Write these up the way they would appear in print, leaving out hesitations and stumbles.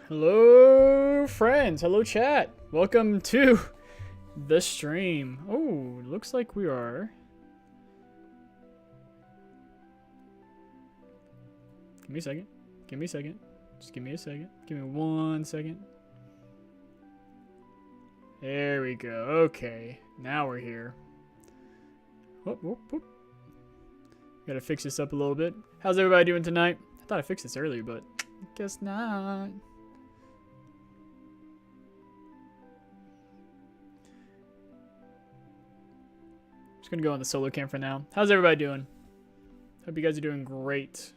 Hello, friends. Hello, chat. Welcome to the stream. Oh, looks like we are. Give me a second. Give me a second. Just give me a second. Give me 1 second. There we go. Okay. Now we're here. Whoop, whoop, whoop. Gotta fix this up a little bit. How's everybody doing tonight? I thought I fixed this earlier, but guess not. Just gonna go on the solo cam for now. How's everybody doing? Hope you guys are doing great.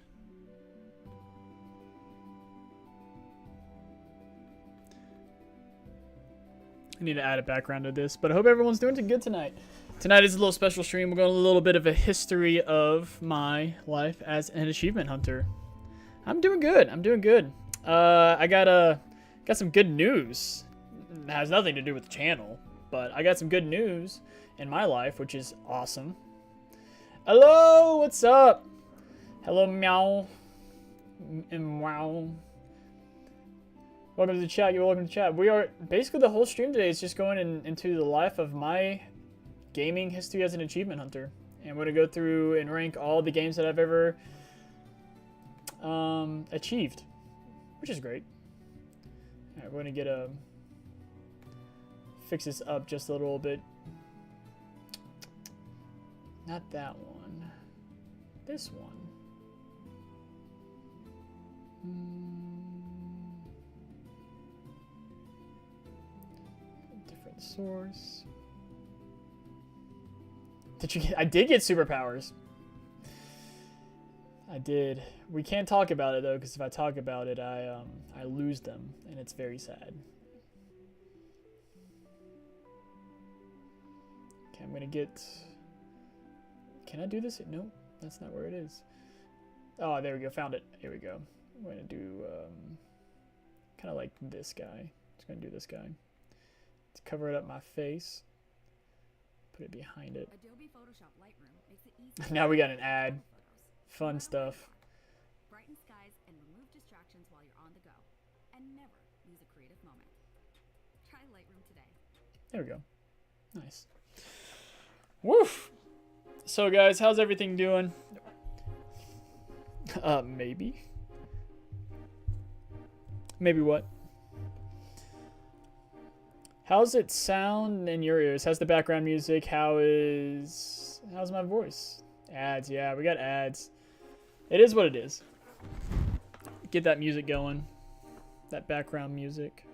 I need to add a background to this, but I hope everyone's doing good tonight. Tonight is a little special stream. We're going a little bit of a history of my life as an achievement hunter. I'm doing good. I'm doing good. I got some good news. It has nothing to do with the channel, but I got some good news in my life, which is awesome. Hello, what's up? Hello, meow. And wow. Welcome to the chat. You're welcome to chat. We are basically the whole stream today is just going into the life of my gaming history as an achievement hunter, and we're gonna go through and rank all the games that I've ever achieved, which is great. All right, we're gonna fix this up just a little bit. Not that one. This one. Different source. Did you get? I did get superpowers. I did. We can't talk about it though, because if I talk about it, I lose them, and it's very sad. Okay, I'm gonna get. Can I do this? No, that's not where it is. Oh, there we go. Found it. Here we go. I'm gonna do kind of like this guy. Just gonna do this guy. To cover it up my face. Put it behind it. Now we got an ad. Fun stuff. Brighten skies and remove distractions while you're on the go. And never lose a creative moment. Try Lightroom today. There we go. Nice. Woof! So guys, how's everything doing? Maybe. Maybe what? How's it sound in your ears? How's the background music? How's my voice? Ads, yeah, we got ads. It is what it is. Get that music going. That background music.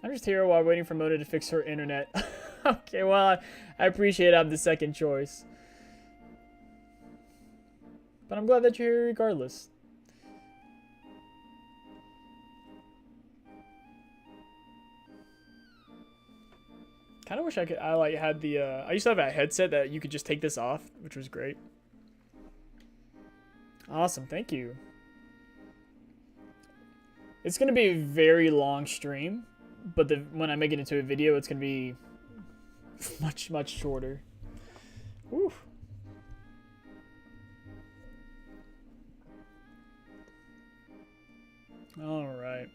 I'm just here while waiting for Mona to fix her internet. Okay, well, I appreciate I'm the second choice. But I'm glad that you're here regardless. Kind of wish I could. I like had the. I used to have a headset that you could just take this off, which was great. Awesome, thank you. It's gonna be a very long stream, but when I make it into a video, it's gonna be much shorter. Woo. All right.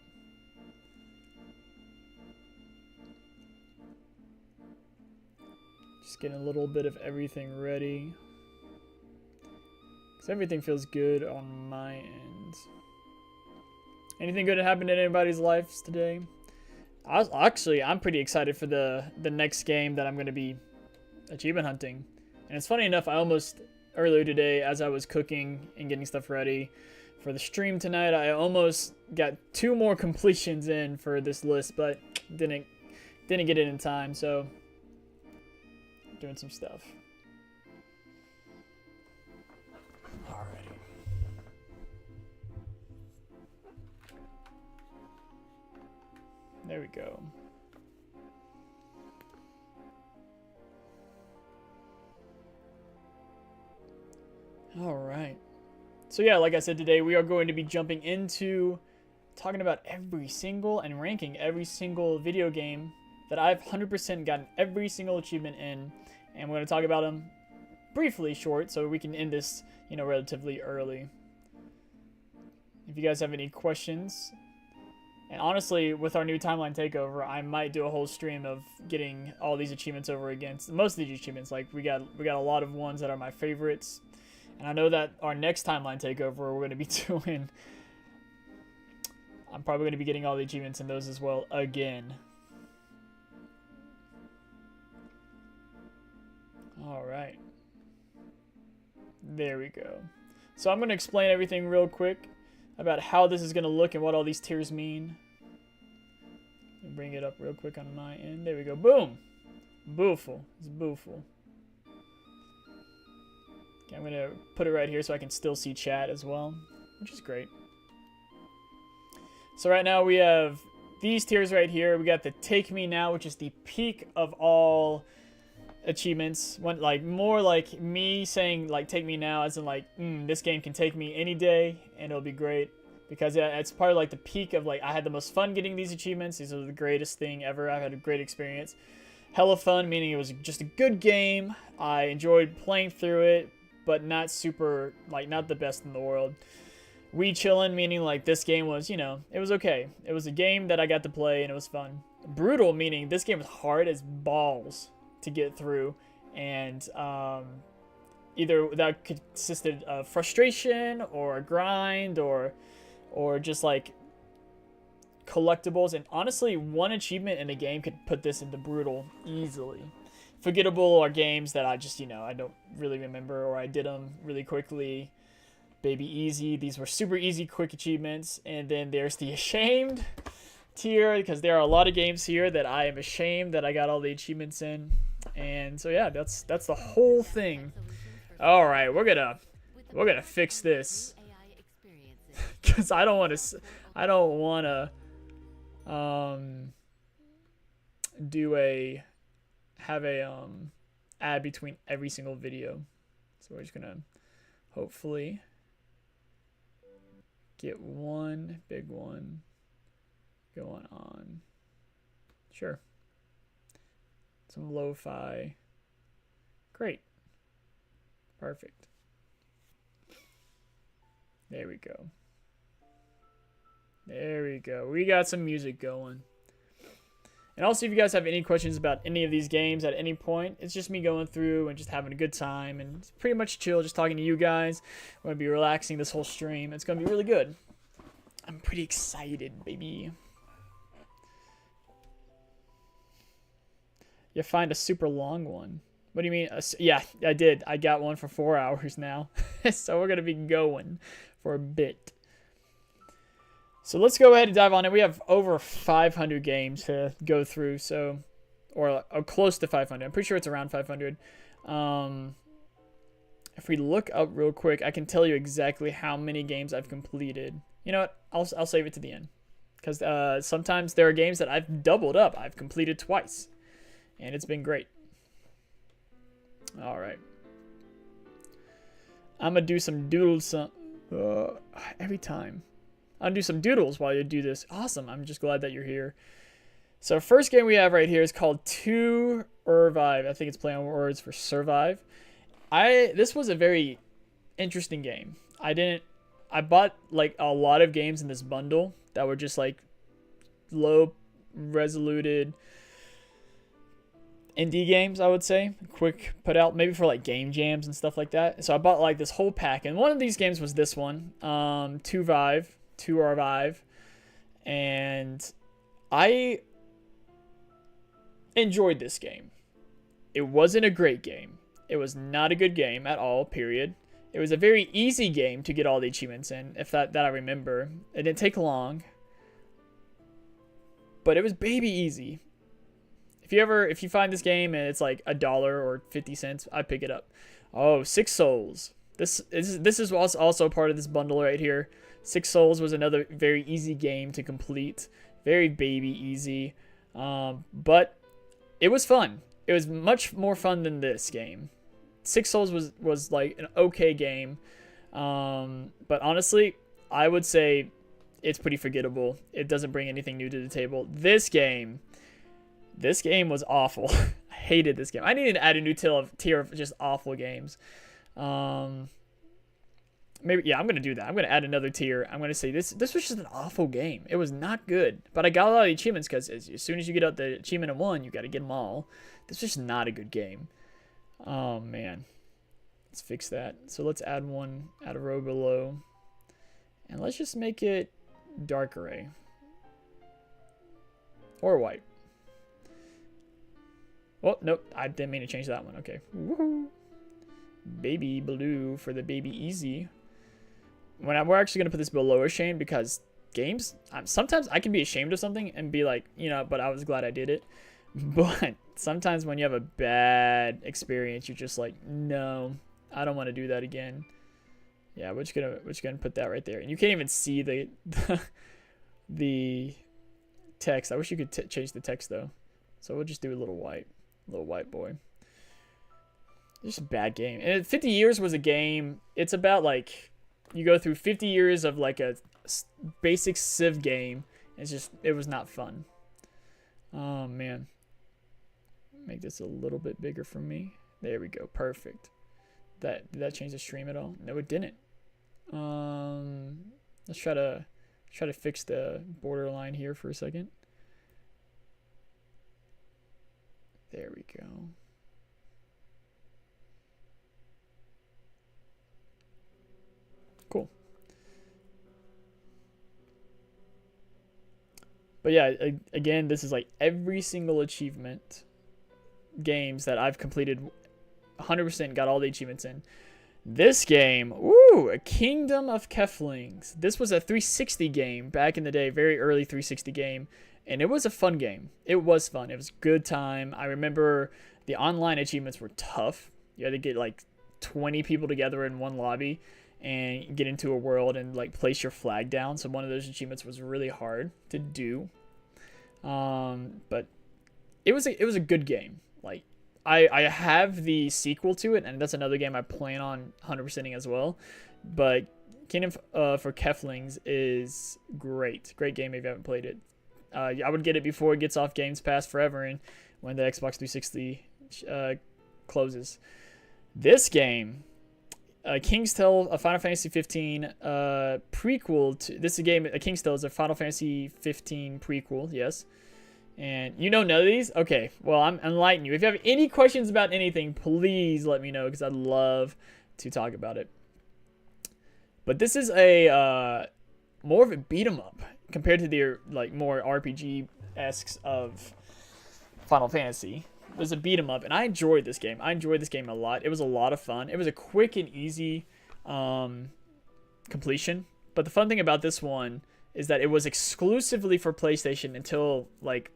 Just getting a little bit of everything ready. Because everything feels good on my end. Anything good that happened in anybody's lives today? I'm pretty excited for the next game that I'm going to be achievement hunting. And it's funny enough, I almost, earlier today, as I was cooking and getting stuff ready for the stream tonight, I almost got 2 more completions in for this list, but didn't get it in time, so doing some stuff. Alrighty. There we go. Alright. So yeah, like I said today, we are going to be jumping into talking about every single and ranking every single video game that I've 100% gotten every single achievement in. And we're going to talk about them briefly short so we can end this, relatively early. if you guys have any questions. And honestly, with our new timeline takeover, I might do a whole stream of getting all these achievements over again. Most of these achievements, like we got a lot of ones that are my favorites. And I know that our next timeline takeover, we're going to be doing. I'm probably going to be getting all the achievements in those as well again. All right. There we go. So I'm going to explain everything real quick about how this is going to look and what all these tiers mean. Let me bring it up real quick on my end. There we go. Boom. Beautiful. It's beautiful. Okay, I'm going to put it right here so I can still see chat as well, which is great. So right now we have these tiers right here. We got the Take Me Now, which is the peak of all achievements. When, like, more like me saying, like, take me now, as in, like, this game can take me any day and it'll be great. Because it's part of, like, the peak of, like, I had the most fun getting these achievements. These are the greatest thing ever. I've had a great experience. Hella fun, meaning it was just a good game. I enjoyed playing through it, but not super, like, not the best in the world. We chillin', meaning, like, this game was, you know, it was okay. It was a game that I got to play and it was fun. Brutal, meaning this game was hard as balls to get through, and either that consisted of frustration or a grind or just like collectibles. And honestly, one achievement in a game could put this into brutal easily. Forgettable are games that I just, you know, I don't really remember, or I did them really quickly. Baby easy, these were super easy quick achievements. And then there's the ashamed tier, because there are a lot of games here that I am ashamed that I got all the achievements in. And so yeah, that's the whole thing. All right, we're gonna fix this because I don't want to have a ad between every single video. So we're just gonna hopefully get one big one going on. Sure. Some lo-fi. Great. Perfect. There we go. There we go. We got some music going. And also, if you guys have any questions about any of these games at any point, it's just me going through and just having a good time. And it's pretty much chill, just talking to you guys. I'm going to be relaxing this whole stream. It's going to be really good. I'm pretty excited, baby. You find a super long one. What do you mean? Yeah, I did. I got one for 4 hours now. So we're going to be going for a bit. So let's go ahead and dive on it. We have over 500 games to go through. So, or close to 500. I'm pretty sure it's around 500. If we look up real quick, I can tell you exactly how many games I've completed. You know what? I'll save it to the end. Because sometimes there are games that I've doubled up. I've completed twice. And it's been great. All right. I'm going to do some doodles every time. I'm going to do some doodles while you do this. Awesome. I'm just glad that you're here. So first game we have right here is called To Revive. I think it's play on words for survive. This was a very interesting game. I bought like a lot of games in this bundle that were just like low resoluted indie games, I would say. Quick put out, maybe for like game jams and stuff like that. So I bought like this whole pack, and one of these games was this one, To Revive, and I enjoyed this game. It wasn't a great game. It was not a good game at all, period. It was a very easy game to get all the achievements in, if that I remember. It didn't take long, but it was baby easy. If you find this game and it's like $1 or 50 cents, I pick it up. Oh, 6 Souls. This is also part of this bundle right here. 6 Souls was another very easy game to complete. Very baby easy. But it was fun. It was much more fun than this game. 6 Souls was like an okay game. But honestly, I would say it's pretty forgettable. It doesn't bring anything new to the table. This game was awful. I hated this game. I needed to add a new tier of just awful games. maybe, yeah, I'm going to do that. I'm going to add another tier. I'm going to say this was just an awful game. It was not good. But I got a lot of achievements because as soon as you get out the achievement in one, you got to get them all. This was just not a good game. Oh, man. Let's fix that. So let's add a row below. And let's just make it dark gray. Or white. Oh, nope. I didn't mean to change that one. Okay. Woohoo. Baby blue for the baby easy. We're actually going to put this below ashamed because games, sometimes I can be ashamed of something and be like, you know, but I was glad I did it. But sometimes when you have a bad experience, you're just like, no, I don't want to do that again. Yeah, we're just gonna put that right there. And you can't even see the text. I wish you could change the text though. So we'll just do a little white boy. It's just a bad game. And 50 Years was a game. It's about like you go through 50 years of like a basic Civ game. It was not fun. Oh man. Make this a little bit bigger for me. There we go. Perfect. Did that change the stream at all? No, it didn't. Let's try to fix the borderline here for a second. There we go. Cool. But yeah, again, this is like every single achievement games that I've completed 100%, got all the achievements in. This game, ooh, a Kingdom of Keflings. This was a 360 game back in the day, very early 360 game, and it was a fun game. It was fun. It was a good time. I remember the online achievements were tough. You had to get like 20 people together in one lobby and get into a world and like place your flag down. So one of those achievements was really hard to do. But it was a good game. Like I have the sequel to it, and that's another game I plan on 100%ing as well. But Kingdom for Keflings is great. Great game if you haven't played it. I would get it before it gets off Games Pass forever and when the Xbox 360 closes. This game, King's Tale, a Final Fantasy 15 prequel to this is a game. King's Tale is a Final Fantasy 15 prequel. Yes. And you know none of these? Okay, well, I'm enlightening you. If you have any questions about anything, please let me know because I'd love to talk about it. But this is a more of a beat 'em up compared to the like more RPG-esques of Final Fantasy. There's a beat 'em up, and I enjoyed this game. I enjoyed this game a lot. It was a lot of fun. It was a quick and easy completion. But the fun thing about this one is that it was exclusively for PlayStation until like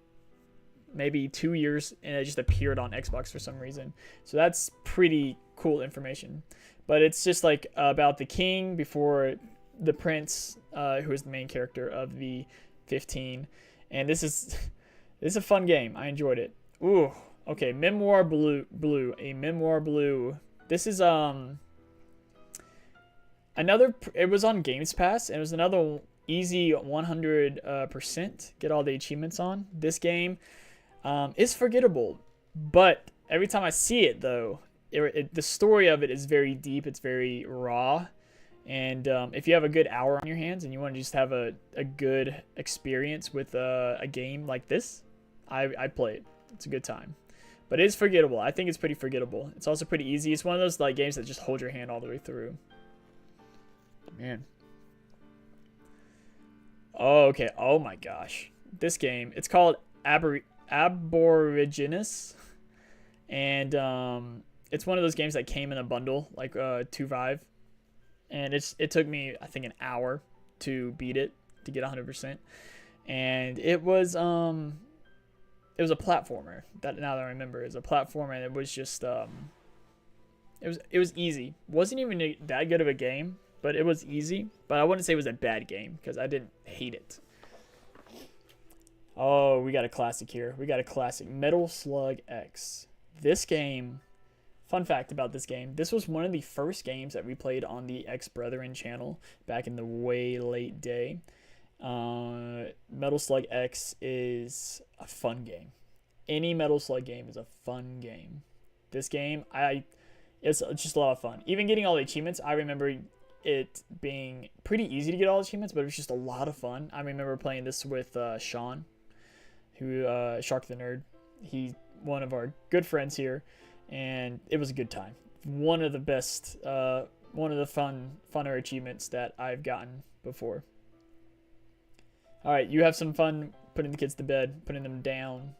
maybe 2 years, and it just appeared on Xbox for some reason. So that's pretty cool information. But it's just like about the king before the prince, who is the main character of the 15. And this is a fun game. I enjoyed it. Ooh, okay. Memoir Blue, a Memoir Blue. This is another. It was on Games Pass, and it was another easy 100% get all the achievements on. This game is forgettable, but every time I see it though, the story of it is very deep. It's very raw, and if you have a good hour on your hands and you want to just have a good experience with a game like this, I play it. It's a good time, but it is forgettable. I think it's pretty forgettable. It's also pretty easy. It's one of those like games that just hold your hand all the way through. Man. Oh, okay. Oh my gosh. This game, it's called Aborigines, and it's one of those games that came in a bundle, like 2.5, and it took me, I think, an hour to beat it, to get 100%, and it was a platformer. That now that I remember, is a platformer, and it was just it was easy. Wasn't even that good of a game, but it was easy. But I wouldn't say it was a bad game because I didn't hate it. Oh, we got a classic here. We got a classic, Metal Slug X. This game, fun fact about this game, this was one of the first games that we played on the X Brethren channel back in the way late day. Metal Slug X is a fun game. Any Metal Slug game is a fun game. This game, it's just a lot of fun. Even getting all the achievements, I remember it being pretty easy to get all achievements, but it was just a lot of fun. I remember playing this with Sean, who Shark the Nerd. He's one of our good friends here, and it was a good time. One of the best, one of the funner achievements that I've gotten before. All right, you have some fun putting the kids to bed, putting them down.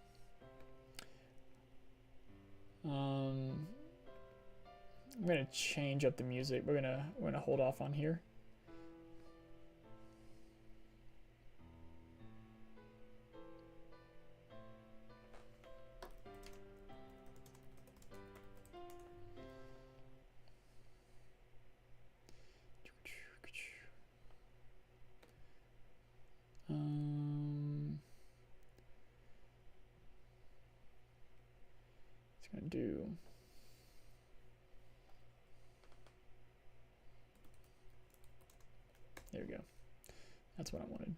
I'm gonna change up the music. We're gonna hold off on here. It's gonna do. There we go. That's what I wanted.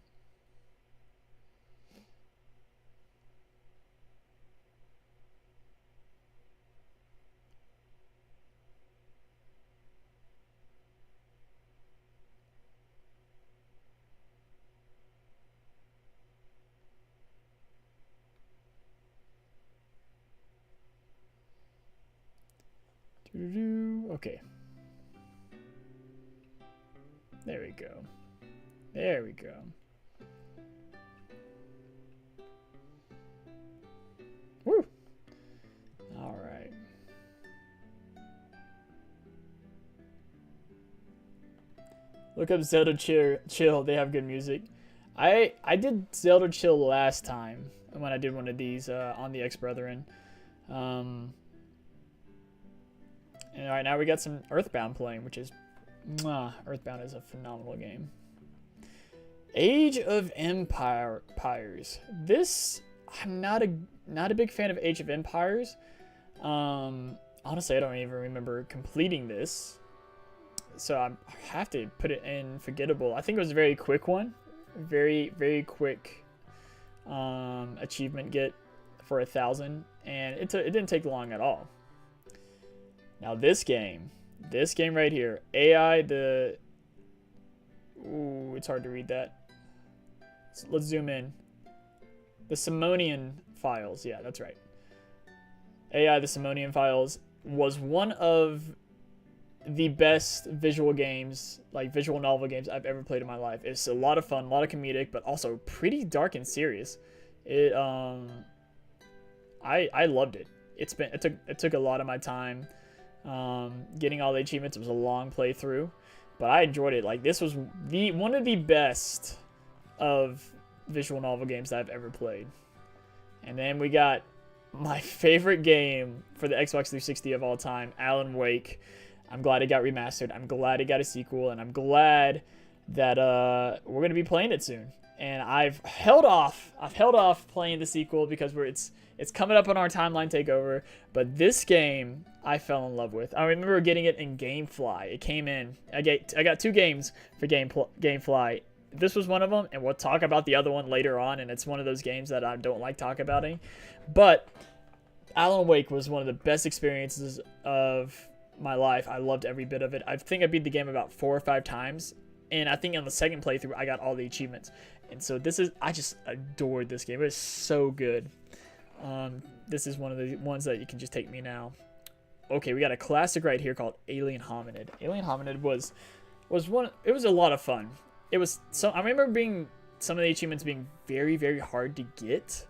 Okay. There we go. There we go. Woo! All right. Look up Zelda Chill. They have good music. I did Zelda Chill last time when I did one of these on the X Brethren. And right now we got some Earthbound playing, which is Earthbound is a phenomenal game. Age of Empires. This I'm not a big fan of Age of Empires. Honestly, I don't even remember completing this, so I have to put it in forgettable. I think it was a very quick one, very quick achievement get for 1,000, and it didn't take long at all. Now this game right here, AI it's hard to read that. So let's zoom in. The Simonian Files, yeah, that's right. AI, the Simonian Files, was one of the best visual games, like visual novel games I've ever played in my life. It's a lot of fun, a lot of comedic, but also pretty dark and serious. It I loved it. It took a lot of my time. Getting all the achievements. It was a long playthrough, but I enjoyed it. Like, this was one of the best of visual novel games that I've ever played. And then we got my favorite game for the Xbox 360 of all time, Alan Wake. I'm glad it got remastered. I'm glad it got a sequel, and I'm glad that we're gonna be playing it soon. And I've held off playing the sequel because it's coming up on our timeline takeover. But this game I fell in love with. I remember getting it in GameFly. It came in. I got 2 games for GameFly. This was one of them, and we'll talk about the other one later on. And it's one of those games that I don't like talking about. But Alan Wake was one of the best experiences of my life. I loved every bit of it. I think I beat the game about 4 or 5 times, and I think on the second playthrough I got all the achievements. And so I just adored this game. It was so good. This is one of the ones that you can just take me now. Okay, we got a classic right here called Alien Hominid. Alien Hominid was one. It was a lot of fun. It was so. I remember some of the achievements being very hard to get,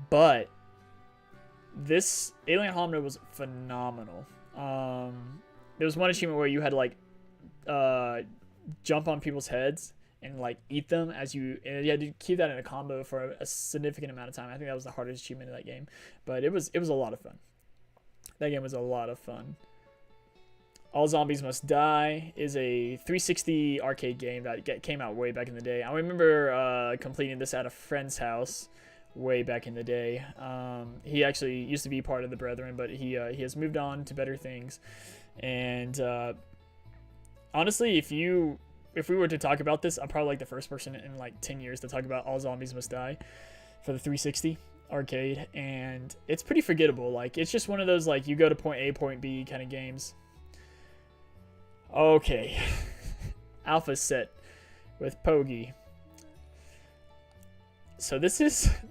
but this Alien Hominid was phenomenal. There was one achievement where you had to like jump on people's heads and like eat them and you had to keep that in a combo for a significant amount of time. I think that was the hardest achievement in that game, but it was a lot of fun. That game was a lot of fun. All Zombies Must Die is a 360 arcade game that came out way back in the day. I remember completing this at a friend's house way back in the day. He actually used to be part of the Brethren, but he has moved on to better things. And honestly, if we were to talk about this, I'm probably like the first person in like 10 years to talk about All Zombies Must Die for the 360 arcade, and it's pretty forgettable. Like, it's just one of those like you go to point A, point B kind of games. Okay. Alpha set with Pogi. So there's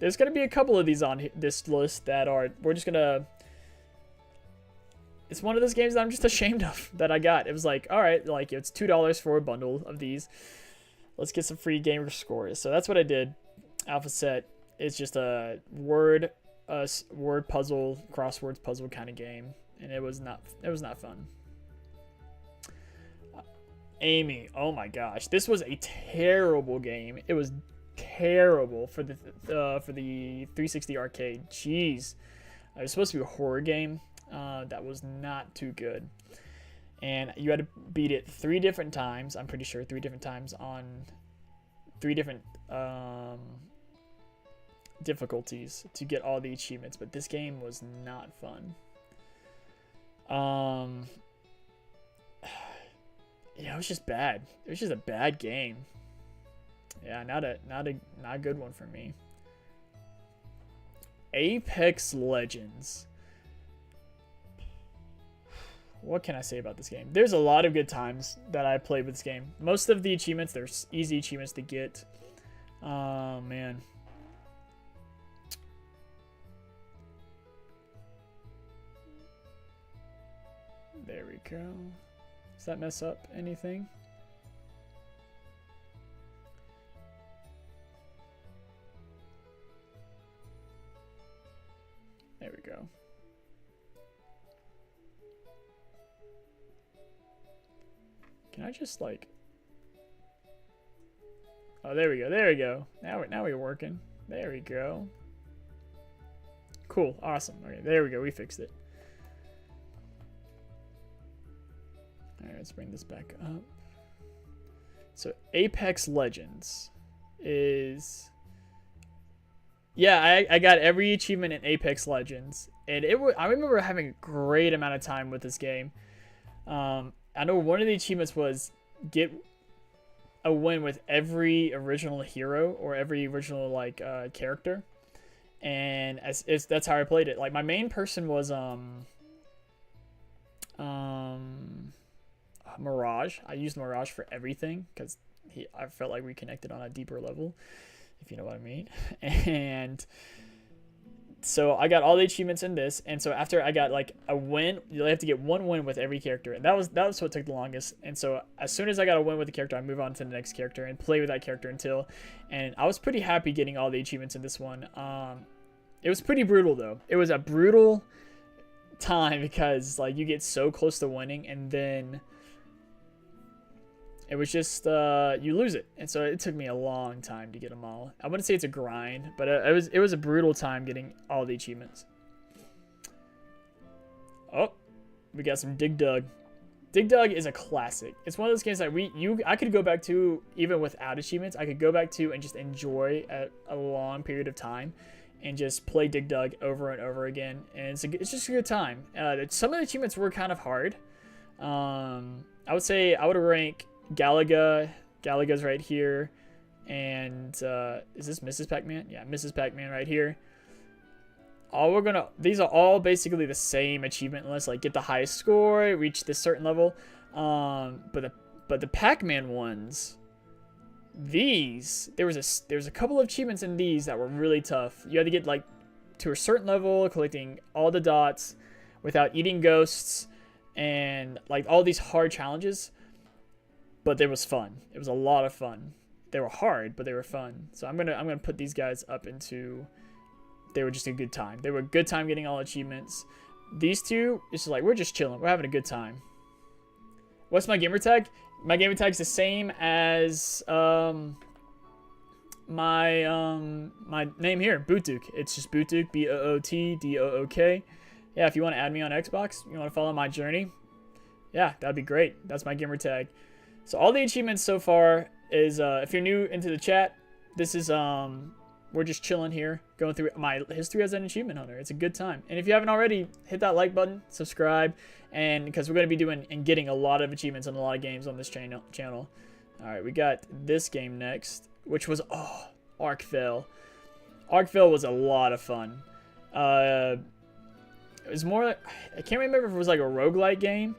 going to be a couple of these on this list that we're just going to, it's one of those games that I'm just ashamed of that I got. It was like, all right, like it's $2 for a bundle of these. Let's get some free gamer scores. So that's what I did. Alpha set is just a word puzzle, crosswords puzzle kind of game, and it was not fun. Amy, oh my gosh, this was a terrible game. It was terrible for the 360 arcade. Jeez, it was supposed to be a horror game. That was not too good, and you had to beat it 3 different times. I'm pretty sure 3 different times on 3 different difficulties to get all the achievements. But this game was not fun. Yeah, it was just bad. It was just a bad game. Yeah, not a good one for me. Apex Legends. What can I say about this game? There's a lot of good times that I played with this game. Most of the achievements, there's easy achievements to get. Oh, man. There we go. Does that mess up anything? There we go. Can I just like... Oh, there we go. There we go. Now we're working. There we go. Cool. Awesome. Okay, there we go. We fixed it. All right, let's bring this back up. So Apex Legends is... Yeah, I got every achievement in Apex Legends, and I remember having a great amount of time with this game. I know one of the achievements was get a win with every original hero or every original like character, and that's how I played it. Like my main person was Mirage. I used Mirage for everything because I felt like we connected on a deeper level, if you know what I mean. And so I got all the achievements in this, and so after I got like a win, you have to get 1 win with every character, and that was what took the longest. And so as soon as I got a win with the character, I move on to the next character and play with that character and I was pretty happy getting all the achievements in this one. It was pretty brutal though. It was a brutal time because like you get so close to winning, and then it was just you lose it, and so it took me a long time to get them all. I wouldn't say it's a grind, but it was a brutal time getting all the achievements. Oh, we got some Dig Dug. Dig Dug is a classic. It's one of those games that I could go back to even without achievements. I could go back to and just enjoy a long period of time and just play Dig Dug over and over again, and it's just a good time. Some of the achievements were kind of hard. I would say I would rank Galaga's right here, and is this Mrs. Pac-Man? Yeah, Mrs. Pac-Man right here. These are all basically the same achievement list, like get the highest score, reach this certain level. But the Pac-Man ones, there was a couple of achievements in these that were really tough. You had to get like to a certain level, collecting all the dots without eating ghosts, and like all these hard challenges. But it was fun. It was a lot of fun. They were hard, but they were fun. So I'm gonna put these guys up into. They were just a good time. They were a good time getting all achievements. These two, it's just like we're just chilling. We're having a good time. What's my gamer tag? My gamer tag's the same as my name here, BootDook. It's just BootDook, BootDook. Yeah, if you want to add me on Xbox, you want to follow my journey, yeah, that'd be great. That's my gamer tag. So all the achievements so far is, if you're new into the chat, this is, we're just chilling here, going through my history as an achievement hunter. It's a good time. And if you haven't already, hit that like button, subscribe, and because we're going to be doing and getting a lot of achievements on a lot of games on this channel. All right, we got this game next, which was, Arkvale. Arkvale was a lot of fun. It was more, I can't remember if it was like a roguelike game,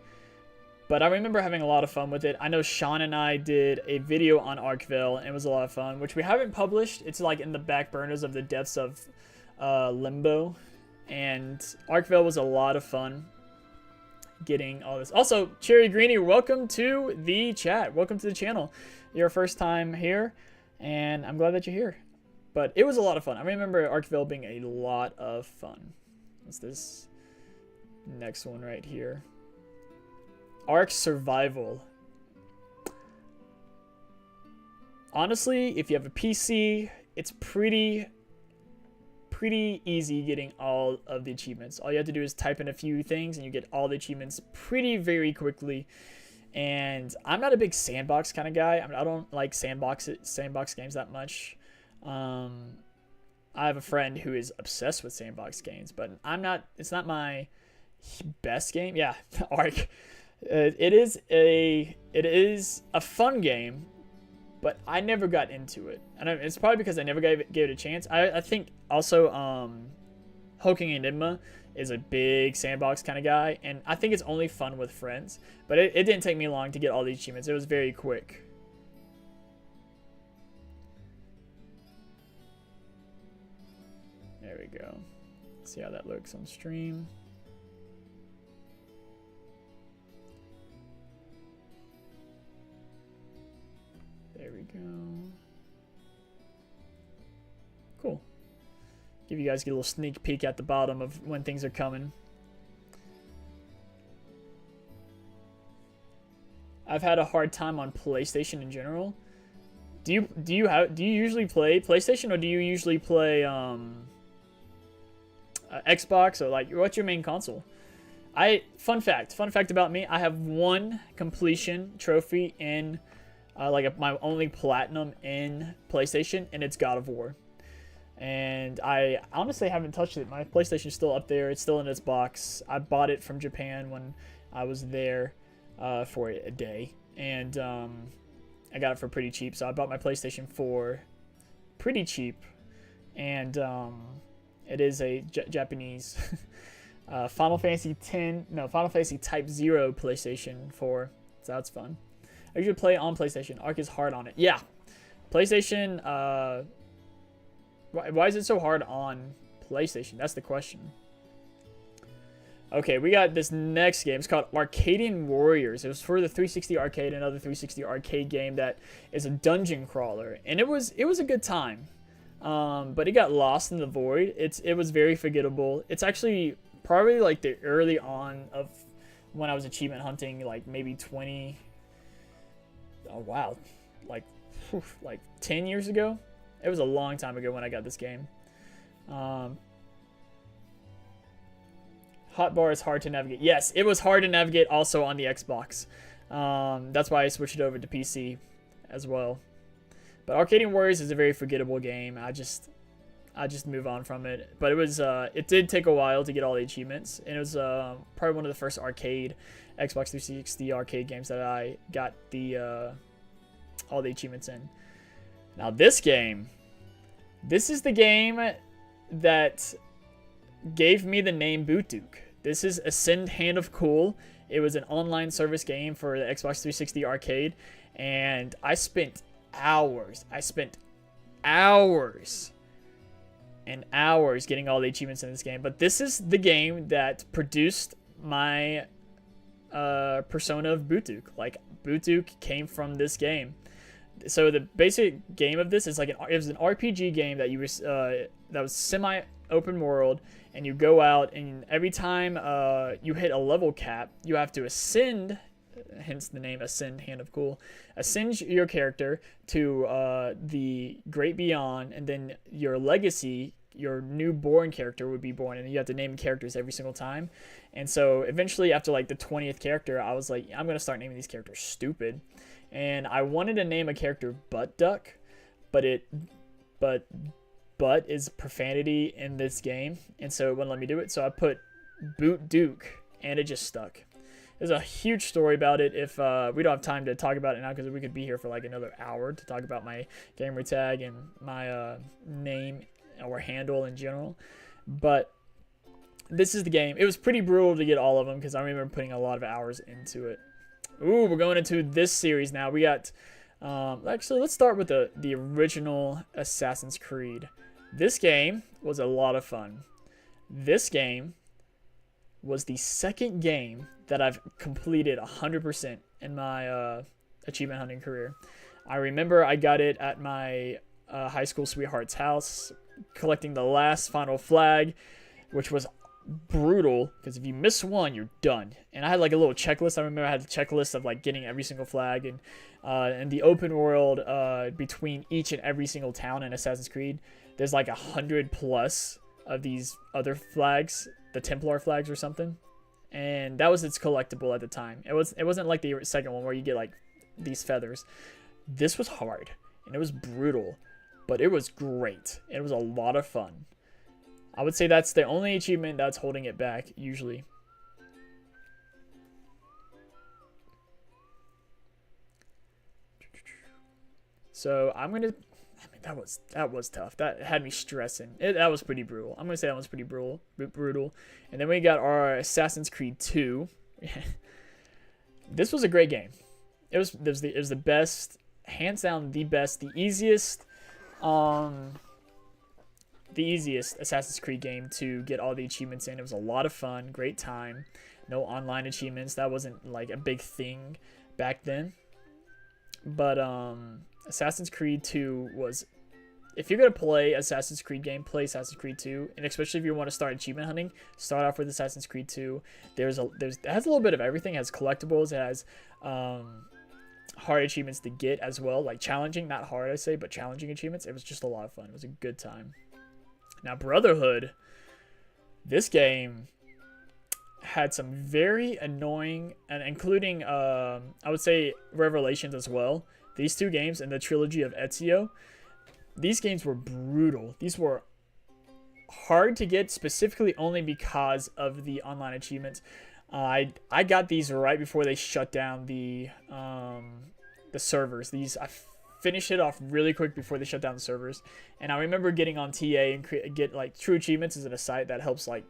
But I remember having a lot of fun with it. I know Sean and I did a video on Arkvale, and it was a lot of fun, which we haven't published. It's like in the back burners of the depths of Limbo. And Arkvale was a lot of fun getting all this. Also, Cherry Greenie, welcome to the chat. Welcome to the channel. Your first time here, and I'm glad that you're here. But it was a lot of fun. I remember Arkvale being a lot of fun. What's this next one right here? Ark Survival. Honestly, if you have a PC, it's pretty easy getting all of the achievements. All you have to do is type in a few things and you get all the achievements very quickly. And I'm not a big sandbox kind of guy. I don't like sandbox games that much. I have a friend who is obsessed with sandbox games, but I'm not. It's not my best game. Yeah, Ark. It is a fun game, but I never got into it, and it's probably because I never gave it a chance. I think also Hulking Enigma is a big sandbox kind of guy, and I think it's only fun with friends. But it didn't take me long to get all the achievements. It was very quick. There we go. Let's see how that looks on stream. There we go. Cool. Give you guys a little sneak peek at the bottom of when things are coming. I've had a hard time on PlayStation in general. Do you usually play PlayStation, or do you usually play Xbox, or like what's your main console? Fun fact about me, I have one completion trophy in my only platinum in PlayStation, and it's God of War. And I honestly haven't touched it. My PlayStation's still up there. It's still in its box. I bought it from Japan when I was there for a day, and I got it for pretty cheap. So I bought my PlayStation 4 pretty cheap, and it is a Japanese Final Fantasy Type 0 PlayStation 4. So that's fun. I usually play on PlayStation. Ark is hard on it. Yeah. PlayStation, why is it so hard on PlayStation? That's the question. Okay, we got this next game. It's called Arcadian Warriors. It was for the 360 arcade, another 360 arcade game that is a dungeon crawler. And it was a good time. But it got lost in the void. It was very forgettable. It's actually probably like the early on of when I was achievement hunting, like maybe 20... Oh wow, like 10 years ago. It was a long time ago when I got this game. Hotbar is hard to navigate. Yes, it was hard to navigate also on the Xbox. That's why I switched it over to PC as well. But Arcadian Warriors is a very forgettable game. I just move on from it. But it did take a while to get all the achievements, and it was probably one of the first arcade Xbox 360 arcade games that I got all the achievements in. Now this is the game that gave me the name BootDook. This is Ascend Hand of Cool. It was an online service game for the Xbox 360 arcade, and I spent hours and hours getting all the achievements in this game. But this is the game that produced my persona of BootDook. Like, BootDook came from this game. So the basic game of this is like it was an RPG game that that was semi-open world, and you go out, and every time you hit a level cap, you have to ascend, hence the name Ascend Hand of Cool, ascend your character to the great beyond, and then your legacy, your newborn character would be born, and you have to name characters every single time. And so eventually, after like the 20th character, I was like, I'm gonna start naming these characters stupid. And I wanted to name a character BootDook, but butt is profanity in this game, and so it wouldn't let me do it. So I put BootDook, and it just stuck. There's a huge story about it. If we don't have time to talk about it now, because we could be here for like another hour to talk about my gamer tag and my name or handle in general. But this is the game. It was pretty brutal to get all of them, because I remember putting a lot of hours into it. Ooh, we're going into this series now. We got, actually, let's start with the original Assassin's Creed. This game was a lot of fun. This game was the second game that I've completed 100% in my achievement hunting career. I remember I got it at my high school sweetheart's house, collecting the last final flag, which was brutal because if you miss one, you're done. And I had like a little checklist. I remember I had a checklist of like getting every single flag, and the open world between each and every single town in Assassin's Creed, there's like 100 plus of these other flags, the Templar flags or something, and that was its collectible at the time. It wasn't like the second one where you get like these feathers. This was hard and it was brutal, but it was great. It was a lot of fun. I would say that's the only achievement that's holding it back usually. So I'm gonna. I mean, that was tough. That had me stressing. That was pretty brutal. I'm gonna say that was pretty brutal. And then we got our Assassin's Creed 2. This was a great game. It was the best, hands down the best, the easiest Assassin's Creed game to get all the achievements in. It was a lot of fun, great time. No online achievements. That wasn't like a big thing back then. But Assassin's Creed 2 was, if you're going to play Assassin's Creed game, play Assassin's Creed 2, and especially if you want to start achievement hunting, start off with Assassin's Creed 2. It has a little bit of everything. It has collectibles, it has hard achievements to get as well, like challenging, not hard I say, but challenging achievements. It was just a lot of fun. It was a good time. Now Brotherhood, this game had some very annoying, and including I would say Revelations as well. These two games and the trilogy of Ezio, these games were brutal. These were hard to get specifically only because of the online achievements. I got these right before they shut down the servers. I finished it off really quick before they shut down the servers, and I remember getting on TA and get like True Achievements is a site that helps like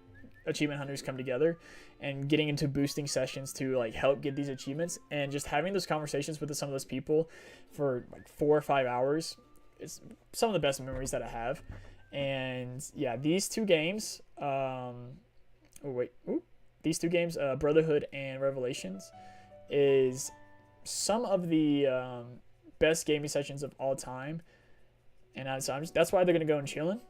achievement hunters come together, and getting into boosting sessions to like help get these achievements, and just having those conversations with some of those people for like 4 or 5 hours is some of the best memories that I have. And yeah, these two games, these two games, Brotherhood and Revelations, is some of the best gaming sessions of all time. And that's why they're gonna go and chillin'.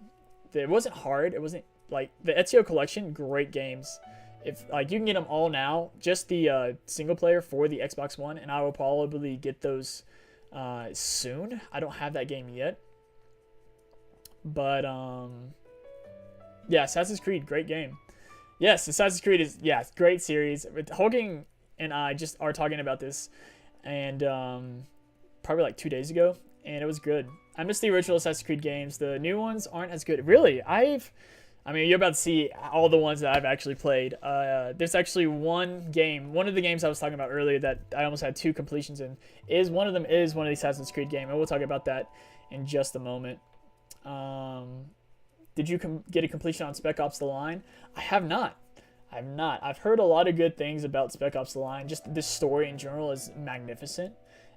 It wasn't hard. It wasn't like the Ezio collection. Great games. If like you can get them all now, just the single player for the Xbox One, and I will probably get those soon. I don't have that game yet, but yeah, Assassin's Creed, great game. Yes, Assassin's Creed is great series. Hogan and I just are talking about this, and probably like 2 days ago, and it was good. I miss the original Assassin's Creed games. The new ones aren't as good. Really, I mean, you're about to see all the ones that I've actually played. There's actually one of the games I was talking about earlier that I almost had 2 completions in. One of them is one of the Assassin's Creed games, and we'll talk about that in just a moment. Did you get a completion on Spec Ops: The Line? I have not. I've heard a lot of good things about Spec Ops: The Line. Just this story in general is magnificent,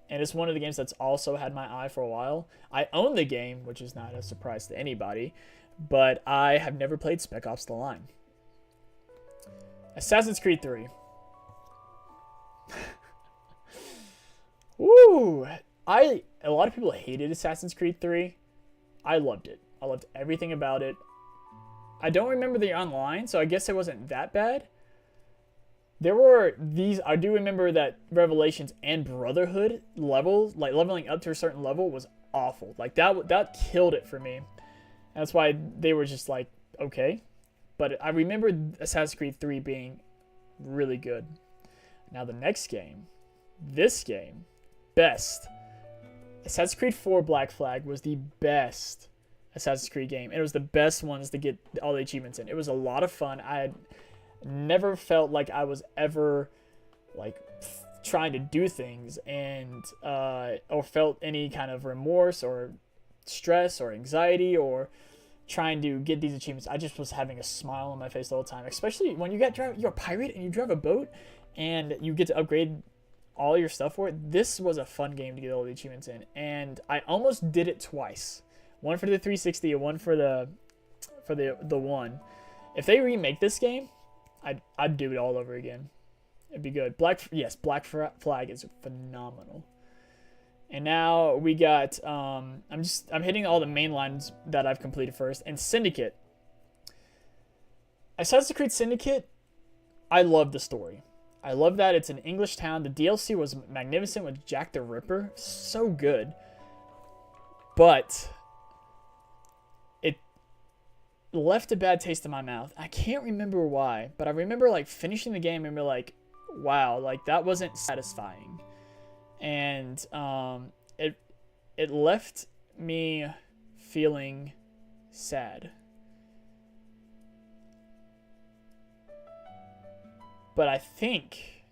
and it's one of the games that's also had my eye for a while. I own the game, which is not a surprise to anybody, but I have never played Spec Ops: The Line. Assassin's Creed 3. Woo! A lot of people hated Assassin's Creed 3. I loved it. I loved everything about it. I don't remember the online, so I guess it wasn't that bad. I do remember that Revelations and Brotherhood levels, like leveling up to a certain level, was awful. Like that killed it for me. That's why they were just like, okay. But I remember Assassin's Creed 3 being really good. Now the next game, best. Assassin's Creed 4 Black Flag was the best Assassin's Creed game. It was the best ones to get all the achievements in. It was a lot of fun. I had never felt like I was ever like trying to do things and or felt any kind of remorse or stress or anxiety or trying to get these achievements. I just was having a smile on my face the whole time, especially when you're a pirate and you drive a boat and you get to upgrade all your stuff for it, this was a fun game to get all the achievements in. And I almost did it twice. One for the 360 and one for the one. If they remake this game, I'd do it all over again. It'd be good. Black Flag is phenomenal. And now we got I'm hitting all the main lines that I've completed first. And Syndicate. Assassin's Creed Syndicate, I love the story. I love that it's an English town. The DLC was magnificent with Jack the Ripper. So good. But it left a bad taste in my mouth. I can't remember why, but I remember like finishing the game and be like, wow, like that wasn't satisfying. And it left me feeling sad. But I think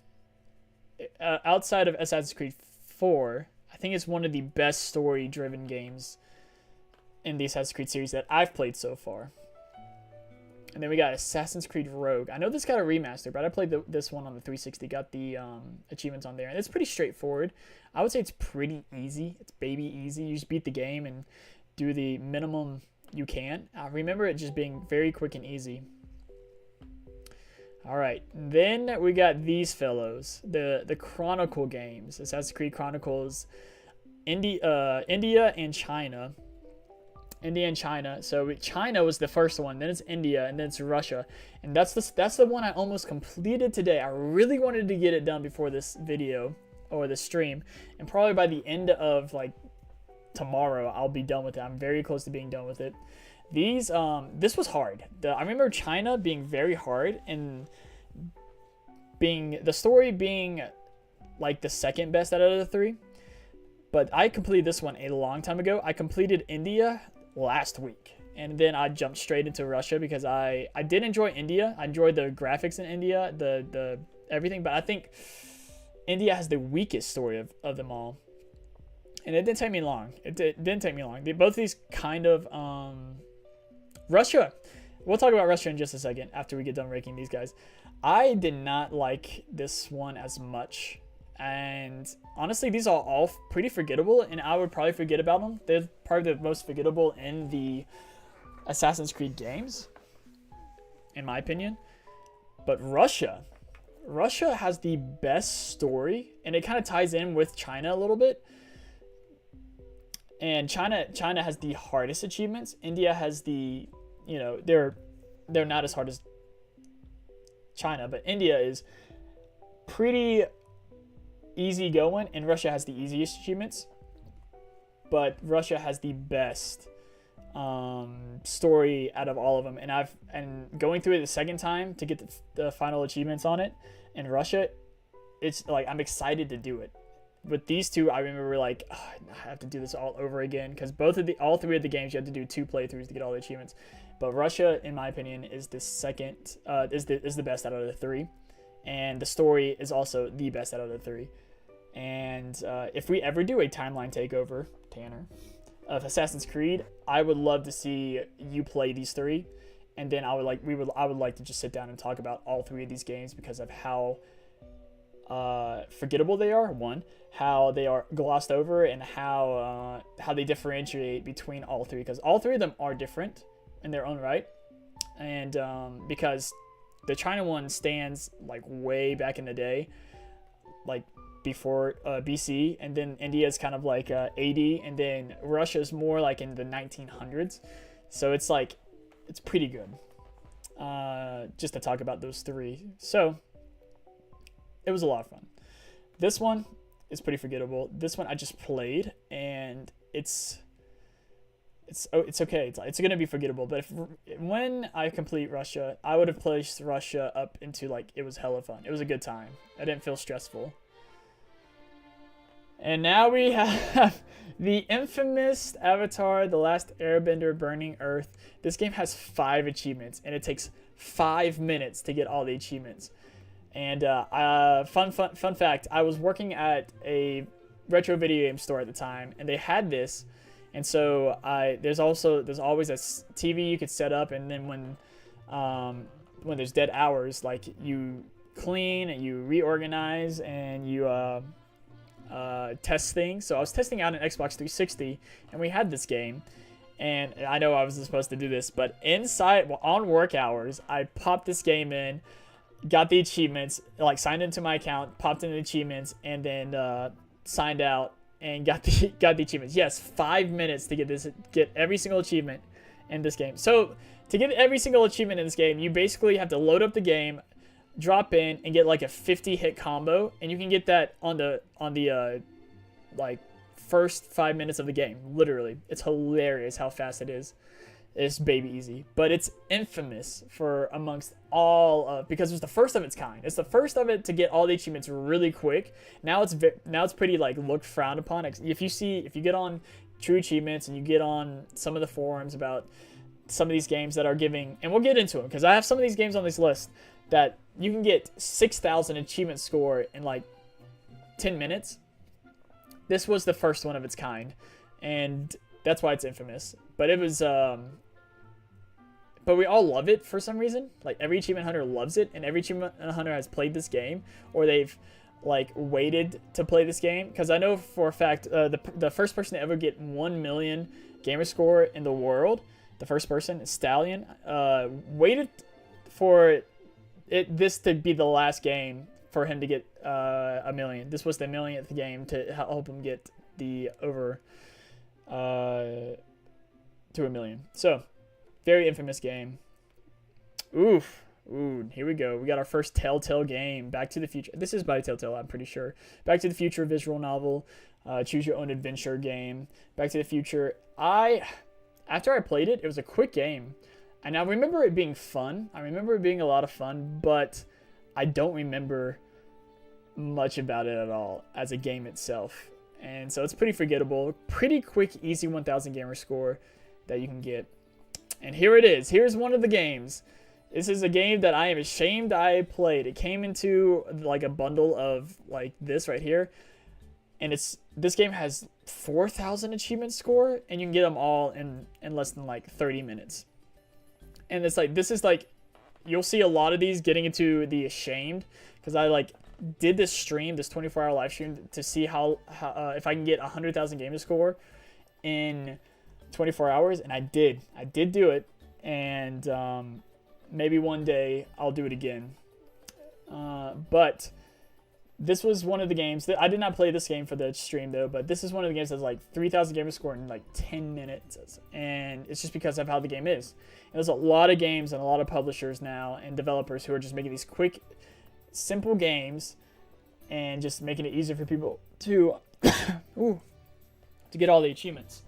outside of Assassin's Creed 4, I think it's one of the best story-driven games in the Assassin's Creed series that I've played so far. And then we got Assassin's Creed Rogue. I know this got a remaster, but I played this one on the 360. Got the achievements on there, and it's pretty straightforward. I would say it's pretty easy. It's baby easy. You just beat the game and do the minimum you can. I remember it just being very quick and easy. All right, then we got these fellows, the Chronicle games, Assassin's Creed Chronicles, India and China. India and China. So China was the first one, then it's India, and then it's Russia. And that's the one I almost completed today. I really wanted to get it done before this video or the stream, and probably by the end of like tomorrow I'll be done with it. I'm very close to being done with it. These this was hard. I remember China being very hard and the story being like the second best out of the three. But I completed this one a long time ago. I completed India last week, and then I jumped straight into Russia because I did enjoy India. I enjoyed the graphics in India, the everything, but I think India has the weakest story of them all. And it didn't take me long. It didn't take me long. Both of these kind of Russia. We'll talk about Russia in just a second after we get done ranking these guys. I did not like this one as much. And honestly, these are all pretty forgettable, and I would probably forget about them. They're probably the most forgettable in the Assassin's Creed games, in my opinion. But Russia has the best story, and it kind of ties in with China a little bit. And China has the hardest achievements. India has the, they're not as hard as China, but India is pretty easy going, and Russia has the easiest achievements. But Russia has the best story out of all of them, and going through it the second time to get the final achievements on it in Russia, it's like I'm excited to do it. With these two, I remember like, oh, I have to do this all over again, because all three of the games you have to do 2 playthroughs to get all the achievements. But Russia, in my opinion, is the second is the best out of the 3, and the story is also the best out of the 3. And if we ever do a timeline takeover, Tanner, of Assassin's Creed, I would love to see you play these 3, and then I would like to just sit down and talk about all 3 of these games because of how forgettable they are. One, how they are glossed over, and how they differentiate between all 3, because all 3 of them are different in their own right. And because the China one stands like way back in the day, like before BC, and then India is kind of like AD, and then Russia is more like in the 1900s. So it's pretty good. Just to talk about those 3. So it was a lot of fun. This one is pretty forgettable. This one I just played, and it's okay. It's gonna be forgettable. But when I complete Russia, I would have placed Russia up into like it was hella fun. It was a good time. I didn't feel stressful. And now we have the infamous Avatar: The Last Airbender: Burning Earth. This game has 5 achievements, and it takes 5 minutes to get all the achievements. And fun fact, I was working at a retro video game store at the time, and they had this. And so there's always a TV you could set up, and then when there's dead hours, like clean and you reorganize and you test things. So I was testing out an Xbox 360, and we had this game. And I know I wasn't supposed to do this, but on work hours, I popped this game in, got the achievements, like signed into my account, popped in the achievements, and then signed out and got the achievements. Yes, 5 minutes to get every single achievement in this game. So to get every single achievement in this game, you basically have to load up the game, drop in, and get like a 50 hit combo, and you can get that on the like first 5 minutes of the game. Literally, it's hilarious how fast it is. It's baby easy, but it's infamous for amongst all of, because it's the first of its kind. It's the first of it to get all the achievements really quick. Now it's pretty like looked frowned upon. If you get on True Achievements and you get on some of the forums about some of these games that are giving, and we'll get into them because I have some of these games on this list that you can get 6,000 achievement score in like 10 minutes. This was the first one of its kind, and that's why it's infamous. But it was, but we all love it for some reason. Like every achievement hunter loves it, and every achievement hunter has played this game, or they've like waited to play this game. Because I know for a fact, the first person to ever get 1 million gamer score in the world, the first person, Stallion, waited for this to be the last game for him to get 1 million. This was the millionth game to help him get the over to 1 million. So, very infamous game. Ooh, here we go. We got our first Telltale game, Back to the Future. This is by Telltale, I'm pretty sure. Back to the Future visual novel, choose your own adventure game. Back to the Future. After I played it, it was a quick game. And I remember it being fun. I remember it being a lot of fun, but I don't remember much about it at all as a game itself. And so it's pretty forgettable. Pretty quick, easy 1,000 gamer score that you can get. And here it is. Here's one of the games. This is a game that I am ashamed I played. It came into like a bundle of like this right here. And this game has 4,000 achievement score, and you can get them all in less than like 30 minutes. And it's like, this is like, you'll see a lot of these getting into the ashamed, because I like did this stream, this 24-hour live stream, to see how if I can get 100,000 gamer score in 24 hours, and I did do it, and maybe one day I'll do it again. But this was one of the games that I did not play this game for the stream though, but this is one of the games that's like 3,000 gamer score in like 10 minutes, and it's just because of how the game is. And there's a lot of games and a lot of publishers now and developers who are just making these quick, simple games and just making it easier for people to to get all the achievements.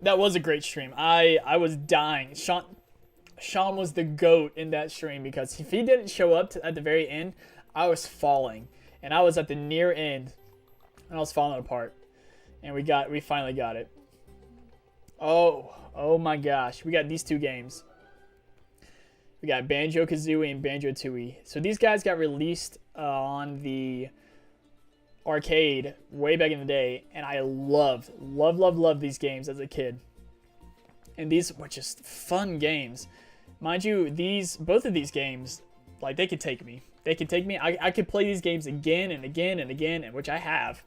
That was a great stream. I was dying. Sean was the GOAT in that stream, because if he didn't show up at the very end, I was falling. And I was at the near end, and I was falling apart. And we finally got it. Oh my gosh. We got these two games. We got Banjo-Kazooie and Banjo-Tooie. So these guys got released on the arcade way back in the day, and I loved these games as a kid. And these were just fun games. Mind you, both of these games, like, they could take me. I could play these games again and again and again, and which I have.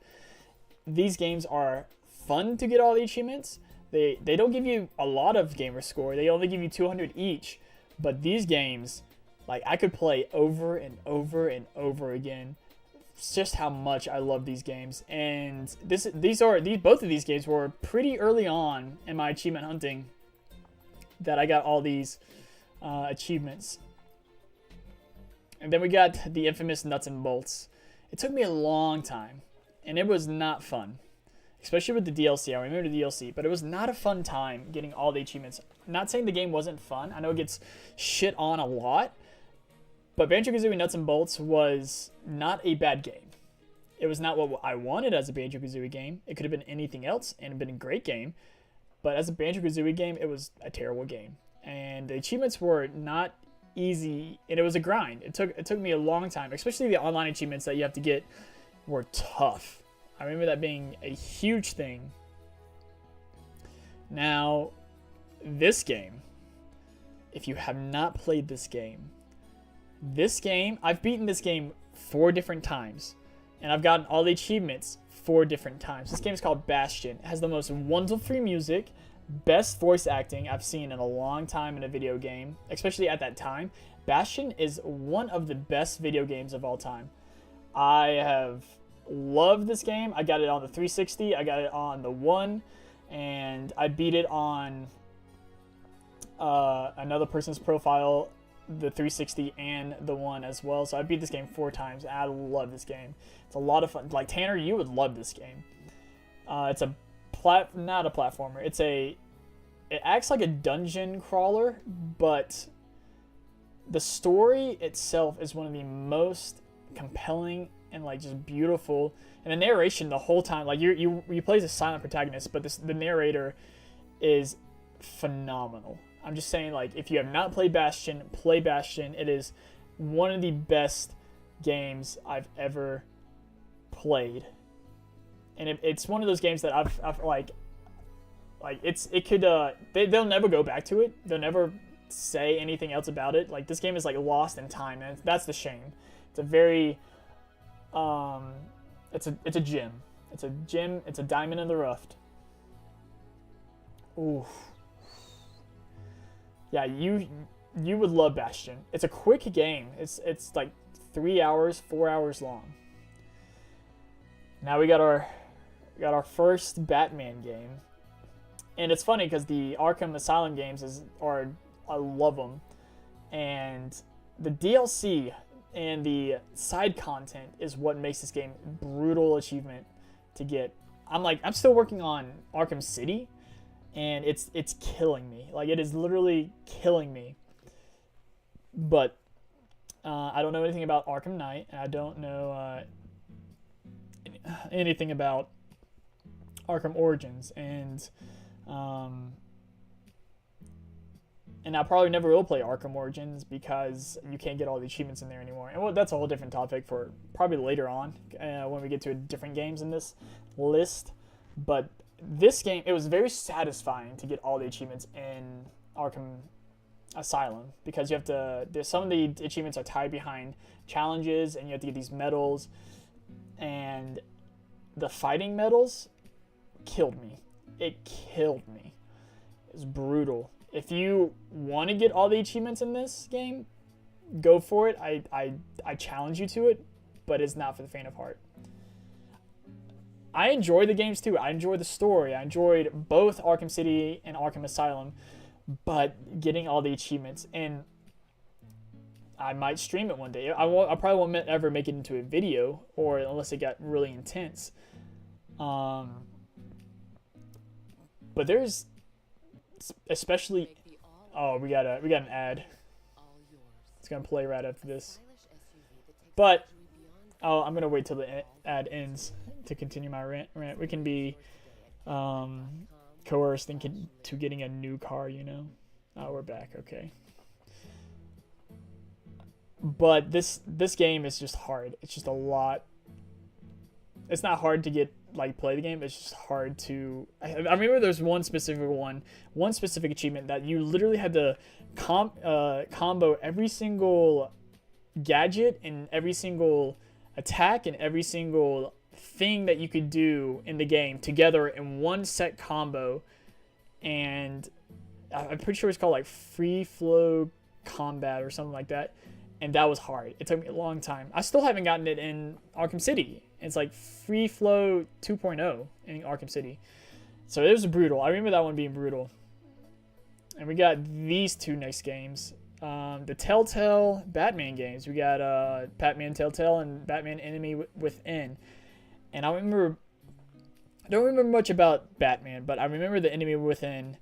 These games are fun to get all the achievements. They don't give you a lot of gamer score. They only give you 200 each. But these games, like, I could play over and over and over again. It's just how much I love these games. And both of these games were pretty early on in my achievement hunting that I got all these achievements. And then we got the infamous Nuts and Bolts. It took me a long time, and it was not fun, especially with the DLC. I remember the DLC, but it was not a fun time getting all the achievements. Not saying the game wasn't fun. I know it gets shit on a lot, but Banjo-Kazooie Nuts and Bolts was not a bad game. It was not what I wanted as a Banjo-Kazooie game. It could have been anything else and been a great game, but as a Banjo-Kazooie game, it was a terrible game. And the achievements were not easy, and it was a grind. It took me a long time, especially the online achievements that you have to get were tough. I remember that being a huge thing. Now, this game, if you have not played this game, I've beaten this game 4 different times, and I've gotten all the achievements 4 different times. This game is called Bastion. It has the most wonderful music, best voice acting I've seen in a long time in a video game, especially at that time. Bastion is one of the best video games of all time. I have loved this game. I got it on the 360, I got it on the One, and I beat it on another person's profile, the 360 and the One as well. So I beat this game 4 times. I love this game. It's a lot of fun. Like, Tanner, you would love this game. It's not a platformer. It acts like a dungeon crawler, but the story itself is one of the most compelling and like just beautiful. And the narration the whole time, like you play as a silent protagonist, but the narrator is phenomenal. I'm just saying, like, if you have not played Bastion, play Bastion. It is one of the best games I've ever played, and it's one of those games that I've they'll never go back to it. They'll never say anything else about it. Like, this game is like lost in time, and that's the shame. It's a very it's a gem. It's a gem. It's a diamond in the rough. Ooh. Yeah, you would love Bastion. It's a quick game. It's like 3 hours, 4 hours long. Now we got our first Batman game, and it's funny because the Arkham Asylum games I love them, and the DLC and the side content is what makes this game brutal achievement to get. I'm still working on Arkham City, and it's killing me. Like, it is literally killing me. But I don't know anything about Arkham Knight, and I don't know anything about Arkham Origins, and I probably never will play Arkham Origins because you can't get all the achievements in there anymore. And that's a whole different topic for probably later on when we get to different games in this list. But this game, it was very satisfying to get all the achievements in Arkham Asylum, because some of the achievements are tied behind challenges, and you have to get these medals, and the fighting medals killed me. It killed me. It was brutal. If you want to get all the achievements in this game, go for it. I challenge you to it, but it's not for the faint of heart. I enjoy the games too. I enjoy the story. I enjoyed both Arkham City and Arkham Asylum, but getting all the achievements, and I might stream it one day. I probably won't ever make it into a video, or unless it got really intense. But there's especially, we got an ad. It's gonna play right after this. But I'm gonna wait till the ad ends to continue my rant. We can be coerced into getting a new car, you know. Oh, we're back. Okay. But this game is just hard. It's just a lot. It's not hard to play the game. It's just hard to. I remember there's one specific achievement that you literally had to combo every single gadget and every single attack and every single thing that you could do in the game together in one set combo, and I'm pretty sure it's called like free flow combat or something like that, and that was hard. It took me a long time. I still haven't gotten it in Arkham City. It's like free flow 2.0 in Arkham City, so it was brutal. I remember that one being brutal. And we got these two next games, the Telltale Batman games. We got Batman Telltale and Batman Enemy Within. And I don't remember much about Batman, but I remember the Enemy Within.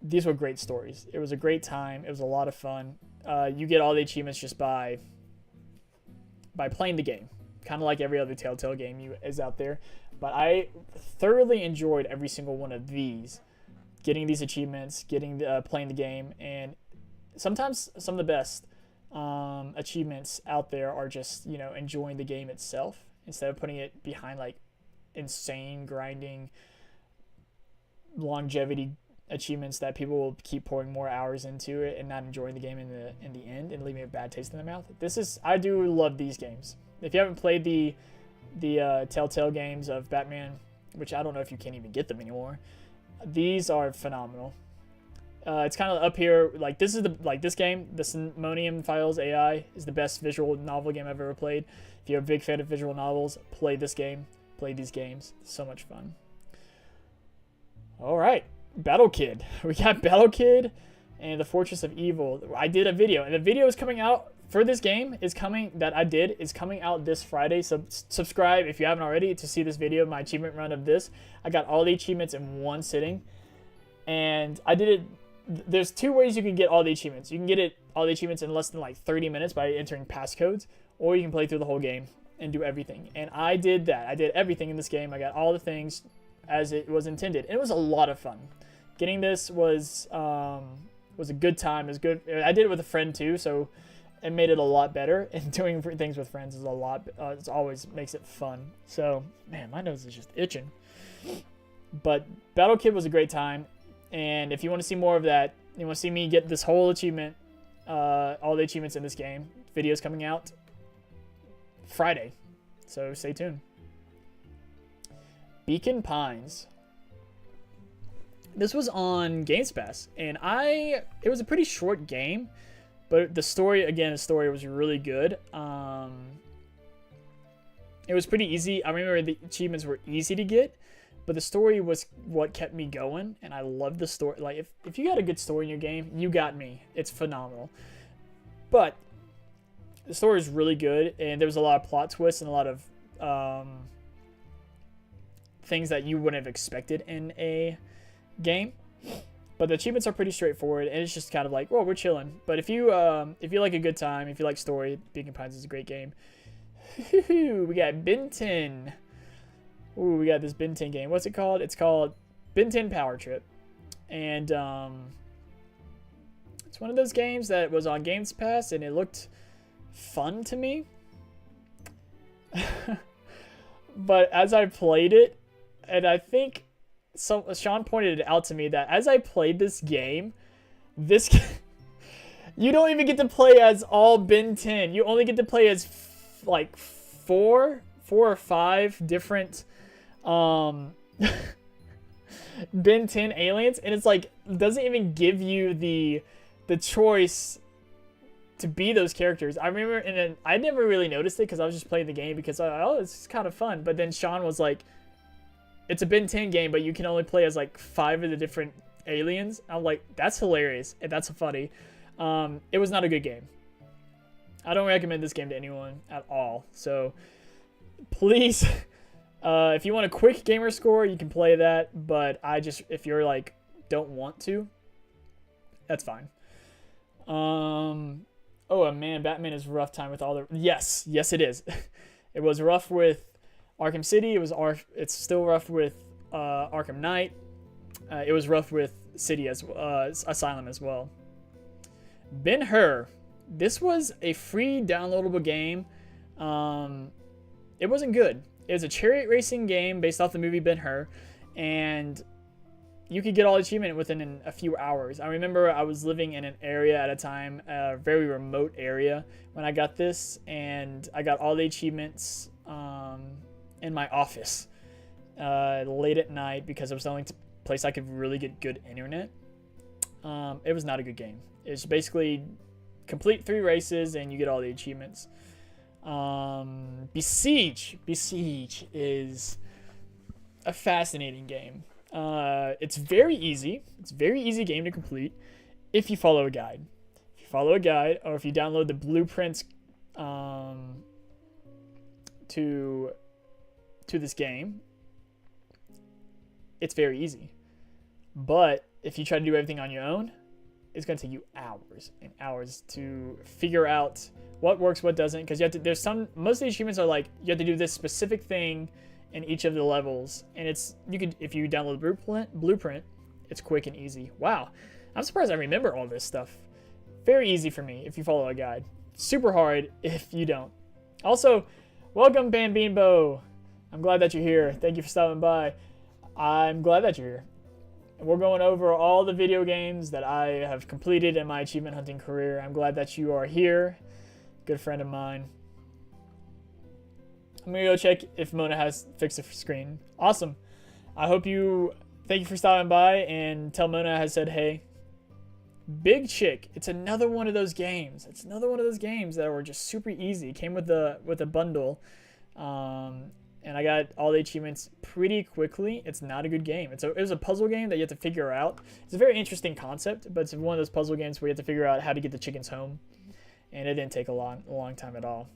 These were great stories. It was a great time. It was a lot of fun. You get all the achievements just by playing the game, kind of like every other Telltale game is out there. But I thoroughly enjoyed every single one of these, getting these achievements, playing the game, and sometimes some of the best achievements out there are just, you know, enjoying the game itself instead of putting it behind like insane grinding longevity achievements that people will keep pouring more hours into it and not enjoying the game in the end and leaving a bad taste in their mouth. I do love these games. If you haven't played the Telltale games of Batman, which I don't know if you can even get them anymore, these are phenomenal. It's kind of up here. Like this game, the Simonium Files AI is the best visual novel game I've ever played. If you're a big fan of visual novels, play this game. Play these games. It's so much fun. All right. Battle Kid. We got Battle Kid and the Fortress of Evil. I did a video, and the video is coming out for this game is coming out this Friday. So subscribe if you haven't already to see this video, my achievement run of this. I got all the achievements in one sitting, and I did it. There's two ways you can get all the achievements. You can get all the achievements in less than like 30 minutes by entering passcodes, or you can play through the whole game and do everything. And I did that. I did everything in this game. I got all the things as it was intended. And it was a lot of fun. Getting this was a good time. It was good. I did it with a friend too, so it made it a lot better. And doing things with friends is a lot. It always makes it fun. So, man, my nose is just itching. But Battle Kid was a great time. And if you want to see more of that, you want to see me get this whole achievement, all the achievements in this game, videos coming out Friday. So stay tuned. Beacon Pines. This was on Games Pass, and it was a pretty short game, but the story was really good. It was pretty easy. I remember the achievements were easy to get, but the story was what kept me going, and I loved the story. Like, if you got a good story in your game, you got me. It's phenomenal. But the story is really good, and there was a lot of plot twists and a lot of things that you wouldn't have expected in a game. But the achievements are pretty straightforward, and it's just kind of like, well, we're chilling. But if you like a good time, if you like story, Beacon Pines is a great game. We got Ben 10. Ooh, we got this Ben 10 game. What's it called? It's called Ben 10 Power Trip. And it's one of those games that was on Games Pass, and it looked fun to me. But as I played it, and I think Sean pointed it out to me that as I played this game, you don't even get to play as all Ben 10. You only get to play as like four or five different Ben 10 aliens, and it's like doesn't even give you the choice to be those characters. I remember, and then I never really noticed it because I was just playing the game because it's kind of fun. But then Sean was like, it's a Ben 10 game, but you can only play as like 5 of the different aliens. I'm like, that's hilarious and that's funny. It was not a good game. I don't recommend this game to anyone at all. So please, if you want a quick gamer score, you can play that. But if you're like, don't want to, that's fine. Oh man, Batman is a rough time with all the... Yes, it is. It was rough with Arkham City. It's still rough with Arkham Knight. It was rough with City Asylum as well. Ben-Hur. This was a free downloadable game. It wasn't good. It was a chariot racing game based off the movie Ben-Hur, and you could get all the achievement within a few hours. I remember I was living in an area at a time, a very remote area, when I got this, and I got all the achievements in my office late at night because it was the only place I could really get good internet. It was not a good game. It's basically complete 3 races and you get all the achievements. Besiege is a fascinating game. It's very easy. It's a very easy game to complete if you follow a guide. If you follow a guide, or if you download the blueprints to this game, it's very easy. But if you try to do everything on your own, it's going to take you hours and hours to figure out what works, what doesn't, because most of the achievements are like you have to do this specific thing in each of the levels, and if you download the blueprint, it's quick and easy. Wow, I'm surprised I remember all this stuff. Very easy for me if you follow a guide. Super hard if you don't. Also, welcome Bambino. I'm glad that you're here. Thank you for stopping by. I'm glad that you're here. We're going over all the video games that I have completed in my achievement hunting career. I'm glad that you are here. Good friend of mine. I'm going to go check if Mona has fixed the screen. Awesome. Thank you for stopping by, and tell Mona I said hey. Big Chick. It's another one of those games. It's another one of those games that were just super easy. It came with a bundle. And I got all the achievements pretty quickly. It's not a good game. It was a puzzle game that you have to figure out. It's a very interesting concept, but it's one of those puzzle games where you have to figure out how to get the chickens home. And it didn't take a long time at all.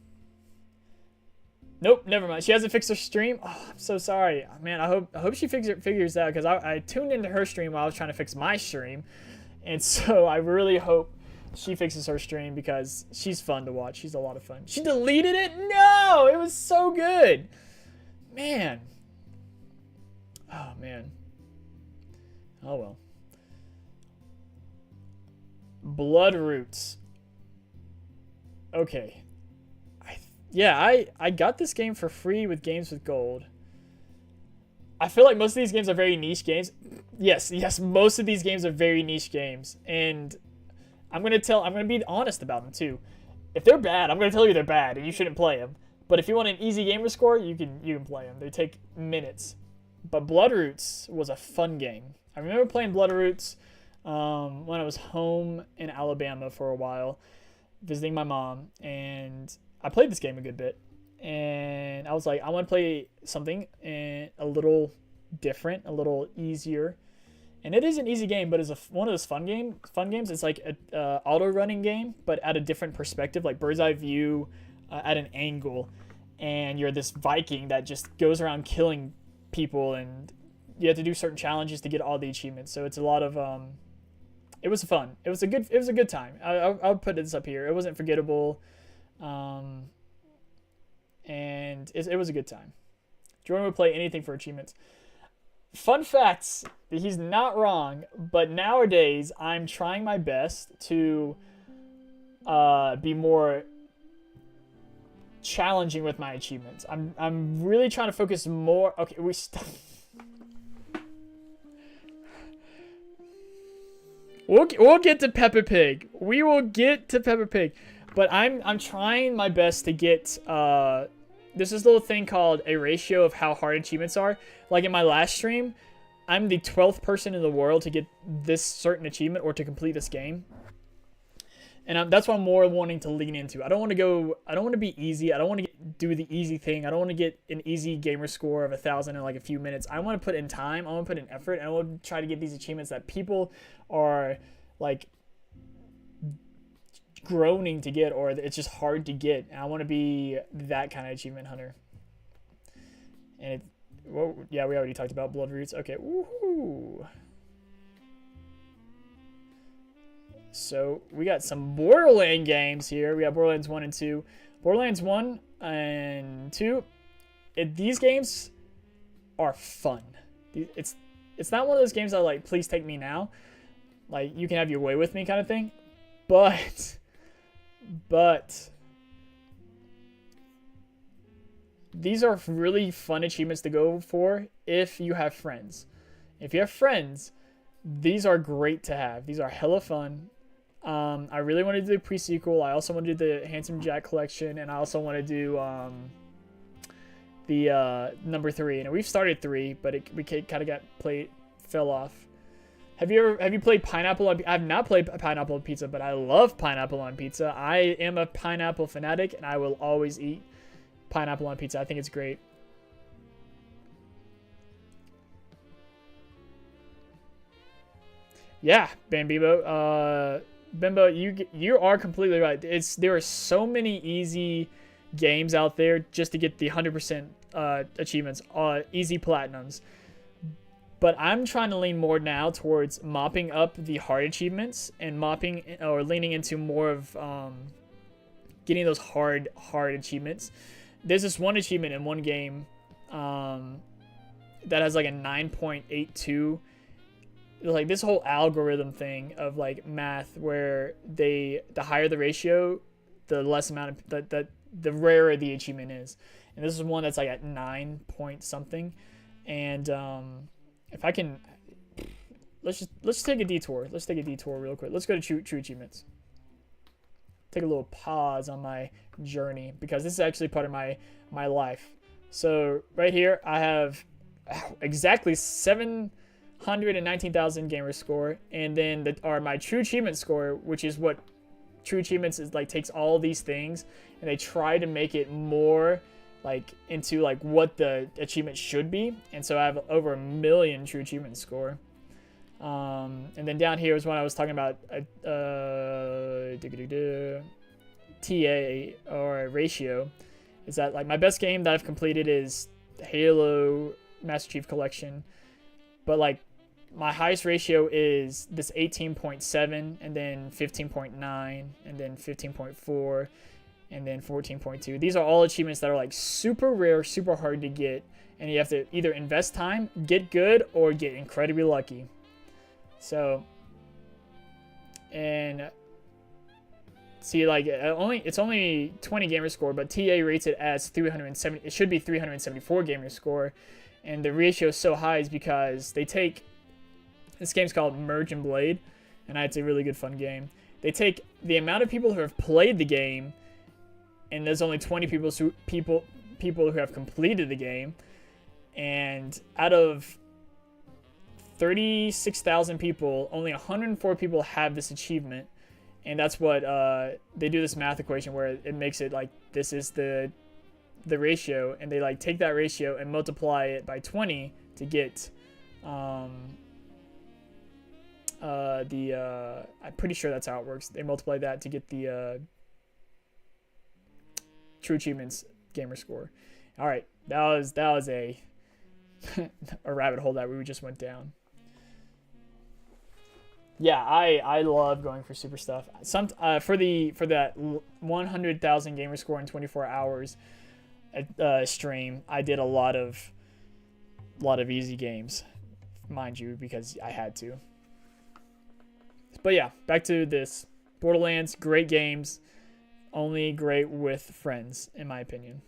Nope, never mind. She hasn't fixed her stream. Oh, I'm so sorry. Man, I hope she figures out, because I tuned into her stream while I was trying to fix my stream. And so I really hope she fixes her stream, because she's fun to watch. She's a lot of fun. She deleted it? No! It was so good. Man. Oh, man. Oh, well. Bloodroots. Okay. I got this game for free with Games with Gold. I feel like most of these games are very niche games. Yes, most of these games are very niche games. And I'm going to be honest about them, too. If they're bad, I'm going to tell you they're bad, and you shouldn't play them. But if you want an easy gamer score, you can play them. They take minutes. But Bloodroots was a fun game. I remember playing Bloodroots when I was home in Alabama for a while, visiting my mom, and I played this game a good bit. And I was like, I want to play something a little different, a little easier. And it is an easy game, but it's one of those fun games. It's like an auto-running game, but at a different perspective, like bird's eye view at an angle. And you're this Viking that just goes around killing people, and you have to do certain challenges to get all the achievements. So it's a lot of it was fun. It was a good time. I'll put this up here. It wasn't forgettable, and it was a good time. Jordan would play anything for achievements. Fun facts. He's not wrong, but nowadays I'm trying my best to be more challenging with my achievements. I'm really trying to focus more. Okay, we'll get to Peppa Pig. We will get to Peppa Pig, but I'm trying my best to get there's this little thing called a ratio of how hard achievements are. Like in my last stream, I'm the 12th person in the world to get this certain achievement or to complete this game. And that's what I'm more wanting to lean into. I don't want to be easy. I don't want to do the easy thing. I don't want to get an easy gamer score of 1,000 in like a few minutes. I want to put in time. I want to put in effort. And I want to try to get these achievements that people are like groaning to get, or it's just hard to get. And I want to be that kind of achievement hunter. And yeah, we already talked about Bloodroots. Okay, woohoo! So we got some Borderlands games here. We got Borderlands 1 and 2. Borderlands 1 and 2. These games are fun. It's not one of those games that like, please take me now. Like, you can have your way with me kind of thing. But these are really fun achievements to go for if you have friends. If you have friends, these are great to have. These are hella fun. I really want to do the pre-sequel. I also want to do the Handsome Jack collection, and I also want to do the number 3. And we've started 3, but we kind of fell off. Have you played Pineapple on? I've not played Pineapple on Pizza, but I love Pineapple on Pizza. I am a pineapple fanatic, and I will always eat pineapple on pizza. I think it's great. Yeah, Bambibo. Bimbo, you are completely right. There are so many easy games out there just to get the 100% achievements, easy platinums. But I'm trying to lean more now towards mopping up the hard achievements and leaning into more of getting those hard achievements. There's this one achievement in one game that has like a 9.82. Like this whole algorithm thing of like math where the higher the ratio, the less amount of the rarer the achievement is. And this is one that's like at 9 point something. And if I can, let's take a detour. Let's take a detour real quick. Let's go to true achievements. Take a little pause on my journey because this is actually part of my life. So right here I have exactly 719,000 gamer score, and then my true achievement score, which is what true achievements is like, takes all these things and they try to make it more like into like what the achievement should be. And so I have over 1 million true achievement score. And then down here is when I was talking about TA or ratio. Is that like my best game that I've completed is Halo Master Chief Collection, but like my highest ratio is this 18.7, and then 15.9, and then 15.4, and then 14.2. These are all achievements that are like super rare, super hard to get, and you have to either invest time, get good, or get incredibly lucky. So, and see, like it's only 20 gamer score, but TA rates it as 370. It should be 374 gamer score, and the ratio is so high is because they take, this game's called Merge and Blade, and it's a really good fun game. They take the amount of people who have played the game, and there's only 20 people who have completed the game, and out of 36,000 people, only 104 people have this achievement. And that's what they do, this math equation where it makes it like this is the ratio, and they like take that ratio and multiply it by 20 to get I'm pretty sure that's how it works. They multiply that to get the true achievements gamer score. All right, that was a a rabbit hole that we just went down. Yeah, I love going for super stuff. For that 100,000 gamer score in 24 hours stream, I did a lot of easy games, mind you, because I had to. But yeah, back to this. Borderlands, great games, only great with friends, in my opinion.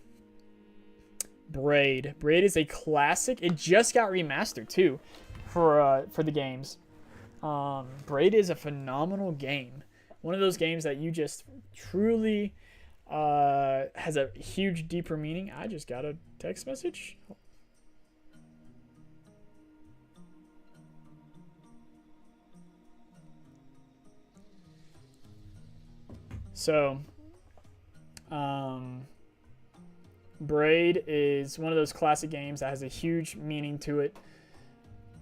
Braid is a classic. It just got remastered too, for the games. Braid is a phenomenal game. One of those games that you just truly has a huge, deeper meaning. I just got a text message. So, Braid is one of those classic games that has a huge meaning to it,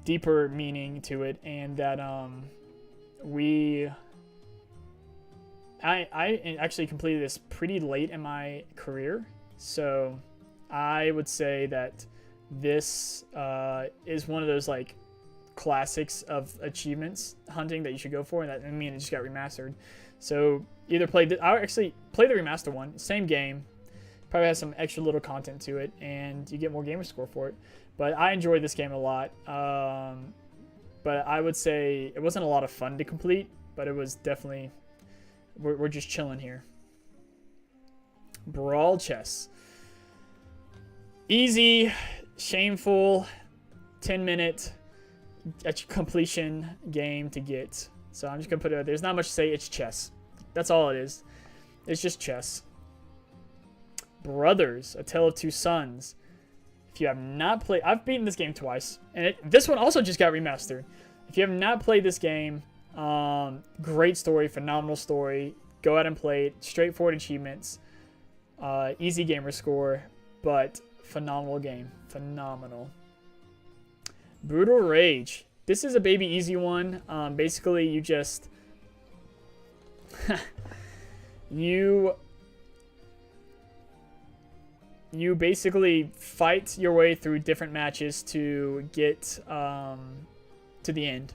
deeper meaning to it, and that I actually completed this pretty late in my career, so I would say that this is one of those like classics of achievements hunting that you should go for, and that, I mean, it just got remastered. So either I actually play the remaster one, same game, probably has some extra little content to it, and you get more gamer score for it. But I enjoyed this game a lot. But I would say it wasn't a lot of fun to complete, but it was definitely, we're just chilling here. Brawl chess. Easy, shameful, 10-minute completion game to get. So I'm just going to put it out. There's not much to say. It's chess. That's all it is. It's just chess. Brothers, A Tale of Two Sons. If you have not played, I've beaten this game twice, and this one also just got remastered. If you have not played this game, great story, phenomenal story. Go out and play it. Straightforward achievements, easy gamer score, but phenomenal game. Phenomenal. Brutal Rage. This is a baby easy one. Basically, you just you basically fight your way through different matches to get to the end.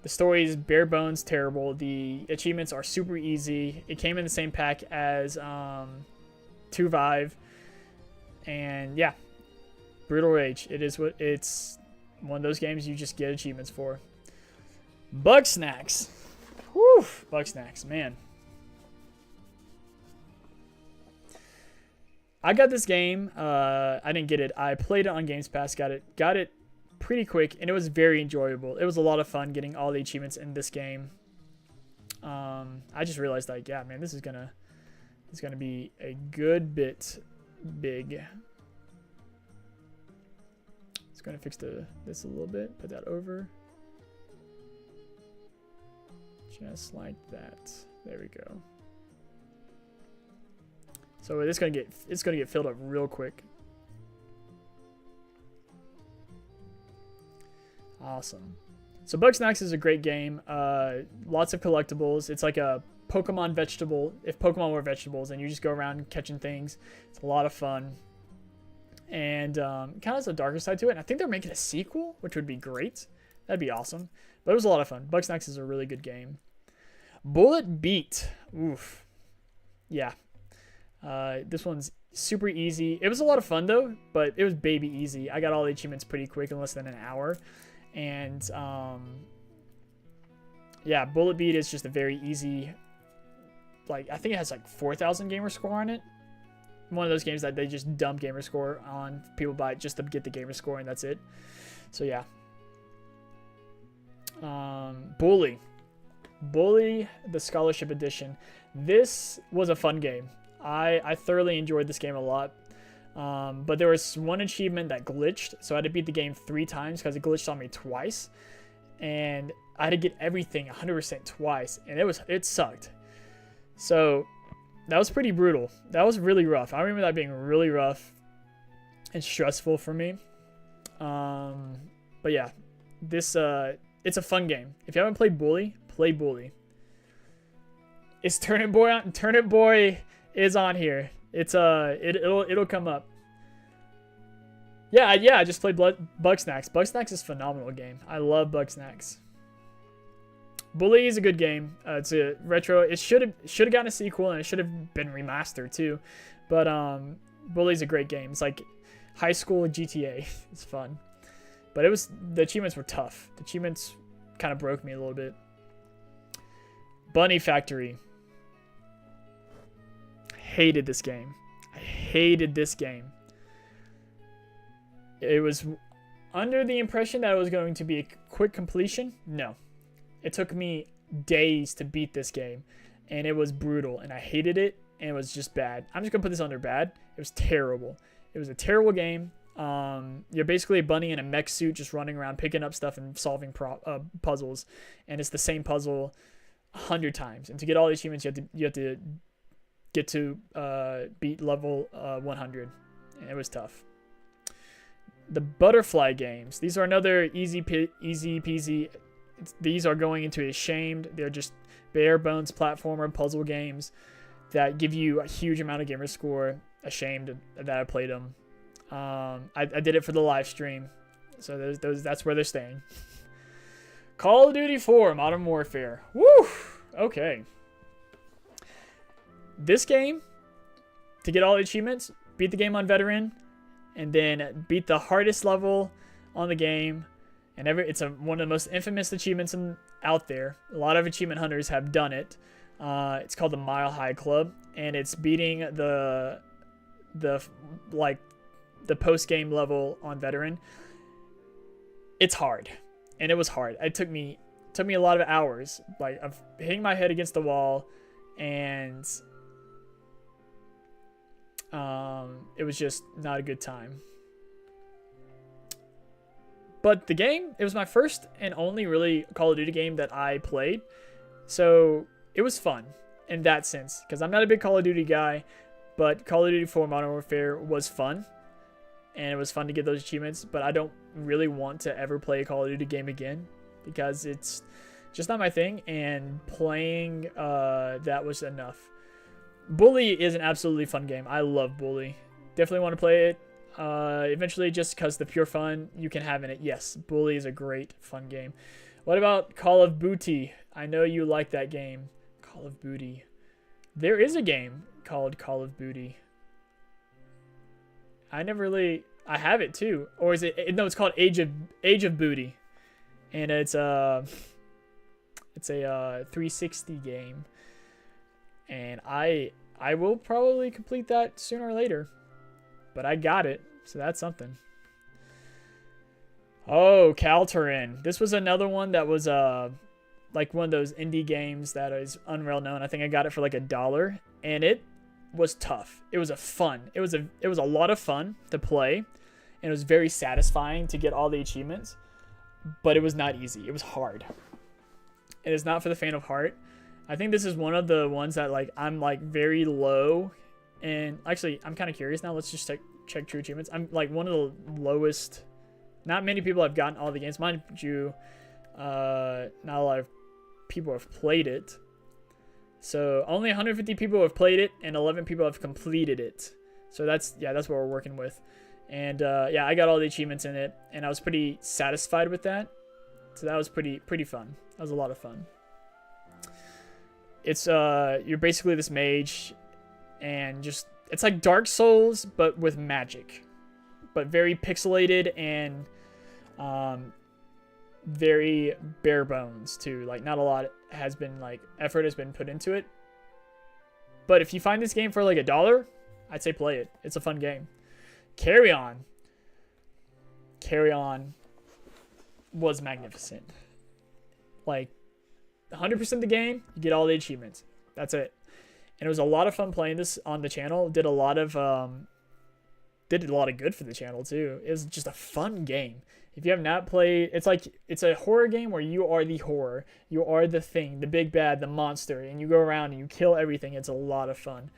The story is bare bones terrible. The achievements are super easy. It came in the same pack as 2 Vive, and yeah, Brutal Rage. It's one of those games you just get achievements for. Bug Snacks. Whew, Bug Snacks, man. I got this game. I didn't get it. I played it on Games Pass. Got it pretty quick, and it was very enjoyable. It was a lot of fun getting all the achievements in this game. I just realized, like, yeah, man, this is gonna be a good bit big. Just gonna fix this a little bit. Put that over. Just like that. There we go. So it's gonna get filled up real quick. Awesome. So Bugsnax is a great game. Lots of collectibles. It's like a Pokemon vegetable. If Pokemon were vegetables, and you just go around catching things. It's a lot of fun. And kind of has a darker side to it. And I think they're making a sequel, which would be great. That'd be awesome. But it was a lot of fun. Bugsnax is a really good game. Bullet Beat. Oof. Yeah. This one's super easy. It was a lot of fun though, but it was baby easy. I got all the achievements pretty quick in less than an hour. And yeah, Bullet Beat is just a very easy, like, I think it has like 4,000 gamer score on it. One of those games that they just dump gamer score on. People buy it just to get the gamer score, and that's it. So yeah. Bully, the Scholarship Edition. This was a fun game. I thoroughly enjoyed this game a lot. But there was one achievement that glitched, so I had to beat the game 3 times because it glitched on me twice. And I had to get everything 100% twice, and it sucked. So that was pretty brutal. That was really rough. I remember that being really rough and stressful for me. But yeah, this it's a fun game. If you haven't played Bully, play Bully. Is Turnip Boy on? Turnip Boy is on here. It's it'll come up. Yeah, I just played Bugsnax. Bugsnax is a phenomenal game. I love Bugsnax. Bully is a good game. It's a retro. It should have gotten a sequel, and it should have been remastered too. But Bully's a great game. It's like high school GTA. It's fun. But the achievements were tough. The achievements kind of broke me a little bit. Bunny Factory. Hated this game. I hated this game. It was under the impression that it was going to be a quick completion. No. It took me days to beat this game, and it was brutal, and I hated it, and it was just bad. I'm just going to put this under bad. It was terrible. It was a terrible game. You're basically a bunny in a mech suit just running around picking up stuff and solving puzzles, and it's the same puzzle 100 times. And to get all the achievements, you have to get to beat level 100, and it was tough. The Butterfly games. These are another easy peasy. These are going into Ashamed. They're just bare bones platformer puzzle games that give you a huge amount of gamer score. Ashamed that I played them. I did it for the live stream, so that's where they're staying. Call of Duty 4 Modern Warfare. Woo! Okay. This game, to get all the achievements, beat the game on veteran, and then beat the hardest level on the game. And it's one of the most infamous achievements out there. A lot of achievement hunters have done it. It's called the Mile High Club, and it's beating the post game level on veteran. It's hard, and it was hard. It took me a lot of hours, like of hitting my head against the wall, and it was just not a good time. But the game, it was my first and only really Call of Duty game that I played. So it was fun in that sense, because I'm not a big Call of Duty guy, but Call of Duty 4 Modern Warfare was fun. And it was fun to get those achievements, but I don't really want to ever play a Call of Duty game again, because it's just not my thing, and playing that was enough. Bully is an absolutely fun game. I love Bully. Definitely want to play it. Eventually, just because the pure fun you can have in it. Yes, Bully is a great fun game. What about Call of Booty? I know you like that game. Call of Booty. There is a game called Call of Booty. I have it too. Or is it? No, it's called Age of Booty, and it's a 360 game, and I will probably complete that sooner or later. But I got it, so that's something. Oh, Calterin. This was another one that was like one of those indie games that is Unreal known. I think I got it for like $1, and it was tough. It was it was a lot of fun to play, and it was very satisfying to get all the achievements, but it was not easy. It was hard. It is not for the faint of heart. I think this is one of the ones that like I'm like very low, and actually I'm kind of curious now. Let's just check true achievements. I'm like one of the lowest. Not many people have gotten all the games. Mind you, not a lot of people have played it. So only 150 people have played it, and 11 people have completed it. So that's what we're working with. And yeah, I got all the achievements in it, and I was pretty satisfied with that. So that was pretty fun. That was a lot of fun. It's you're basically this mage, and just it's like Dark Souls but with magic, but very pixelated and very bare bones too. Like not a lot has been like effort has been put into it. But if you find this game for like $1, I'd say play it. It's a fun game. Carry On was magnificent. Like 100% the game, you get all the achievements. That's it. And it was a lot of fun playing this on the channel. Did a lot of good for the channel too. It was just a fun game. If you have not played, it's a horror game where you are the horror. You are the thing, the big bad, the monster, and you go around and you kill everything. It's a lot of fun.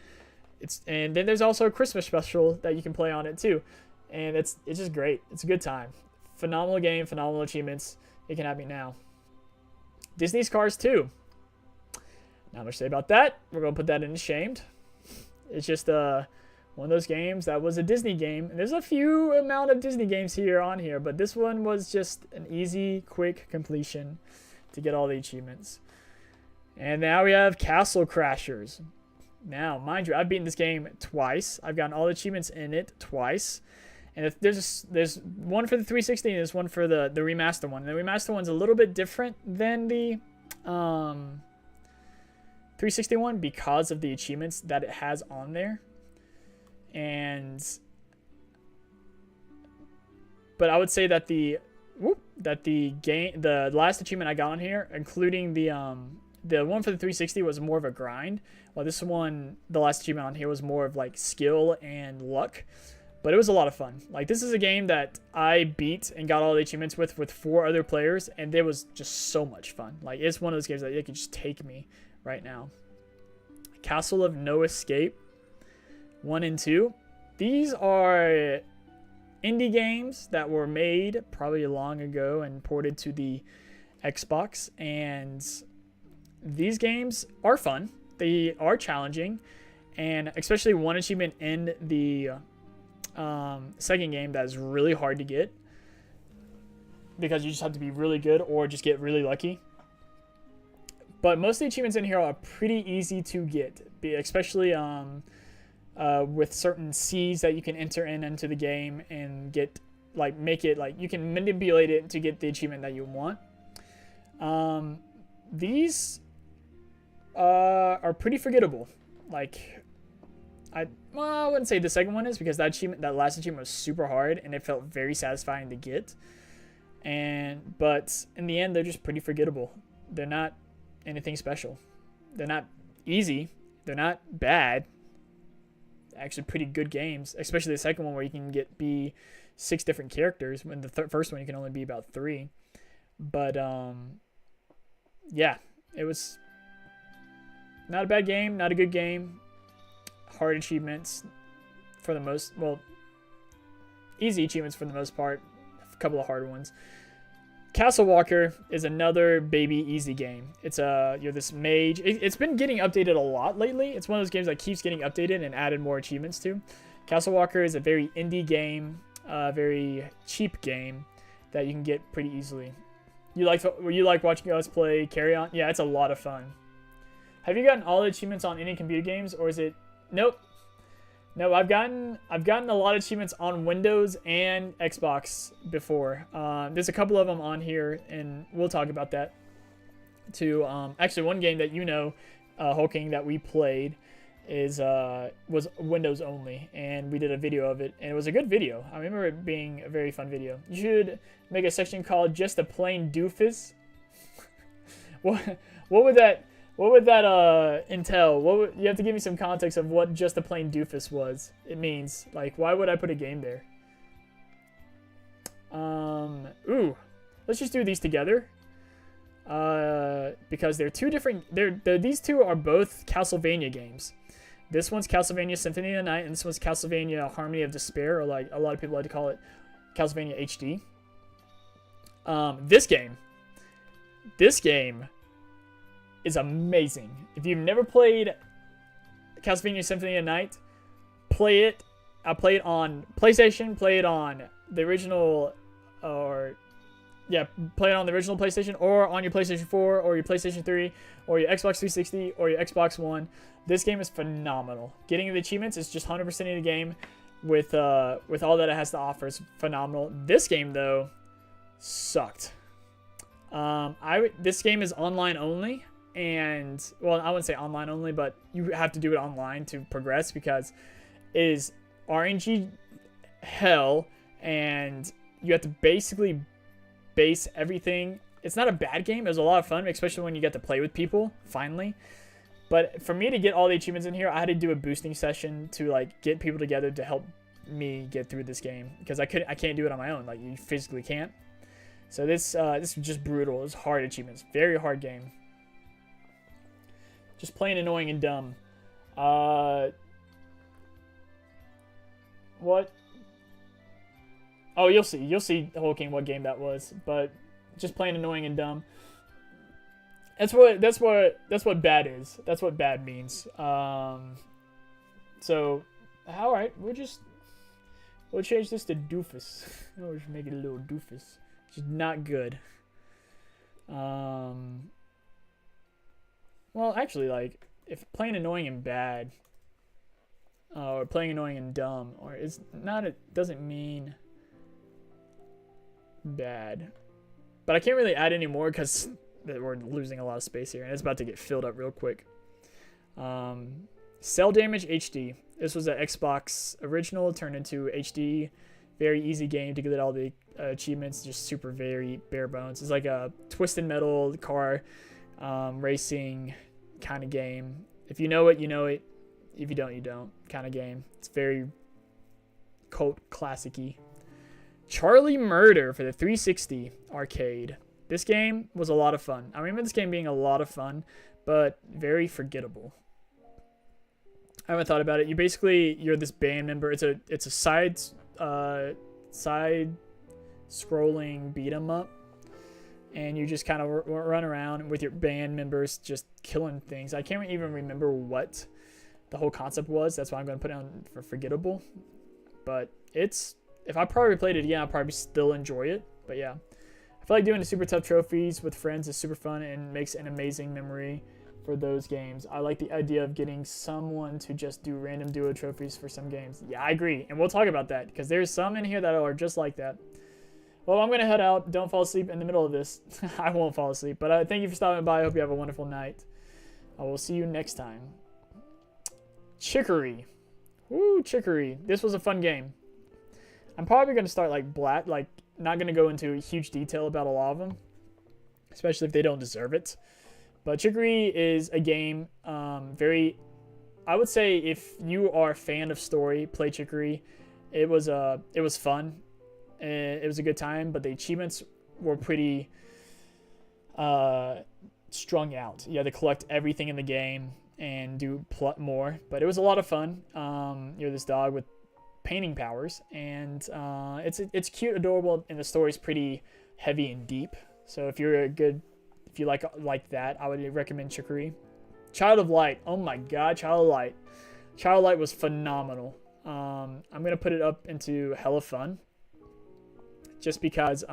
And then there's also a Christmas special that you can play on it too. And it's just great. It's a good time. Phenomenal game, phenomenal achievements. It can have me now. Disney's Cars 2. Not much to say about that. We're going to put that in shamed. It's just one of those games that was a Disney game. And there's a few amount of Disney games on here, but this one was just an easy, quick completion to get all the achievements. And now we have Castle Crashers. Now, mind you, I've beaten this game twice. I've gotten all the achievements in it twice. And if there's one for the 360 and there's one for the remaster one. And the remaster one's a little bit different than the 360 one because of the achievements that it has on there. But I would say that the last achievement I got on here, including the one for the 360, was more of a grind, while this one, the last achievement on here, was more of like skill and luck. But it was a lot of fun. Like, this is a game that I beat and got all the achievements with 4 other players, and it was just so much fun. Like, it's one of those games that it could just take me right now. Castle of No Escape 1 and 2. These are indie games that were made probably long ago and ported to the Xbox, and these games are fun. They are challenging, and especially one achievement in the second game that is really hard to get because you just have to be really good or just get really lucky. But most of the achievements in here are pretty easy to get, especially with certain seeds that you can enter into the game and get, like, make it like you can manipulate it to get the achievement that you want. These are pretty forgettable. Like, I wouldn't say the second one is, because that last achievement was super hard and it felt very satisfying to get. But in the end, they're just pretty forgettable. They're not anything special. They're not easy. They're not bad. Actually, pretty good games, especially the second one where you can be 6 different characters. When the first one you can only be about 3. But yeah, it was not a bad game, not a good game. Hard achievements for the most, easy achievements for the most part. A couple of hard ones. Castle Walker is another baby easy game. It's you're this mage. It's been getting updated a lot lately. It's one of those games that keeps getting updated and added more achievements to. Castle Walker is a very indie game, very cheap game that you can get pretty easily. You like watching us play Carry On? Yeah, it's a lot of fun. Have you gotten all the achievements on any computer games, or is it? Nope. No, I've gotten a lot of achievements on Windows and Xbox before. There's a couple of them on here, and we'll talk about that too. Actually, one game that Hulking, that we played, was Windows only, and we did a video of it, and it was a good video. I remember it being a very fun video. You should make a section called "Just a Plain Doofus." what would that entail? You have to give me some context of what "just a plain doofus" was. It means, like, why would I put a game there? Ooh, let's just do these together. Because they're two different. These two are both Castlevania games. This one's Castlevania Symphony of the Night, and this one's Castlevania Harmony of Despair, or like a lot of people like to call it Castlevania HD. This game is amazing. If you've never played Castlevania Symphony of the Night, play it. I play it on PlayStation, play it on the original, play it on the original PlayStation, or on your PlayStation 4, or your PlayStation 3, or your Xbox 360, or your Xbox One. This game is phenomenal. Getting the achievements is just 100% of the game with all that it has to offer is phenomenal. This game, though, sucked. This game is online only, and, well, I wouldn't say online only, but you have to do it online to progress because it is RNG hell, and you have to basically base everything. It's not a bad game. It was a lot of fun, especially when you get to play with people, finally. But for me to get all the achievements in here, I had to do a boosting session to, like, get people together to help me get through this game, because I can't do it on my own. Like, you physically can't. So this is just brutal. It's hard achievements. Very hard game. Just plain annoying and dumb. What? Oh, you'll see. You'll see the whole game what game that was. But just plain annoying and dumb. That's what bad is. That's what bad means. So, all right, we'll change this to doofus. We'll just make it a little doofus. Which is not good. Well, actually, like, if plain annoying and bad, or plain annoying and dumb, or it's not, it doesn't mean bad. But I can't really add any more because we're losing a lot of space here, and it's about to get filled up real quick. Cell Damage HD. This was an Xbox original turned into HD. Very easy game to get all the achievements. Just super very bare bones. It's like a Twisted Metal car racing kind of game. If you know it, you know it. If you don't, you don't kind of game. It's very cult classic-y. Charlie Murder for the 360 arcade. This game was a lot of fun. I remember this game being a lot of fun, but very forgettable. I haven't thought about it. You're this band member. It's a side scrolling beat 'em up, and you just kind of run around with your band members just killing things. I can't even remember what the whole concept was. That's why I'm going to put it on for forgettable. But if I probably played it again, I'll probably still enjoy it. But yeah, I feel like doing the super tough trophies with friends is super fun and makes an amazing memory for those games. I like the idea of getting someone to just do random duo trophies for some games. Yeah, I agree. And we'll talk about that because there's some in here that are just like that. Well, I'm going to head out. Don't fall asleep in the middle of this. I won't fall asleep. But thank you for stopping by. I hope you have a wonderful night. I will see you next time. Chicory. Woo, Chicory. This was a fun game. I'm probably going to start like not going to go into huge detail about a lot of them, especially if they don't deserve it. But Chicory is a game, I would say if you are a fan of story, play Chicory. It was fun. It was a good time, but the achievements were pretty strung out. You had to collect everything in the game and do more, but it was a lot of fun. You're this dog with painting powers, and it's cute, adorable, and the story's pretty heavy and deep. So if you like that, I would recommend Chicory. Child of Light. Oh my god, Child of Light. Child of Light was phenomenal. I'm going to put it up into hella fun. Just because it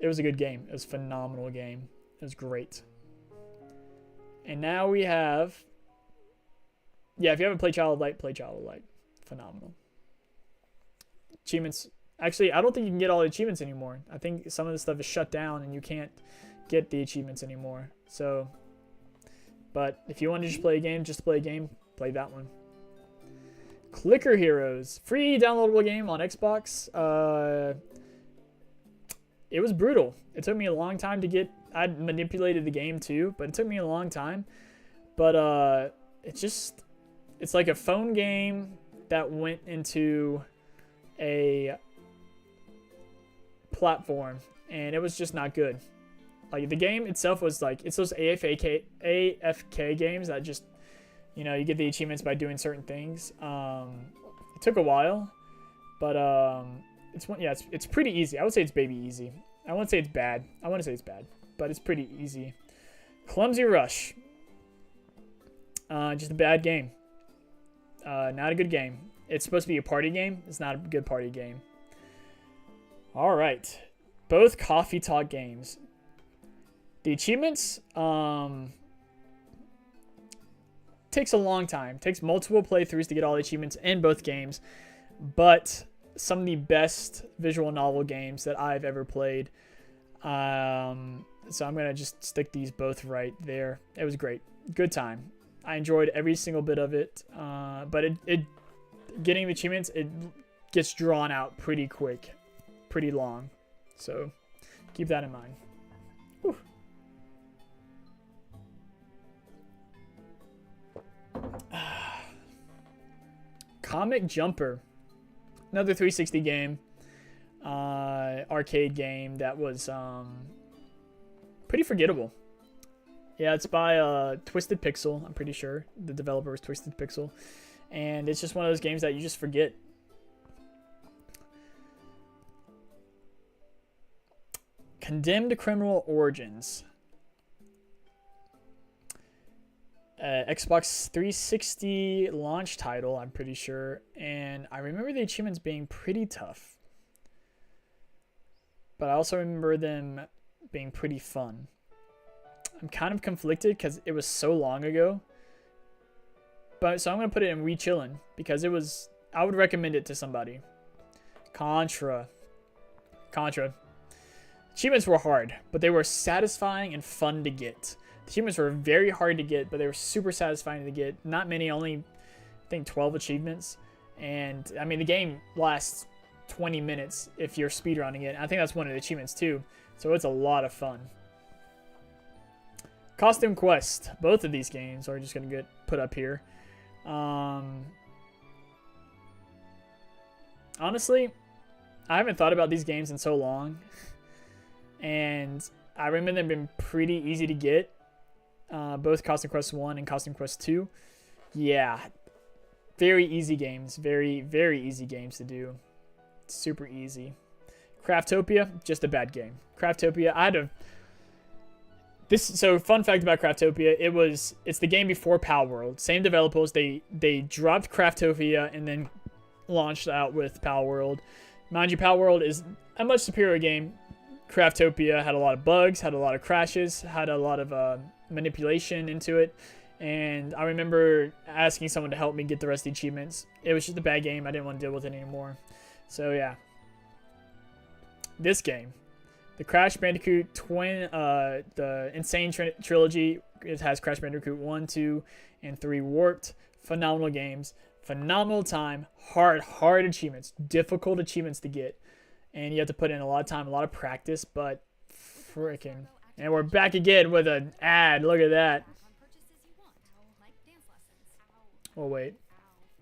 was a good game. It was a phenomenal game. It was great. And now we have... Yeah, if you haven't played Child of Light, play Child of Light. Phenomenal. Achievements... Actually, I don't think you can get all the achievements anymore. I think some of the stuff is shut down and you can't get the achievements anymore. So, But if you want to just play a game, play that one. Clicker Heroes, free downloadable game on Xbox. It was brutal. It took me a long time to get. I manipulated the game too, but it took me a long time. But it's like a phone game that went into a platform, and it was just not good. Like the game itself was like, it's those AFK games that just, you know, you get the achievements by doing certain things. It took a while, but it's pretty easy. I would say it's baby easy. I wouldn't say it's bad. But it's pretty easy. Clumsy Rush. Just a bad game. Not a good game. It's supposed to be a party game. It's not a good party game. All right. Both Coffee Talk games. The achievements takes a long time. Takes multiple playthroughs to get all the achievements in both games. But some of the best visual novel games that I've ever played. So I'm going to just stick these both right there. It was great. Good time. I enjoyed every single bit of it. But it getting the achievements, it gets drawn out pretty quick. Pretty long. So keep that in mind. Whew. Comic Jumper. Another 360 game. Arcade game that was pretty forgettable. Yeah, it's by Twisted Pixel. I'm pretty sure the developer was Twisted Pixel. And it's just one of those games that you just forget. Condemned Criminal Origins. Xbox 360 launch title, I'm pretty sure. And I remember the achievements being pretty tough. But I also remember them being pretty fun. I'm kind of conflicted because it was so long ago. But so I'm going to put it in re-chillin' because it was, I would recommend it to somebody. Contra. Achievements were hard, but they were satisfying and fun to get. The achievements were very hard to get, but they were super satisfying to get. Not many, only I think 12 achievements. And I mean, the game lasts 20 minutes if you're speedrunning it. I think that's one of the achievements too. So it's a lot of fun. Costume Quest. Both of these games are just going to get put up here. Honestly, I haven't thought about these games in so long. And I remember them being pretty easy to get. Both Costume Quest 1 and Costume Quest 2. Yeah. Very easy games. Very, very easy games to do. Super easy. Craftopia, just a bad game. Craftopia, I had to... So fun fact about Craftopia, it's the game before Palworld. Same developers, they dropped Craftopia and then launched out with Palworld. Mind you, Palworld is a much superior game. Craftopia had a lot of bugs, had a lot of crashes, had a lot of manipulation into it. And I remember asking someone to help me get the rest of the achievements. It was just a bad game. I didn't want to deal with it anymore. So yeah. This game. The Crash Bandicoot the Insane Trilogy. It has Crash Bandicoot 1, 2, and 3 Warped. Phenomenal games. Phenomenal time. Hard achievements. Difficult achievements to get. And you have to put in a lot of time, a lot of practice, but freaking. And we're back again with an ad. Look at that. Oh, wait.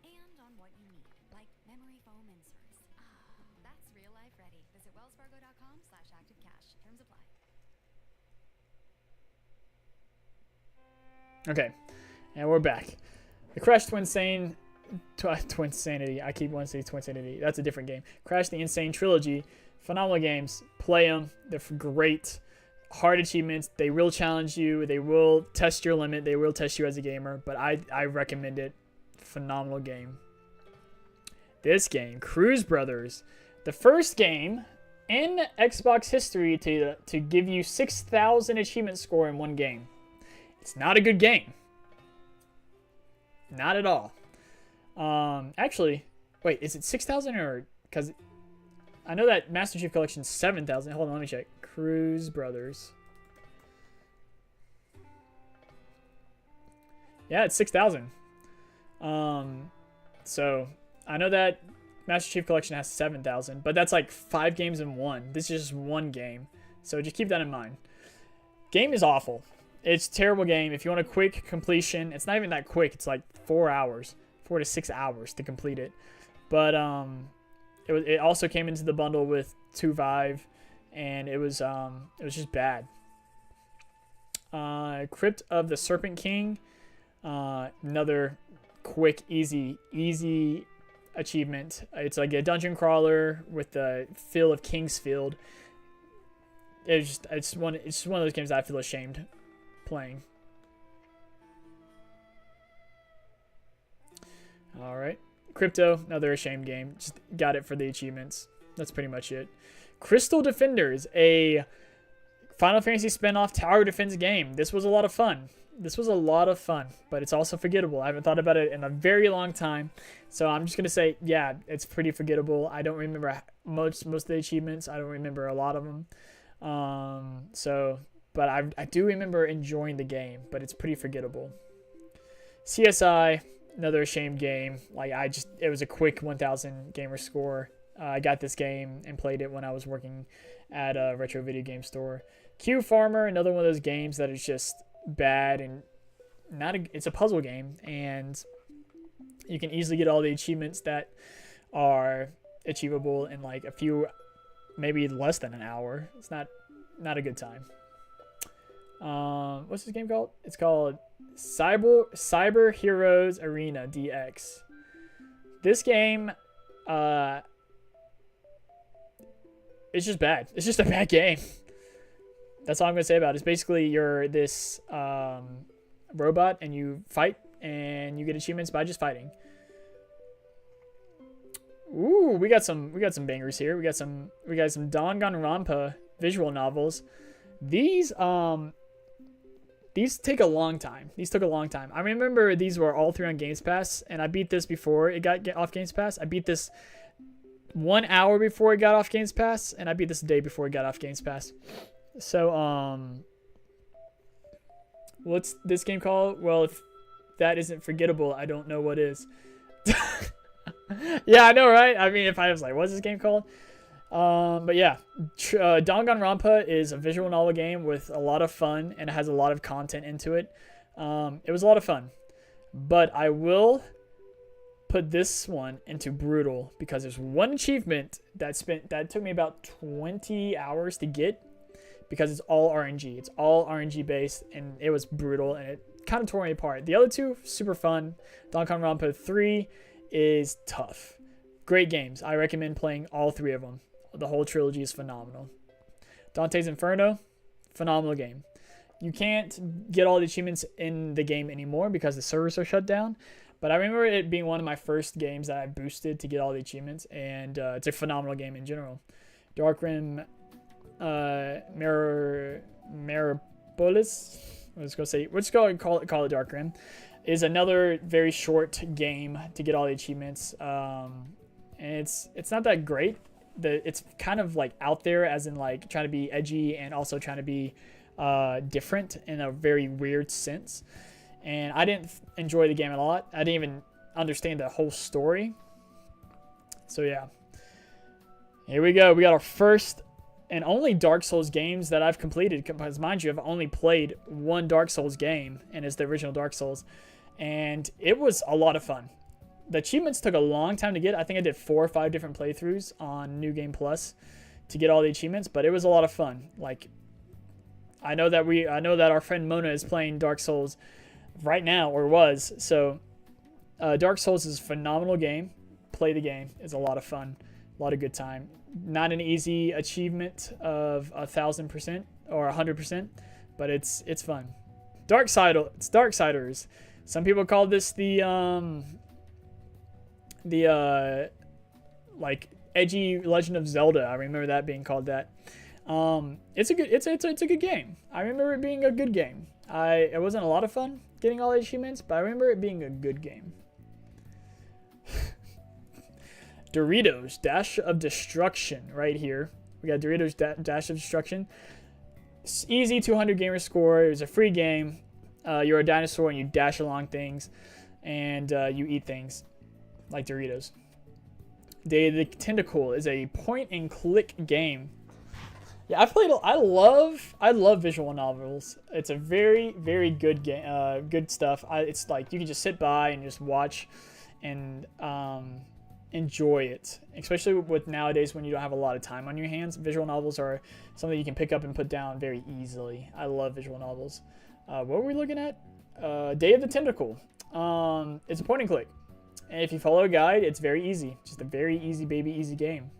And on what you need, like memory foam inserts. That's real life ready. Visit wellsfargo.com/activecash. Terms apply. Okay, and we're back. The Crash Twinsanity. I keep wanting to say Twinsanity. That's a different game. Crash the Insane Trilogy. Phenomenal games. Play them. They're great. Hard achievements. They will challenge you. They will test your limit. They will test you as a gamer. But I recommend it. Phenomenal game. This game, Cruise Brothers. The first game in Xbox history to give you 6,000 achievement score in one game. It's not a good game. Not at all. Actually, wait, is it 6,000 or... Because I know that Master Chief Collection is 7,000. Hold on, let me check. Cruise Brothers. Yeah, it's 6,000. So I know that Master Chief Collection has 7,000, but that's like 5 games in one. This is just one game. So just keep that in mind. Game is awful. It's a terrible game. If you want a quick completion, it's not even that quick. It's like 4 hours, 4 to 6 hours to complete it. But it also came into the bundle with 2 Vive, and it was just bad. Crypt of the Serpent King, another quick, easy achievement. It's like a dungeon crawler with the feel of Kingsfield. It's just one of those games that I feel ashamed playing. All right, Crypto, another ashamed game. Just got it for the achievements. That's pretty much it. Crystal Defenders, a Final Fantasy spin-off tower defense game. This was a lot of fun. But it's also forgettable. I haven't thought about it in a very long time. So I'm just going to say, yeah, it's pretty forgettable. I don't remember most of the achievements. I don't remember a lot of them. But I do remember enjoying the game, but it's pretty forgettable. CSI, another ashamed game. It was a quick 1,000 gamer score. I got this game and played it when I was working at a retro video game store. Q Farmer, another one of those games that is just bad and it's a puzzle game, and you can easily get all the achievements that are achievable in like a few, maybe less than an hour. It's not a good time. What's this game called? It's called Cyber Heroes Arena DX. This game, it's just bad. It's just a bad game. That's all I'm going to say about it. It's basically you're this robot and you fight and you get achievements by just fighting. Ooh, we got some bangers here. We got some Danganronpa visual novels. These take a long time. These took a long time. I remember these were all 3 on Games Pass, and I beat this before it got off Games Pass. I beat this 1 hour before it got off Games Pass, and I beat this a day before it got off Games Pass. So, what's this game called? Well, if that isn't forgettable, I don't know what is. Yeah, I know, right? I mean, if I was like, what's this game called? But yeah, Danganronpa is a visual novel game with a lot of fun, and it has a lot of content into it. It was a lot of fun, but I will put this one into brutal because there's one achievement that took me about 20 hours to get, because it's all RNG. It's all RNG based, and it was brutal, and it kind of tore me apart. The other two, super fun. Danganronpa 3 is tough. Great games. I recommend playing all 3 of them. The whole trilogy is phenomenal. Dante's Inferno, phenomenal game. You can't get all the achievements in the game anymore because the servers are shut down. But I remember it being one of my first games that I boosted to get all the achievements, and it's a phenomenal game in general. Dark Rim, Maripolis, we're just going to call it Dark Rim, is another very short game to get all the achievements. And it's not that great. It's kind of like out there, as in like trying to be edgy and also trying to be different in a very weird sense. And I didn't enjoy the game a lot. I didn't even understand the whole story. So yeah, here we go. We got our first and only Dark Souls games that I've completed, because mind you, I've only played one Dark Souls game, and it's the original Dark Souls, and it was a lot of fun. The achievements took a long time to get. I think I did 4 or 5 different playthroughs on New Game Plus to get all the achievements, but it was a lot of fun. Like, I know that our friend Mona is playing Dark Souls right now, or was. So Dark Souls is a phenomenal game. Play the game. It's a lot of fun, a lot of good time. Not an easy achievement of 1,000% or 100%, but it's fun. Darksiders. Some people call this the like edgy Legend of Zelda. I remember that being called that. It's a good game. I remember it being a good game. It wasn't a lot of fun getting all the achievements, but I remember it being a good game. Doritos Dash of Destruction right here. We got Doritos Dash of Destruction. It's easy 200 gamer score. It was a free game. You're a dinosaur and you dash along things, and you eat things like Doritos. Day of the Tentacle is a point-and-click game. Yeah, I love visual novels. It's a very, very good game. Good stuff. It's like you can just sit by and just watch and enjoy it. Especially with nowadays when you don't have a lot of time on your hands. Visual novels are something you can pick up and put down very easily. I love visual novels. What were we looking at? Day of the Tentacle. It's a point and click. And if you follow a guide, it's very easy. Just a very easy, baby, easy game.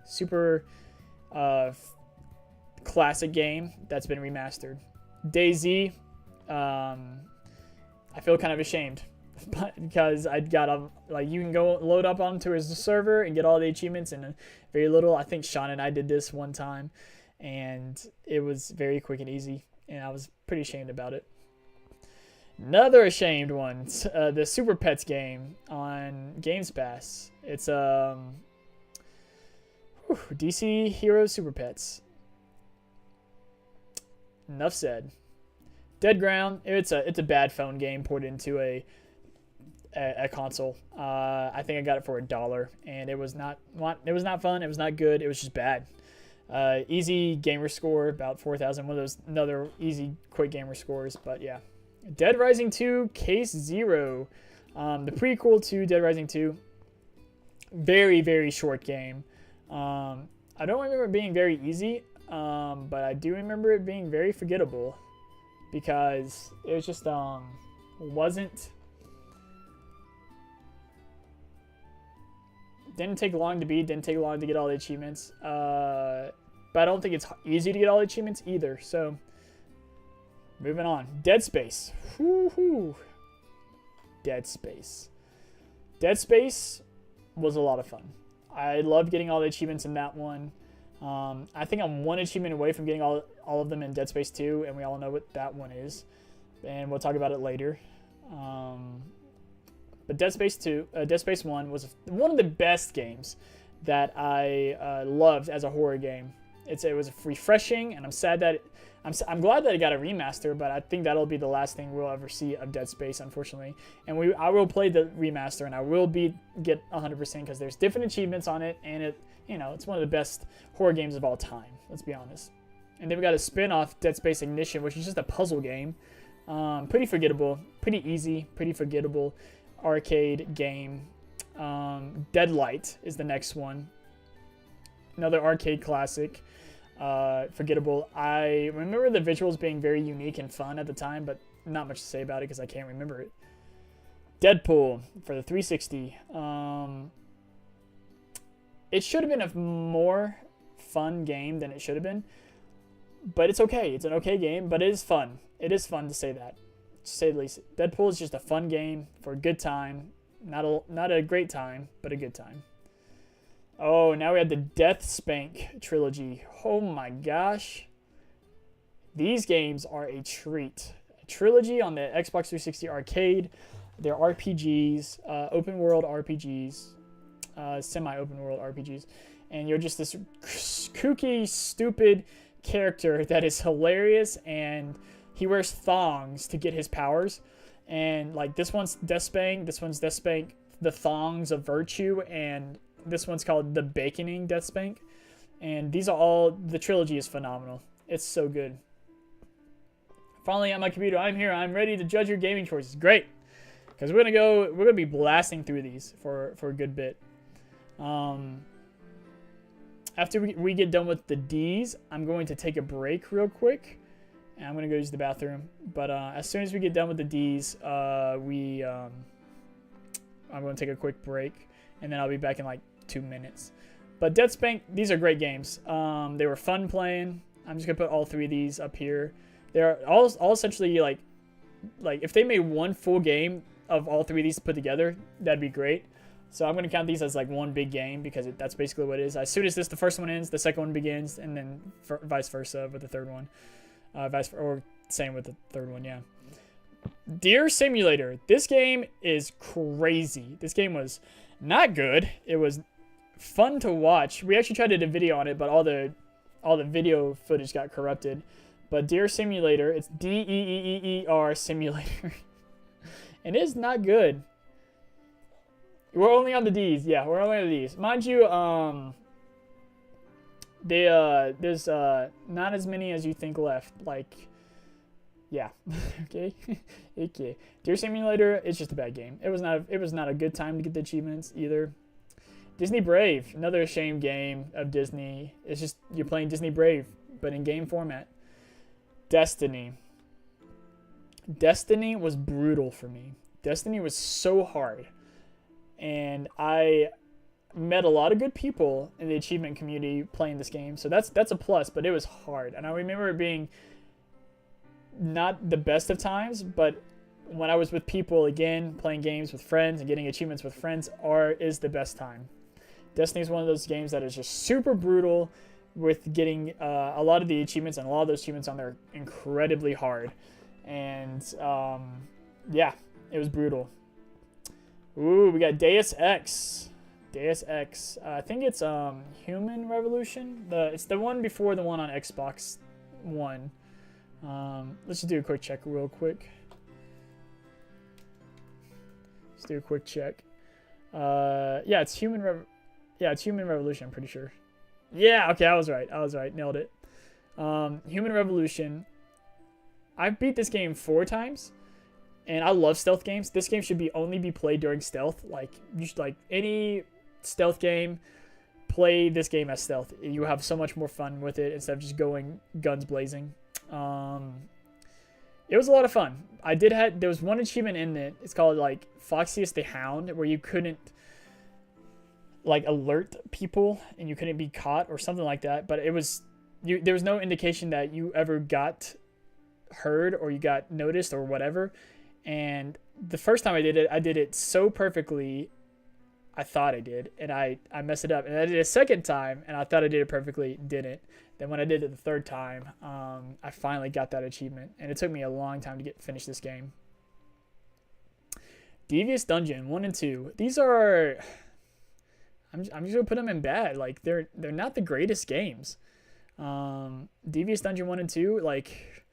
Super classic game that's been remastered. DayZ, I feel kind of ashamed because I got like you can go load up onto his server and get all the achievements in very little. I think Sean and I did this one time, and it was very quick and easy, and I was pretty ashamed about it. Another ashamed one, the Super Pets game on Games Pass. It's DC Heroes Super Pets. Enough said. Dead Ground. It's a bad phone game ported into a console. I think I got it for $1, and it was not fun. It was not good. It was just bad. Easy gamer score, about 4,000. One of those another easy quick gamer scores. But yeah, Dead Rising 2 Case Zero, the prequel to Dead Rising 2. Very, very short game. I don't remember it being very easy. But I do remember it being very forgettable because it was just didn't take long to beat, didn't take long to get all the achievements. But I don't think it's easy to get all the achievements either. So moving on, Dead Space. Woo-hoo. Dead Space. Dead Space was a lot of fun. I loved getting all the achievements in that one. I think I'm one achievement away from getting all of them in Dead Space 2, and we all know what that one is, and we'll talk about it later. But Dead Space 1 was one of the best games that I loved as a horror game. It was refreshing, and I'm glad that it got a remaster, but I think that'll be the last thing we'll ever see of Dead Space, unfortunately. And I will play the remaster, and I will get 100% because there's different achievements on it, and it's one of the best horror games of all time. Let's be honest. And then we got a spin-off, Dead Space Ignition, which is just a puzzle game. Pretty forgettable, pretty easy, pretty forgettable arcade game. Deadlight is the next one. Another arcade classic. Forgettable. I remember the visuals being very unique and fun at the time, but not much to say about it because I can't remember it. Deadpool for the 360. It should have been a more fun game than it should have been, but it's okay. It's an okay game, but it is fun. It is fun to say that, to say the least. Deadpool is just a fun game for a good time. Not a great time, but a good time. Oh, now we have the Death Spank trilogy. Oh my gosh. These games are a treat. A trilogy on the Xbox 360 arcade. They're RPGs, open world RPGs, semi-open world RPGs. And you're just this kooky, stupid character that is hilarious, and he wears thongs to get his powers. And like this one's Death Spank, the Thongs of Virtue, and this one's called the Baconing Death Spank. And these are all, the trilogy is phenomenal. It's so good. Finally on my computer, I'm here. I'm ready to judge your gaming choices. Great. Because we're gonna be blasting through these for a good bit. After we get done with the D's, I'm going to take a break real quick. And I'm going to go use the bathroom. But as soon as we get done with the D's, I'm going to take a quick break. And then I'll be back in like 2 minutes. But Death Spank, these are great games. They were fun playing. I'm just going to put all three of these up here. They're all essentially like if they made one full game of all three of these put together, that'd be great. So I'm going to count these as like one big game because that's basically what it is. As soon as the first one ends, the second one begins, and then vice versa with the third one. Or same with the third one, yeah. Deer Simulator. This game is crazy. This game was not good. It was fun to watch. We actually tried to do a video on it, but all the video footage got corrupted. But Deer Simulator, it's Deer Simulator. And it is not good. We're only on the D's. Yeah, we're only on the D's. Mind you, there's not as many as you think left. Like, yeah. Okay. Okay. Deer Simulator, it's just a bad game. It was not a good time to get the achievements either. Disney Brave, another shame game of Disney. It's just you're playing Disney Brave, but in game format. Destiny. Destiny was brutal for me. Destiny was so hard. And I met a lot of good people in the achievement community playing this game. So that's a plus, but it was hard. And I remember it being not the best of times, but when I was with people, again, playing games with friends and getting achievements with friends is the best time. Destiny is one of those games that is just super brutal with getting a lot of the achievements, and a lot of those achievements on there are incredibly hard. And yeah, it was brutal. Ooh, we got Deus Ex. Deus Ex. I think it's Human Revolution. It's the one before the one on Xbox One. Let's just do a quick check real quick. Let's do a quick check. Yeah, it's Human Revolution, I'm pretty sure. Yeah, okay, I was right. Nailed it. Human Revolution. I've beat this game 4 times. And I love stealth games. This game should only be played during stealth. Like any stealth game, play this game as stealth. You have so much more fun with it instead of just going guns blazing. It was a lot of fun. There was one achievement in it. It's called like Foxiest the Hound, where you couldn't like alert people and you couldn't be caught or something like that. But there was no indication that you ever got heard or you got noticed or whatever. And the first time I did it so perfectly, I thought I did, and I messed it up. And I did it a second time, and I thought I did it perfectly, didn't. Then when I did it the third time, I finally got that achievement, and it took me a long time to finish this game. Devious Dungeon 1 and 2. These are, I'm just gonna put them in bad. Like they're not the greatest games. Devious Dungeon 1 and 2, like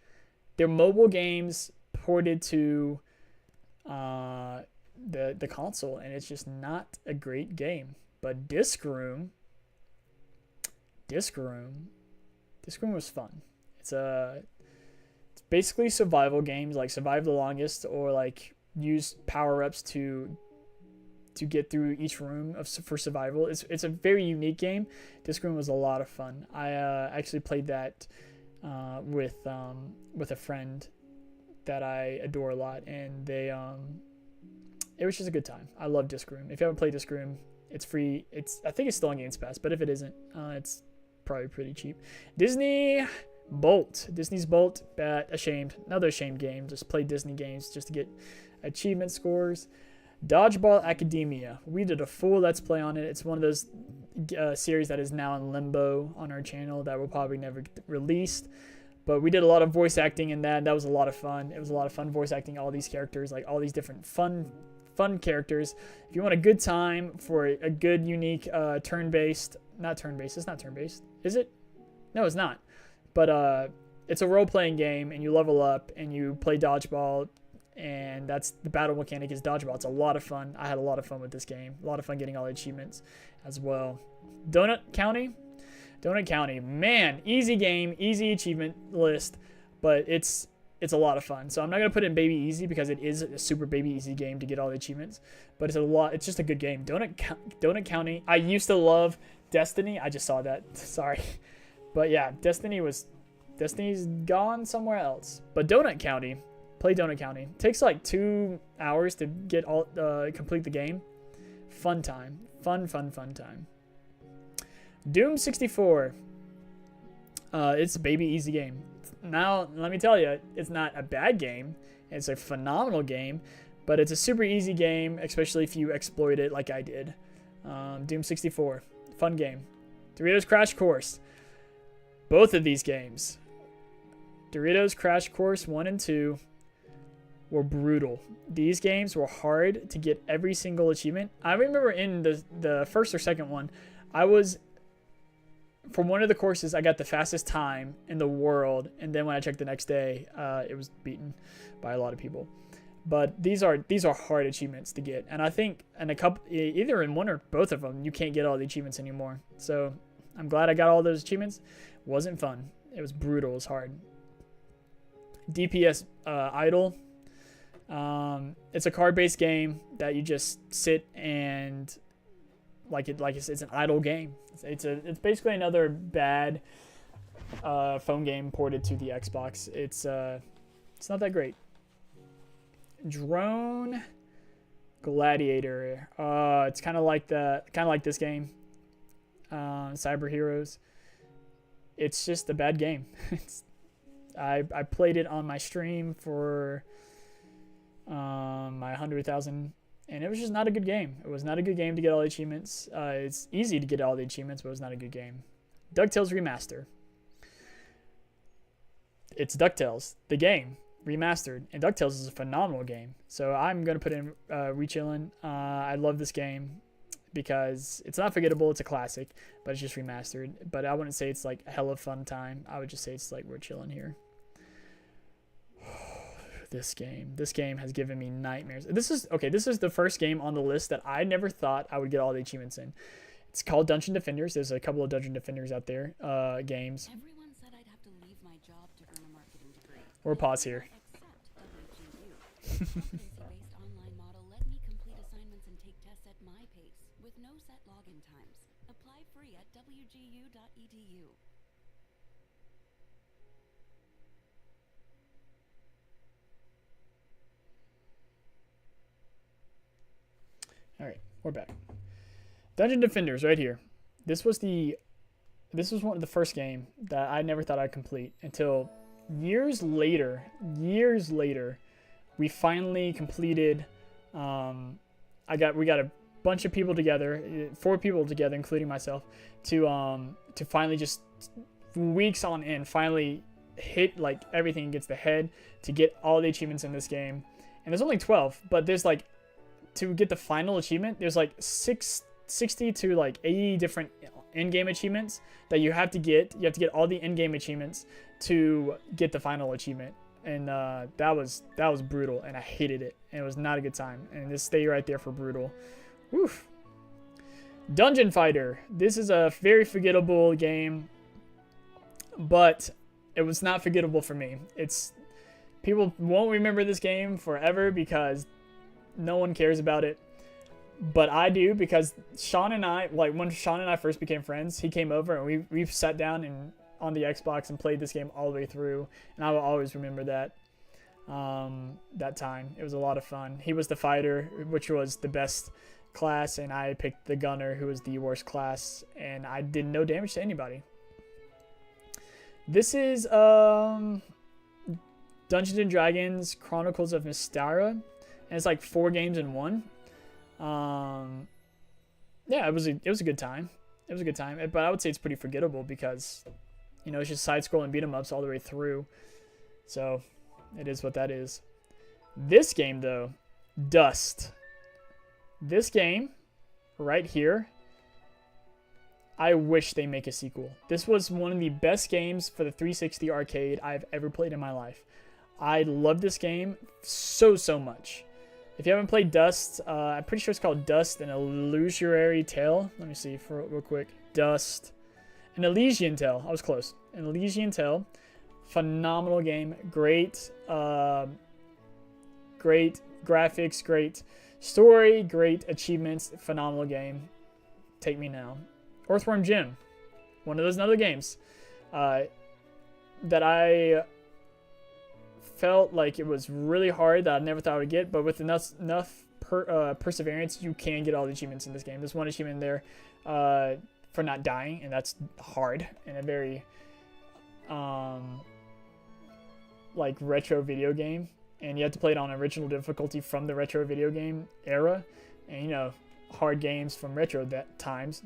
they're mobile games ported to the console, and it's just not a great game. But Disc Room was fun. It's basically survival games, like Survive the Longest, or like use power-ups to get through each room for survival. It's a very unique game. Disc Room was a lot of fun. I actually played that with a friend that I adore a lot, and it was just a good time. I love Disc Room. If you haven't played Disc Room, it's free. I think it's still on Games Pass, but if it isn't, it's probably pretty cheap. Disney's Bolt, ashamed. Another ashamed game. Just play Disney games just to get achievement scores. Dodgeball Academia. We did a full Let's Play on it. It's one of those series that is now in limbo on our channel that will probably never get released. But we did a lot of voice acting in that. That was a lot of fun. It was a lot of fun voice acting all these characters, like all these different fun characters. If you want a good time for a good, unique, turn-based, not turn-based, it's not turn-based, is it? No, it's not. But it's a role-playing game, and you level up, and you play dodgeball, and that's the battle mechanic is dodgeball. It's a lot of fun. I had a lot of fun with this game. A lot of fun getting all the achievements as well. Donut County, man, easy game, easy achievement list, but it's a lot of fun. So I'm not gonna put in Baby Easy because it is a super Baby Easy game to get all the achievements, but it's just a good game. Donut County. I used to love Destiny. I just saw that. Sorry, but yeah, Destiny's gone somewhere else. But Donut County, play Donut County. It takes like 2 hours to get complete the game. Fun time. Fun time. Doom 64. It's a Baby Easy game. Now, let me tell you, it's not a bad game. It's a phenomenal game, but it's a super easy game, especially if you exploit it like I did. Doom 64. Fun game. Doritos Crash Course. Both of these games, Doritos Crash Course 1 and 2, were brutal. These games were hard to get every single achievement. I remember in the first or second one, I was for one of the courses, I got the fastest time in the world, and then when I checked the next day, it was beaten by a lot of people. But these are hard achievements to get, and I think in a couple, either in one or both of them, you can't get all the achievements anymore. So I'm glad I got all those achievements. Wasn't fun. It was brutal. It was hard. DPS Idol. It's a card-based game that you just sit and it's an idle game. It's basically another bad phone game ported to the Xbox. It's not that great. Drone Gladiator. It's kind of like this game. Cyber Heroes. It's just a bad game. I played it on my stream for my 100,000, and it was just not a good game. It was not a good game to get all the achievements. It's easy to get all the achievements, but it was not a good game. DuckTales Remaster. It's DuckTales, the game, remastered, and DuckTales is a phenomenal game. So I'm going to put in Rechillin'. I love this game because it's not forgettable. It's a classic, but it's just remastered. But I wouldn't say it's like a hell of fun time. I would just say it's like we're chilling here. This game has given me nightmares. This is the first game on the list that I never thought I would get all the achievements in. It's called Dungeon Defenders. There's a couple of Dungeon Defenders out there, games. Everyone said I'd have to leave my job to earn a marketing degree. Or pause here. Except WGU. Competency-based online model let me complete assignments and take tests at my pace with no set login times. Apply free at wgu.edu. All right, we're back. Dungeon Defenders right here. This was one of the first game that I never thought I'd complete until years later, we finally completed. We got a bunch of people together, 4 people together, including myself, to finally just weeks on end finally hit like everything against the head to get all the achievements in this game. And there's only 12, but there's like, to get the final achievement, there's like 60 to like 80 different in-game achievements that you have to get. You have to get all the in-game achievements to get the final achievement, and that was brutal, and I hated it, and it was not a good time. And just stay right there for brutal. Woof. Dungeon Fighter. This is a very forgettable game, but it was not forgettable for me. People won't remember this game forever because no one cares about it, but I do, because Sean and I, like when Sean and I first became friends, he came over and we sat down and on the Xbox and played this game all the way through, and I will always remember that time. It was a lot of fun. He was the fighter, which was the best class, and I picked the gunner, who was the worst class, and I did no damage to anybody. This is Dungeons and Dragons Chronicles of Mystara. And it's like 4 games in one. Yeah, it was a good time. It was a good time, but I would say it's pretty forgettable because, it's just side-scrolling beat 'em ups all the way through. So, it is what that is. This game, though, Dust. This game, right here, I wish they make a sequel. This was one of the best games for the 360 arcade I've ever played in my life. I love this game so much. If you haven't played Dust, I'm pretty sure it's called Dust, an Illusory Tale. Let me see real quick. Dust. An Elysian Tale. I was close. An Elysian Tale. Phenomenal game. Great graphics, great story, great achievements. Phenomenal game. Take me now. Earthworm Jim. One of those other games that I felt like it was really hard, that I never thought I would get, but with enough perseverance, you can get all the achievements in this game. There's one achievement there for not dying, and that's hard in a very like retro video game, and you have to play it on original difficulty from the retro video game era, and hard games from retro times.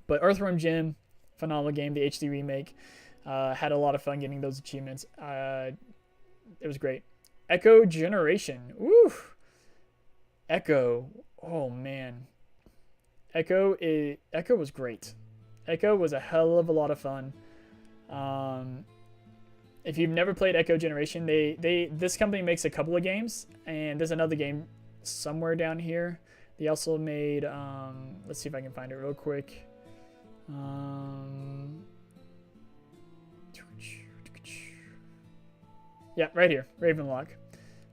But Earthworm Jim, phenomenal game. The HD remake, had a lot of fun getting those achievements. It was great. Echo Generation. Woo! Echo. Oh, man. Echo was great. Echo was a hell of a lot of fun. If you've never played Echo Generation, this company makes a couple of games, and there's another game somewhere down here. They also made, let's see if I can find it real quick. Yeah, right here, Ravenlock.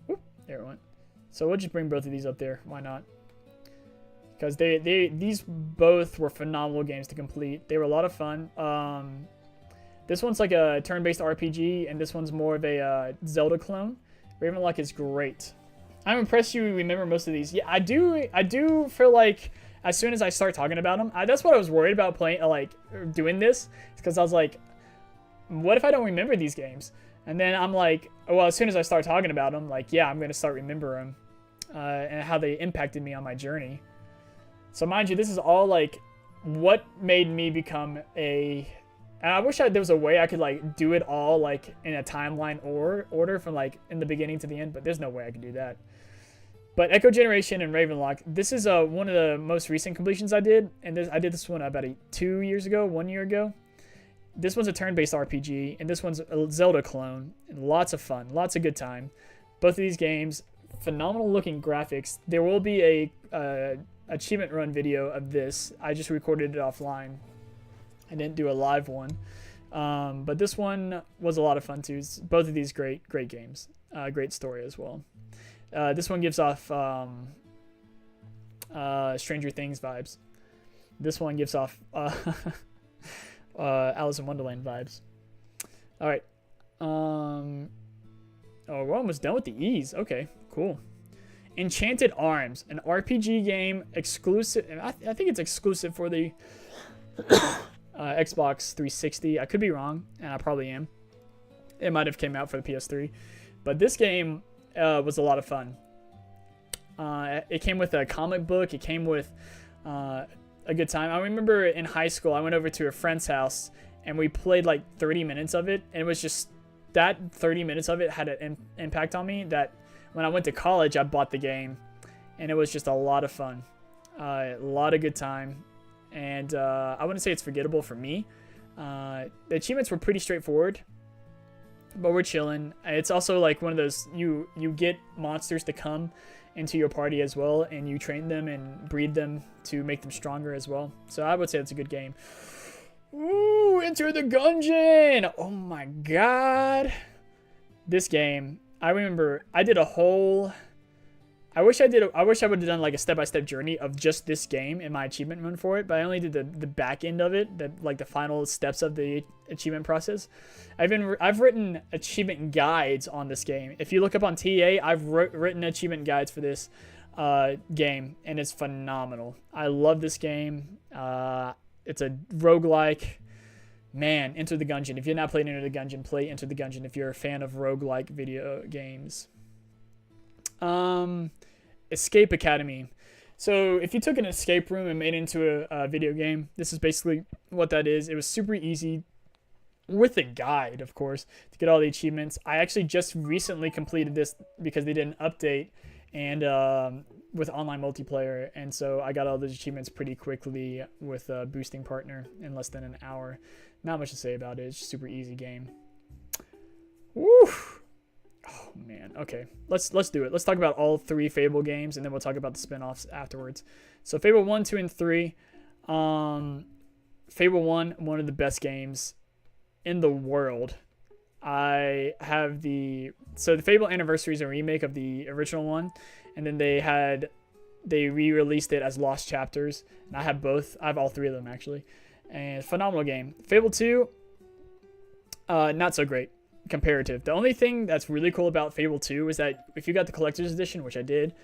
Whoop, there it went. So we'll just bring both of these up there. Why not? Because these both were phenomenal games to complete. They were a lot of fun. This one's like a turn-based RPG, and this one's more of a Zelda clone. Ravenlock is great. I'm impressed you remember most of these. Yeah, I do feel like as soon as I start talking about them, that's what I was worried about playing, doing this, because I was like, what if I don't remember these games? And then I'm like, well, as soon as I start talking about them, like, yeah, I'm gonna start remembering them, and how they impacted me on my journey. So mind you, this is all like what made me become a. And I wish there was a way I could like do it all like in a timeline or order from like in the beginning to the end, but there's no way I could do that. But Echo Generation and Ravenlock, this is one of the most recent completions I did, and I did this one about 2 years ago, 1 year ago. This one's a turn-based RPG, and this one's a Zelda clone, and lots of fun, lots of good time. Both of these games, phenomenal looking graphics. There will be a achievement run video of this. I just recorded it offline. I didn't do a live one, but this one was a lot of fun too. Both of these great games, great story as well. This one gives off Stranger Things vibes. This one gives off Alice in Wonderland vibes. All right. Oh, we're almost done with the E's. Okay, cool. Enchanted Arms, an RPG game exclusive. I think it's exclusive for the Xbox 360. I could be wrong, and I probably am. It might have came out for the PS3, but this game was a lot of fun. It came with a comic book. It came with a good time. I remember in high school, I went over to a friend's house, and we played like 30 minutes of it, and it was just that 30 minutes of it had an impact on me that when I went to college, I bought the game, and it was just a lot of fun, a lot of good time. And I wouldn't say it's forgettable for me. The achievements were pretty straightforward, but we're chilling. It's also like one of those, you get monsters to come into your party as well, and you train them and breed them to make them stronger as well. So I would say it's a good game. Ooh, Enter the Gungeon! Oh my god. This game, I remember I did a whole... I wish I would have done like a step-by-step journey of just this game in my achievement run for it, but I only did the back end of it, like the final steps of the achievement process. I've written achievement guides on this game. If you look up on TA, I've written achievement guides for this game, and it's phenomenal. I love this game. It's a roguelike. Man, Enter the Gungeon. If you're not playing Enter the Gungeon, play Enter the Gungeon if you're a fan of roguelike video games. Escape Academy. So if you took an escape room and made it into a video game, this is basically what that is. It was super easy with a guide, of course, to get all the achievements. I actually just recently completed this because they did an update and with online multiplayer, and so I got all those achievements pretty quickly with a boosting partner in less than an hour. Not much to say about it. It's just a super easy game. Woo! Oh man, okay. Let's do it. Let's talk about all 3 Fable games, and then we'll talk about the spin-offs afterwards. So Fable 1, 2, and 3. Fable 1, one of the best games in the world. I have the Fable Anniversary is a remake of the original one, and then they re-released it as Lost Chapters, and I have both. I have all 3 of them actually, and phenomenal game. Fable 2, not so great. Comparative. The only thing that's really cool about Fable 2 is that if you got the collector's edition, which I did,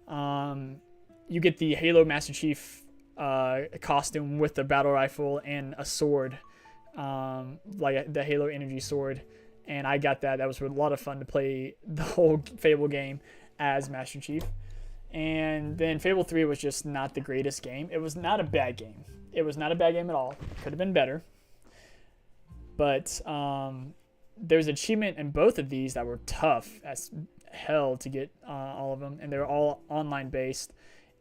you get the Halo Master Chief costume with the battle rifle and a sword, like the Halo Energy sword, and I got that. That was a lot of fun to play the whole Fable game as Master Chief. And then Fable 3 was just not the greatest game. It was not a bad game. It was not a bad game at all. Could have been better. But there's achievement in both of these that were tough as hell to get all of them, and they're all online based,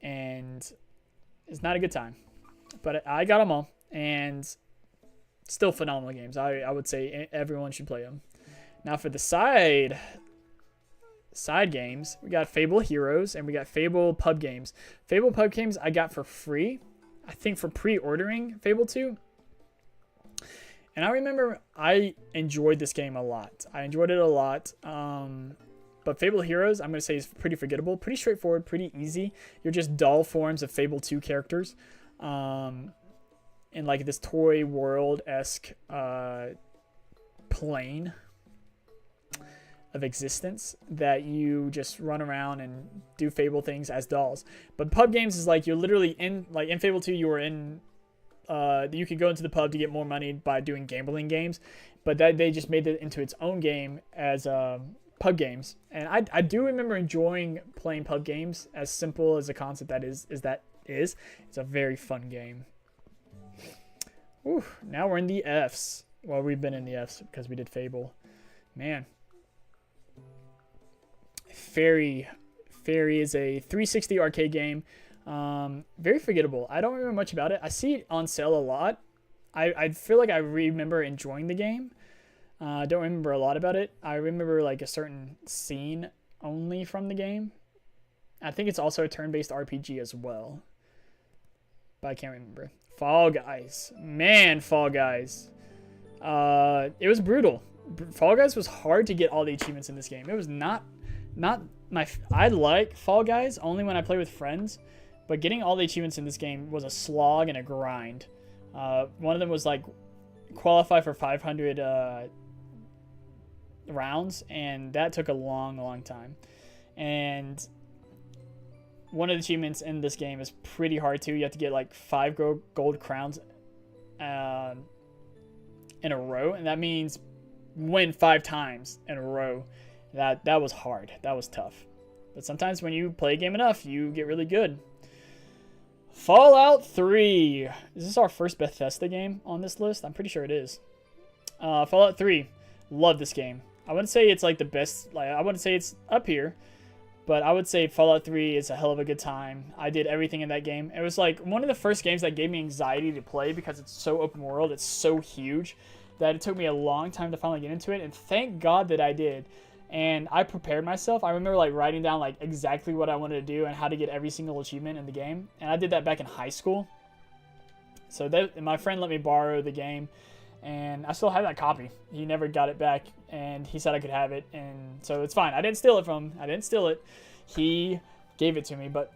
and it's not a good time. But I got them all, and still phenomenal games. I would say everyone should play them. Now for the side games, we got Fable Heroes and we got Fable Pub Games. Fable Pub Games I got for free, I think, for pre-ordering Fable 2. And I remember I enjoyed this game a lot. I enjoyed it a lot. But Fable Heroes, I'm going to say, is pretty forgettable. Pretty straightforward, pretty easy. You're just doll forms of Fable 2 characters. In like this toy world-esque plane of existence that you just run around and do Fable things as dolls. But pub games is like you're literally in Fable 2 you were in you could go into the pub to get more money by doing gambling games, but that they just made it into its own game as pub games. And I do remember enjoying playing pub games, as simple as a concept that is. It's a very fun game. Whew, now we're in the Fs. Well, we've been in the Fs because we did Fable. Man. Fairy is a 360 arcade game. Very forgettable. I don't remember much about it. I see it on sale a lot. I feel like I remember enjoying the game. I don't remember a lot about it. I remember like a certain scene only from the game. I think it's also a turn-based RPG as well, but I can't remember. Fall Guys. Man, Fall Guys. It was brutal. Fall Guys was hard to get all the achievements in this game. It was not my... I like Fall Guys only when I play with friends, but getting all the achievements in this game was a slog and a grind. One of them was like qualify for 500 rounds, and that took a long time. And one of the achievements in this game is pretty hard too. You have to get like 5 gold crowns in a row, and that means win 5 times in a row. That was hard. That was tough. But sometimes when you play a game enough, you get really good. Fallout 3. Is this our first Bethesda game on this list? I'm pretty sure it is. Fallout 3. Love this game. I wouldn't say it's like the best. Like I wouldn't say it's up here, but I would say Fallout 3 is a hell of a good time. I did everything in that game. It was like one of the first games that gave me anxiety to play because it's so open world. It's so huge that it took me a long time to finally get into it. And thank God that I did. And I prepared myself. I remember like writing down like exactly what I wanted to do and how to get every single achievement in the game. And I did that back in high school. So my friend let me borrow the game, and I still have that copy. He never got it back, and he said I could have it, and so it's fine. I didn't steal it from him. I didn't steal it. He gave it to me, but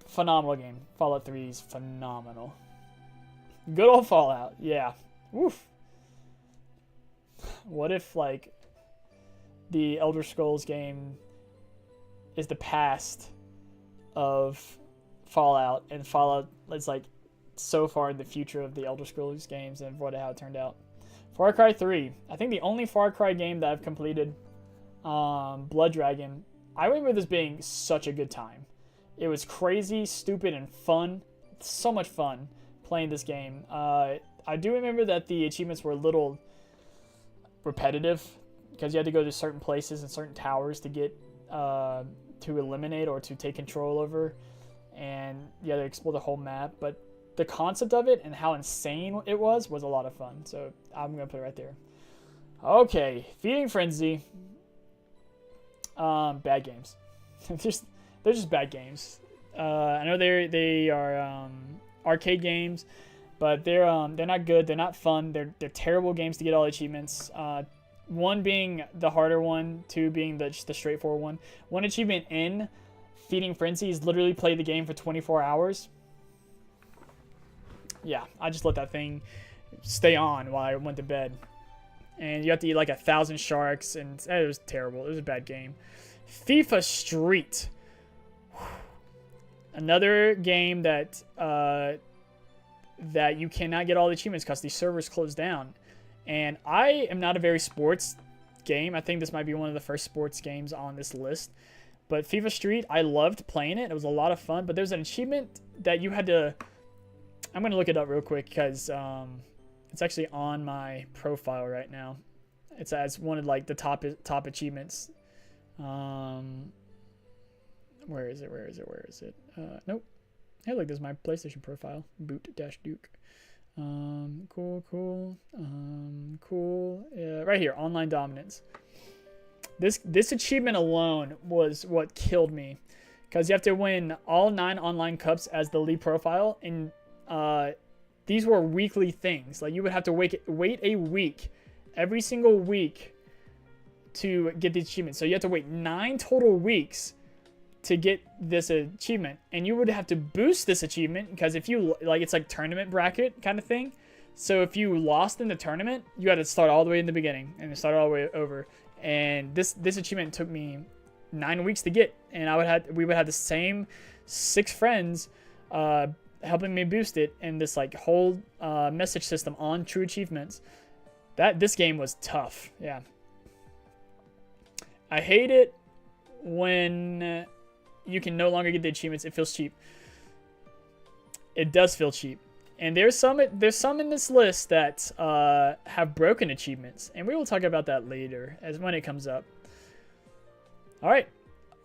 phenomenal game. Fallout 3 is phenomenal. Good old Fallout. Yeah. Woof. What if like the Elder Scrolls game is the past of Fallout, and Fallout is like so far in the future of the Elder Scrolls games and how it turned out. Far Cry 3. I think the only Far Cry game that I've completed, Blood Dragon. I remember this being such a good time. It was crazy, stupid, and fun. So much fun playing this game. I do remember that the achievements were a little repetitive because you had to go to certain places and certain towers to get to eliminate or to take control over, and you had to explore the whole map. But the concept of it and how insane it was a lot of fun. So I'm going to put it right there. Okay, Feeding Frenzy. Bad games. they're just bad games. I know they are arcade games, but they're not good. They're not fun. They're terrible games to get all the achievements. 1 being the harder one, 2 being just the straightforward one. 1 achievement in Feeding Frenzy is literally play the game for 24 hours. Yeah, I just let that thing stay on while I went to bed. And you have to eat like 1,000 sharks, and it was terrible. It was a bad game. FIFA Street. Another game that that you cannot get all the achievements because the servers closed down. And I am not a very sports game. I think this might be one of the first sports games on this list. But FIFA Street, I loved playing it. It was a lot of fun. But there's an achievement that you had to... I'm going to look it up real quick because it's actually on my profile right now. It's as one of like the top achievements. Where is it? Nope. Hey, look, there's my PlayStation profile. Boot-Duke. Cool. Cool. Right here, online dominance. This achievement alone was what killed me, because you have to win all 9 online cups as the lead profile, and these were weekly things. Like, you would have to wait a week, every single week, to get the achievement. So you have to wait 9 total weeks to get this achievement, and you would have to boost this achievement, because if you like, it's like tournament bracket kind of thing. So if you lost in the tournament, you had to start all the way in the beginning and start all the way over. And this achievement took me 9 weeks to get, and we would have the same 6 friends helping me boost it in this like whole message system on True Achievements. This game was tough. Yeah, I hate it when you can no longer get the achievements. It feels cheap. It does feel cheap. And there's some in this list that have broken achievements, and we will talk about that later as when it comes up. All right.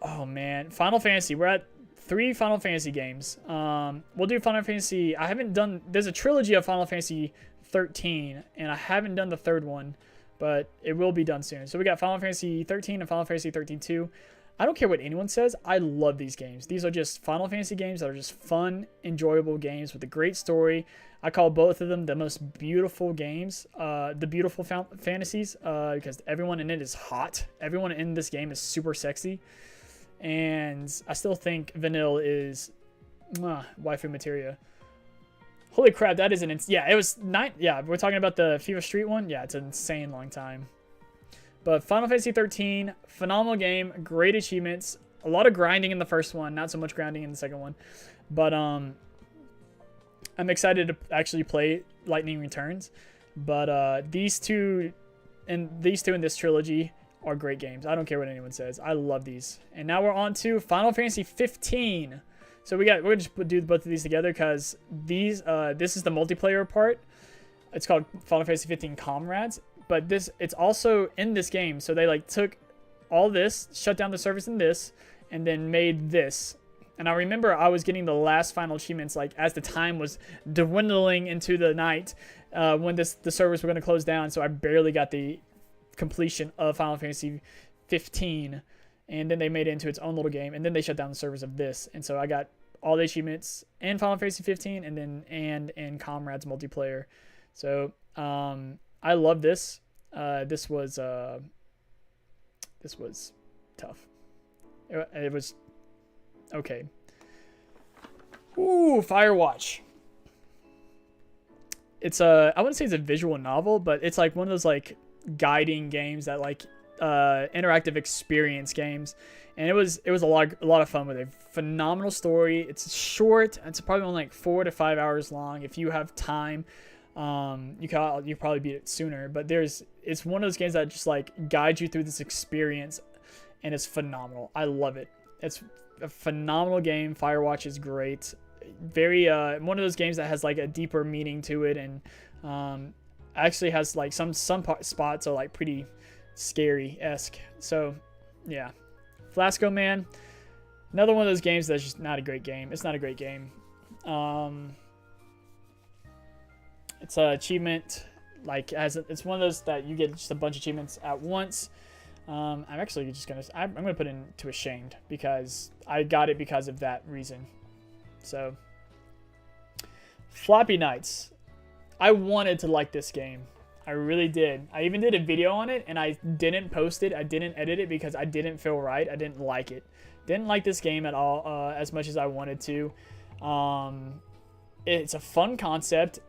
Oh man, Final Fantasy. We're at 3 Final Fantasy games. We'll do Final Fantasy. I haven't done. There's a trilogy of Final Fantasy 13, and I haven't done the 3rd one, but it will be done soon. So we got Final Fantasy 13 and Final Fantasy 13-2. I don't care what anyone says. I love these games. These are just Final Fantasy games that are just fun, enjoyable games with a great story. I call both of them the most beautiful games, the beautiful fantasies, because everyone in it is hot. Everyone in this game is super sexy. And I still think vanilla is waifu materia. Holy crap, that is it was 9. Yeah, we're talking about the Fever Street one. Yeah, it's an insane long time. But Final Fantasy 13, phenomenal game, great achievements, a lot of grinding in the first one, not so much grinding in the second one. But I'm excited to actually play Lightning Returns. But these two in this trilogy are great games. I don't care what anyone says. I love these. And now we're on to Final Fantasy 15. So we're gonna just do both of these together, because this is the multiplayer part. It's called Final Fantasy 15 Comrades. But it's also in this game. So they like took all this, shut down the servers in this, and then made this. And I remember I was getting the last final achievements like as the time was dwindling into the night when the servers were going to close down. So I barely got the completion of Final Fantasy 15. And then they made it into its own little game. And then they shut down the servers of this. And so I got all the achievements in Final Fantasy 15 and then in Comrades multiplayer. So I love this. This was tough. It was okay. Ooh, Firewatch. It's I wouldn't say it's a visual novel, but it's like one of those like guiding games that like interactive experience games, and it was a lot of fun with it. Phenomenal story. It's short. It's probably only like 4 to 5 hours long if you have time. You probably beat it sooner, but it's one of those games that just like guides you through this experience, and it's phenomenal. I love it. It's a phenomenal game. Firewatch is great. Very one of those games that has like a deeper meaning to it, and actually has like some spots are like pretty scary-esque. So yeah, Flasco Man, another one of those games that's just not a great game. It's not a great game. It's an achievement, like it's one of those that you get just a bunch of achievements at once. I'm actually just I'm gonna put into Ashamed, because I got it because of that reason. So Floppy Nights, I wanted to like this game. I really did. I even did a video on it, and I didn't post it. I didn't edit it because I didn't feel right. I didn't like it. Didn't like this game at all as much as I wanted to. It's a fun concept.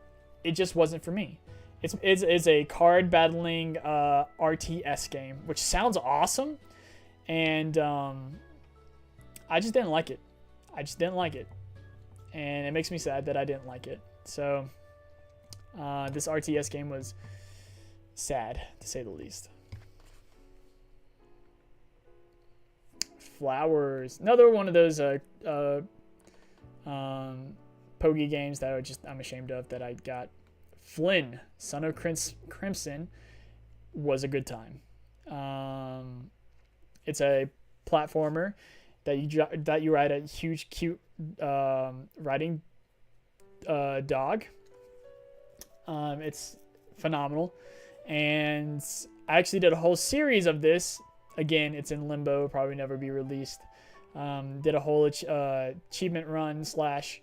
It just wasn't for me. It's a card battling RTS game, which sounds awesome, and I just didn't like it. And it makes me sad that I didn't like it. So this RTS game was sad, to say the least. Flowers, another one of those Pogi games that I'm ashamed of that I got. Flynn, Son of Crimson, was a good time. It's a platformer that you ride a huge, cute riding dog, It's phenomenal. And I actually did a whole series of this. Again, it's in limbo, probably never be released. Did a whole achievement run slash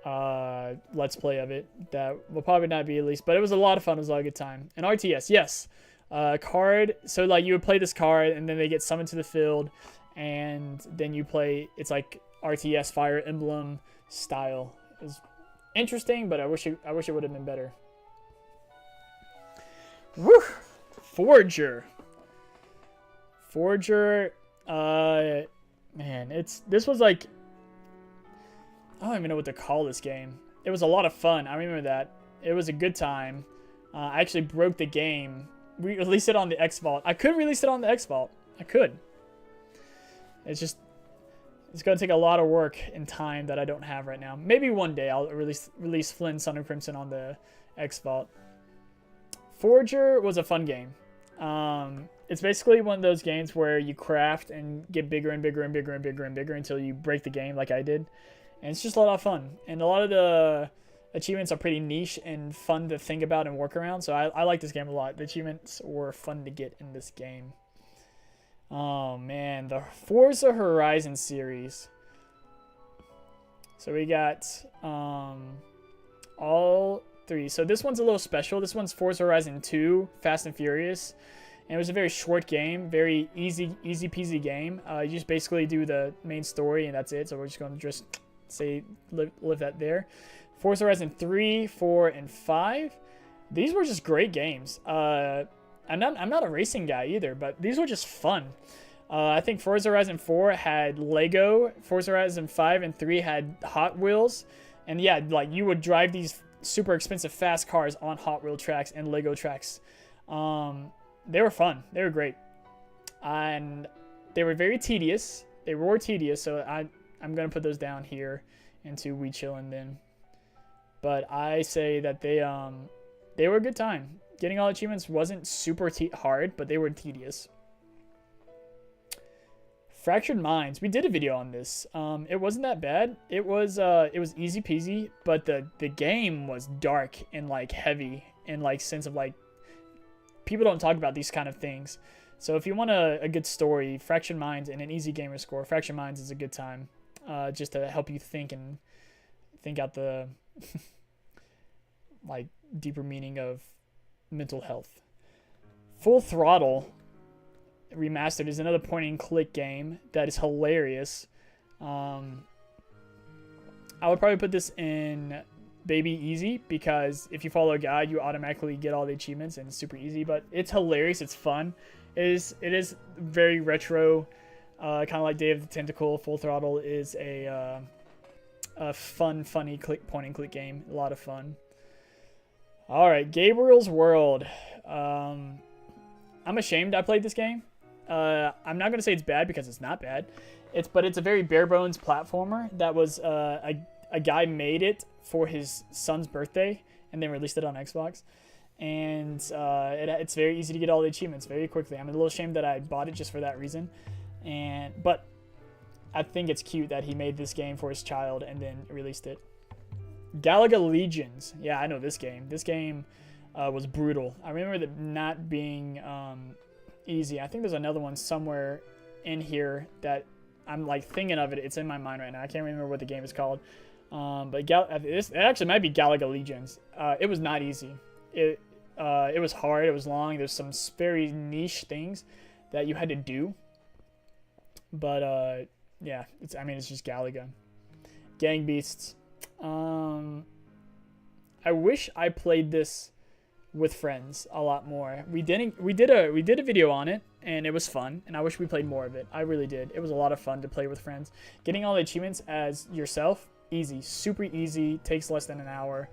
let's play of it that will probably not be released, but it was a lot of fun. It was a lot of good time. And RTS, yes, card. So like you would play this card, and then they get summoned to the field, and then you play. It's like RTS Fire Emblem style. It was interesting, but I wish it would have been better. Woo! Forger. Man, this was like, I don't even know what to call this game. It was a lot of fun. I remember that. It was a good time. I actually broke the game. We released it on the X Vault. I could release it on the X Vault. I could. It's going to take a lot of work and time that I don't have right now. Maybe one day I'll release Flynn, Sun and Crimson on the X Vault. Forger was a fun game. It's basically one of those games where you craft and get bigger and bigger and bigger and bigger and bigger until you break the game like I did. And it's just a lot of fun. And a lot of the achievements are pretty niche and fun to think about and work around. So I like this game a lot. The achievements were fun to get in this game. Oh, man. The Forza Horizon series. So we got all three. So this one's a little special. This one's Forza Horizon 2, Fast and Furious. And it was a very short game, very easy peasy game. You just basically do the main story and that's it. So we're just going to just say live that there. Forza Horizon 3, 4, and 5. These were just great games. I'm not a racing guy either, but these were just fun. I think Forza Horizon 4 had Lego. Forza Horizon 5 and 3 had Hot Wheels. And yeah, like you would drive these super expensive fast cars on Hot Wheel tracks and Lego tracks. They were fun. They were great. And they were very tedious. So I'm going to put those down here into We Chillin' then. But I say that they were a good time. Getting all achievements wasn't super hard, but they were tedious. Fractured Minds. We did a video on this. It wasn't that bad. It was easy peasy, but the game was dark and like heavy in like sense of like people don't talk about these kind of things. So if you want a good story, Fractured Minds and an easy gamer score, Fractured Minds is a good time. Just to help you think out the like deeper meaning of mental health. Full Throttle Remastered is another point and click game that is hilarious. I would probably put this in Baby Easy because if you follow a guide, you automatically get all the achievements and it's super easy. But it's hilarious. It's fun. It is very retro, kind of like Day of the Tentacle. Full Throttle is a funny point and click game. A lot of fun. All right, Gabriel's World. I'm ashamed I played this game. I'm not gonna say it's bad because it's not bad. But it's a very bare bones platformer that was a guy made it for his son's birthday and then released it on Xbox. And it's very easy to get all the achievements very quickly. I'm a little ashamed that I bought it just for that reason. But I think it's cute that he made this game for his child and then released it. Galaga Legions. Yeah, I know this game. This game was brutal. I remember it not being easy. I think there's another one somewhere in here that I'm like thinking of it. It's in my mind right now. I can't remember what the game is called. But it actually might be Galaga Legions. It was not easy. It was hard. It was long. There's some very niche things that you had to do. But yeah, it's just Galaga. Gang Beasts. I wish I played this with friends a lot more. We did a video on it and it was fun, and I wish we played more of it. I really did. It was a lot of fun to play with friends. Getting all the achievements as yourself, easy, super easy, takes less than an hour.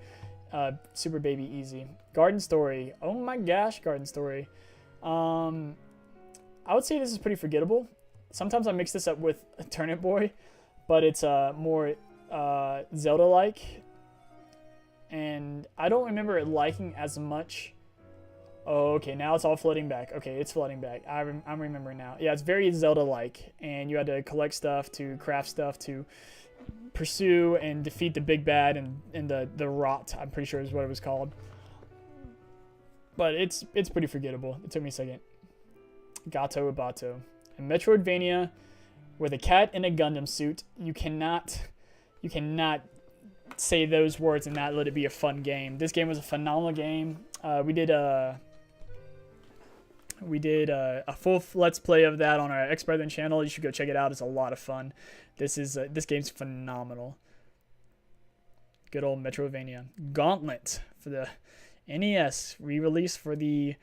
Super baby easy. Garden Story. Oh my gosh, Garden Story. I would say this is pretty forgettable. Sometimes I mix this up with Turnip Boy, but it's more Zelda-like. And I don't remember it liking as much. Oh, okay, now it's all flooding back. Okay, it's flooding back. I'm remembering now. Yeah, it's very Zelda-like, and you had to collect stuff to craft stuff to pursue and defeat the big bad and the rot, I'm pretty sure is what it was called. But it's pretty forgettable. It took me a second. Gato Ibato. A Metroidvania with a cat in a Gundam suit. You cannot say those words and not let it be a fun game. This game was a phenomenal game. We did a full Let's Play of that on our X-Brethren channel. You should go check it out. It's a lot of fun. This game's phenomenal. Good old Metroidvania. Gauntlet for the NES, re-release for the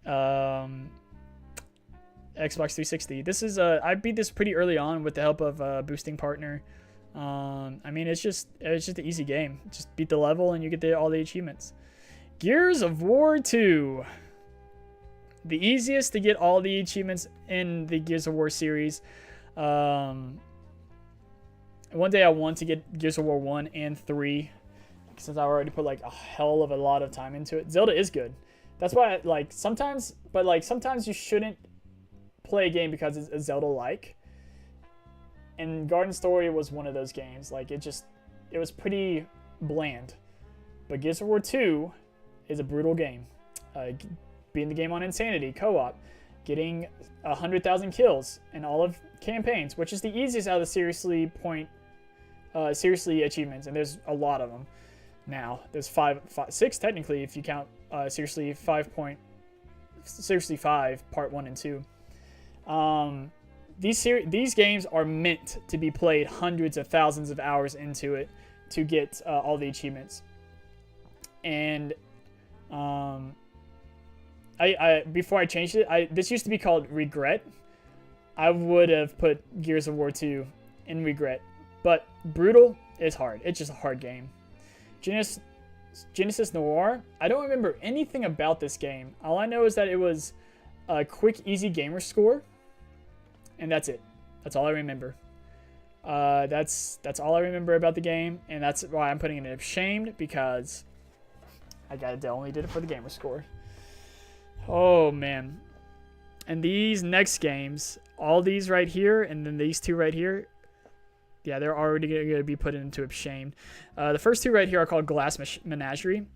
Xbox 360. This is I beat this pretty early on with the help of a boosting partner. I mean, it's just an easy game. Just beat the level and you get all the achievements. Gears of War 2. The easiest to get all the achievements in the Gears of War series. One day I want to get Gears of War 1 and 3, since I already put like a hell of a lot of time into it. Zelda is good. That's why sometimes you shouldn't play a game because it's a Zelda-like. And Garden Story was one of those games. Like it was pretty bland. But Gears of War 2 is a brutal game. Beating the game on Insanity, co-op, getting 100,000 kills in all of campaigns, which is the easiest out of the seriously achievements, and there's a lot of them now. There's six technically if you count Seriously 5 Part 1 and 2. These games are meant to be played hundreds of thousands of hours into it to get all the achievements. And before I changed it, this used to be called Regret. I would have put Gears of War 2 in Regret, but Brutal is hard. It's just a hard game. Genesis Noir. I don't remember anything about this game. All I know is that it was a quick, easy gamer score, and that's it. That's all I remember. That's all I remember about the game, and that's why I'm putting it in Ashamed, because I only did it for the gamer score. Oh man. And these next games, all these right here, and then these two right here, yeah, they're already going to be put into Ashamed. The first two right here are called Glass Menagerie.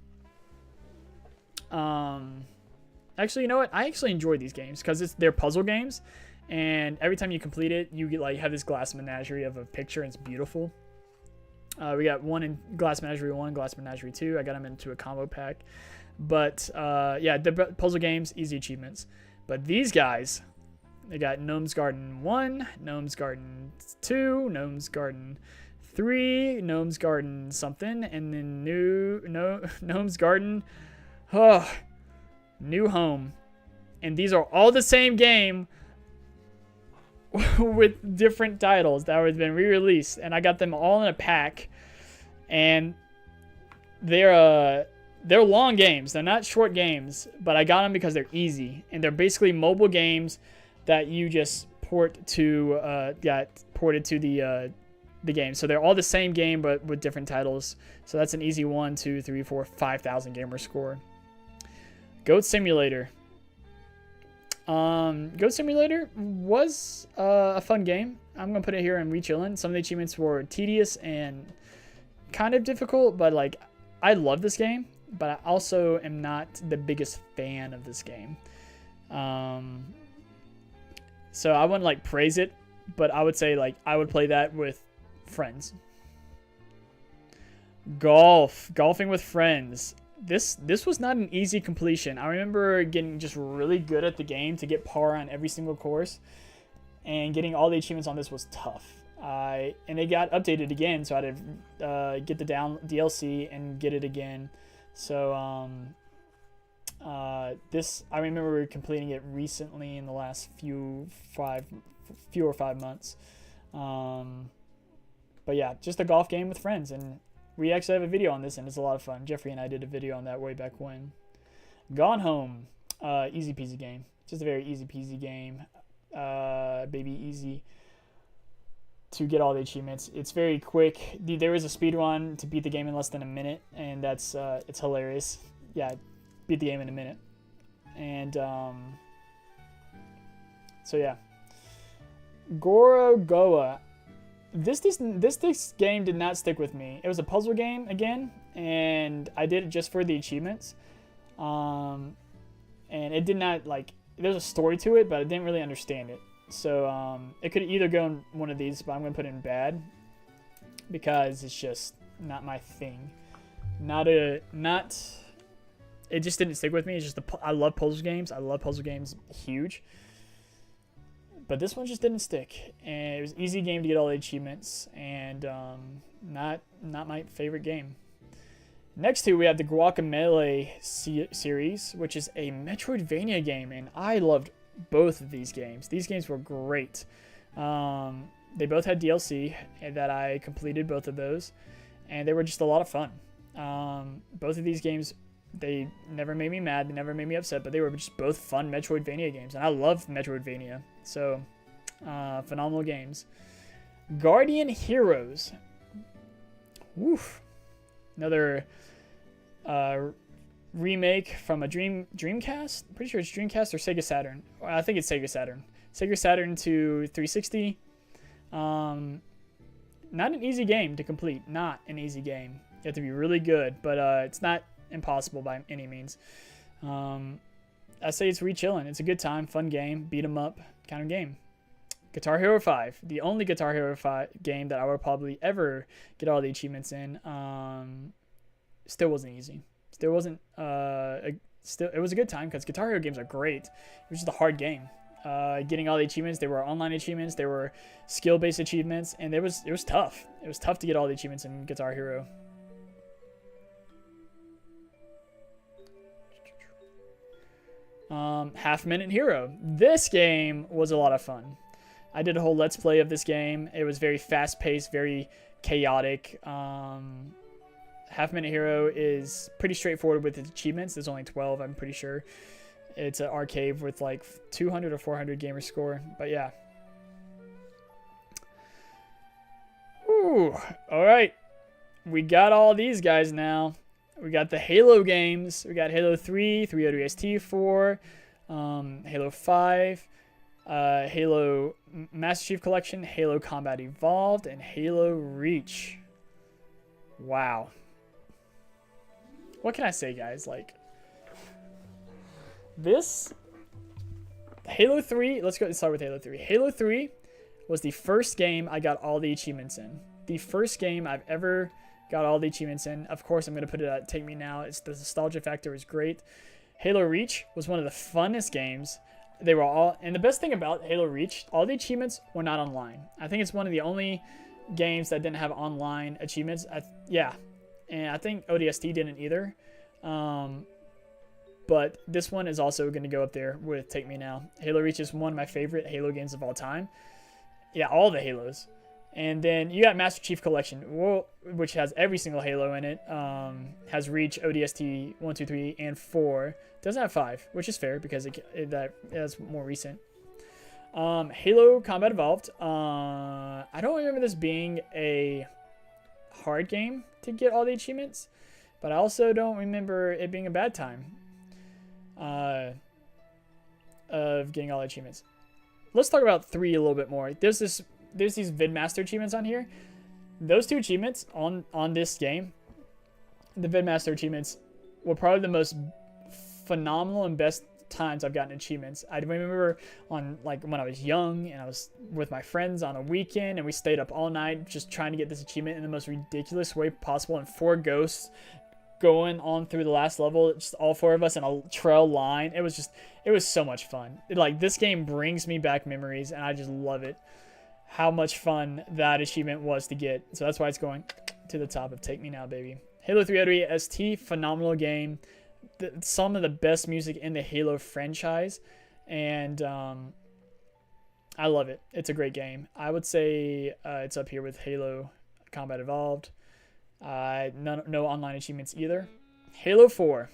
Actually, you know what? I actually enjoy these games because they're puzzle games, and every time you complete it, you get have this Glass Menagerie of a picture, and it's beautiful. We got one in Glass Menagerie 1, Glass Menagerie 2. I got them into a combo pack. But, yeah, the puzzle games, easy achievements. But these guys, they got Gnome's Garden 1, Gnome's Garden 2, Gnome's Garden 3, Gnome's Garden something, and then Gnome's Garden, New Home. And these are all the same game with different titles that have been re-released. And I got them all in a pack. And they're long games. They're not short games, but I got them because they're easy. And they're basically mobile games that you just ported to the game. So they're all the same game, but with different titles. So that's an easy 1, 2, 3, 4, 5,000 gamer score. Goat Simulator. Goat Simulator was a fun game. I'm going to put it here and re-chillin'. Some of the achievements were tedious and kind of difficult, but I love this game. But I also am not the biggest fan of this game. So I wouldn't praise it, but I would say I would play that with friends. Golfing with friends. This was not an easy completion. I remember getting just really good at the game to get par on every single course, and getting all the achievements on this was tough. And it got updated again, so I had to get the DLC and get it again. So I remember completing it recently in the last few or 5 months. But yeah, just a golf game with friends, and we actually have a video on this, and it's a lot of fun. Jeffrey and I did a video on that way back when. Gone Home, easy peasy game. Just a very easy peasy game. Baby easy to get all the achievements. It's very quick. There is a speed run to beat the game in less than a minute, and that's it's hilarious. Yeah, beat the game in a minute. And so yeah, Gorogoa. this game did not stick with me. It was a puzzle game again, and I did it just for the achievements. And it did not, like, there's a story to it, but I didn't really understand it. So it could either go in one of these, but I'm gonna put it in bad because it's just not my thing. It just didn't stick with me. It's just I love puzzle games. I love puzzle games huge. But this one just didn't stick. And it was an easy game to get all the achievements, and not my favorite game. Next to we have the Guacamelee series, which is a Metroidvania game, and I loved both of these games. These games were great. They both had DLC that I completed, both of those, and they were just a lot of fun. Both of these games, they never made me mad, they never made me upset, but they were just both fun Metroidvania games, and I love Metroidvania. So, phenomenal games. Guardian Heroes. Woof. Another remake from a Dreamcast. I'm pretty sure it's Dreamcast or Sega Saturn. I think it's Sega Saturn. Sega Saturn to 360. Not an easy game to complete. Not an easy game. You have to be really good, but it's not impossible by any means. I say it's re-chillin'. It's a good time, fun game, beat 'em up kind of game. Guitar Hero 5, the only Guitar Hero 5 game that I would probably ever get all the achievements in. Still wasn't easy. Still wasn't. It was a good time because Guitar Hero games are great. It was just a hard game. Getting all the achievements, they were online achievements, they were skill-based achievements, and it was tough. It was tough to get all the achievements in Guitar Hero. Half Minute Hero. This game was a lot of fun. I did a whole let's play of this game. It was very fast-paced, very chaotic. Half Minute Hero is pretty straightforward with its achievements. There's only 12, I'm pretty sure. It's an arcade with like 200 or 400 gamer score. But yeah. Ooh, all right. We got all these guys now. We got the Halo games. We got Halo 3, 3 ODST, 4, Halo 5, Halo Master Chief Collection, Halo Combat Evolved, and Halo Reach. Wow. What can I say, guys? Like, this Halo 3, let's start with Halo 3. Halo 3 was the first game I got all the achievements in. The first game I've ever got all the achievements in. Of course, I'm going to put it at Take Me Now. The nostalgia factor is great. Halo Reach was one of the funnest games. They were all, and the best thing about Halo Reach, all the achievements were not online. I think it's one of the only games that didn't have online achievements. Yeah, and I think ODST didn't either. But this one is also going to go up there with Take Me Now. Halo Reach is one of my favorite Halo games of all time. Yeah, all the Halos. And then you got Master Chief Collection, which has every single Halo in it. Has Reach, ODST 1, 2, 3, and 4. Doesn't have 5, which is fair because that's more recent. Halo Combat Evolved. I don't remember this being a hard game to get all the achievements, but I also don't remember it being a bad time of getting all the achievements. Let's talk about 3 a little bit more. There's these VidMaster achievements on here. Those 2 achievements on this game, the VidMaster achievements, were probably the most phenomenal and best times I've gotten achievements. I remember on like when I was young and I was with my friends on a weekend and we stayed up all night just trying to get this achievement in the most ridiculous way possible, and 4 ghosts going on through the last level, just all 4 of us in a trail line. It was so much fun. This game brings me back memories and I just love it. How much fun that achievement was to get. So that's why it's going to the top of Take Me Now, baby. Halo 3 ODST, phenomenal game. Some of the best music in the Halo franchise. And I love it. It's a great game. I would say it's up here with Halo Combat Evolved. No online achievements either. Halo 4.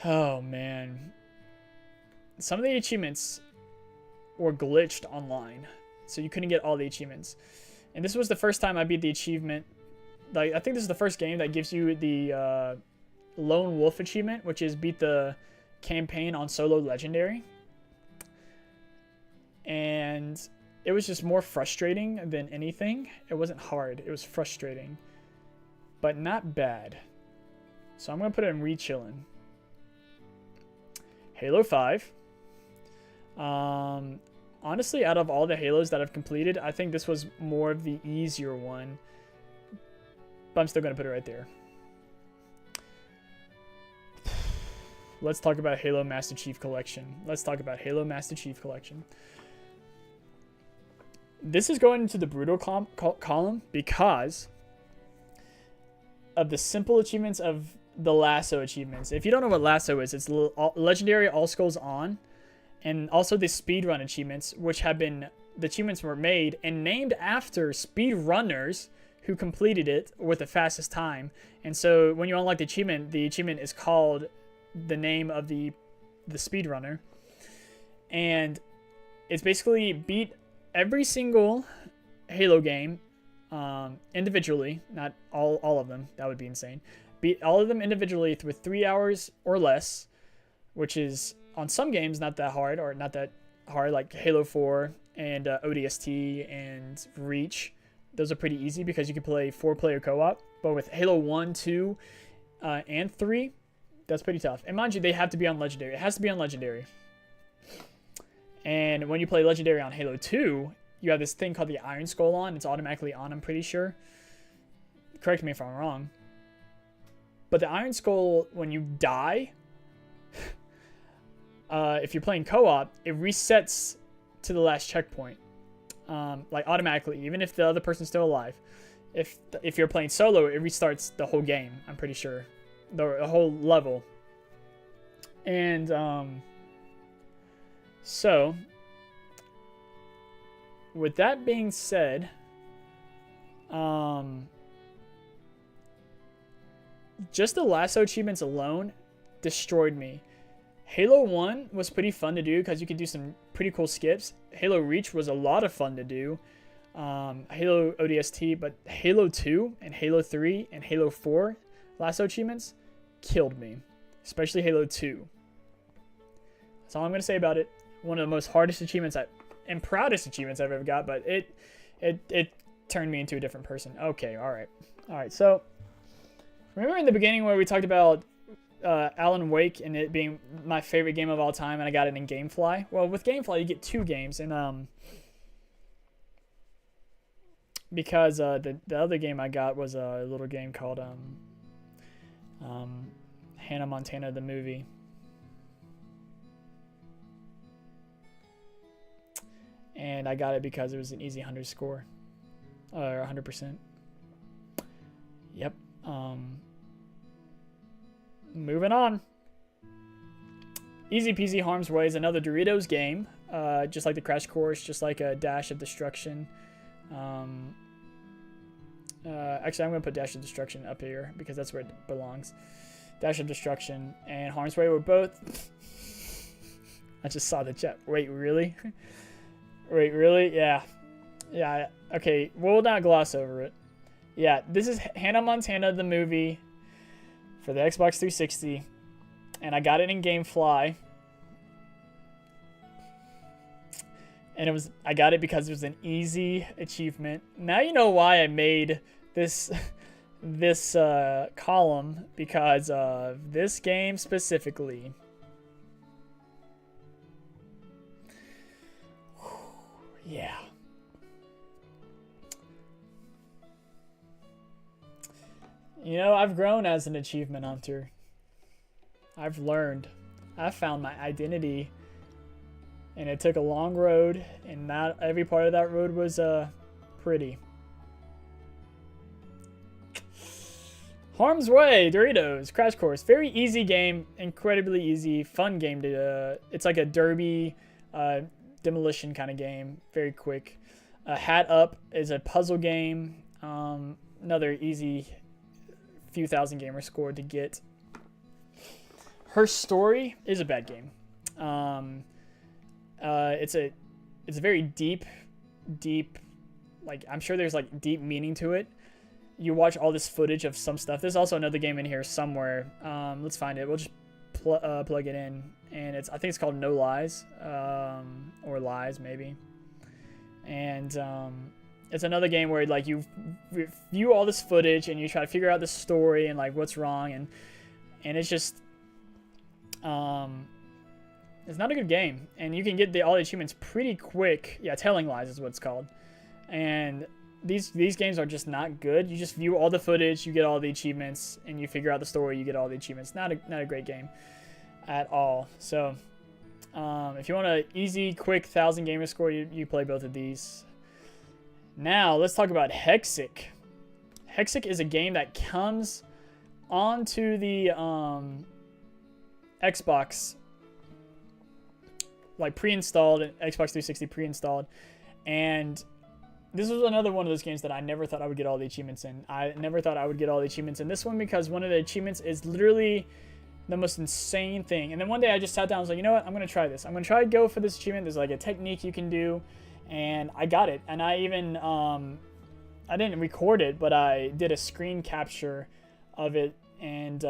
Oh, man. Some of the achievements were glitched online, so you couldn't get all the achievements. And this was the first time I beat the achievement. I think this is the first game that gives you the Lone Wolf achievement, which is beat the campaign on solo legendary. And it was just more frustrating than anything. It wasn't hard. It was frustrating, but not bad. So I'm going to put it in rechillin'. Halo 5. Honestly, out of all the Halos that I've completed, I think this was more of the easier one. But I'm still going to put it right there. Let's talk about Halo Master Chief Collection. Let's talk about Halo Master Chief Collection. This is going into the brutal column because of the simple achievements of the lasso achievements. If you don't know what lasso is, it's legendary all skulls on, and also the speedrun achievements, which have been, the achievements were made and named after speedrunners who completed it with the fastest time. And so when you unlock the achievement is called the name of the speedrunner, and it's basically beat every single Halo game individually, not all of them. That would be insane. Beat all of them individually with 3 hours or less, which is on some games not that hard, or not that hard, like Halo 4 and ODST and Reach. Those are pretty easy because you can play 4-player co-op. But with Halo 1, 2, and 3, that's pretty tough. And mind you, they have to be on Legendary. It has to be on Legendary. And when you play Legendary on Halo 2, you have this thing called the Iron Skull on. It's automatically on, I'm pretty sure. Correct me if I'm wrong. But the Iron Skull, when you die, if you're playing co-op, it resets to the last checkpoint. Like automatically, even if the other person's still alive. If you're playing solo, it restarts the whole game, I'm pretty sure. The whole level. And so with that being said, just the lasso achievements alone destroyed me. Halo 1 was pretty fun to do because you could do some pretty cool skips. Halo Reach was a lot of fun to do. Halo ODST, but Halo 2 and Halo 3 and Halo 4 lasso achievements killed me, especially Halo 2. That's all I'm going to say about it. One of the most hardest achievements and proudest achievements I've ever got, but it turned me into a different person. Okay, all right. So remember in the beginning where we talked about Alan Wake and it being my favorite game of all time, and I got it in GameFly? Well, with GameFly you get 2 games, and because the other game I got was a little game called Hannah Montana the movie. And I got it because it was an easy 100 score. Or 100%. Yep. Moving on. Easy Peasy Harm's Way is another Doritos game. Just like the Crash Course, just like a Dash of Destruction. Actually, I'm going to put Dash of Destruction up here because that's where it belongs. Dash of Destruction and Harm's Way were both... I just saw the chat. Wait, really? Wait, really? Yeah. Yeah, okay. We'll not gloss over it. Yeah, this is Hannah Montana, the movie for the Xbox 360. And I got it in GameFly. And I got it because it was an easy achievement. Now you know why I made this column, because of this game specifically. Yeah. You know, I've grown as an achievement hunter. I've learned. I've found my identity. And it took a long road, and not every part of that road was pretty. Harm's Way, Doritos, Crash Course. Very easy game, incredibly easy, fun game to. It's like a derby, demolition kind of game. Very quick. Hat Up is a puzzle game. Another easy few thousand gamer score to get. Her Story is a bad game. It's a very deep, like, I'm sure there's like deep meaning to it. You watch all this footage of some stuff. There's also another game in here somewhere. Let's find it. We'll just plug it in, and I think it's called No Lies, or Lies maybe. And it's another game where like you view all this footage and you try to figure out the story and like what's wrong, and it's just it's not a good game, and you can get all the achievements pretty quick. Yeah, Telling Lies is what it's called. And these games are just not good. You just view all the footage, you get all the achievements, and you figure out the story, you get all the achievements. Not a great game at all. So if you want an easy, quick 1,000 gamer score, you play both of these. Now let's talk about Hexic. Hexic is a game that comes onto the Xbox, like pre-installed, Xbox 360 pre-installed, and this was another one of those games that I never thought I would get all the achievements in. I never thought I would get all the achievements in this one because one of the achievements is literally the most insane thing. And then one day I just sat down and was like, you know what? I'm going to try this. I'm going to try to go for this achievement. There's like a technique you can do. And I got it. And I even, I didn't record it, but I did a screen capture of it and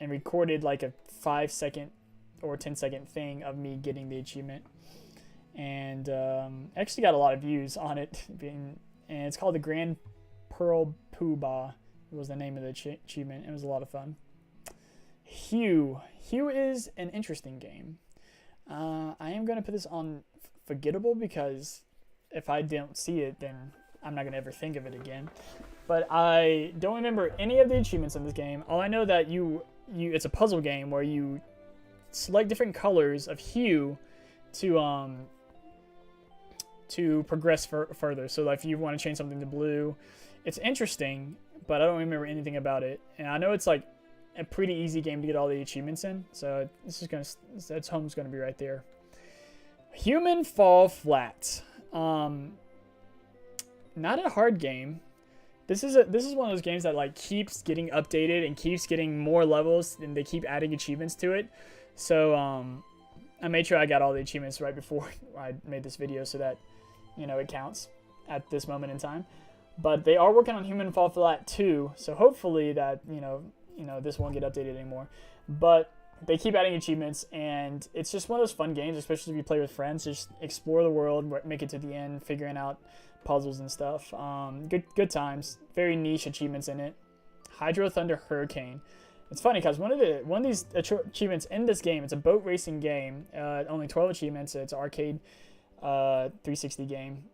recorded like a 5-second or 10-second thing of me getting the achievement. And actually got a lot of views on it, and it's called the Grand Pearl Poobah. It was the name of the achievement. It was a lot of fun. Hue is an interesting game. I am going to put this on forgettable because if I don't see it, then I'm not going to ever think of it again. But I don't remember any of the achievements in this game. All I know that it's a puzzle game where you select different colors of hue to progress further. So like if you want to change something to blue, it's interesting, but I don't remember anything about it. And I know it's like a pretty easy game to get all the achievements in, so its home's gonna be right there. Human Fall Flat, not a hard game. This is one of those games that like keeps getting updated and keeps getting more levels, and they keep adding achievements to it. So I made sure I got all the achievements right before I made this video so that, you know, it counts at this moment in time. But they are working on Human Fall Flat 2, so hopefully that, you know, this won't get updated anymore. But they keep adding achievements, and it's just one of those fun games, especially if you play with friends. Just explore the world, make it to the end, figuring out puzzles and stuff. Good times. Very niche achievements in it. Hydro Thunder Hurricane. It's funny because one of these achievements in this game, it's a boat racing game. Only 12 achievements. It's an arcade 360 game.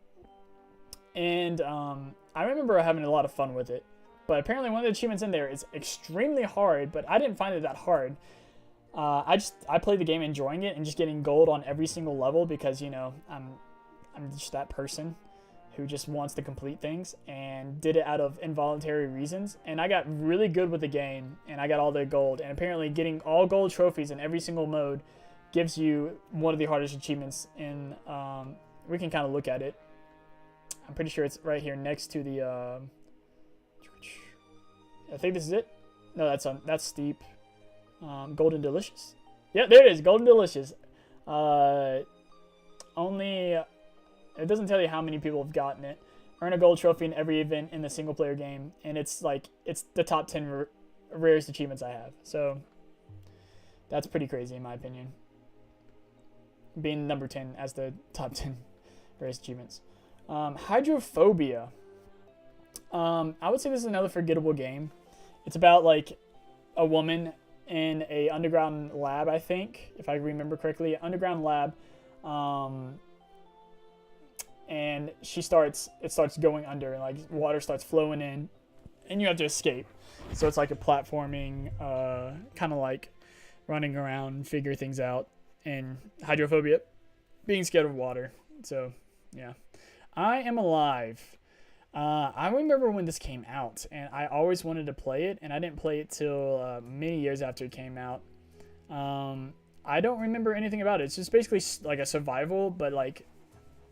And I remember having a lot of fun with it. But apparently one of the achievements in there is extremely hard, but I didn't find it that hard. I played the game enjoying it and just getting gold on every single level because, you know, I'm just that person who just wants to complete things, and did it out of involuntary reasons. And I got really good with the game, and I got all the gold. And apparently getting all gold trophies in every single mode gives you one of the hardest achievements in, we can kind of look at it. I'm pretty sure it's right here next to the, I think this is it. No, that's steep. Golden Delicious. Yeah, there it is. Golden Delicious. It doesn't tell you how many people have gotten it. Earn a gold trophy in every event in the single player game, and it's the top 10 rarest achievements I have. So that's pretty crazy in my opinion. Being number 10 as the top 10 rarest achievements. Hydrophobia. I would say this is another forgettable game. It's about like a woman in a underground lab, I think, if I remember correctly, underground lab, and it starts going under, and like water starts flowing in, and you have to escape. So it's like a platforming, kind of like running around and figure things out, and hydrophobia, being scared of water. So yeah, I Am Alive. I remember when this came out, and I always wanted to play it, and I didn't play it till many years after it came out. I don't remember anything about it. It's just basically like a survival, but like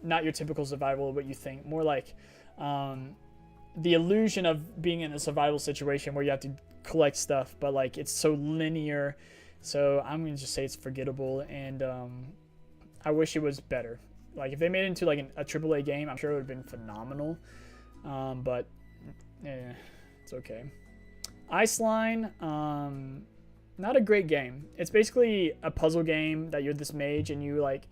not your typical survival, what you think. More like the illusion of being in a survival situation where you have to collect stuff, but like it's so linear. So I'm gonna just say it's forgettable, and I wish it was better. Like if they made it into like a AAA game, I'm sure it would have been phenomenal. But it's okay. Iceline, not a great game. It's basically a puzzle game that you're this mage and you like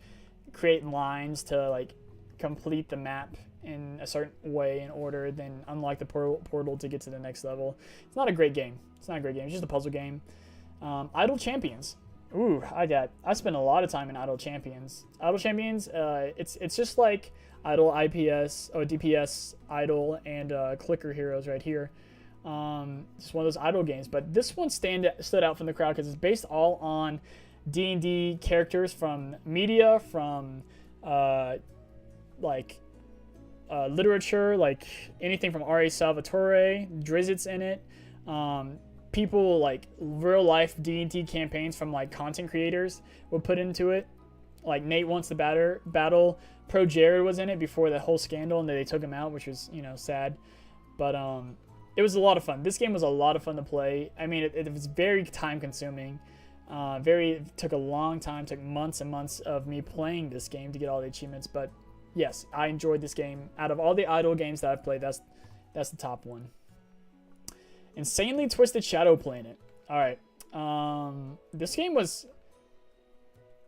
create lines to like complete the map in a certain way in order, then unlock the portal to get to the next level. It's not a great game. It's not a great game. It's just a puzzle game. Idle Champions. Ooh, I spent a lot of time in Idle Champions. Idle Champions, it's just like Idle IPS or DPS Idle and Clicker Heroes right here. Just one of those Idle games, but this one stood out from the crowd because it's based all on D&D characters from media, from literature, like anything from R.A. Salvatore. Drizzt's in it. People like real life D&D campaigns from like content creators were put into it. Like Nate Wants the Battle. Pro Jared was in it before the whole scandal, and they took him out, which was, you know, sad. But it was a lot of fun. This game was a lot of fun to play. I mean, it was very time consuming. Took a long time. Took months and months of me playing this game to get all the achievements. But yes, I enjoyed this game. Out of all the Idle games that I've played, that's the top one. Insanely Twisted Shadow Planet. All right. This game was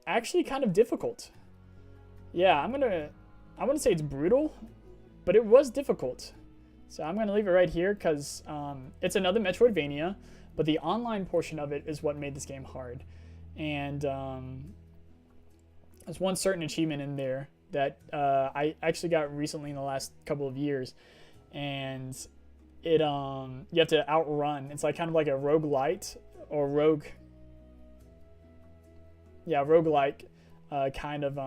actually kind of difficult. Yeah, I wouldn't say it's brutal, but it was difficult. So I'm going to leave it right here because it's another Metroidvania, but the online portion of it is what made this game hard. And there's one certain achievement in there that I actually got recently in the last couple of years, and it you have to outrun. It's like kind of like a roguelite or roguelike kind of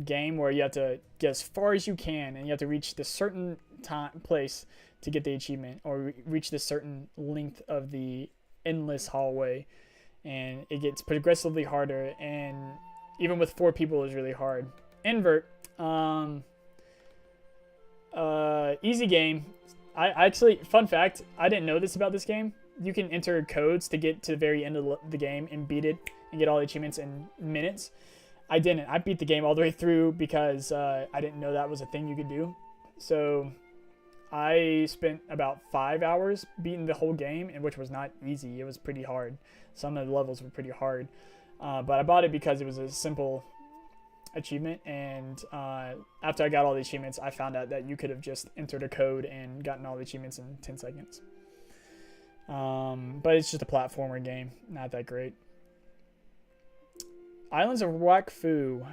game where you have to get as far as you can, and you have to reach this certain place to get the achievement, or reach this certain length of the endless hallway, and it gets progressively harder, and even with 4 people is really hard. Invert, easy game. I actually, fun fact, I didn't know this about this game. You can enter codes to get to the very end of the game and beat it and get all the achievements in minutes. I didn't. I beat the game all the way through because I didn't know that was a thing you could do. So I spent about 5 hours beating the whole game, and which was not easy. It was pretty hard. Some of the levels were pretty hard. But I bought it because it was a simple achievement, and after I got all the achievements, I found out that you could have just entered a code and gotten all the achievements in 10 seconds. But it's just a platformer game. Not that great. Islands of Wakfu,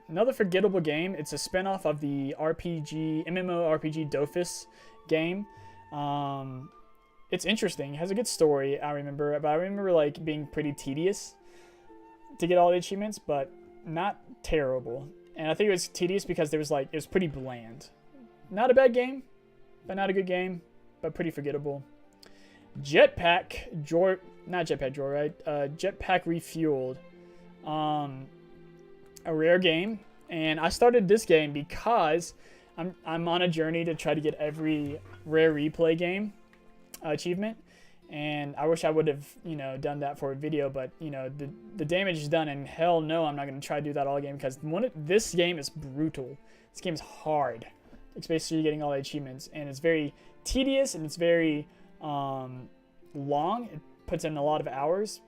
another forgettable game. It's a spinoff of the MMORPG Dofus game. It's interesting. It has a good story, I remember, but I remember like being pretty tedious to get all the achievements, but not terrible. And I think it was tedious because it was pretty bland. Not a bad game, but not a good game, but pretty forgettable. Jetpack Refueled. A rare game, and I started this game because I'm on a journey to try to get every rare replay game achievement, and I wish I would have, you know, done that for a video, but you know, the damage is done, and hell no, I'm not going to try to do that all game because this game is brutal. This game is hard, especially getting all the achievements, and it's very tedious, and it's very long. It puts in a lot of hours.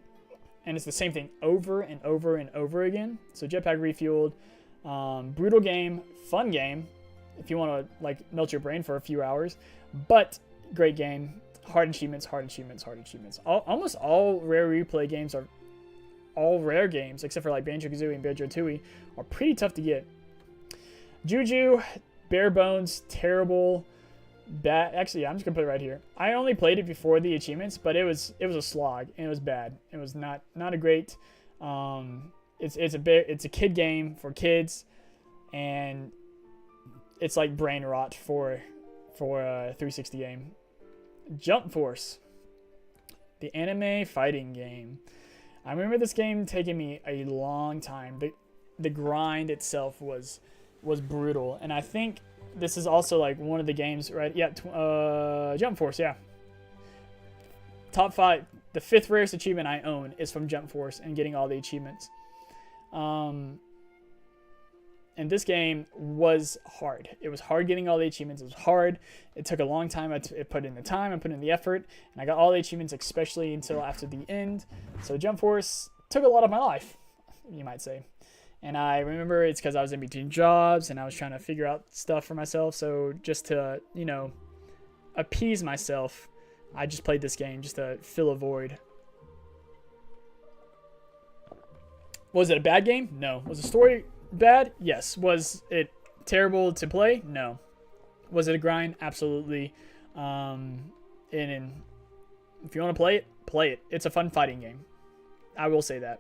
And it's the same thing over and over and over again. So Jetpack Refueled, brutal game, fun game, if you want to like melt your brain for a few hours, but great game. Hard achievements. Almost all rare replay games are all rare games, except for like Banjo-Kazooie and Banjo-Tooie, are pretty tough to get. Juju, bare bones, terrible. Bad. Actually, I'm just gonna put it right here. I only played it before the achievements, but it was a slog, and it was bad. It was not a great. It's a kid game for kids, and it's like brain rot for a 360 game. Jump Force, the anime fighting game. I remember this game taking me a long time. The grind itself was brutal, and I think this is also like one of the games, right? Yeah, Jump Force, yeah. Top 5. The 5th rarest achievement I own is from Jump Force and getting all the achievements. And this game was hard. It was hard getting all the achievements. It was hard. It took a long time. I put in the time. I put in the effort. And I got all the achievements, especially until after the end. So Jump Force took a lot of my life, you might say. And I remember it's because I was in between jobs and I was trying to figure out stuff for myself. So just to, you know, appease myself, I just played this game just to fill a void. Was it a bad game? No. Was the story bad? Yes. Was it terrible to play? No. Was it a grind? Absolutely. And if you want to play it, play it. It's a fun fighting game. I will say that.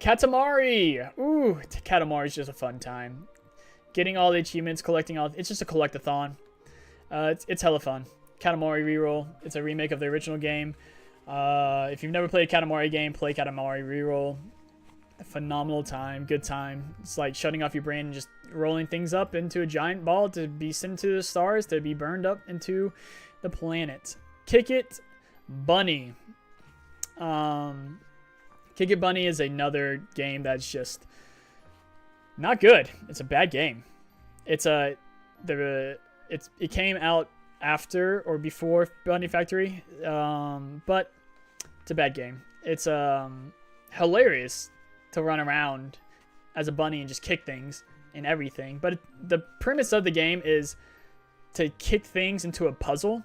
Katamari! Ooh, Katamari is just a fun time. Getting all the achievements, collecting all... It's just a collect-a-thon. It's hella fun. Katamari Reroll. It's a remake of the original game. If you've never played a Katamari game, play Katamari Reroll. A phenomenal time. Good time. It's like shutting off your brain and just rolling things up into a giant ball to be sent to the stars, to be burned up into the planet. Kick It Bunny. Kick It Bunny is another game that's just not good. It's a bad game. It came out after or before Bunny Factory, but it's a bad game. It's hilarious to run around as a bunny and just kick things and everything. But the premise of the game is to kick things into a puzzle.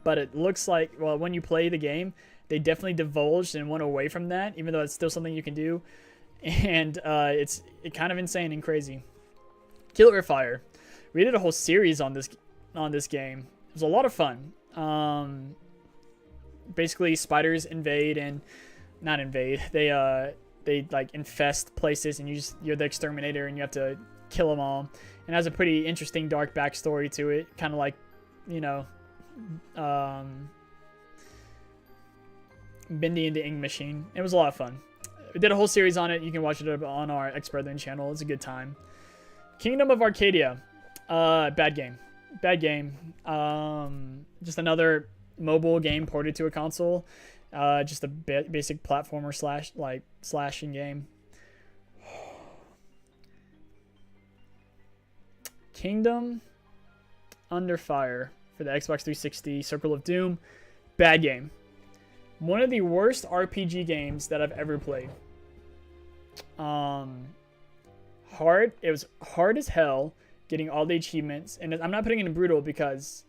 But it looks like, well, when you play the game, they definitely divulged and went away from that, even though it's still something you can do. And it's kind of insane and crazy. Killer Fire. We did a whole series on this game. It was a lot of fun. Basically, spiders invade and not invade. They like infest places, and you're the exterminator, and you have to kill them all. And it has a pretty interesting dark backstory to it, kind of like, you know, Bendy and the Ink Machine. It was a lot of fun. We did a whole series on it. You can watch it on our Ex-Brethren channel. It's a good time. Kingdom of Arcadia. Bad game. Bad game. Just another mobile game ported to a console. Just a basic platformer slashing game. Kingdom Under Fire for the Xbox 360. Circle of Doom. Bad game. One of the worst RPG games that I've ever played. Hard. It was hard as hell getting all the achievements. And I'm not putting it in brutal because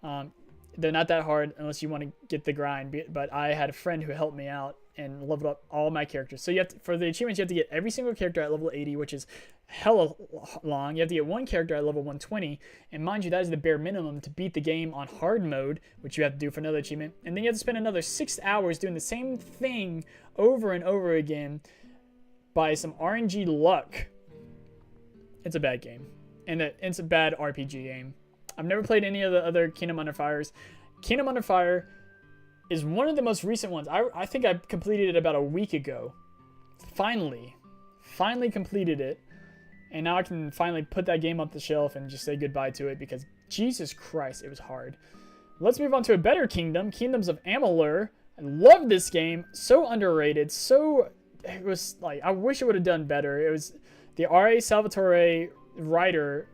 they're not that hard unless you want to get the grind. But I had a friend who helped me out and leveled up all my characters. So you have to, for the achievements, you have to get every single character at level 80, which is hella long. You have to get one character at level 120. And mind you, that is the bare minimum to beat the game on hard mode, which you have to do for another achievement. And then you have to spend another 6 hours doing the same thing over and over again by some RNG luck. It's a bad game. And it's a bad RPG game. I've never played any of the other Kingdom Under Fires. Kingdom Under Fire is one of the most recent ones. I think I completed it about a week ago. Finally completed it. And now I can finally put that game up the shelf and just say goodbye to it because Jesus Christ, it was hard. Let's move on to a better kingdom, Kingdoms of Amalur. I love this game. So underrated. It was like, I wish it would have done better. It was the R.A. Salvatore writer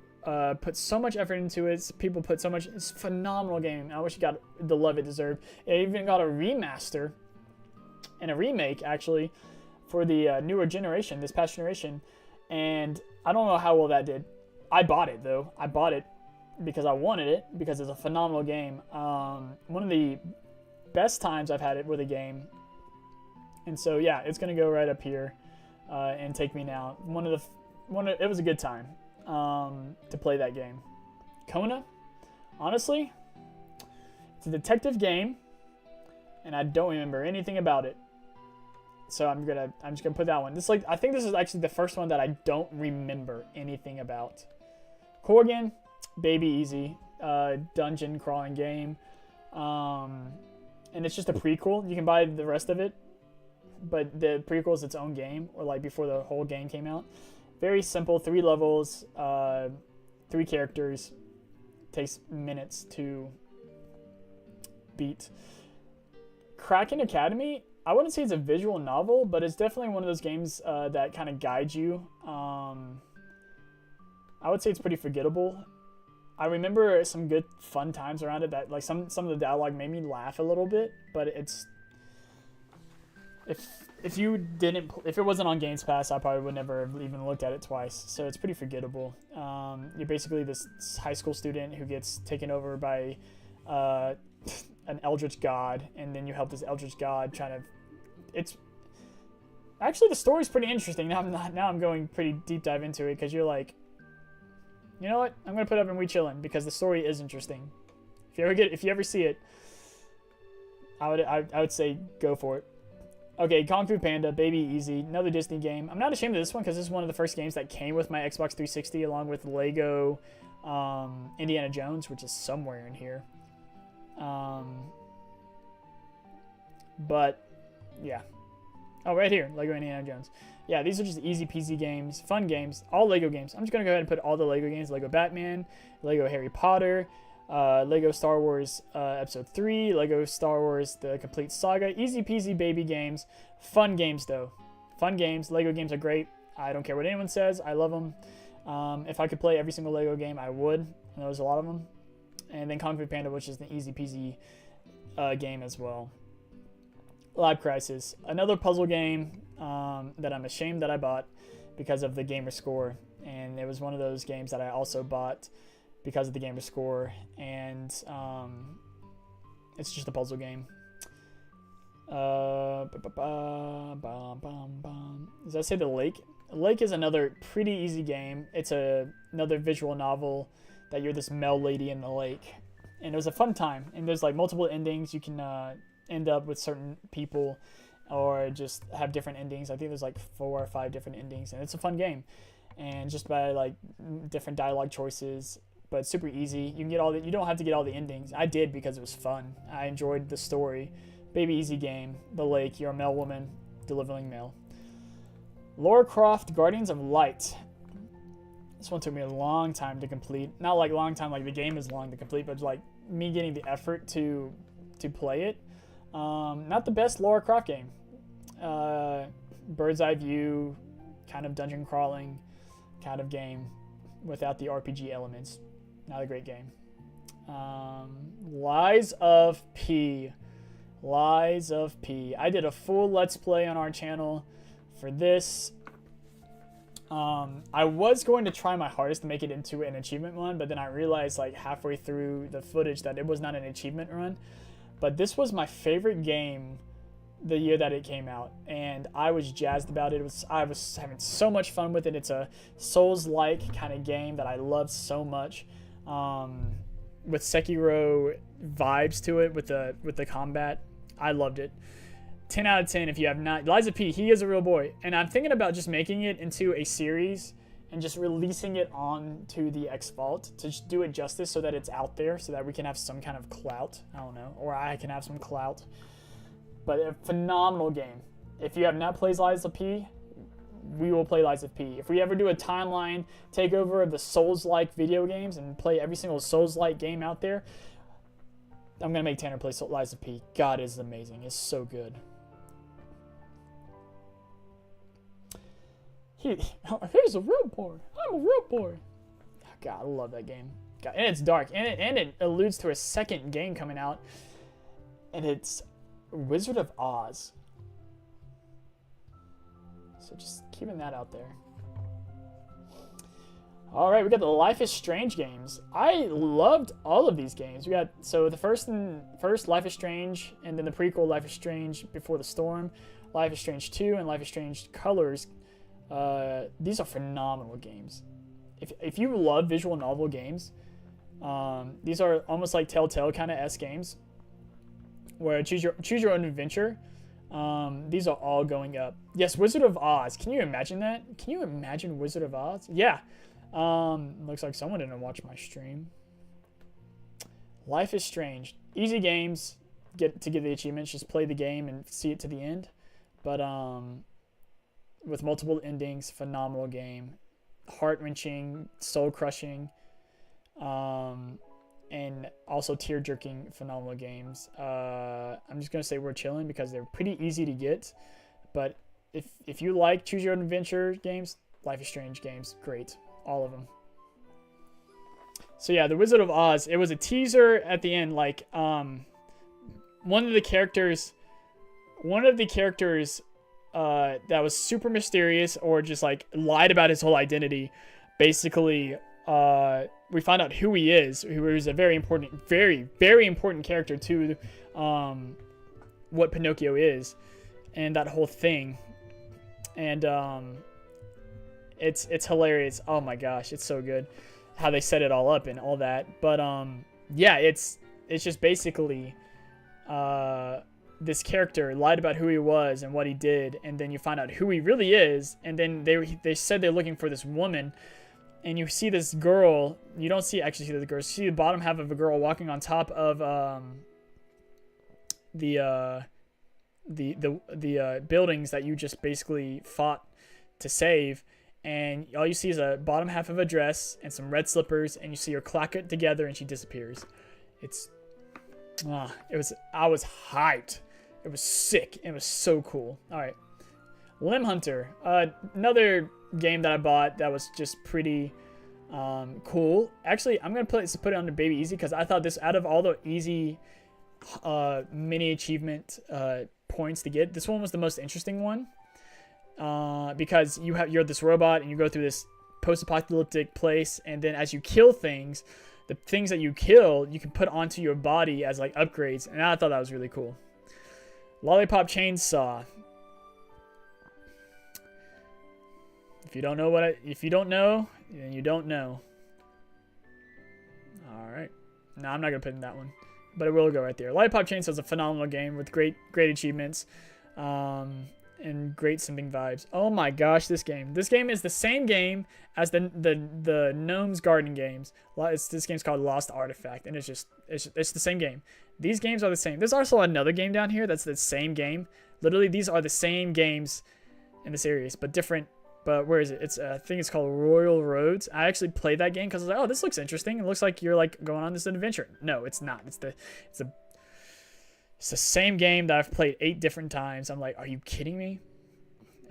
put so much effort into it. People put so much. It's a phenomenal game. I wish it got the love it deserved. It even got a remaster and a remake, actually, for the newer generation, this past generation. And I don't know how well that did. I bought it, though. I bought it because I wanted it, because it's a phenomenal game. One of the best times I've had it with a game. And so, yeah, it's going to go right up here and take me now. It was a good time to play that game. Kona, honestly, it's a detective game, and I don't remember anything about it. So I'm just gonna put that one. I think this is actually the first one that I don't remember anything about. Corgan, Baby Easy, dungeon crawling game, and it's just a prequel. You can buy the rest of it, but the prequel is its own game, or like before the whole game came out. Very simple, 3 levels, 3 characters. Takes minutes to beat. Kraken Academy, I wouldn't say it's a visual novel, but it's definitely one of those games that kind of guides you. I would say it's pretty forgettable. I remember some good fun times around it that like some of the dialogue made me laugh a little bit, but if you didn't, if it wasn't on Games Pass, I probably would never have even looked at it twice. So it's pretty forgettable. You're basically this high school student who gets taken over by an eldritch god, and then you help this eldritch god trying to. It's actually, the story's pretty interesting. Now I'm going pretty deep dive into it because you're like, you know what? I'm gonna put up and we chillin' because the story is interesting. If you ever see it, I would say go for it. Okay, Kung Fu Panda, Baby Easy, another Disney game. I'm not ashamed of this one because this is one of the first games that came with my Xbox 360 along with Lego Indiana Jones, which is somewhere in here. But, yeah. Oh, right here, Lego Indiana Jones. Yeah, these are just easy peasy games, fun games, all Lego games. I'm just going to go ahead and put all the Lego games, Lego Batman, Lego Harry Potter, Lego Star Wars Episode 3, Lego Star Wars The Complete Saga. Easy peasy baby games. Fun games, though. Fun games. Lego games are great. I don't care what anyone says. I love them. If I could play every single Lego game, I would. And there's a lot of them. And then Kung Fu Panda, which is the easy peasy game as well. Lab Crisis. Another puzzle game that I'm ashamed that I bought because of the gamer score. And it was one of those games that I also bought because of the gamer score, and it's just a puzzle game. Does that say The Lake? Lake is another pretty easy game. It's another visual novel that you're this Mel lady in the lake, and it was a fun time. And there's like multiple endings. You can end up with certain people, or just have different endings. I think there's like 4 or 5 different endings, and it's a fun game. And just by like different dialogue choices. But super easy. You can get all the. You don't have to get all the endings. I did because it was fun. I enjoyed the story. Baby easy game. The Lake. You're a mail woman delivering mail. Lara Croft Guardians of Light. This one took me a long time to complete. Not like long time like the game is long to complete, but like me getting the effort to play it. Not the best Lara Croft game. Bird's eye view, kind of dungeon crawling kind of game without the RPG elements. Not a great game. Lies of P. Lies of P. I did a full Let's Play on our channel for this. I was going to try my hardest to make it into an achievement run, but then I realized like halfway through the footage that it was not an achievement run. But this was my favorite game the year that it came out, and I was jazzed about it. I was having so much fun with it. It's a Souls-like kind of game that I love so much, with Sekiro vibes to it with the combat. I loved it. 10 out of 10 if you have not. Liza P, he is a real boy, and I'm thinking about just making it into a series and just releasing it onto the X Vault to just do it justice so that it's out there, so that we can have some kind of clout. I don't know, or I can have some clout. But a phenomenal game. If you have not played Lies of P, we will play Lies of P. If we ever do a timeline takeover of the Souls-like video games and play every single Souls-like game out there, I'm going to make Tanner play Lies of P. God, it's amazing. It's so good. He's a real boy. I'm a real boy. God, I love that game. God, and it's dark. And it alludes to a second game coming out. And it's Wizard of Oz. So just keeping that out there. All right, we got the Life is Strange games. I loved all of these games. We got the first Life is Strange, and then the prequel Life is Strange Before the Storm, Life is Strange 2, and Life is Strange Colors. These are phenomenal games. If you love visual novel games, these are almost like Telltale kind of S games, where choose your own adventure. These are all going up. Yes, Wizard of Oz. Can you imagine that? Can you imagine Wizard of Oz? Yeah. Looks like someone didn't watch my stream. Life is Strange. Easy games. Get the achievements. Just play the game and see it to the end. But with multiple endings, phenomenal game. Heart-wrenching, soul-crushing, and also tear-jerking, phenomenal games. I'm just going to say we're chilling because they're pretty easy to get. But if you like Choose Your Own Adventure games, Life is Strange games, great. All of them. So yeah, the Wizard of Oz, it was a teaser at the end, like one of the characters that was super mysterious or just like lied about his whole identity. Basically, we find out who he is, who is a very important, very important character to what Pinocchio is and that whole thing. And it's hilarious. Oh my gosh, it's so good how they set it all up and all that. But yeah, it's just basically this character lied about who he was and what he did, and then you find out who he really is. And then they said they're looking for this woman, and you see this girl. You don't actually see the girl. You see the bottom half of a girl walking on top of the buildings that you just basically fought to save. And all you see is a bottom half of a dress and some red slippers, and you see her clack it together, and she disappears. I was hyped. It was sick. It was so cool. All right, Limb Hunter, another game that I bought that was just pretty cool. Actually, I'm gonna put it under baby easy because I thought this, out of all the easy mini achievement points to get, this one was the most interesting one. Because you're this robot and you go through this post-apocalyptic place, and then as you kill things, the things that you kill you can put onto your body as like upgrades, and I thought that was really cool. Lollipop Chainsaw. If you don't know, then you don't know. All right, no, I'm not gonna put in that one, but it will go right there. Lollipop Chainsaw is a phenomenal game with great achievements. And great simping vibes. Oh my gosh, this game is the same game as the Gnome's Garden games. This game's called Lost Artifact, and it's the same game. These games are the same. There's also another game down here that's the same game. Literally, these are the same games in the series, but different. But where is it? I think it's called Royal Roads. I actually played that game because I was like, oh, this looks interesting. It looks like you're like going on this adventure. No, it's not. It's the same game that I've played 8 different times. I'm like, are you kidding me?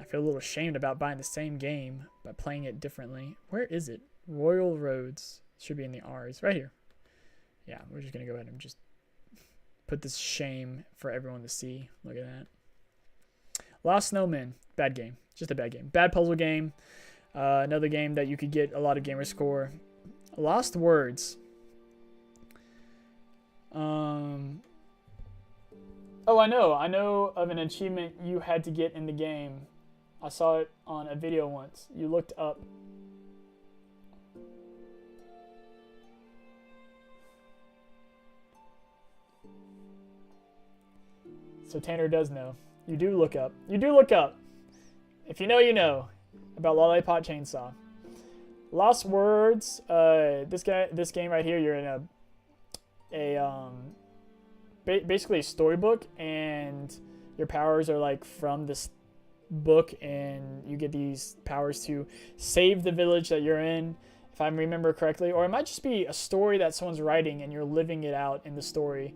I feel a little ashamed about buying the same game but playing it differently. Where is it? Royal Roads. Should be in the R's. Right here. Yeah, we're just going to go ahead and just put this shame for everyone to see. Look at that. Lost Snowmen. Bad game. Just a bad game. Bad puzzle game. Another game that you could get a lot of gamer score. Lost Words. Oh, I know of an achievement you had to get in the game. I saw it on a video once. You looked up. So Tanner does know. You do look up. You do look up. If you know, you know about Lollipop Chainsaw. Lost Words. This game right here, you're in basically a storybook, and your powers are like from this book, and you get these powers to save the village that you're in, if I remember correctly, or it might just be a story that someone's writing and you're living it out in the story.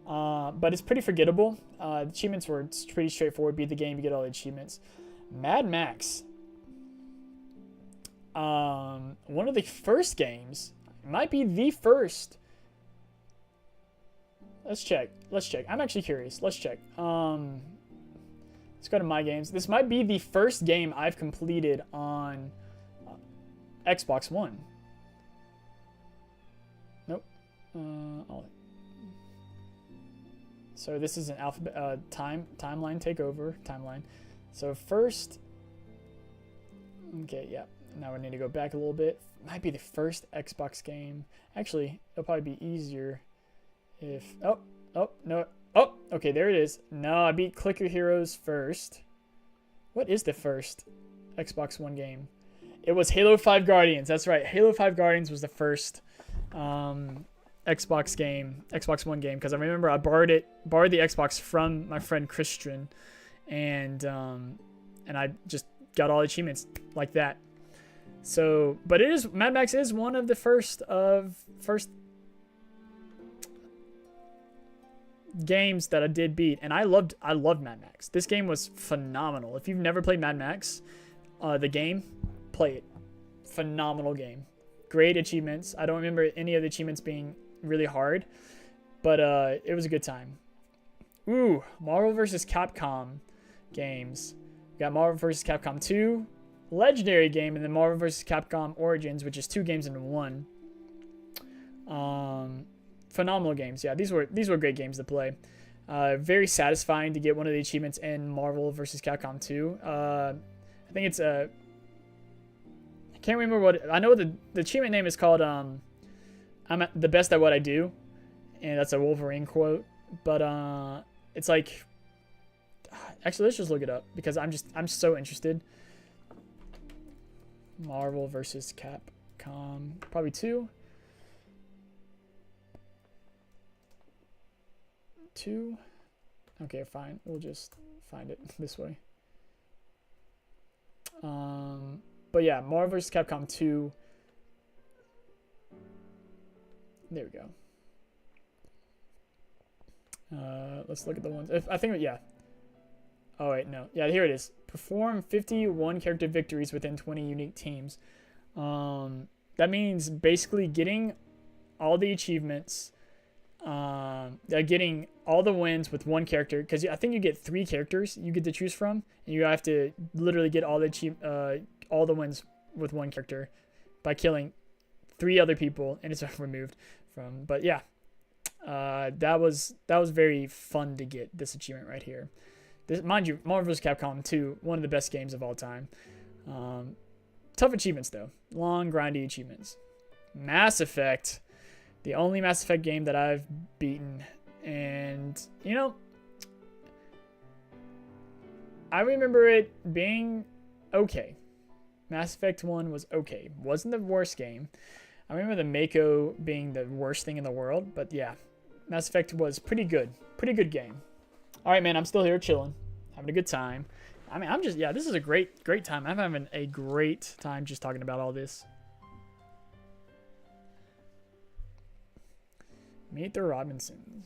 But it's pretty forgettable. The achievements were pretty straightforward. Beat the game, you get all the achievements. Mad Max. One of the first games, it might be the first. Let's check. I'm actually curious. Let's check. Let's go to my games. This might be the first game I've completed on Xbox One. Nope. So this is an timeline takeover. Timeline. So first. Okay, yeah. Now we need to go back a little bit. Might be the first Xbox game. Actually, it'll probably be easier. Okay, there it is. No, I beat Clicker Heroes first. What is the first Xbox One game? It was Halo 5 Guardians. That's right. Halo 5 Guardians was the first Xbox One game, because I remember I borrowed the Xbox from my friend Christian, and I just got all the achievements like that. So, but Mad Max is one of the first games that I did beat, and I loved Mad Max. This game was phenomenal. If you've never played Mad Max, the game, play it. Phenomenal game. Great achievements. I don't remember any of the achievements being really hard, but it was a good time. Ooh, Marvel vs. Capcom games. We got Marvel vs. Capcom 2, Legendary game, and then Marvel vs. Capcom Origins, which is 2 games in one. Phenomenal games. Yeah, these were great games to play. Very satisfying to get one of the achievements in Marvel vs. Capcom 2. I think it's I can't remember what. I know the achievement name is called I'm the best at what I do, and that's a Wolverine quote. But it's like, actually, let's just look it up because I'm so interested. Marvel vs. Capcom, probably 2. 2. Okay, fine. We'll just find it this way. But yeah, Marvel vs. Capcom 2. There we go. Let's look at the ones. I think, yeah. Oh, wait, no. Yeah, here it is. Perform 51 character victories within 20 unique teams. That means basically getting all the achievements, getting all the wins with one character. Because I think you get 3 characters you get to choose from, and you have to literally get all the wins with one character by killing 3 other people, and it's removed from. But yeah, that was very fun to get this achievement right here. This, mind you, Marvel vs. Capcom 2, one of the best games of all time. Tough achievements though, long grindy achievements. Mass Effect, the only Mass Effect game that I've beaten, and you know, I remember it being okay. Mass Effect 1 was okay. Wasn't the worst game. I remember the Mako being the worst thing in the world, but yeah, Mass Effect was pretty good. Pretty good game. All right, man, I'm still here chilling, having a good time. I mean, yeah, this is a great time. I'm having a great time just talking about all this. Meet the Robinsons.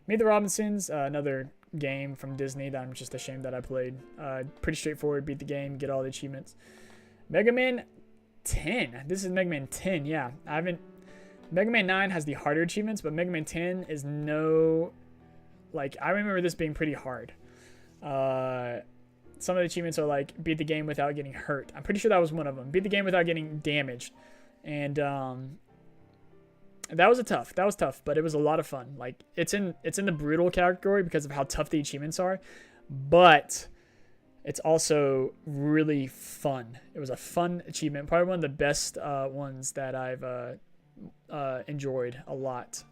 Meet the Robinsons, another game from Disney that I'm just ashamed that I played. Pretty straightforward, beat the game, get all the achievements. Mega Man 10. This is Mega Man 10, yeah. Mega Man 9 has the harder achievements, but Mega Man 10 is I remember this being pretty hard. Some of the achievements are like, beat the game without getting hurt. I'm pretty sure that was one of them. Beat the game without getting damaged. And, that was tough, but it was a lot of fun. Like, it's in the brutal category because of how tough the achievements are, but it's also really fun. It was a fun achievement, probably one of the best ones that I've enjoyed a lot.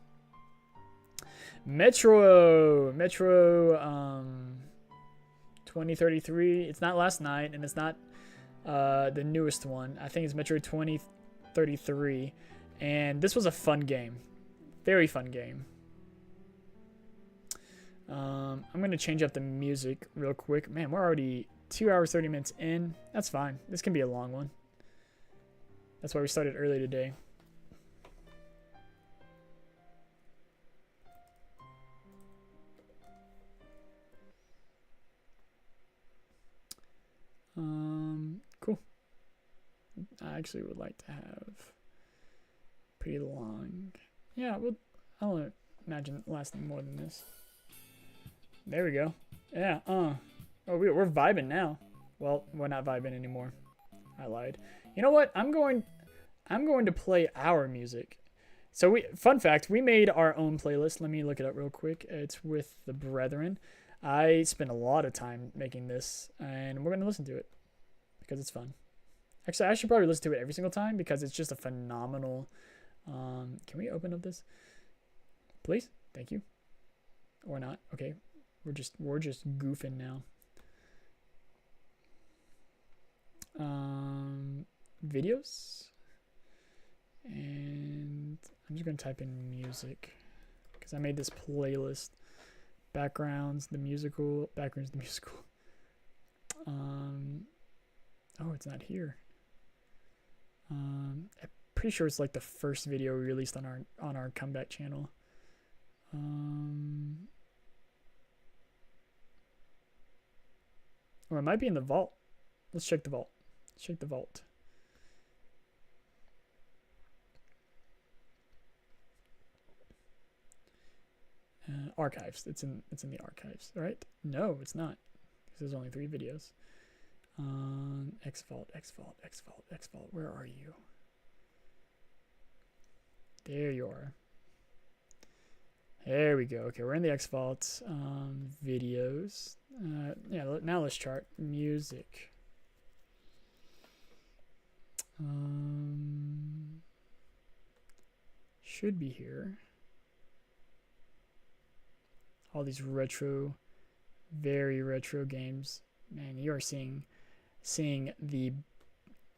Metro 2033. It's not last night, and it's not the newest one. I think it's Metro 2033. And this was a fun game. Very fun game. I'm going to change up the music real quick. Man, we're already 2 hours, 30 minutes in. That's fine. This can be a long one. That's why we started early today. Cool. I actually would like to have pretty long. Yeah, well, I don't imagine it lasting more than this. There we go. Yeah, Oh, we're vibing now. Well, we're not vibing anymore. I lied. You know what? I'm going to play our music. So fun fact, we made our own playlist. Let me look it up real quick. It's with the Brethren. I spent a lot of time making this, and we're going to listen to it because it's fun. Actually, I should probably listen to it every single time because it's just a phenomenal. Can we open up this, please? Thank you. Or not? Okay, we're just goofing now. Videos, and I'm just gonna type in music because I made this playlist. Backgrounds, the musical. Oh, it's not here. I'm pretty sure it's like the first video we released on our comeback channel. Or it might be in the vault. Let's check the vault. Archives. It's in the archives, right? No, it's not. because there's only 3 videos. Xvault, Xvault, Xvault, Xvault. Where are you? There you are. There we go. Okay, we're in the Xvault. Videos. Yeah, now let's chart music. Should be here. All these retro, very retro games. Man, you are seeing the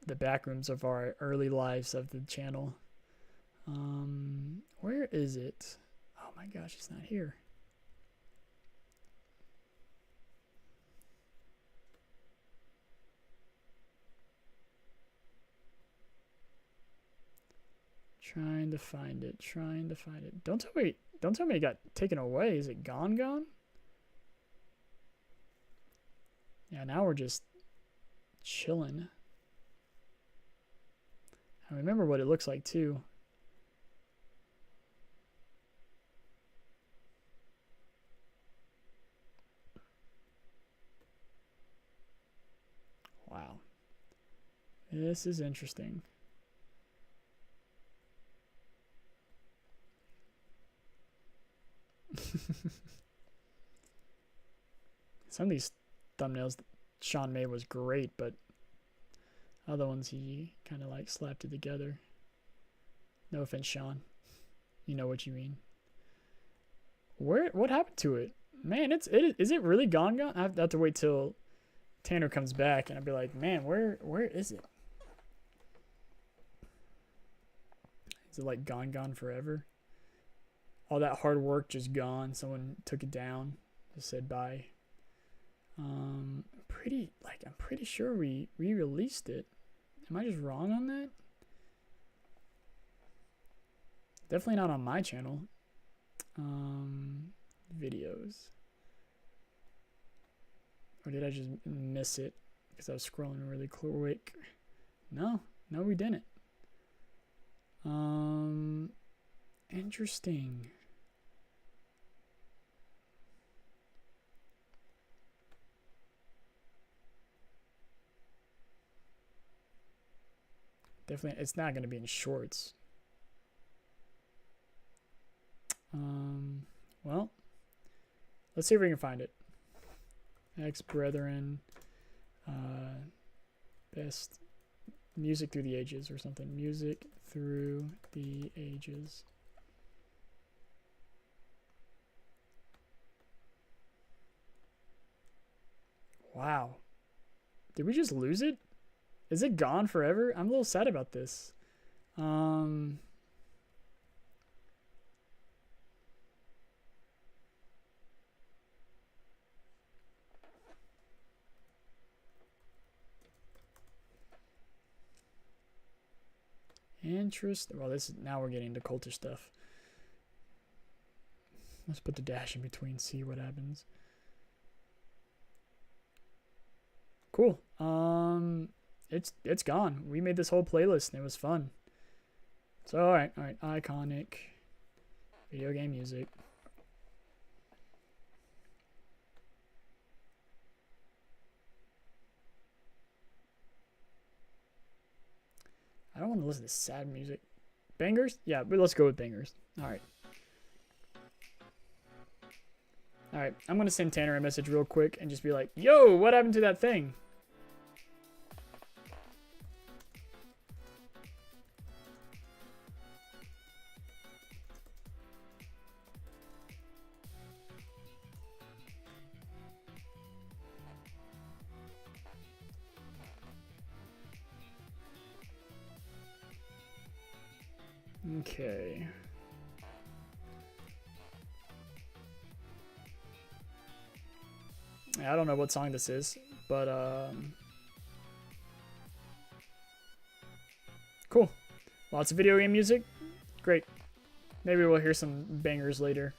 backrooms of our early lives of the channel. Where is it? Oh my gosh, it's not here. Trying to find it. Don't tell me it got taken away. Is it gone? Yeah, now we're just chilling. I remember what it looks like too. Wow. This is interesting. Some of these thumbnails that Sean made was great, but other ones he kind of like slapped it together. No offense, Sean. You know what you mean. What happened to it? Man, is it really gone? I have to wait till Tanner comes back and I'll be like, man, where is it? Is it like gone forever? All that hard work just gone. Someone took it down, just said bye. I'm pretty sure we re-released it. Am I just wrong on that? Definitely not on my channel. Videos. Or did I just miss it because I was scrolling really quick? No, we didn't. Interesting. Definitely, it's not going to be in shorts. Well, let's see if we can find it. Ex-brethren, best music through the ages or something. Music through the ages. Wow. Did we just lose it? Is it gone forever? I'm a little sad about this. Interest. Well, now we're getting into cultish stuff. Let's put the dash in between, see what happens. Cool. It's gone. We made this whole playlist and it was fun. So alright, iconic video game music. I don't want to listen to sad music. Bangers? Yeah, but let's go with bangers. Alright. Alright, I'm gonna send Tanner a message real quick and just be like, yo, what happened to that thing? Okay. I don't know what song this is, but cool. Lots of video game music. Great. Maybe we'll hear some bangers later.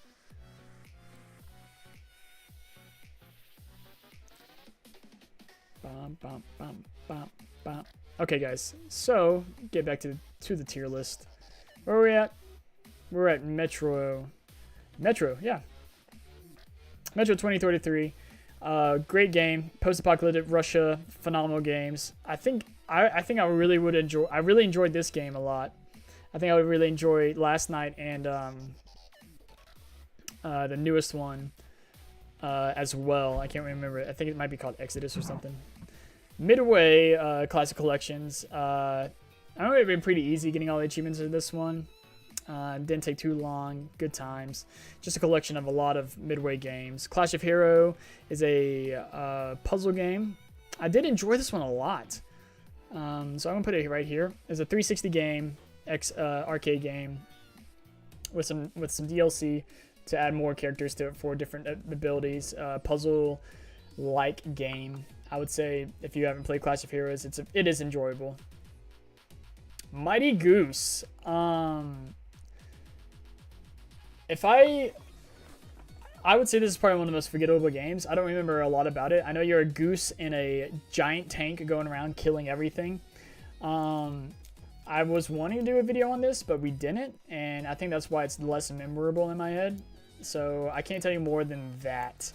Bum, bum, bum, bum, bum. Okay, guys. So get back to the tier list. Where are we at? We're at Metro, yeah. Metro 2033. Great game. Post-apocalyptic Russia, phenomenal games. I think I really would enjoy. I really enjoyed this game a lot. I think I would really enjoy Last Night and the newest one as well. I can't remember. I think it might be called Exodus or something. Midway Classic Collections. I know it's been pretty easy getting all the achievements in this one. Didn't take too long. Good times. Just a collection of a lot of Midway games. Clash of Hero is a puzzle game. I did enjoy this one a lot. So I'm gonna put it right here. It's a 360 game, arcade game with some DLC to add more characters to it for different abilities. Puzzle-like game. I would say if you haven't played Clash of Heroes, it is enjoyable. Mighty Goose. I would say this is probably one of the most forgettable games. I don't remember a lot about it. I know you're a goose in a giant tank going around killing everything. I was wanting to do a video on this, but we didn't, and I think that's why it's less memorable in my head. So I can't tell you more than that.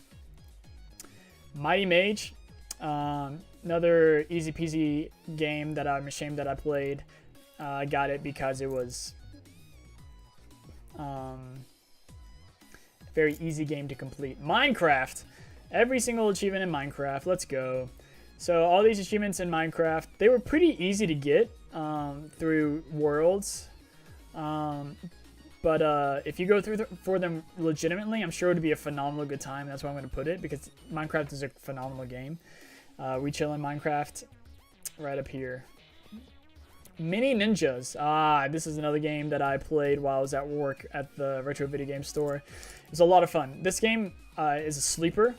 Mighty Mage. Another easy peasy game that I'm ashamed that I played. I got it because it was very easy game to complete. Minecraft. Every single achievement in Minecraft. Let's go. So all these achievements in Minecraft, they were pretty easy to get through worlds. But if you go through for them legitimately, I'm sure it would be a phenomenal good time. That's why I'm going to put it, because Minecraft is a phenomenal game. We chill in Minecraft right up here. Mini Ninjas. This is another game that I played while I was at work at the retro video game store. It was a lot of fun. This game is a sleeper,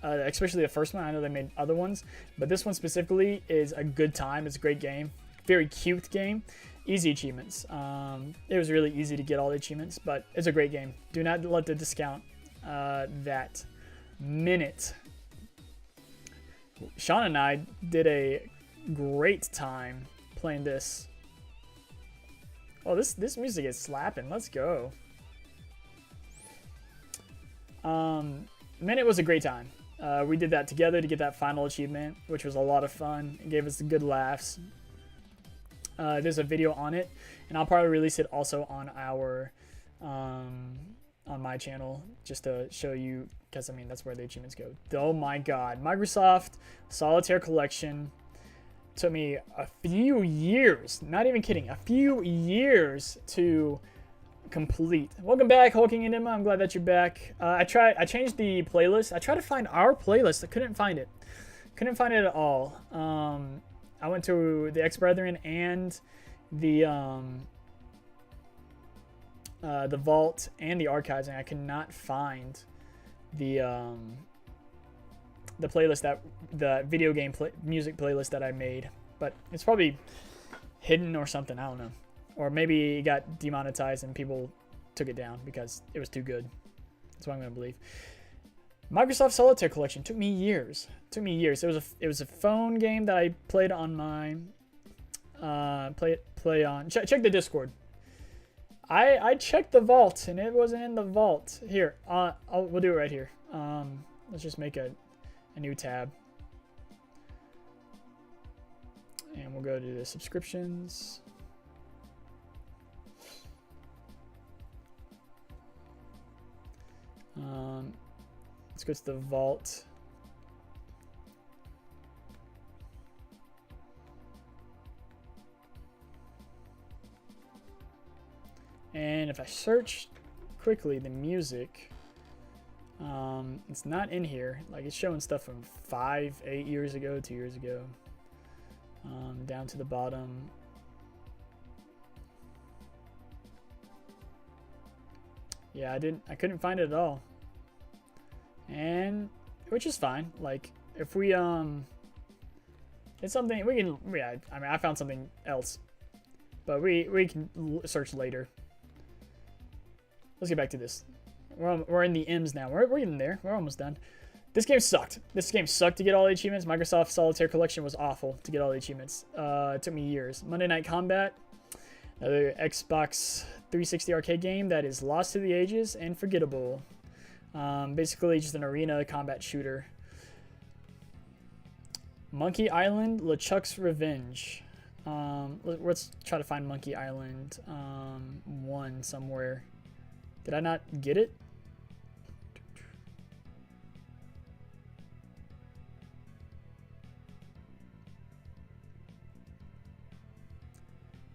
especially the first one. I know they made other ones, but this one specifically is a good time. It's a great game. Very cute game. Easy achievements. It was really easy to get all the achievements, but it's a great game. Do not let the discount that minute. Sean and I did a great time playing this. Oh, this music is slapping. Let's go. Minute was a great time. We did that together to get that final achievement, which was a lot of fun. It gave us good laughs. There's a video on it, and I'll probably release it also on our on my channel just to show you, because I mean that's where the achievements go. Oh my god, Microsoft Solitaire Collection took me a few years, not even kidding, a few years to complete. Welcome back, Hulking Enigma. I'm glad that you're back. I changed the playlist. I tried to find our playlist. I couldn't find it. Couldn't find it at all. I went to the Ex-Brethren and the Vault and the Archives, and I could not find the playlist, that the video game music playlist that I made. But it's probably hidden or something. I don't know. Or maybe it got demonetized and people took it down because it was too good. That's what I'm gonna believe. Microsoft Solitaire Collection took me years. Took me years. It was a phone game that I played on my play on. Check the Discord. I checked the vault and it wasn't in the vault. Here, we'll do it right here. Let's just make a new tab, and we'll go to the subscriptions. Let's go to the vault. And if I search quickly the music, it's not in here. Like, it's showing stuff from 8 years ago, 2 years ago. Down to the bottom. Yeah, I couldn't find it at all. And which is fine. Like, if we it's something we can, yeah, I mean I found something else. But we can search later. Let's get back to this. We're in the M's now. We're getting there. We're almost done. This game sucked. This game sucked to get all the achievements. Microsoft Solitaire Collection was awful to get all the achievements. It took me years. Monday Night Combat, another Xbox 360 arcade game that is lost to the ages and forgettable. Basically just an arena combat shooter. Monkey Island, LeChuck's Revenge. Let's try to find Monkey Island 1 somewhere. Did I not get it?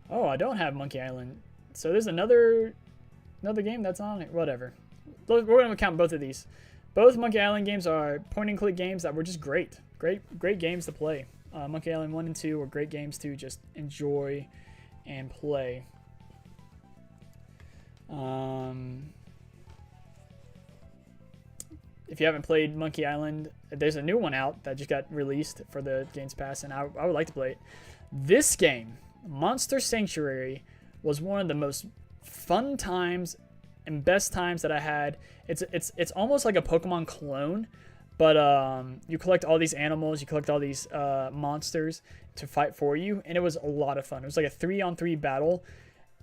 Oh, I don't have Monkey Island. So there's another game that's on it. Whatever. We're going to count both of these. Both Monkey Island games are point-and-click games that were just great. Great games to play. Monkey Island 1 and 2 were great games to just enjoy and play. If you haven't played Monkey Island, there's a new one out that just got released for the Games Pass, and I would like to play it. This game, Monster Sanctuary, was one of the most fun times and best times that I had. It's almost like a Pokemon clone, but you collect all these animals, you collect all these monsters to fight for you, and it was a lot of fun. It was like a 3-on-3 battle.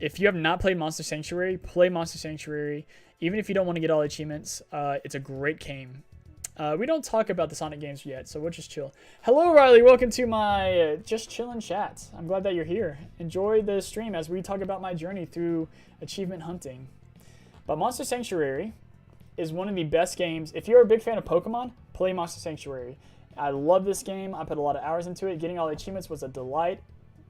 If you have not played Monster Sanctuary, play Monster Sanctuary. Even if you don't want to get all the achievements, it's a great game. We don't talk about the Sonic games yet, so we'll just chill. Hello, Riley. Welcome to my Just Chillin' chat. I'm glad that you're here. Enjoy the stream as we talk about my journey through achievement hunting. But Monster Sanctuary is one of the best games. If you're a big fan of Pokemon, play Monster Sanctuary. I love this game. I put a lot of hours into it. Getting all the achievements was a delight.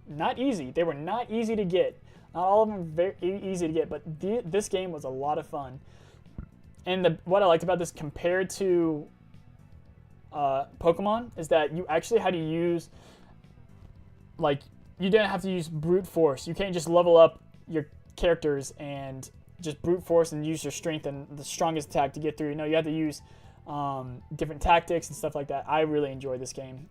Not easy. They were not easy to get. Not all of them very easy to get, but this game was a lot of fun. And what I liked about this compared to Pokemon is that you actually had to use, like, you didn't have to use brute force. You can't just level up your characters and just brute force and use your strength and the strongest attack to get through. No, you have to use different tactics and stuff like that. I really enjoyed this game.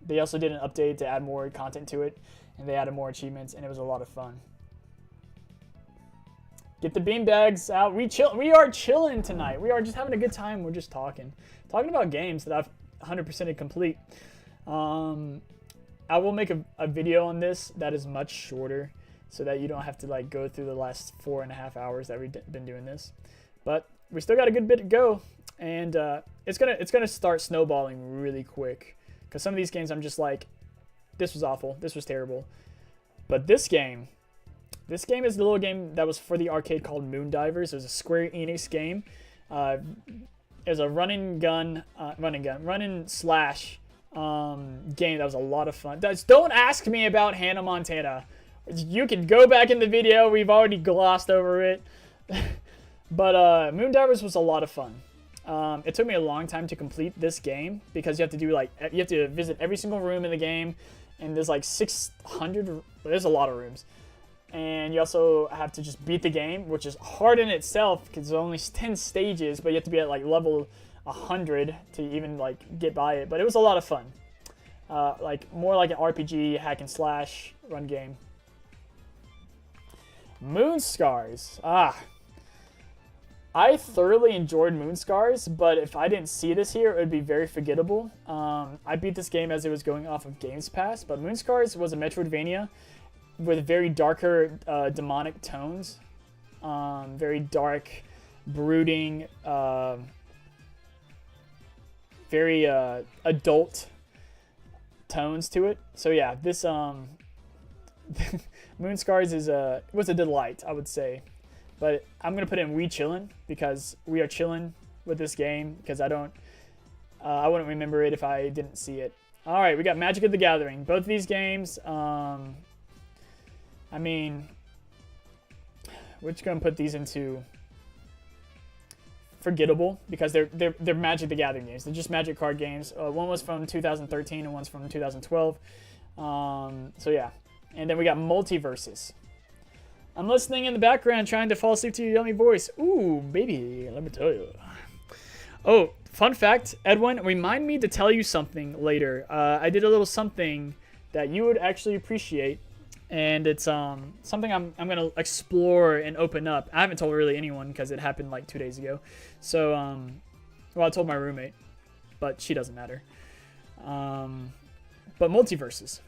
They also did an update to add more content to it, and they added more achievements, and it was a lot of fun. Get the beanbags out. We are chilling tonight. We are just having a good time. We're just talking about games that I've 100%ed complete. I will make a video on this that is much shorter, so that you don't have to like go through the last 4.5 hours that we've been doing this. But we still got a good bit to go, and it's gonna start snowballing really quick, because some of these games I'm just like, this was awful, this was terrible. But this game is the little game that was for the arcade called Moondivers. It was a Square Enix game. It was a run and slash game that was a lot of fun. Don't ask me about Hannah Montana. You can go back in the video. We've already glossed over it. But Moondivers was a lot of fun. It took me a long time to complete this game, because you have to visit every single room in the game, and there's like 600. There's a lot of rooms. And you also have to just beat the game, which is hard in itself because there's only 10 stages, but you have to be at like level 100 to even like get by it. But it was a lot of fun. Like more like an RPG hack and slash run game. Moonscars. I thoroughly enjoyed Moonscars, but if I didn't see this here, it would be very forgettable. I beat this game as it was going off of Games Pass, but Moonscars was a Metroidvania with very darker demonic tones, very dark, brooding, very adult tones to it. So yeah, this Moonscars was a delight, I would say. But I'm gonna put in we chillin', because we are chillin' with this game, because I wouldn't remember it if I didn't see it. All right, we got Magic of the Gathering. Both of these games. I mean, we're just gonna put these into forgettable, because they're Magic the Gathering games. They're just Magic card games. One was from 2013 and one's from 2012. So yeah, and then we got Multiverses. I'm listening in the background, trying to fall asleep to your yummy voice. Ooh, baby, let me tell you. Oh, fun fact, Edwin, remind me to tell you something later. I did a little something that you would actually appreciate. And it's something I'm gonna explore and open up. I haven't told really anyone because it happened like 2 days ago. So well, I told my roommate, but she doesn't matter. But multiverses.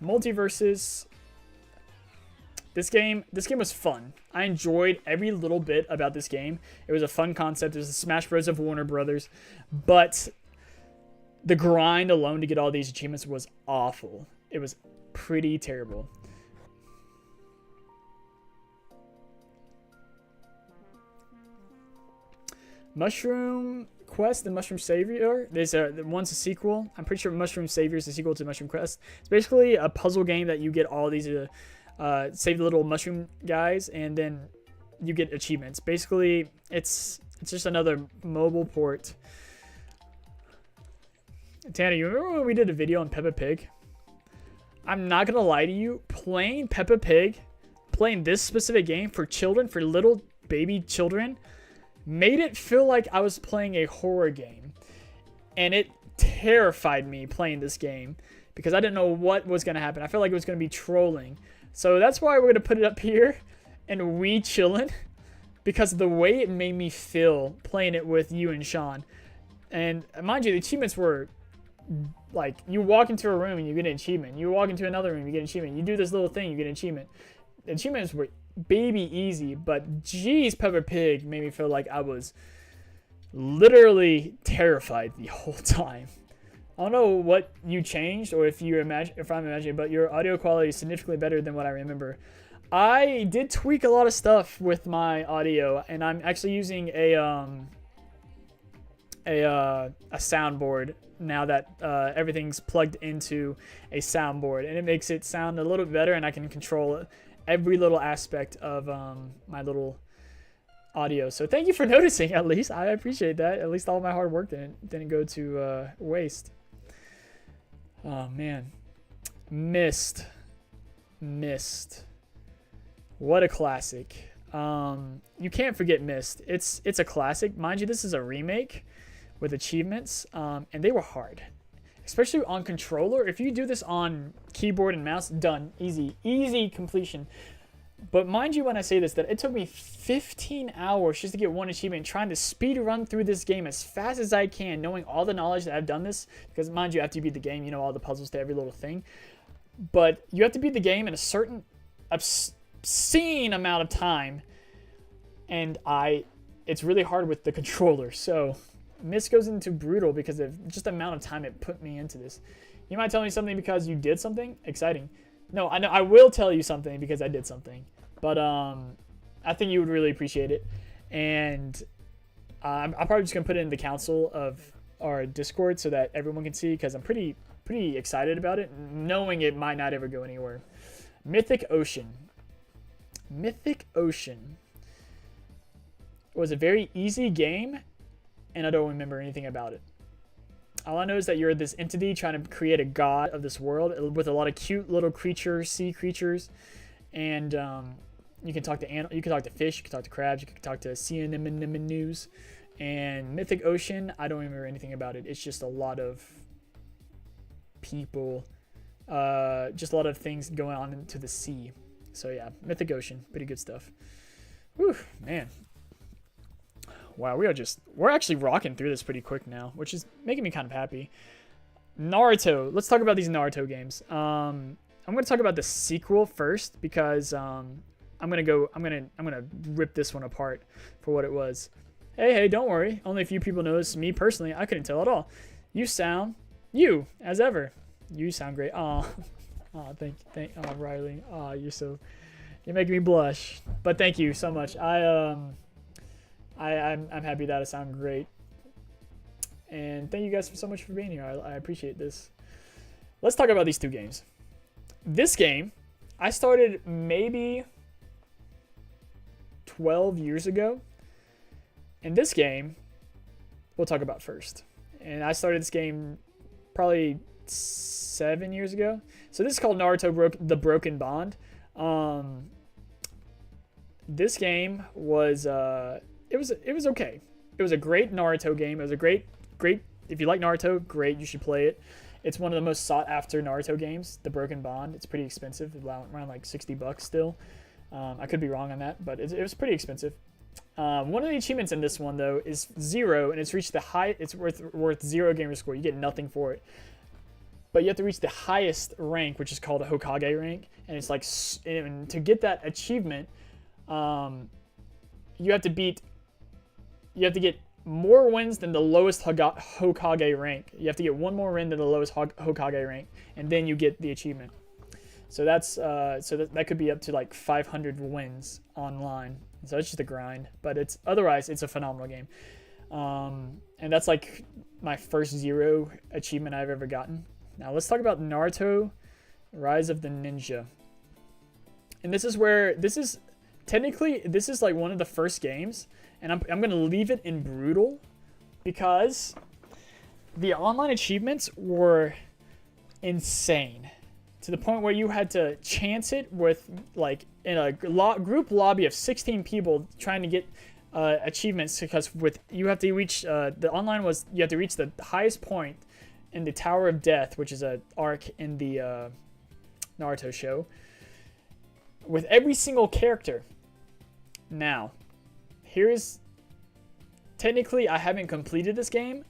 This game was fun. I enjoyed every little bit about this game. It was a fun concept. It was the Smash Bros. Of Warner Brothers, but the grind alone to get all these achievements was awful. It was pretty terrible. Mushroom Quest and Mushroom Savior. One's a sequel. I'm pretty sure Mushroom Savior is a sequel to Mushroom Quest. It's basically a puzzle game that you get all these save the little mushroom guys, and then you get achievements. Basically, it's just another mobile port. Tanner, you remember when we did a video on Peppa Pig? I'm not gonna lie to you. Playing Peppa Pig, playing this specific game for children, for little baby children, made it feel like I was playing a horror game. And it terrified me playing this game because I didn't know what was going to happen. I felt like it was going to be trolling. So that's why we're going to put it up here and we chillin', because of the way it made me feel playing it with you and Sean. And mind you, the achievements were like, you walk into a room and you get an achievement. You walk into another room, you get an achievement. You do this little thing, you get an achievement. The achievements were baby easy, but geez, Peppa Pig made me feel like I was literally terrified the whole time. I don't know what you changed, or if I'm imagining, but your audio quality is significantly better than what I remember. I did tweak a lot of stuff with my audio, and I'm actually using a soundboard now that everything's plugged into a soundboard, and it makes it sound a little bit better, and I can control every little aspect of my little audio. So thank you for noticing. At least I appreciate that. At least all my hard work didn't go to waste. Oh man, Mist. What a classic. You can't forget Mist. It's a classic. Mind you, this is a remake with achievements, and they were hard, especially on controller. If you do this on keyboard and mouse, done. Easy completion. But mind you, when I say this, that it took me 15 hours just to get one achievement, trying to speed run through this game as fast as I can, knowing all the knowledge that I've done this. Because mind you, after you beat the game, you know all the puzzles to every little thing. But you have to beat the game in a certain obscene amount of time. And it's really hard with the controller. So Mist goes into brutal because of just the amount of time it put me into this. You might tell me something because you did something exciting. No, I know I will tell you something because I did something, but I think you would really appreciate it, and I'm probably just gonna put it in the council of our Discord so that everyone can see, because I'm pretty excited about it, knowing it might not ever go anywhere. Mythic Ocean. Mythic Ocean was a very easy game, and I don't remember anything about it. All I know is that you're this entity trying to create a god of this world with a lot of cute little creatures, sea creatures, and you can talk to you can talk to fish, you can talk to crabs, you can talk to sea anemones. And Mythic Ocean, I don't remember anything about it. It's just a lot of people, just a lot of things going on into the sea. So yeah, Mythic Ocean, pretty good stuff. Whew, man. Wow, we're actually rocking through this pretty quick now, which is making me kind of happy. Naruto. Let's talk about these Naruto games. I'm going to talk about the sequel first because I'm going to rip this one apart for what it was. Hey, don't worry. Only a few people noticed. Me personally, I couldn't tell at all. You as ever. You sound great. Thank Riley. You're making me blush. But thank you so much. I'm happy that I sound great, and thank you guys so much for being here. I appreciate this. Let's talk about these two games. This game, I started maybe 12 years ago, and this game, we'll talk about first. And I started this game probably 7 years ago. So this is called Naruto The Broken Bond. This game was it was okay. It was a great Naruto game. It was a great. If you like Naruto, great. You should play it. It's one of the most sought after Naruto games. The Broken Bond. It's pretty expensive. Around like $60 still. I could be wrong on that, but it was pretty expensive. One of the achievements in this one though is 0, and it's reached the high. It's worth 0 gamer score. You get nothing for it. But you have to reach the highest rank, which is called a Hokage rank, and it's like, and to get that achievement, you have to get more wins than the lowest Hokage rank. You have to get one more win than the lowest Hokage rank, and then you get the achievement. So that's that could be up to like 500 wins online. So it's just a grind, but otherwise it's a phenomenal game. And that's like my first 0 achievement I've ever gotten. Now let's talk about Naruto Rise of the Ninja. And this is technically like one of the first games, and I'm going to leave it in brutal because the online achievements were insane to the point where you had to chance it with like in a group lobby of 16 people trying to get achievements, because you have to reach the online was you have to reach the highest point in the Tower of Death, which is an arc in the Naruto show, with every single character. Now, technically I haven't completed this game,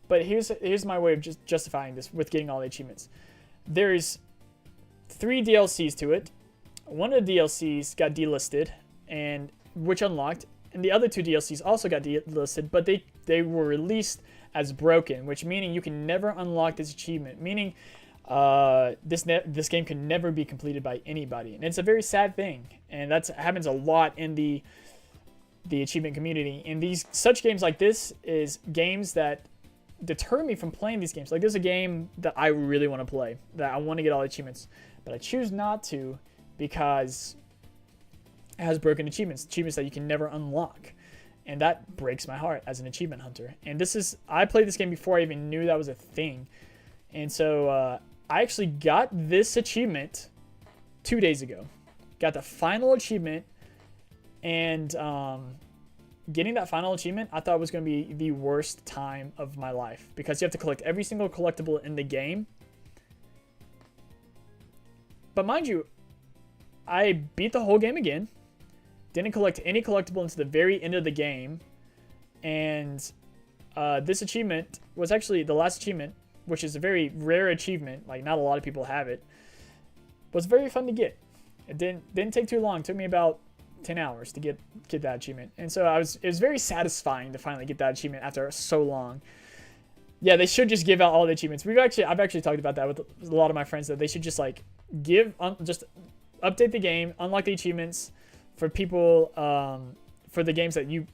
but here's my way of just justifying this with getting all the achievements. There's 3 DLCs to it. One of the DLCs got delisted, and which unlocked, and the other 2 DLCs also got delisted, but they were released as broken, which meaning you can never unlock this achievement, meaning this game can never be completed by anybody, and it's a very sad thing, and that happens a lot in the achievement community. And such games like this is games that deter me from playing these games. Like, there's a game that I really want to play, that I want to get all the achievements, but I choose not to because it has broken achievements that you can never unlock, and that breaks my heart as an achievement hunter. And I played this game before I even knew that was a thing, and so I actually got this achievement 2 days ago. Got the final achievement, and getting that final achievement I thought was going to be the worst time of my life, because you have to collect every single collectible in the game. But mind you, I beat the whole game again, didn't collect any collectible until the very end of the game, and this achievement was actually the last achievement, which is a very rare achievement, like not a lot of people have it, was very fun to get. It didn't take too long. It took me about 10 hours to get that achievement, and so it was very satisfying to finally get that achievement after so long. Yeah, they should just give out all the achievements. I've actually talked about that with a lot of my friends, that they should just like just update the game, unlock the achievements for people, for the games that you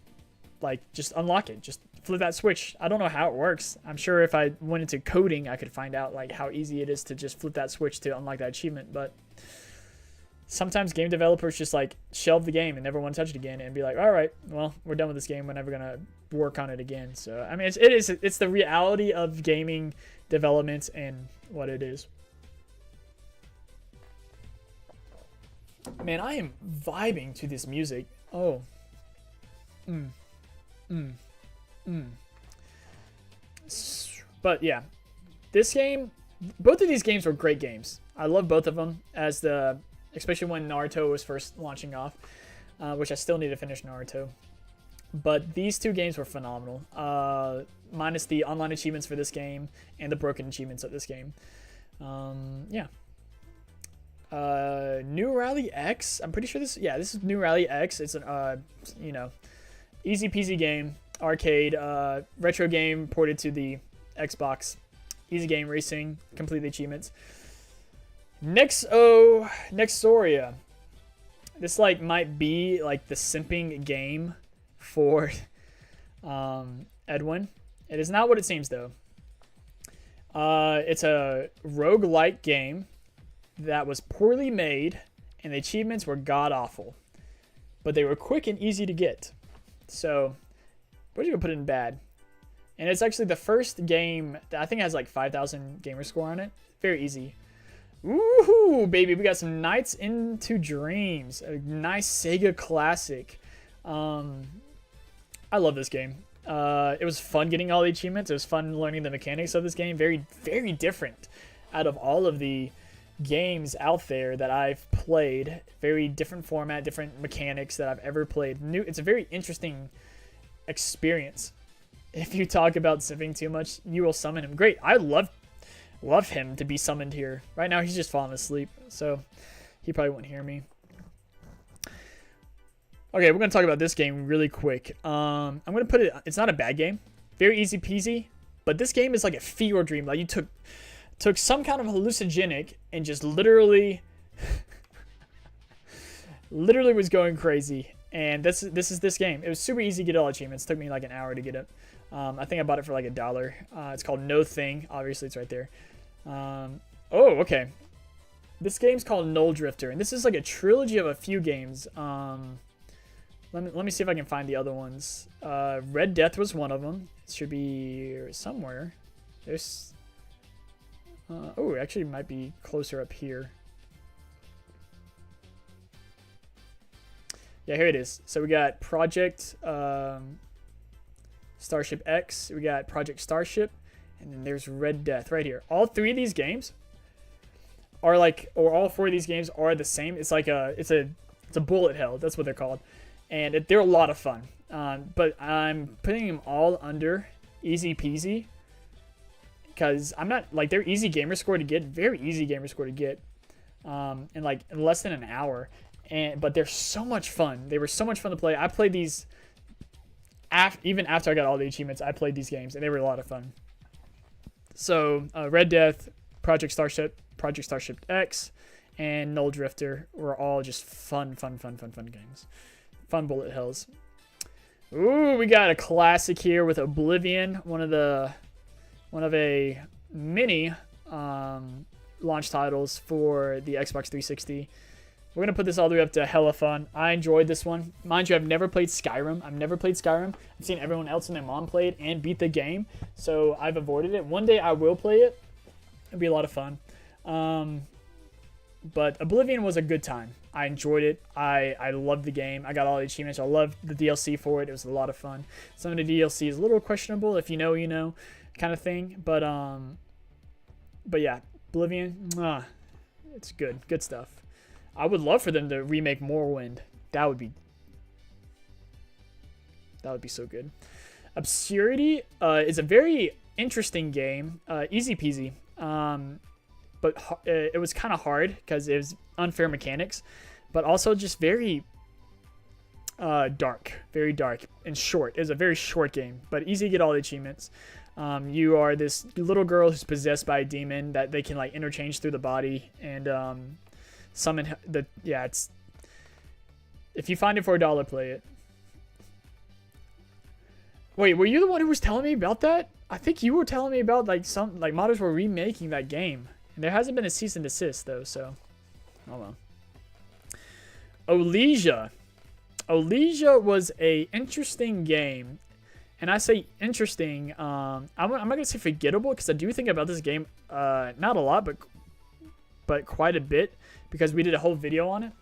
like, just unlock it, just flip that switch. I don't know how it works. I'm sure if I went into coding I could find out like how easy it is to just flip that switch to unlock that achievement, but sometimes game developers just like shelve the game and never want to touch it again and be like, all right, well, we're done with this game, we're never gonna work on it again. So I mean, it's the reality of gaming development and what it is. Man, I am vibing to this music. Oh. But yeah, this game, both of these games were great games. I love both of them, especially when Naruto was first launching off, which I still need to finish Naruto. But these 2 games were phenomenal, minus the online achievements for this game and the broken achievements of this game. Yeah. New Rally X. I'm pretty sure this is New Rally X. It's an easy peasy game, arcade, retro game ported to the Xbox. Easy game, racing, complete the achievements. Nexoria. This like might be like the simping game for Edwin. It is not what it seems though. It's a roguelike game that was poorly made, and the achievements were god awful, but they were quick and easy to get. So we're just gonna put it in bad. And it's actually the first game that I think has like 5,000 gamer score on it. Very easy. Ooh, baby, we got some Nights into Dreams, a nice Sega classic. I love this game. It was fun getting all the achievements. It was fun learning the mechanics of this game. Very, very different out of all of the games out there that I've played. Very different format, different mechanics that I've ever played. It's a very interesting experience. If you talk about simping too much, you will summon him. Great. I love him to be summoned here. Right now he's just falling asleep, so he probably won't hear me. Okay, we're gonna talk about this game really quick. I'm gonna put it. It's not a bad game. Very easy peasy. But this game is like a fever dream. Like you took some kind of hallucinogenic and just literally was going crazy. And this is this game. It was super easy to get all achievements. It took me like an hour to get it. I think I bought it for like $1. It's called No Thing. Obviously, it's right there. Oh, okay. This game's called Null Drifter, and this is like a trilogy of a few games. Let me see if I can find the other ones. Red Death was one of them. It should be somewhere. There's. Oh, it actually might be closer up here. Yeah, here it is. So we got Project Starship X. We got Project Starship, and then there's Red Death right here. All three of these games are like, or all four of these games are the same. It's like it's a bullet hell. That's what they're called, and they're a lot of fun. But I'm putting them all under easy peasy because I'm not like they're easy gamer score to get, very easy gamer score to get, in like in less than an hour. But they're so much fun. They were so much fun to play. I played these even after I got all the achievements. I played these games and they were a lot of fun. So Red Death, Project Starship X, and Null Drifter were all just fun games. Fun bullet hells. Ooh, we got a classic here with Oblivion, one of a mini launch titles for the Xbox 360. We're going to put this all the way up to hella fun. I enjoyed this one. Mind you, I've never played Skyrim. I've seen everyone else and their mom play it and beat the game, so I've avoided it. One day I will play it. It'll be a lot of fun. But Oblivion was a good time. I enjoyed it. I loved the game. I got all the achievements. I loved the DLC for it. It was a lot of fun. Some of the DLC is a little questionable. If you know, you know, kind of thing. But yeah, Oblivion, it's good. Good stuff. I would love for them to remake Morrowind. That would be so good. Obscurity is a very interesting game. Easy peasy. But it was kind of hard because it was unfair mechanics, but also just very dark, and short. It was a very short game, but easy to get all the achievements. You are this little girl who's possessed by a demon that they can like interchange through the body and summon the. Yeah, it's. If you find it for $1, play it. Wait, were you the one who was telling me about that? I think you were telling me about like some like modders were remaking that game. And there hasn't been a cease and desist though, so oh well. Olesia. Olesia was a interesting game, and I say interesting. I'm not gonna say forgettable because I do think about this game, not a lot, but quite a bit because we did a whole video on it.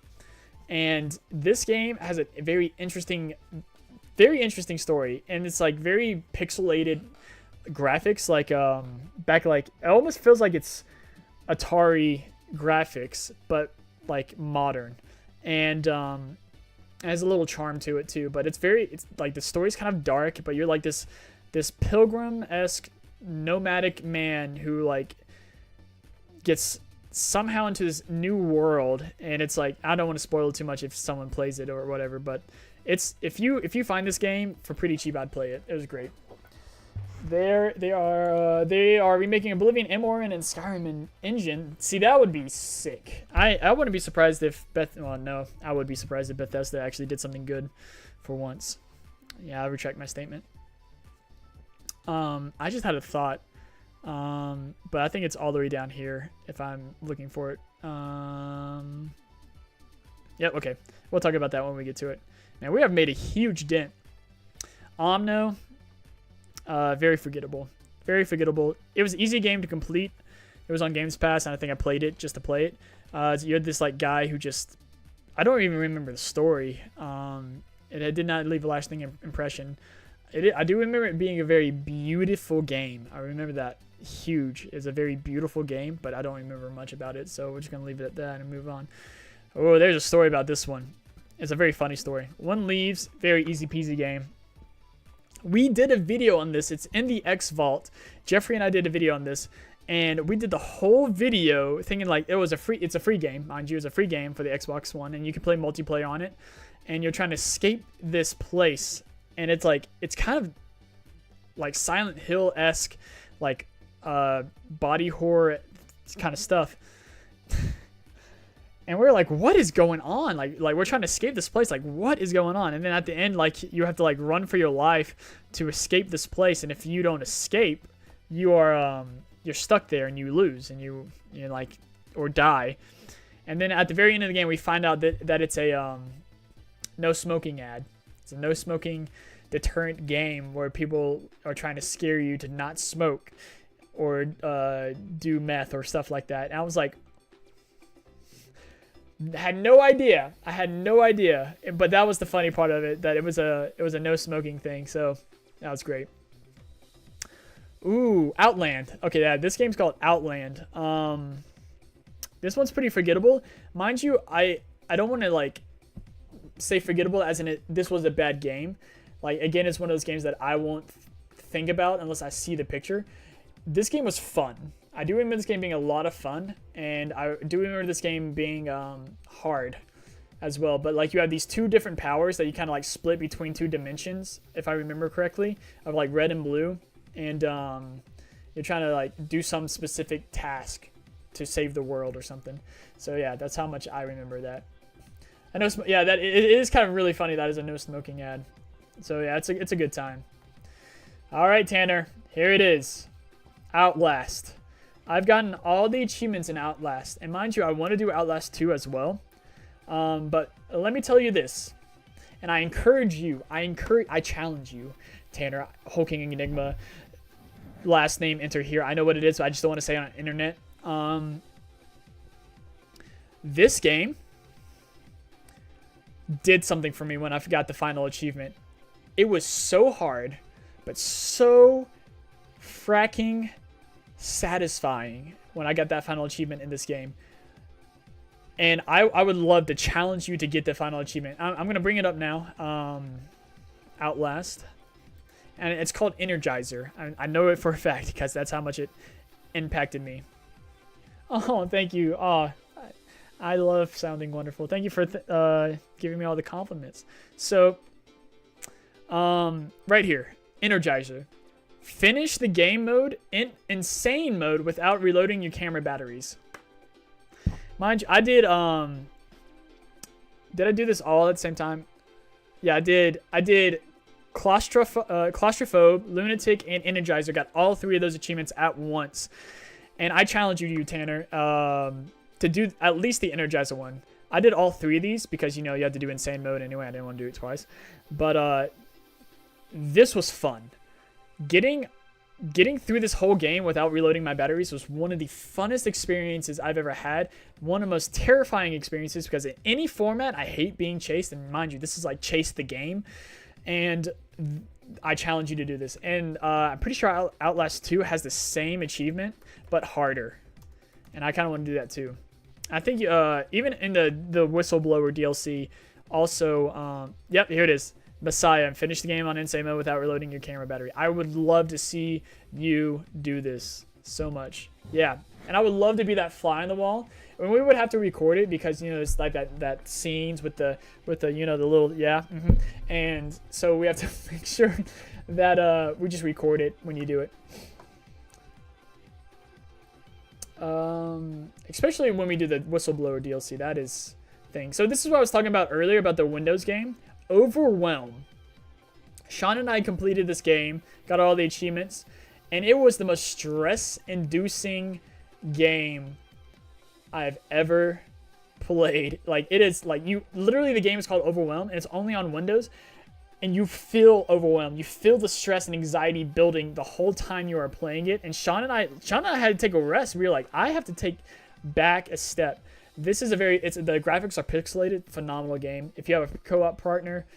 And this game has a very interesting story, and it's like very pixelated graphics, like back like it almost feels like it's Atari graphics, but like modern, and it has a little charm to it too. But it's like the story's kind of dark, but you're like this pilgrim-esque nomadic man who like gets somehow into this new world, and it's like I don't want to spoil it too much if someone plays it or whatever, but it's if you find this game for pretty cheap, I'd play it. It was great. They are remaking Oblivion, Morrowind, and Skyrim engine. See, that would be sick. I wouldn't be surprised if I would be surprised if Bethesda actually did something good for once. Yeah, I retract my statement. I just had a thought. But I think it's all the way down here if I'm looking for it. Yep, okay. We'll talk about that when we get to it. Now, we have made a huge dent. Omno, very forgettable. Very forgettable. It was an easy game to complete. It was on Games Pass, and I think I played it just to play it. So you're this like guy who just... I don't even remember the story. It did not leave a lasting impression. I do remember it being a very beautiful game. I remember that. Huge. It's a very beautiful game, but I don't remember much about it, so we're just going to leave it at that and move on. Oh, there's a story about this one. It's a very funny story. One leaves, very easy peasy game. We did a video on this. It's in the X Vault. Jeffrey and I did a video on this, and we did the whole video thinking like it's a free game. Mind you, it's a free game for the Xbox One, and you can play multiplayer on it. and you're trying to escape this place, and it's like it's kind of like Silent Hill-esque, like body horror kind of stuff. And we're like, what is going on? Like we're trying to escape this place. Like, what is going on? And then at the end, like, you have to like run for your life to escape this place. And if you don't escape, you are you're stuck there and you lose and you like or die. And then at the very end of the game, we find out that it's a no smoking ad. It's a no smoking deterrent game where people are trying to scare you to not smoke or do meth or stuff like that. And I was like, had no idea. I had no idea. But that was the funny part of it, that it was a no smoking thing. So that was great. Ooh, Outland. Okay, yeah, this game's called Outland. This one's pretty forgettable. Mind you, I don't want to like say forgettable as in this was a bad game. Like, again, it's one of those games that I won't think about unless I see the picture. This game was fun. I do remember this game being a lot of fun, and I do remember this game being hard as well. But like, you have these two different powers that you kind of like split between two dimensions, if I remember correctly, of like red and blue, and you're trying to like do some specific task to save the world or something. So yeah, that's how much I remember that. I know, yeah, that it is kind of really funny. That is a no smoking ad. So yeah, it's a good time. All right, Tanner, here it is, Outlast. I've gotten all the achievements in Outlast, and mind you, I want to do Outlast 2 as well. But let me tell you this, and I challenge you, Tanner, Hulking Enigma, last name enter here. I know what it is, but I just don't want to say it on the internet. This game did something for me when I got the final achievement. It was so hard, but so fracking satisfying when I got that final achievement in this game. And I would love to challenge you to get the final achievement. I'm going to bring it up now. Outlast. And it's called Energizer. I know it for a fact because that's how much it impacted me. Oh, thank you. Oh, I love sounding wonderful. Thank you for giving me all the compliments. So, right here, Energizer. Finish the game mode in insane mode without reloading your camera batteries. Mind you, I did I do this all at the same time? Yeah, I did Claustrophobe, Lunatic, and Energizer. Got all three of those achievements at once. And I challenge you, Tanner, to do at least the Energizer one. I did all three of these because, you have to do insane mode anyway. I didn't want to do it twice. But this was fun. Getting through this whole game without reloading my batteries was one of the funnest experiences I've ever had. One of the most terrifying experiences because in any format, I hate being chased. And mind you, this is like chase the game. And I challenge you to do this. And I'm pretty sure Outlast 2 has the same achievement, but harder. And I kind of want to do that too. I think even in the Whistleblower DLC, also, yep, here it is. Messiah, and finish the game on insane mode without reloading your camera battery. I would love to see you do this so much. Yeah, and I would love to be that fly on the wall. And we would have to record it because it's like that scenes with the the little and so we have to make sure that we just record it when you do it. Especially when we do the Whistleblower DLC, that is thing. So this is what I was talking about earlier about the Windows game. Overwhelm. Sean and I completed this game, got all the achievements, and it was the most stress-inducing game I've ever played. Like, it is like literally the game is called Overwhelm, and it's only on Windows, and you feel overwhelmed. You feel the stress and anxiety building the whole time you are playing it. And Sean and I had to take a rest. We were like, I have to take back a step. This is the graphics are pixelated, phenomenal game. If you have a co-op partner,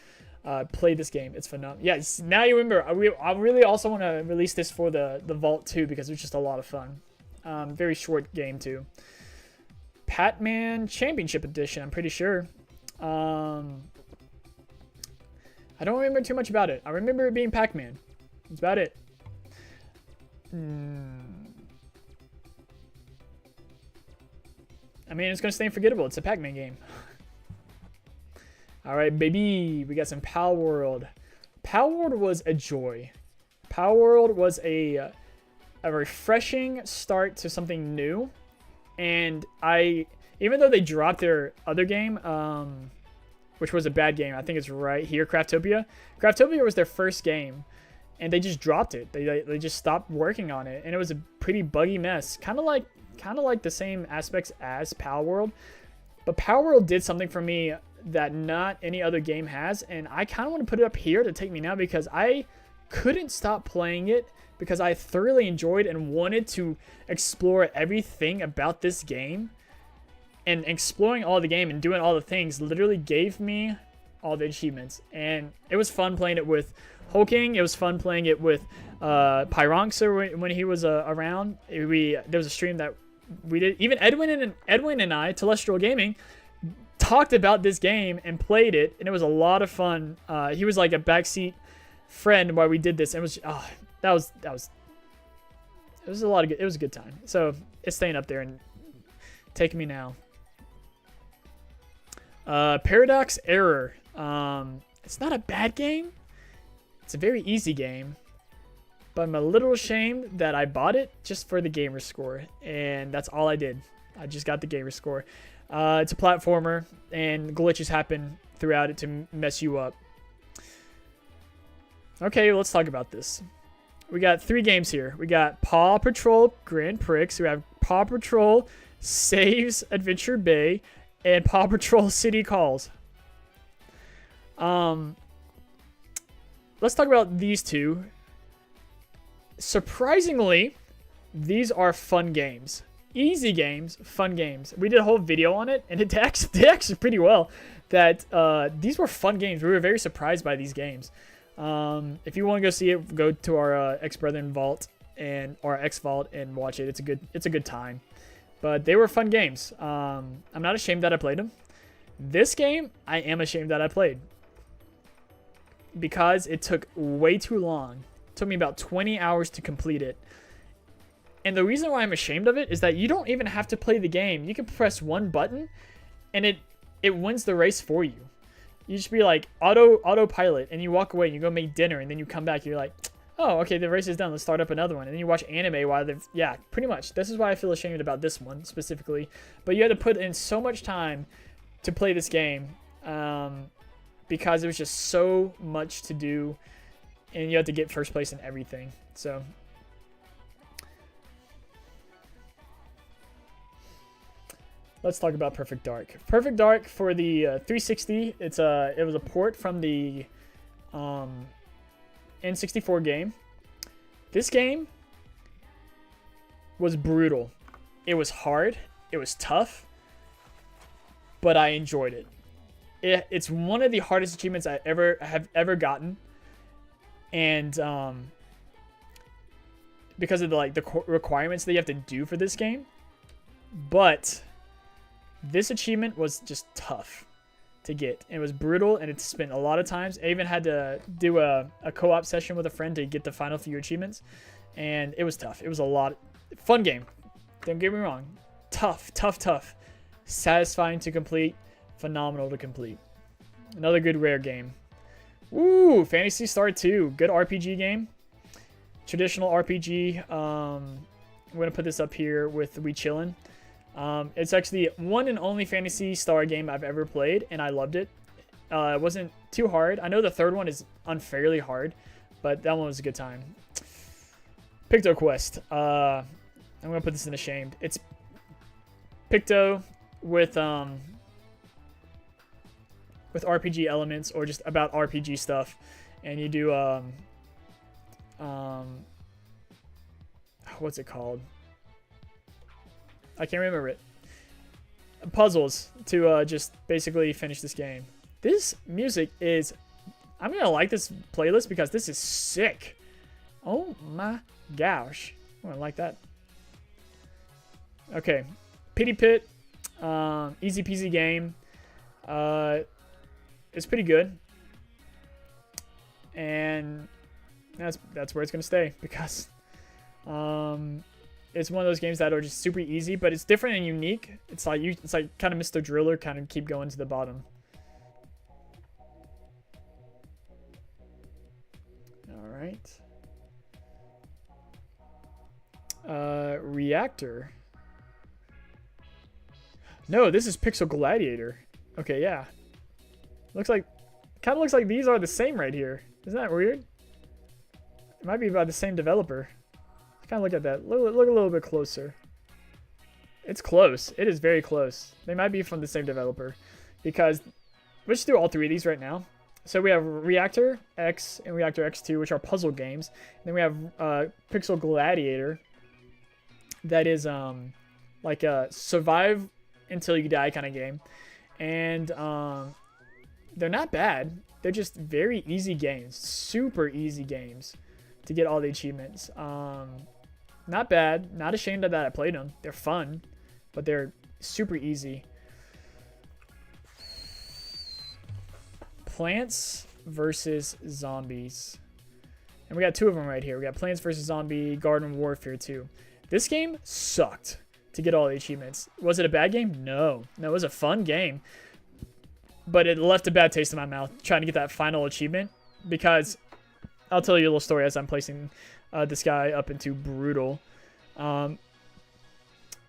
play this game. It's phenomenal. Yes, now you remember. I really also want to release this for the Vault too because it's just a lot of fun. Very short game too. Pac-Man Championship Edition. I'm pretty sure. I don't remember too much about it. I remember it being Pac-Man. That's about it. I mean, it's going to stay unforgettable. It's a Pac-Man game. All right, baby. We got some Power World. Power World was a joy. Power World was a refreshing start to something new. And even though they dropped their other game, which was a bad game, I think it's right here, Craftopia. Craftopia was their first game, and they just dropped it. They just stopped working on it, and it was a pretty buggy mess, kind of like the same aspects as Power World. But Power World did something for me that not any other game has, and I kind of want to put it up here to Take Me Now because I couldn't stop playing it because I thoroughly enjoyed and wanted to explore everything about this game. And exploring all the game and doing all the things literally gave me all the achievements. And it was fun playing it with Hulking. It was fun playing it with Pyronxer when he was around. There was a stream that we did. Even Edwin and I, Telestial Gaming, talked about this game and played it. And it was a lot of fun. He was like a backseat friend while we did this. And it was it was a lot of good. It was a good time. So it's staying up there and Take Me Now. Paradox Error. It's not a bad game. It's a very easy game. But I'm a little ashamed that I bought it just for the gamer score. And that's all I did. I just got the gamer score. It's a platformer. And glitches happen throughout it to mess you up. Okay, let's talk about this. We got 3 games here. We got Paw Patrol Grand Prix. We have Paw Patrol Saves Adventure Bay. And Paw Patrol City Calls. Let's talk about these two. Surprisingly, these are fun games. Easy games, fun games. We did a whole video on it, and it actually pretty well. That these were fun games. We were very surprised by these games. If you want to go see it, go to our ex-brethren vault and our X vault and watch it. It's a good time. But they were fun games. I'm not ashamed that I played them. This game, I am ashamed that I played. Because it took way too long. It took me about 20 hours to complete it. And the reason why I'm ashamed of it is that you don't even have to play the game. You can press one button and it wins the race for you. You just be like autopilot and you walk away and you go make dinner and then you come back and you're like, oh, okay, the race is done. Let's start up another one. And then you watch anime while they've... Yeah, pretty much. This is why I feel ashamed about this one specifically. But you had to put in so much time to play this game because it was just so much to do. And you had to get first place in everything. So... let's talk about Perfect Dark. Perfect Dark for the 360. It was a port from the... N64 game. This game was brutal. It was hard. It was tough. But I enjoyed it. It's one of the hardest achievements I have ever gotten. And because of the requirements that you have to do for this game. But this achievement was just tough to get. It was brutal and it spent a lot of times. I even had to do a co-op session with a friend to get the final few achievements, and it was tough. It was a lot. Fun game, don't get me wrong. Tough. Satisfying to complete, phenomenal to complete. Another good rare game. Ooh, Phantasy Star 2, good RPG game. Traditional RPG. I'm gonna put this up here with We Chillin'. It's actually one and only Phantasy Star game I've ever played, and I loved it. It wasn't too hard. I know the third one is unfairly hard, but that one was a good time. Picto Quest. I'm gonna put this in ashamed. It's Picto with RPG elements or just about RPG stuff, and you do what's it called? I can't remember it. Puzzles to just basically finish this game. This music is... I'm going to like this playlist because this is sick. Oh my gosh. I'm going to like that. Okay. Pity Pit. Easy peasy game. It's pretty good. And that's where it's going to stay because... it's one of those games that are just super easy, but it's different and unique. It's like kind of Mr. Driller, kind of keep going to the bottom. right. Reactor. No, this is Pixel Gladiator. Okay, yeah. Looks like, kind of looks like these are the same right here. Isn't that weird? It might be by the same developer. Kind of look at that. Look a little bit closer. It's close. It is very close. They might be from the same developer, because let's do all three of these right now. So we have Reactor X and Reactor X2, which are puzzle games. And then we have Pixel Gladiator. That is like a survive until you die kind of game. And they're not bad. They're just very easy games. Super easy games to get all the achievements. Not bad. Not ashamed of that I played them. They're fun, but they're super easy. Plants versus Zombies. And we got two of them right here. We got Plants vs. Zombie Garden Warfare 2. This game sucked to get all the achievements. Was it a bad game? No. No, it was a fun game. But it left a bad taste in my mouth trying to get that final achievement, because I'll tell you a little story as I'm placing this guy up into Brutal.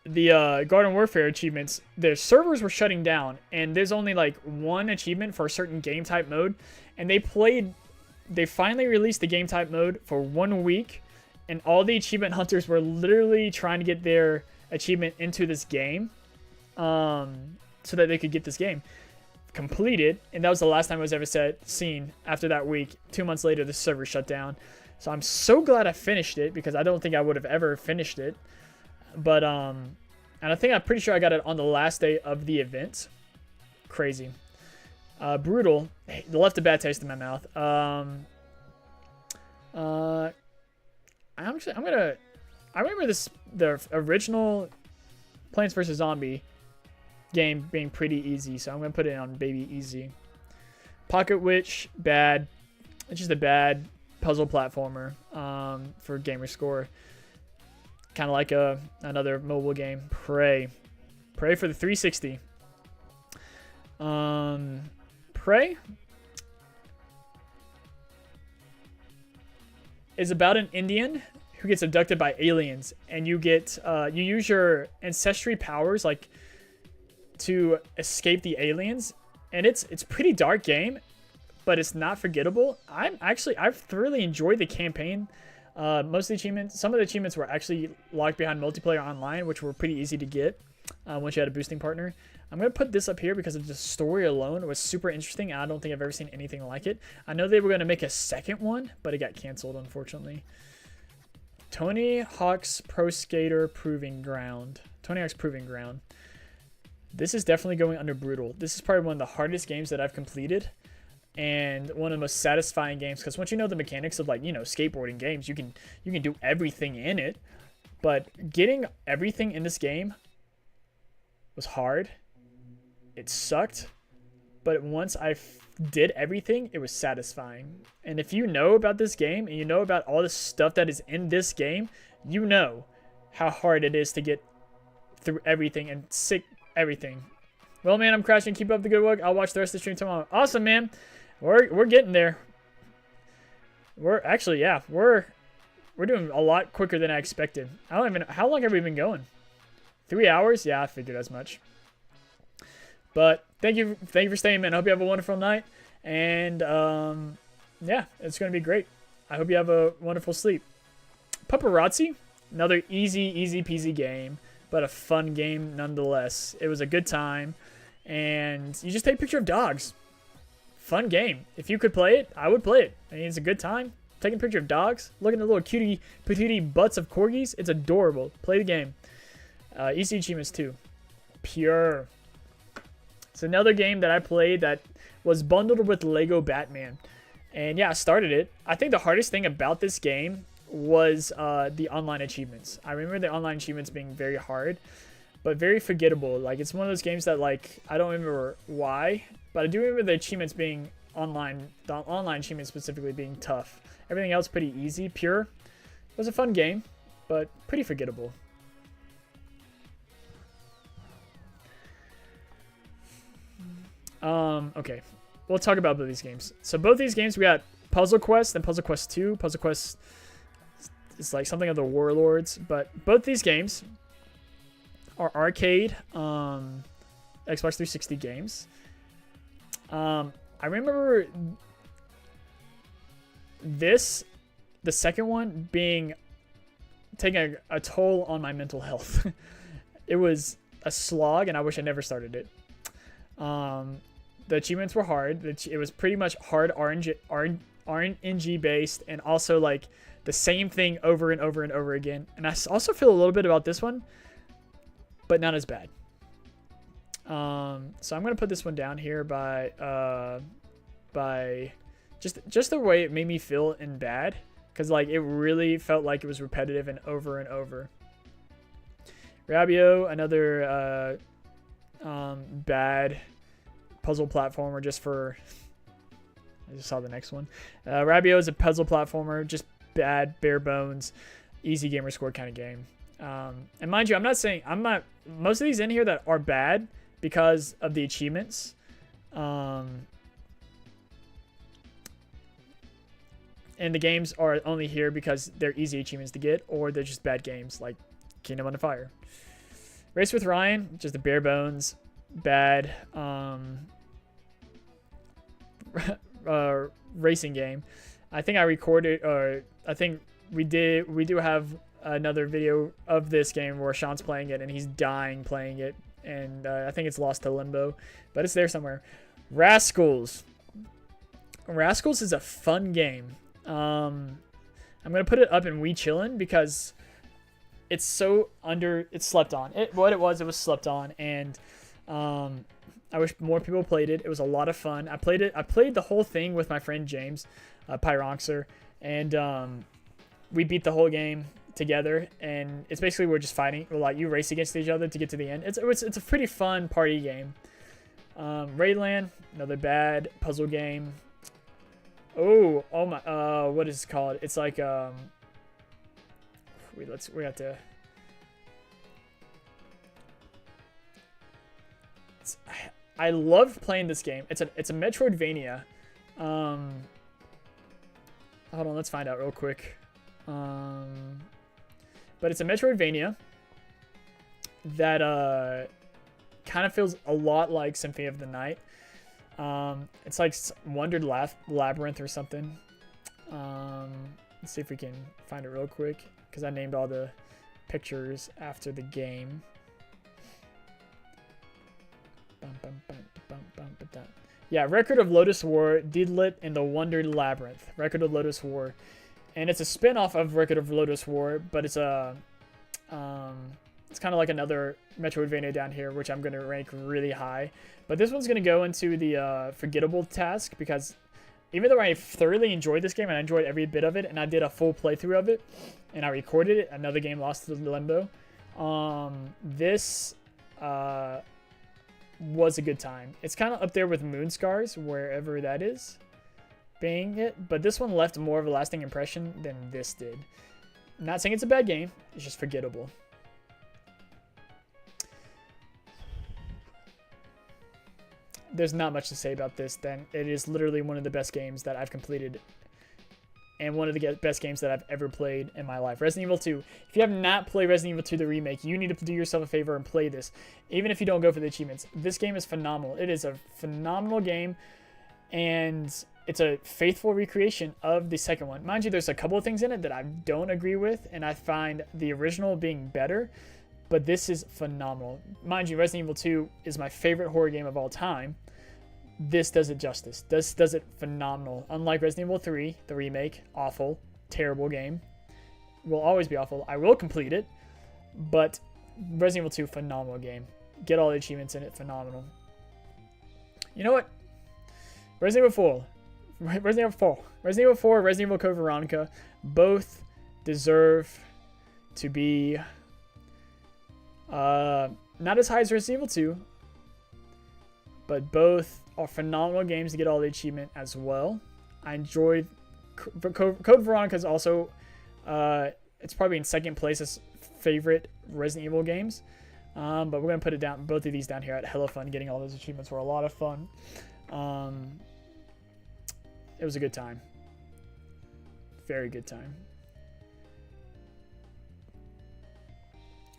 The Garden Warfare achievements, their servers were shutting down, and there's only like one achievement for a certain game type mode, and they finally released the game type mode for 1 week, and all the achievement hunters were literally trying to get their achievement into this game so that they could get this game completed. And that was the last time it was ever seen. After that week, 2 months later, the server shut down. So I'm so glad I finished it, because I don't think I would have ever finished it. But and I'm pretty sure I got it on the last day of the event. Crazy. Brutal. It left a bad taste in my mouth. I remember the original Plants vs. Zombie game being pretty easy, so I'm gonna put it on baby easy. Pocket Witch, bad. It's just a bad puzzle platformer for gamer score. Kind of like another mobile game. Prey for the 360. Prey is about an Indian who gets abducted by aliens, and you use your ancestry powers like to escape the aliens, and it's pretty dark game, but it's not forgettable. I've thoroughly enjoyed the campaign. Most of the achievements, some of the achievements were actually locked behind multiplayer online, which were pretty easy to get once you had a boosting partner. I'm going to put this up here because of the story alone. It was super interesting. I don't think I've ever seen anything like it. I know they were going to make a second one, but it got canceled, unfortunately. Tony Hawk's Pro Skater Proving Ground. Tony Hawk's Proving Ground. This is definitely going under Brutal. This is probably one of the hardest games that I've completed, and one of the most satisfying games, because once you know the mechanics of, like, skateboarding games, you can do everything in it. But getting everything in this game was hard. It sucked, but once I did everything, it was satisfying. And if you know about this game and you know about all the stuff that is in this game, you know how hard it is to get through everything and everything. Well, man, I'm crashing. Keep up the good work. I'll watch the rest of the stream tomorrow. Awesome, man. We're getting there. We're doing a lot quicker than I expected. I don't even know. How long have we been going? 3 hours? Yeah, I figured as much. But thank you for staying, man. I hope you have a wonderful night. And yeah, it's gonna be great. I hope you have a wonderful sleep. Paparazzi, another easy peasy game, but a fun game nonetheless. It was a good time, and you just take a picture of dogs. Fun game. If you could play it, I would play it. I mean, it's a good time. Taking a picture of dogs, looking at the little cutie patootie butts of corgis. It's adorable. Play the game. Easy achievements too. Pure. It's another game that I played that was bundled with Lego Batman. And yeah, I started it. I think the hardest thing about this game was the online achievements. I remember the online achievements being very hard, but very forgettable. Like, it's one of those games that, like, I don't remember why, but I do remember the achievements being online, the online achievements specifically being tough. Everything else pretty easy. Pure. It was a fun game, but pretty forgettable. Okay, we'll talk about both these games. So both these games, we got Puzzle Quest and Puzzle Quest 2. Puzzle Quest is like something of the Warlords, but both these games are arcade Xbox 360 games. I remember the second one taking a toll on my mental health. It was a slog, and I wish I never started it. The achievements were hard. It was pretty much hard RNG based, and also like the same thing over and over and over again. And I also feel a little bit about this one, but not as bad. So I'm gonna put this one down here by just the way it made me feel in bad, because like it really felt like it was repetitive and over. Rabio, another bad puzzle platformer. I just saw the next one. Rabio is a puzzle platformer, just bad, bare bones, easy gamer score kind of game. And mind you, I'm not most of these in here that are bad because of the achievements. And the games are only here because they're easy achievements to get, or they're just bad games like Kingdom Under Fire. Race with Ryan, just a bare bones, bad racing game. I think I recorded, or I think we do have another video of this game where Sean's playing it and he's dying playing it, and I think it's lost to limbo, but it's there somewhere. Rascals is a fun game. I'm gonna put it up in We Chillin' because it's slept on. It was slept on, and I wish more people played it. It was a lot of fun. I played the whole thing with my friend James Pyronxer, and we beat the whole game together. And it's basically we're just fighting. Like you race against each other to get to the end. It's a pretty fun party game. Raidland, another bad puzzle game. Oh my! What is it called? It's like we have to. I love playing this game. It's a Metroidvania. Hold on, let's find out real quick. But it's a Metroidvania that kind of feels a lot like Symphony of the Night. It's like Wondered Labyrinth or something. Let's see if we can find it real quick, because I named all the pictures after the game. Yeah, Record of Lotus War, Deedlit, and the Wondered Labyrinth. Record of Lotus War. And it's a spin-off of Record of Lotus War, but it's a it's kind of like another Metroidvania down here, which I'm going to rank really high. But this one's going to go into the forgettable task, because even though I thoroughly enjoyed this game and I enjoyed every bit of it, and I did a full playthrough of it, and I recorded it, another game lost to limbo, this was a good time. It's kind of up there with Moonscars, wherever that is, being it, but this one left more of a lasting impression than this did. I'm not saying it's a bad game, it's just forgettable. There's not much to say about this then. It is literally one of the best games that I've completed, and one of the best games that I've ever played in my life. Resident Evil 2. If you have not played Resident Evil 2 the remake, you need to do yourself a favor and play this, even if you don't go for the achievements. This game is phenomenal. It is a phenomenal game, and it's a faithful recreation of the second one. Mind you, there's a couple of things in it that I don't agree with, and I find the original being better, but this is phenomenal. Mind you, Resident Evil 2 is my favorite horror game of all time. This does it justice. This does it phenomenal. Unlike Resident Evil 3, the remake, awful, terrible game. Will always be awful. I will complete it, but Resident Evil 2, phenomenal game. Get all the achievements in it, phenomenal. You know what? Resident Evil 4, Resident Evil Code Veronica, both deserve to be not as high as Resident Evil 2, but both are phenomenal games to get all the achievement as well. I enjoyed Code Veronica is also it's probably in second place as favorite Resident Evil games, but we're gonna put it down, both of these down here at hella fun. Getting all those achievements were a lot of fun. It was a good time. Very good time.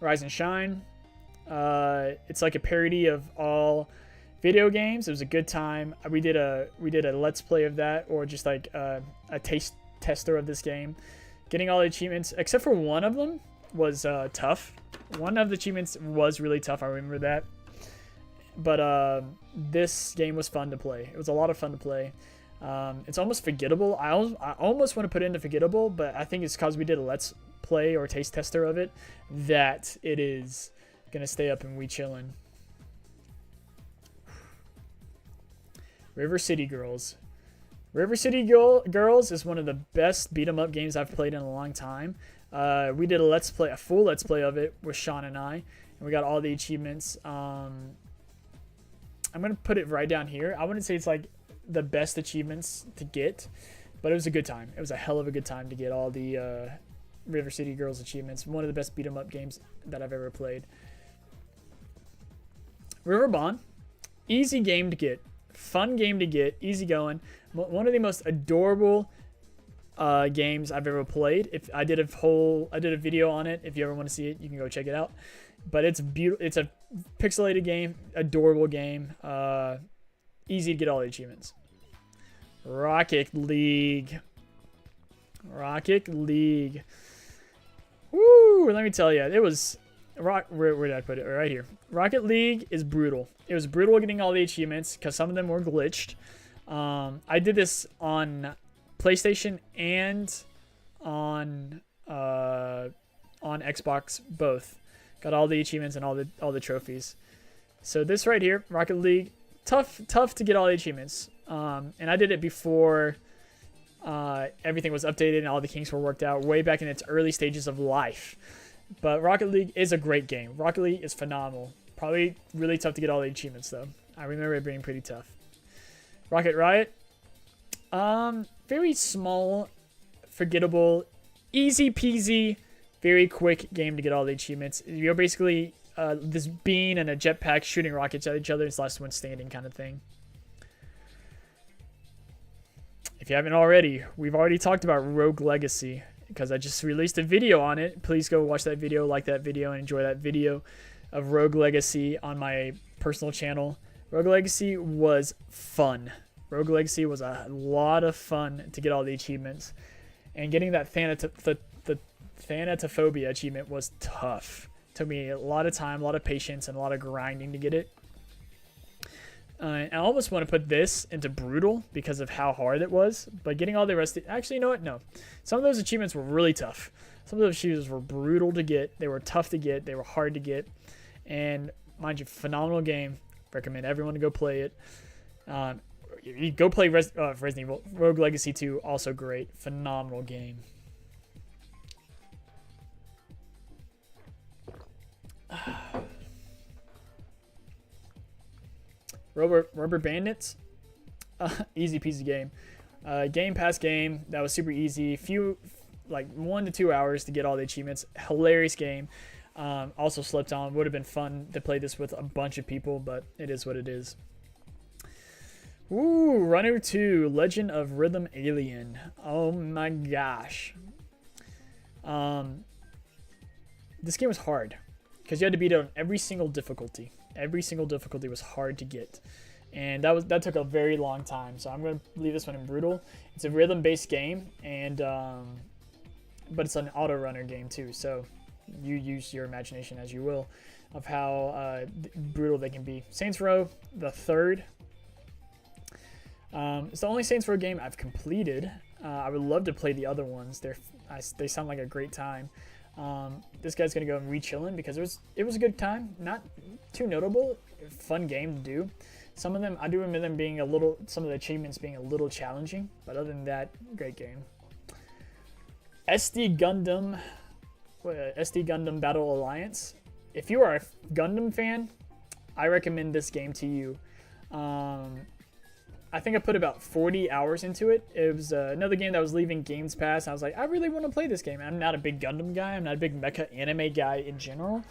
Rise and Shine. It's like a parody of all video games. It was a good time. We did a let's play of that, or just like a taste tester of this game. Getting all the achievements except for one of them was tough. One of the achievements was really tough. I remember that. But this game was fun to play. It was a lot of fun to play. It's almost forgettable. I almost want to put it into forgettable, but I think it's because we did a let's play or taste tester of it that it is gonna stay up and we chillin'. River City Girls. River City Girls is one of the best beat 'em up games I've played in a long time. We did a full let's play of it with Sean and I, and we got all the achievements. I'm gonna put it right down here. I wouldn't say it's like the best achievements to get, but it was a good time. It was a hell of a good time to get all the River City Girls achievements. One of the best beat 'em up games that I've ever played. River Bond, easy game to get, fun game to get, easy going. One of the most adorable games I've ever played. If I did a video on it. If you ever want to see it, you can go check it out. But it's beautiful. It's a pixelated game, adorable game. Easy to get all the achievements. Rocket League. Rocket League. Woo! Let me tell you, it was where did I put it? Right here. Rocket League is brutal. It was brutal getting all the achievements because some of them were glitched. I did this on PlayStation and on Xbox both. Got all the achievements and all the trophies. So this right here, Rocket League, tough to get all the achievements. And I did it before everything was updated and all the kinks were worked out, way back in its early stages of life. But Rocket League is a great game. Rocket League is phenomenal. Probably really tough to get all the achievements though. I remember it being pretty tough. Rocket Riot. Very small, forgettable, easy peasy, very quick game to get all the achievements. You're basically this bean and a jetpack shooting rockets at each other. It's last one standing kind of thing. If you haven't already, we've already talked about Rogue Legacy because I just released a video on it. Please go watch that video, like that video, and enjoy that video of Rogue Legacy on my personal channel. Rogue Legacy was fun. Rogue Legacy was a lot of fun to get all the achievements. And getting that Thanatophobia achievement was tough. Took me a lot of time, a lot of patience, and a lot of grinding to get it. I almost want to put this into brutal because of how hard it was. But getting all the rest of it, actually, you know what? No. Some of those achievements were really tough. Some of those achievements were brutal to get. They were tough to get. They were hard to get. And mind you, phenomenal game. Recommend everyone to go play it. You go play Resident Evil. Rogue Legacy 2, also great. Phenomenal game. Rubber Bandits. Easy peasy game. Game Pass game. That was super easy. Like 1 to 2 hours to get all the achievements. Hilarious game. Also slept on. Would have been fun to play this with a bunch of people, but it is what it is. Ooh, Runner 2, Legend of Rhythm Alien. Oh my gosh. This game was hard because you had to beat it on every single difficulty. Every single difficulty was hard to get. And that took a very long time. So I'm going to leave this one in brutal. It's a rhythm-based game, and but it's an auto runner game too. So you use your imagination as you will of how brutal they can be. Saints Row, the third. It's the only Saints Row game I've completed. I would love to play the other ones. They sound like a great time. This guy's gonna go and re-chillin' because it was a good time. Not too notable, fun game to do. Some of them I do remember them being some of the achievements being a little challenging, but other than that, great game. SD Gundam Battle Alliance. If you are a Gundam fan, I recommend this game to you. I think I put about 40 hours into it. It was another game that was leaving Games Pass. I was like, I really want to play this game. I'm not a big Gundam guy. I'm not a big mecha anime guy in general.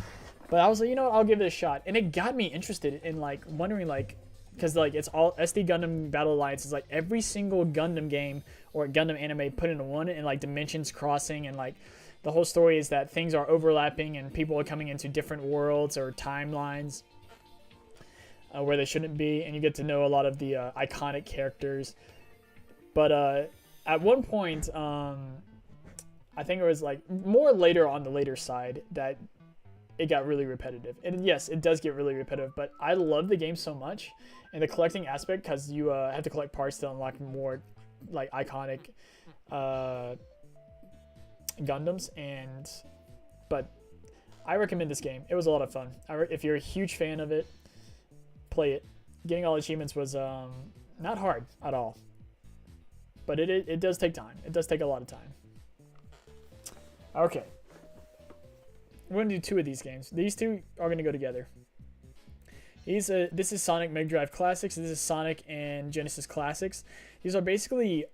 But I was like, you know what? I'll give it a shot. And it got me interested in like wondering like, because like it's all SD Gundam Battle Alliance is like every single Gundam game or Gundam anime put into one, and like dimensions crossing, and like the whole story is that things are overlapping and people are coming into different worlds or timelines where they shouldn't be, and you get to know a lot of the iconic characters. But at one point, I think it was like more later on the later side that it got really repetitive. And yes, it does get really repetitive, but I love the game so much and the collecting aspect, because you have to collect parts to unlock more like iconic Gundams. But I recommend this game. It was a lot of fun. If you're a huge fan of it, play it. Getting all achievements was not hard at all, but it does take time. It does take a lot of time. Okay, we're gonna do 2 of these games. These 2 are gonna go together. This is Sonic Mega Drive Classics. This is Sonic and Genesis Classics. These are basically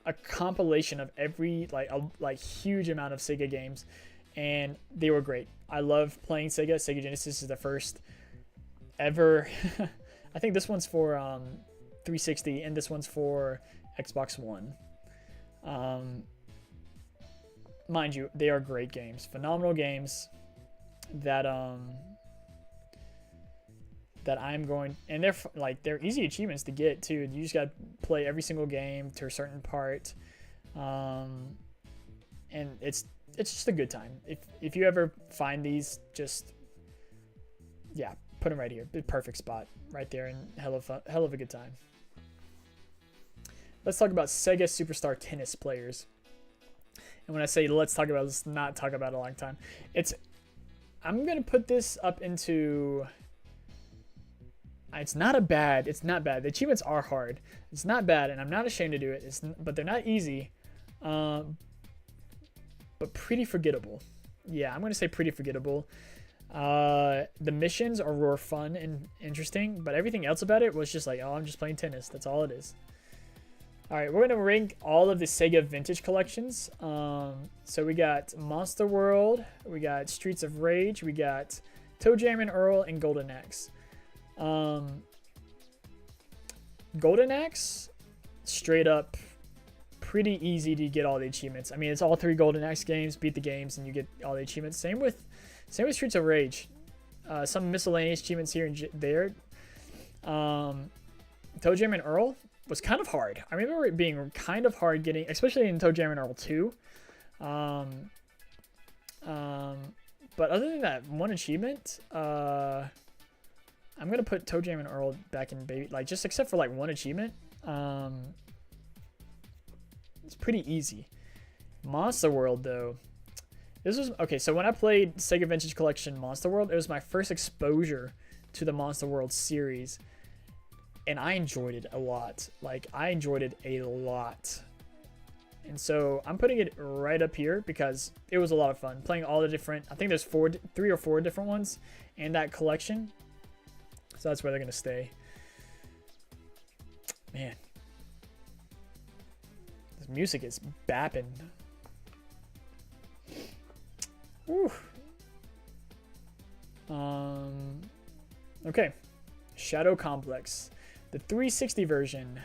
a compilation of every like huge amount of Sega games, and they were great. I love playing Sega. Sega Genesis is the first ever. I think this one's for 360 and this one's for Xbox One. Mind you, they are great games, phenomenal games that I'm going, and they're easy achievements to get too. You just got to play every single game to a certain part, and it's just a good time. If you ever find these, just put them right here. The perfect spot right there, and hell of a good time. Let's talk about Sega Superstar Tennis players. And when I say let's talk about, let's not talk about it a long time. I'm gonna put this up into. It's not bad. The achievements are hard. It's not bad, and I'm not ashamed to do it. But they're not easy, but pretty forgettable. Yeah, I'm gonna say pretty forgettable. The missions are fun and interesting, but everything else about it was just like, oh, I'm just playing tennis. That's all it is. All right, we're gonna rank all of the Sega Vintage collections. So we got Monster World, we got Streets of Rage, we got Toe Jam and Earl, and Golden Axe. Golden Axe, straight up pretty easy to get all the achievements. I mean, it's all 3 Golden Axe games. Beat the games and you get all the achievements. Same with Streets of Rage. Some miscellaneous achievements here and there. Toe Jam and Earl was kind of hard. I remember it being kind of hard getting, especially in Toe Jam and Earl 2. But other than that one achievement, I'm gonna put Toe Jam and Earl back in baby, just except for one achievement. It's pretty easy. Monster World though, this was okay. So when I played Sega Vintage Collection Monster World, it was my first exposure to the Monster World series, and I enjoyed it a lot. And so I'm putting it right up here because it was a lot of fun playing all the different. I think there's 3 or 4 different ones in that collection. So that's where they're gonna stay. Man, this music is bapping. Whew. Okay, Shadow Complex, the 360 version.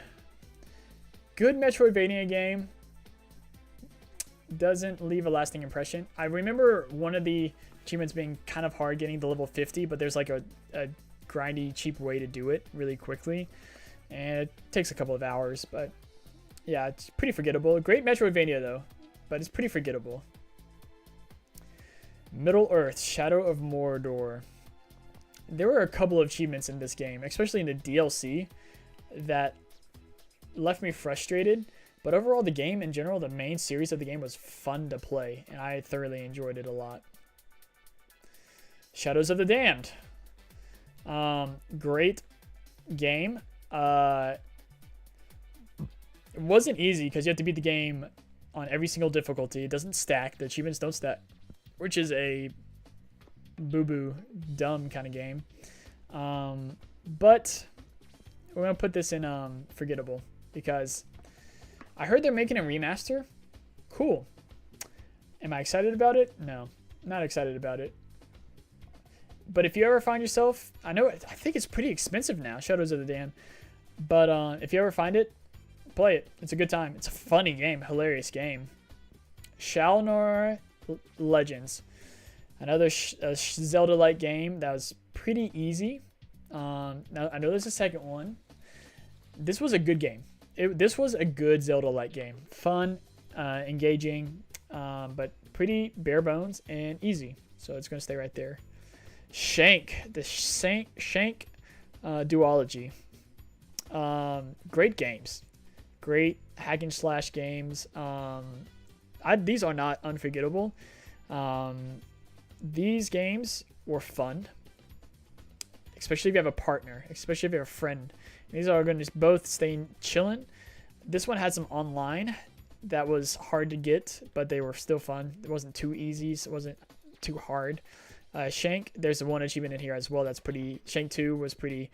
Good Metroidvania game. Doesn't leave a lasting impression. I remember one of the achievements being kind of hard, getting to level 50, but there's a grindy, cheap way to do it really quickly, and it takes a couple of hours. But yeah, it's pretty forgettable. Great Metroidvania though, but it's pretty forgettable. Middle Earth: Shadow of Mordor. There were a couple of achievements in this game, especially in the DLC, that left me frustrated. But overall, the game in general, the main series of the game was fun to play, and I thoroughly enjoyed it a lot. Shadows of the Damned. Great game. It wasn't easy because you have to beat the game on every single difficulty. It doesn't stack. The achievements don't stack, which is a boo-boo, dumb kind of game. But we're going to put this in forgettable because I heard they're making a remaster. Cool. Am I excited about it? No, not excited about it. But if you ever find yourself, I think it's pretty expensive now, Shadows of the Dam. But if you ever find it, play it. It's a good time. It's a funny game, hilarious game. Shalnor Legends, another Zelda-like game that was pretty easy. Now I know there's a second one. This was a good game. This was a good Zelda-like game. Fun, engaging, but pretty bare bones and easy. So it's going to stay right there. Shank, the Shank duology. Great games. Great hack and slash games. These are not unforgettable. These games were fun. Especially if you have a partner. Especially if you have a friend. These are going to just both stay chilling. This one had some online that was hard to get, but they were still fun. It wasn't too easy, so it wasn't too hard. Shank, there's one achievement in here as well that's pretty. Shank 2 was pretty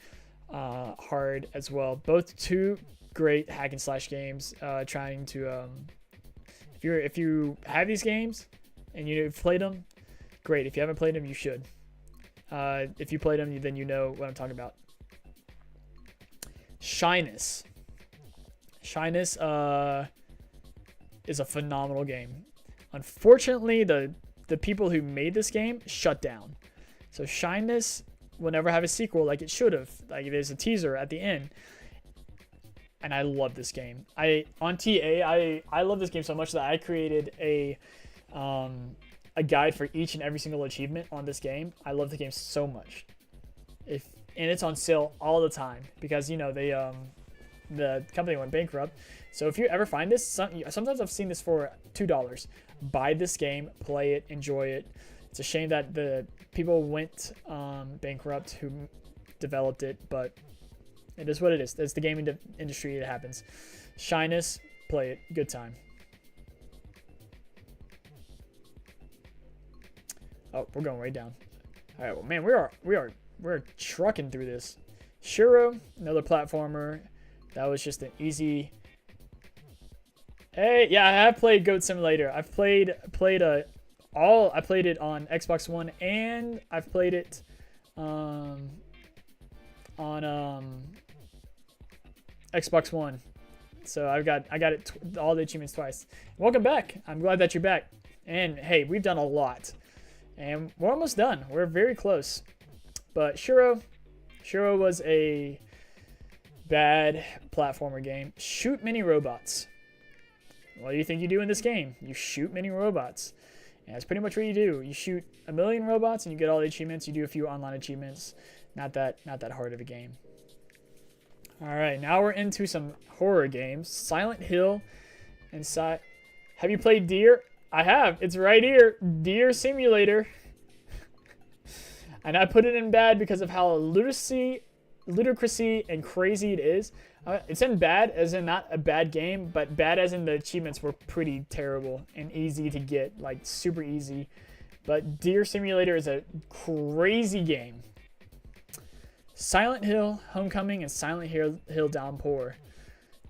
hard as well. Both two great hack and slash games. Trying to if you have these games and you've played them, great. If you haven't played them, you should. If you played them, then you know what I'm talking about. Shyness. Shyness is a phenomenal game. Unfortunately, the people who made this game shut down. So Shyness will never have a sequel like it should have. Like there's a teaser at the end. And I love this game. On TA, I love this game so much that I created a guide for each and every single achievement on this game. I love the game so much. And it's on sale all the time because the company went bankrupt. So if you ever find this, sometimes I've seen this for $2. Buy this game, play it, enjoy it. It's a shame that the people went bankrupt who developed it, but it is what it is. It's the gaming industry. It happens. Shyness, play it. Good time. Oh, we're going way down. All right, well, man, we're trucking through this. Shuro, another platformer. That was just an easy. Hey, yeah, I have played Goat Simulator. I've played I played it on Xbox One and I've played it on Xbox One. So I got it all the achievements twice. Welcome back. I'm glad that you're back. And hey, we've done a lot. And we're almost done. We're very close. But Shuro was a bad platformer game. Shoot mini robots. What do you think you do in this game? You shoot mini robots. And that's pretty much what you do. You shoot a million robots and you get all the achievements. You do a few online achievements. Not that hard of a game. All right, now we're into some horror games. Silent Hill and Have you played Deer? I have. It's right here. Deer Simulator. And I put it in bad because of how ludicrousy and crazy it is. It's in bad as in not a bad game, but bad as in the achievements were pretty terrible and easy to get, like super easy. But Deer Simulator is a crazy game. Silent Hill Homecoming and Silent Hill Downpour.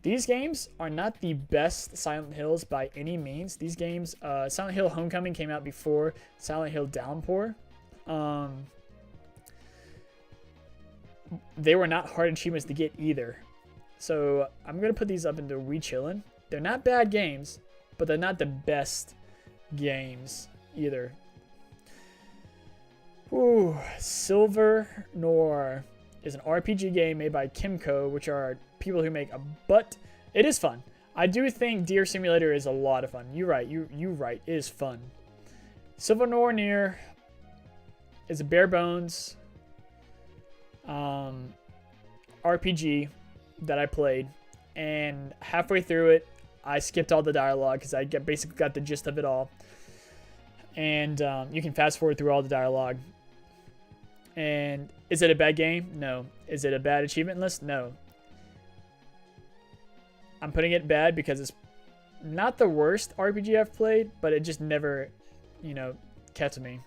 These games are not the best Silent Hills by any means. These games, Silent Hill Homecoming came out before Silent Hill Downpour. They were not hard achievements to get either. So I'm going to put these up into We Chillin'. They're not bad games, but they're not the best games either. Ooh, Silver Noir is an RPG game made by Kimco, which are people who make but it is fun. I do think Deer Simulator is a lot of fun. You're right. You right. It is fun. Silver Noir is a bare bones RPG that I played, and halfway through it, I skipped all the dialogue because I basically got the gist of it all. And you can fast forward through all the dialogue. And is it a bad game? No. Is it a bad achievement list? No. I'm putting it bad because it's not the worst RPG I've played, but it just never, kept me.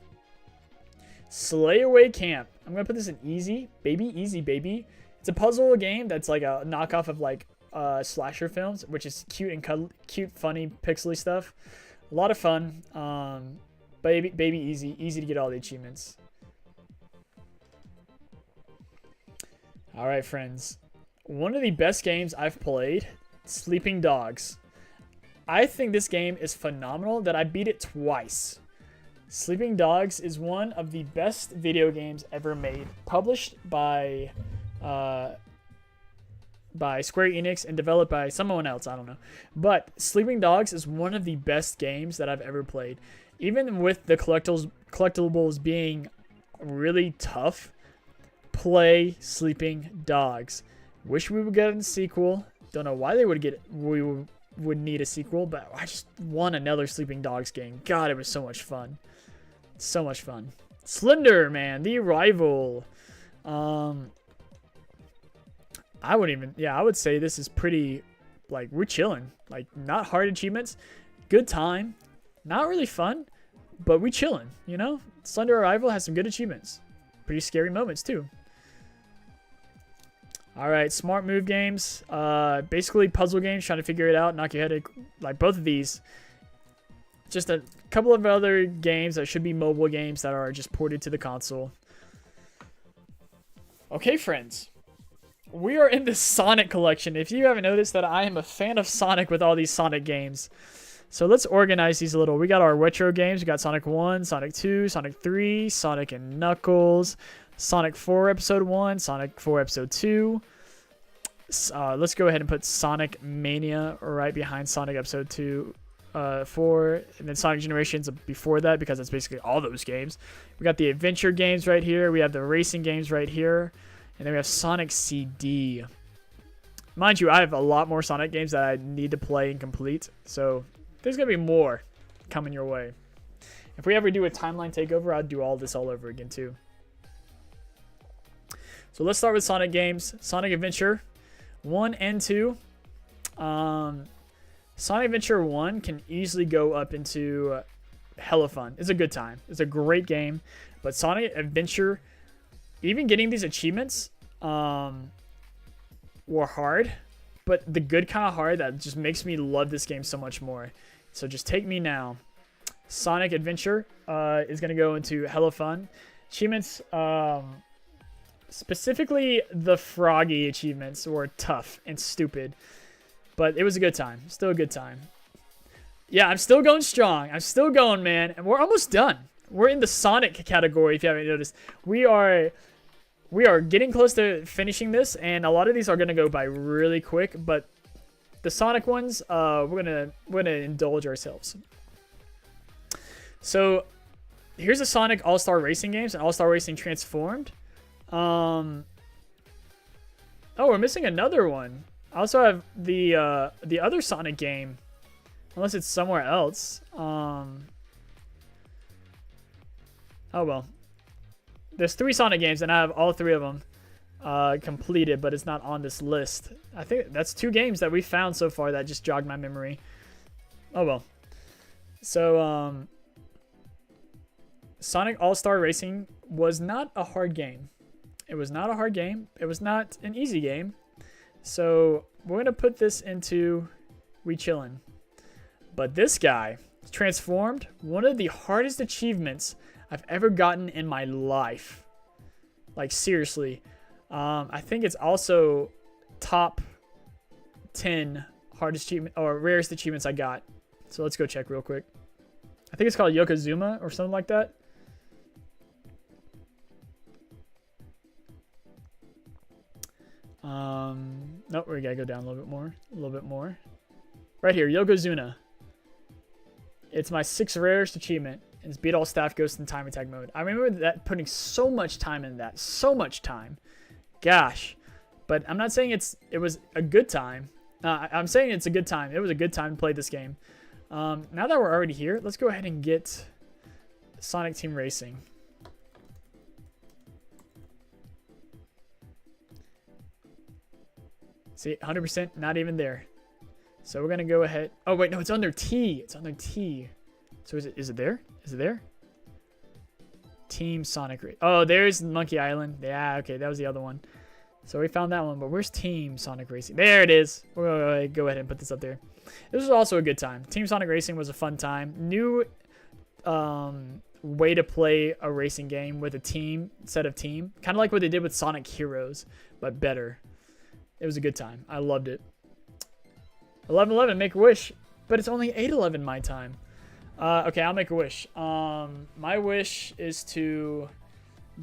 Slay Away Camp. I'm going to put this in easy. Easy, baby. It's a puzzle game that's like a knockoff of like slasher films, which is cute, funny, pixely stuff. A lot of fun. Baby easy to get all the achievements. All right, friends. One of the best games I've played, Sleeping Dogs. I think this game is phenomenal that I beat it twice. Sleeping Dogs is one of the best video games ever made, published by Square Enix and developed by someone else, I don't know. But Sleeping Dogs is one of the best games that I've ever played. Even with the collectibles being really tough, play Sleeping Dogs. Wish we would get a sequel. Don't know why they would need a sequel, but I just want another Sleeping Dogs game. God, it was so much fun. So much fun. Slender Man, the rival. I would say this is pretty, like, we're chilling. Like, not hard achievements. Good time. Not really fun, but we chilling, you know? Slender Arrival has some good achievements. Pretty scary moments, too. All right, smart move games. Basically puzzle games, trying to figure it out, knock your head, like both of these. Just a couple of other games that should be mobile games that are just ported to the console. Okay, friends. We are in the Sonic collection. If you haven't noticed that I am a fan of Sonic with all these Sonic games. So let's organize these a little. We got our retro games. We got Sonic 1, Sonic 2, Sonic 3, Sonic and Knuckles, Sonic 4 Episode 1, Sonic 4 Episode 2. Let's go ahead and put Sonic Mania right behind Sonic Episode 2, 4, and then Sonic Generations before that, because that's basically all those games. We got the adventure games right here. We have the racing games right here. And then we have Sonic CD. Mind you, I have a lot more Sonic games that I need to play and complete. So there's going to be more coming your way. If we ever do a timeline takeover, I'll do all this all over again too. So let's start with Sonic games. Sonic Adventure 1 and 2. Sonic Adventure 1 can easily go up into hella fun. It's a good time. It's a great game. But Sonic Adventure, even getting these achievements were hard. But the good kind of hard that just makes me love this game so much more. So just take me now. Sonic Adventure is going to go into hella fun. Achievements, specifically the Froggy achievements, were tough and stupid. But it was a good time. Still a good time. Yeah, I'm still going strong. I'm still going, man. And we're almost done. We're in the Sonic category, if you haven't noticed. We are getting close to finishing this, and a lot of these are going to go by really quick. But the Sonic ones, we're gonna indulge ourselves. So here's the Sonic All-Star Racing games and All-Star Racing Transformed. Oh, we're missing another one. I also have the other Sonic game, unless it's somewhere else. Oh well. There's 3 Sonic games, and I have all 3 of them completed, but it's not on this list. I think that's 2 games that we found so far that just jogged my memory. Oh well. So Sonic All-Star Racing was not a hard game. It was not a hard game. It was not an easy game. So we're going to put this into We Chillin'. But this guy, Transformed, one of the hardest achievements I've ever gotten in my life. Like, seriously. I think it's also top 10 hardest achievement or rarest achievements I got. So let's go check real quick. I think it's called Yokozuna or something like that. Nope, we gotta go down a little bit more. A little bit more. Right here, Yokozuna. It's my 6th rarest achievement. It's beat all staff ghosts in time attack mode. I remember that putting so much time in that. So much time. Gosh. But I'm not saying it was a good time. I'm saying it's a good time. It was a good time to play this game. Now that we're already here, let's go ahead and get Sonic Team Racing. See, 100%, not even there. So we're going to go ahead. Oh, wait, no, it's under T. It's under T. So is it there? Is it there? Team Sonic Race. Oh, there's Monkey Island. Yeah, okay, that was the other one. So we found that one, but where's Team Sonic Racing? There it is. We're going to go ahead and put this up there. This was also a good time. Team Sonic Racing was a fun time. New way to play a racing game with a set of team. Kind of like what they did with Sonic Heroes, but better. It was a good time. I loved it. 11:11, make a wish. But it's only 8:11 my time. Okay, I'll make a wish. My wish is to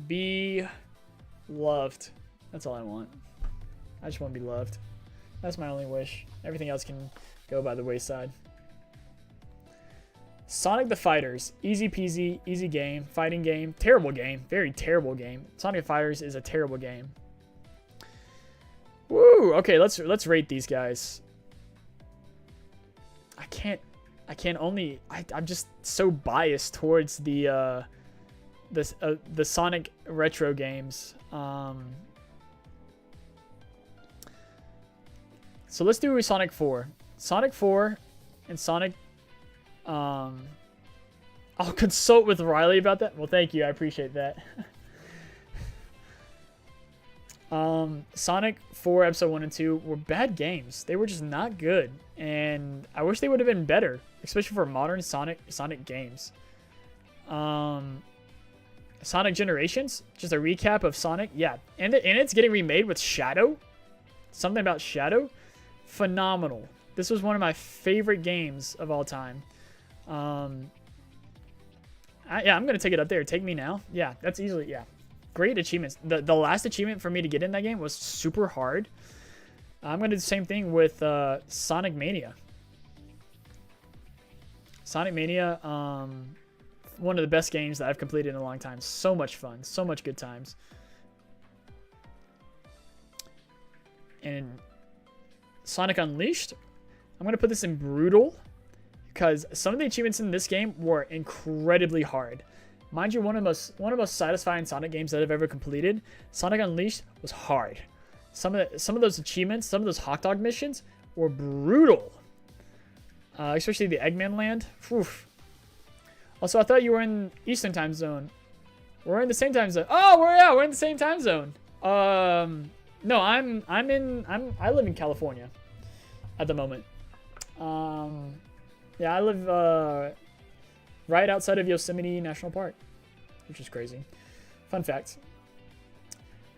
be loved. That's all I want. I just want to be loved. That's my only wish. Everything else can go by the wayside. Sonic the Fighters. Easy peasy, easy game. Fighting game. Terrible game. Very terrible game. Sonic the Fighters is a terrible game. Woo! Okay, let's rate these guys. I'm just so biased towards the Sonic retro games. So let's do Sonic 4. Sonic 4 and Sonic. I'll consult with Riley about that. Well, thank you. I appreciate that. Sonic 4 Episode 1 and 2 were bad games. They were just not good. And I wish they would have been better, especially for modern Sonic games. Sonic Generations, just a recap of Sonic. Yeah, and it's getting remade with Shadow. Something about Shadow. Phenomenal. This was one of my favorite games of all time. Yeah, I'm going to take it up there. Take Me Now. Yeah, that's easily, yeah. Great achievements. The last achievement for me to get in that game was super hard. I'm going to do the same thing with Sonic Mania. Sonic Mania, one of the best games that I've completed in a long time. So much fun. So much good times. And Sonic Unleashed, I'm going to put this in Brutal because some of the achievements in this game were incredibly hard. Mind you, one of the most satisfying Sonic games that I've ever completed. Sonic Unleashed was hard. Some of those achievements, some of those hot dog missions were brutal. Especially the Eggman Land. Oof. Also, I thought you were in Eastern Time Zone. We're in the same time zone. Oh, we're in the same time zone. No, I live in California at the moment. Yeah, I live right outside of Yosemite National Park, which is crazy. Fun fact.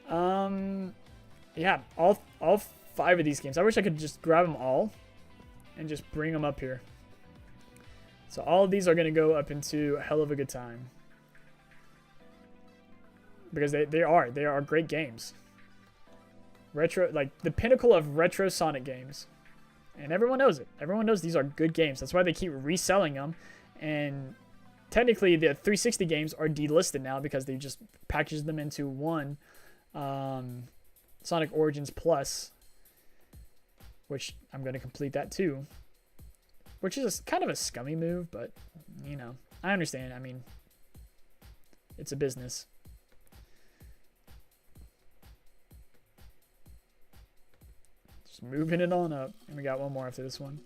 Yeah, all 5 of these games. I wish I could just grab them all and just bring them up here. So all of these are going to go up into a hell of a good time. Because they are great games. Retro, like the pinnacle of retro Sonic games. And everyone knows it. Everyone knows these are good games. That's why they keep reselling them. And technically the 360 games are delisted now because they just packaged them into one Sonic Origins Plus, which I'm going to complete that too. Which is kind of a scummy move, but you know, I understand. I mean, it's a business. Just moving it on up. And we got one more after this one.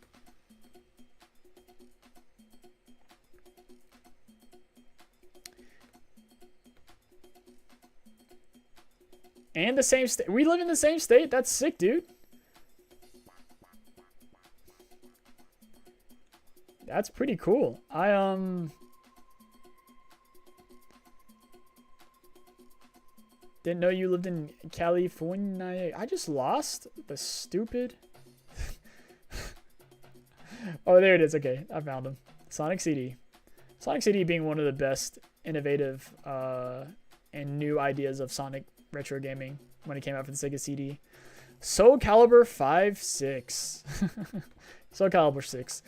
And the same state. We live in the same state? That's sick, dude. That's pretty cool. Didn't know you lived in California. I just lost the stupid. Oh, there it is. Okay, I found him. Sonic CD. Sonic CD being one of the best innovative and new ideas of Sonic retro gaming when it came out for the Sega CD. Soul Calibur 5-6. Soul Calibur 6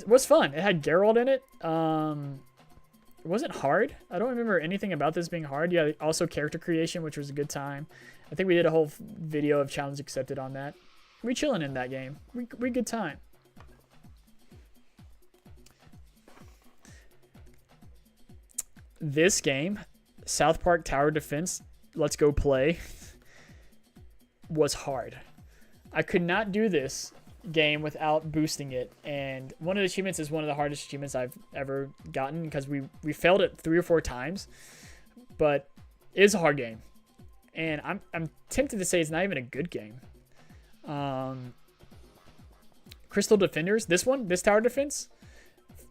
was fun. It had Geralt in it. It wasn't hard. I don't remember anything about this being hard. Yeah, also character creation, which was a good time. I think we did a whole video of challenge accepted on that. We chilling in that game. We good time. This game, South Park Tower Defense, Let's Go Play, was hard. I could not do this game without boosting it, and one of the achievements is one of the hardest achievements I've ever gotten because we failed it 3 or 4 times, but it is a hard game, and I'm tempted to say it's not even a good game. Crystal Defenders, this tower defense,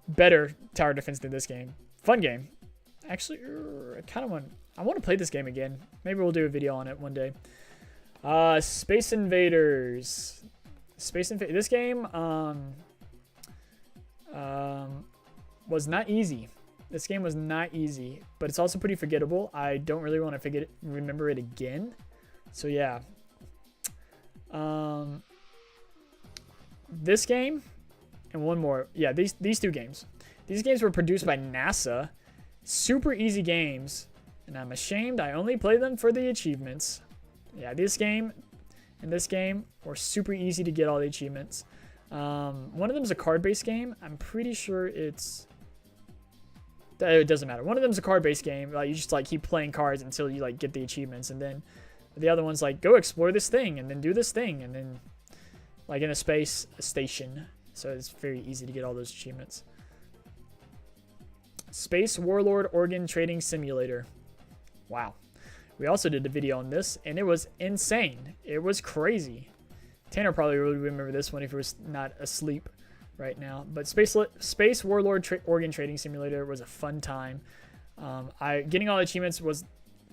better tower defense than this game. Fun game. Actually, I want to play this game again. Maybe we'll do a video on it one day. Space Invaders. This game was not easy. This game was not easy, but it's also pretty forgettable. I don't really want to remember it again. So yeah. This game and one more. Yeah, these two games. These games were produced by NASA. Super easy games, and I'm ashamed I only play them for the achievements. Yeah, this game and this game were super easy to get all the achievements. One of them is a card-based game. I'm pretty sure it doesn't matter. One of them is a card-based game. Like, you just like keep playing cards until you like get the achievements, and then the other one's like go explore this thing and then do this thing, and then like in a space station. So it's very easy to get all those achievements. Space Warlord Organ Trading Simulator. Wow. We also did a video on this, and it was insane. It was crazy. Tanner probably would remember this one if he was not asleep right now. But Space Warlord Organ Trading Simulator was a fun time. Getting all the achievements was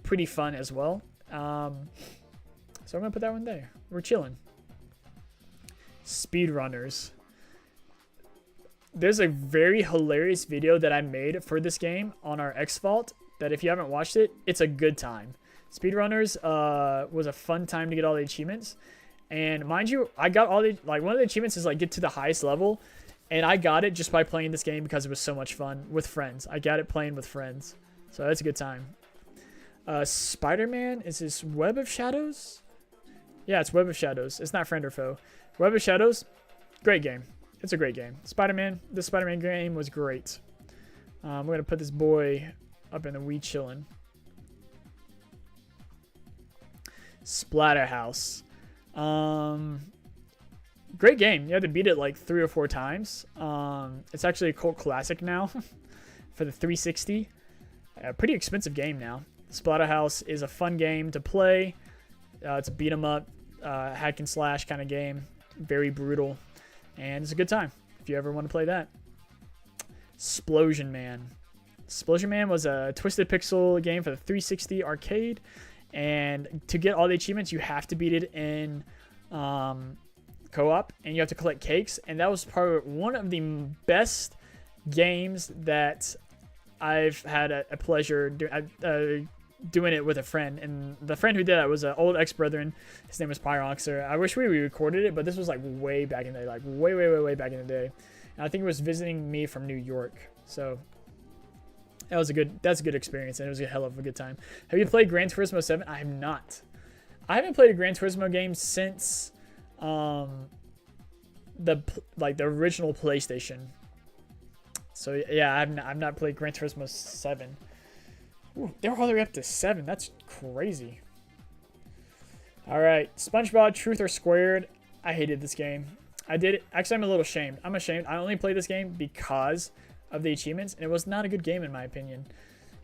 pretty fun as well. So I'm going to put that one there. We're chilling. Speedrunners. There's a very hilarious video that I made for this game on our X Vault that if you haven't watched it, it's a good time. Speedrunners was a fun time to get all the achievements. And mind you, I got all the, like, one of the achievements is like get to the highest level. And I got it just by playing this game because it was so much fun with friends. I got it playing with friends. So that's a good time. Spider-Man, is this Web of Shadows? Yeah, it's Web of Shadows. It's not Friend or Foe. Web of Shadows, great game. It's a great game. Spider-Man, this Spider-Man game was great. I'm going to put this boy up in the wee chillin'. Splatterhouse. Great game. You had to beat it like 3 or 4 times. It's actually a cult classic now for the 360. A pretty expensive game now. Splatterhouse is a fun game to play. It's a beat 'em up, hack and slash kind of game. Very brutal. And it's a good time if you ever want to play that. Splosion Man. Splosion Man was a twisted pixel game for the 360 arcade. And to get all the achievements, you have to beat it in co-op. And you have to collect cakes. And that was one of the best games that I've had a pleasure doing it with a friend. And the friend who did that was an old ex-brethren. His name was Pyroxer. I wish we recorded it, but this was like way back in the day. Like way back in the day. And I think he was visiting me from New York. So that's a good experience, and it was a hell of a good time. Have you played Gran Turismo 7? I have not. I haven't played a Gran Turismo game since the original PlayStation. So yeah, I've not played Gran Turismo 7. Ooh, they're all the way up to 7. That's crazy. All right, SpongeBob Truth or Squared. I hated this game. I did it. Actually, I'm a little ashamed. I'm ashamed. I only played this game because of the achievements, and it was not a good game in my opinion.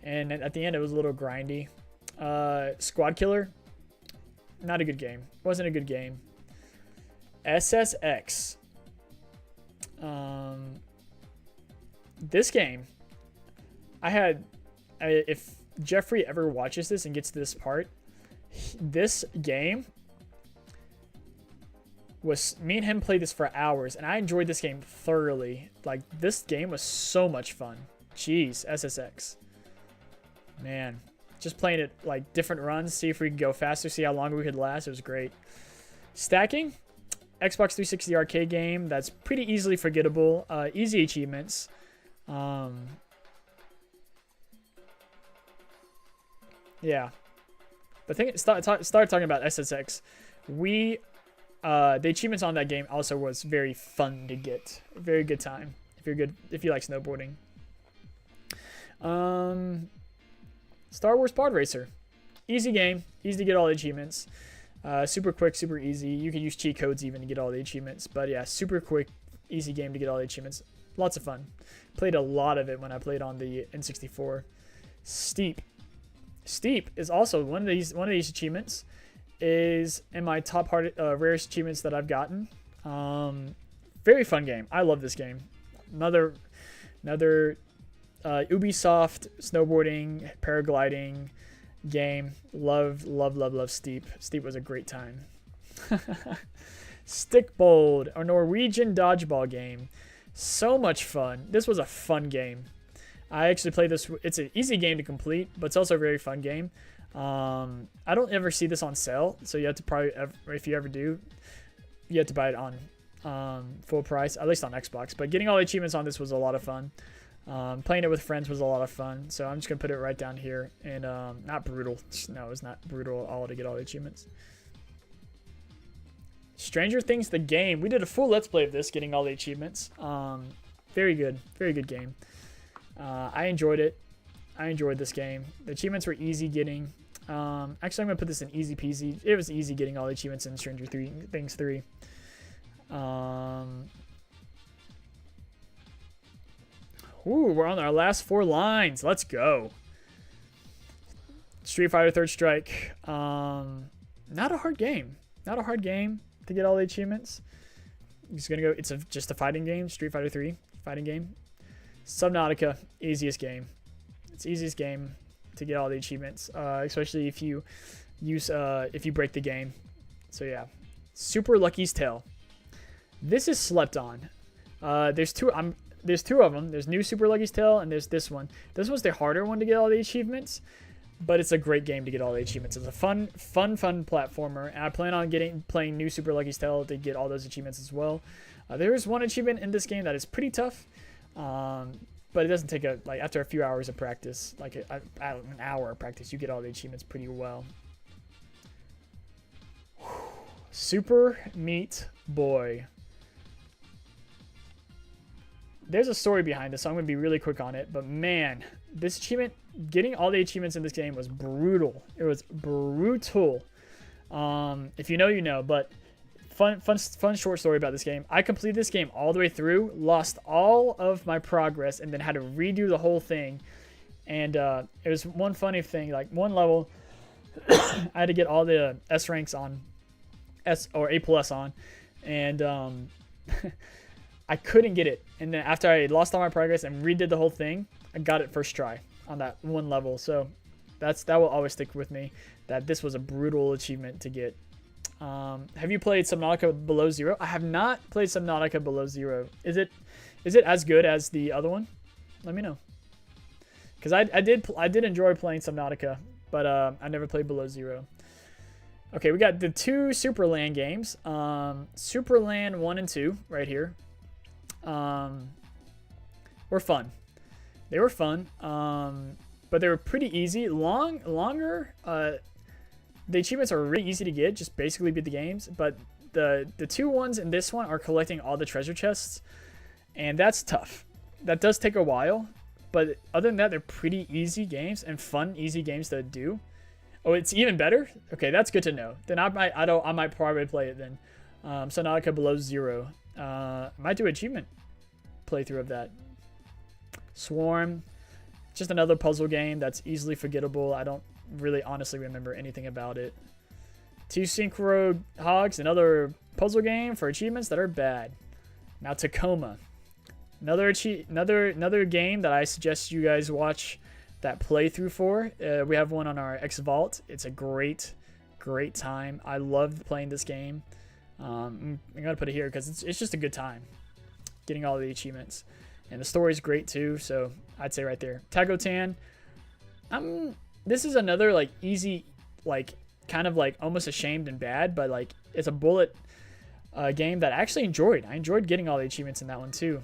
And at the end, it was a little grindy. Squad Killer. Not a good game. Wasn't a good game. SSX. This game, if Jeffrey ever watches this and gets to this part, this game was, me and him played this for hours, and I enjoyed this game thoroughly. Like, this game was so much fun. Jeez, SSX. Man, just playing it like different runs, see if we could go faster, see how long we could last. It was great. Stacking, Xbox 360 arcade game that's pretty easily forgettable. Easy achievements. Yeah. But start talking about SSX. The achievements on that game also was very fun to get. Very good time if you like snowboarding. Star Wars Pod Racer. Easy game, easy to get all the achievements. Super quick, super easy. You can use cheat codes even to get all the achievements. But yeah, super quick, easy game to get all the achievements. Lots of fun. Played a lot of it when I played on the N64. Steep. Steep is also one of these achievements. Is in my top rarest achievements that I've gotten. Very fun game. I love this game. Another Ubisoft snowboarding, paragliding game. Love Steep. Steep was a great time. Stickbold, a Norwegian dodgeball game. So much fun. This was a fun game. I actually played this. It's an easy game to complete, but it's also a very fun game. I don't ever see this on sale, so you have to probably, if you ever do, you have to buy it on full price, at least on Xbox. But getting all the achievements on this was a lot of fun. Playing it with friends was a lot of fun, so I'm just gonna put it right down here. And not brutal. No, it's not brutal at all to get all the achievements. Stranger Things the game. We did a full Let's Play of this, getting all the achievements. Very good game. I enjoyed it. I enjoyed this game. The achievements were easy getting. Actually, I'm gonna put this in easy peasy. It was easy getting all the achievements in Stranger Things 3. Ooh, we're on our last 4 lines. Let's go. Street Fighter Third Strike. Not a hard game. Not a hard game to get all the achievements. I'm just gonna go. It's just a fighting game. Street Fighter 3 fighting game. Subnautica, easiest game. It's easiest game to get all the achievements, especially if you break the game. So yeah, Super Lucky's Tale. This is slept on. There's two of them. There's New Super Lucky's Tale and there's this one. This one's the harder one to get all the achievements, but it's a great game to get all the achievements. It's a fun platformer, and I plan on playing New Super Lucky's Tale to get all those achievements as well. There is one achievement in this game that is pretty tough, but it doesn't take after a few hours of practice, like an hour of practice, you get all the achievements pretty well. Super Meat Boy. There's a story behind this, so I'm going to be really quick on it. But man, this achievement, getting all the achievements in this game was brutal. It was brutal. If you know, you know. But fun short story about this game. I completed this game all the way through, lost all of my progress, and then had to redo the whole thing. And it was one funny thing. Like one level, I had to get all the S ranks on, S or A+ on, and I couldn't get it. And then after I lost all my progress and redid the whole thing, I got it first try on that one level. So that will always stick with me, that this was a brutal achievement to get. Have you played Subnautica Below Zero? I have not played Subnautica Below Zero. Is it as good as the other one? Let me know. Because I did enjoy playing Subnautica, but I never played Below Zero. Okay, we got the 2 Superland games. Superland 1 and 2 right here. Were fun. They were fun, but they were pretty easy. Longer. The achievements are really easy to get. Just basically beat the games. But the 2 ones in this one are collecting all the treasure chests, and that's tough. That does take a while, but other than that, they're pretty easy games and fun, easy games to do. Oh, it's even better. Okay, that's good to know. Then I might probably play it then. Subnautica Below Zero. I might do an achievement playthrough of that. Swarm, just another puzzle game that's easily forgettable. I don't really honestly remember anything about it. 2 Synchro Hogs, another puzzle game for achievements that are bad. Now Tacoma, another game that I suggest you guys watch that playthrough for. We have one on our X Vault. It's a great time. I loved playing this game. I'm gonna put it here because it's just a good time getting all the achievements, and the story's great too. So I'd say right there, Tagotan. This is another like easy, like kind of like almost ashamed and bad, but like it's a bullet game that I actually enjoyed. I enjoyed getting all the achievements in that one too.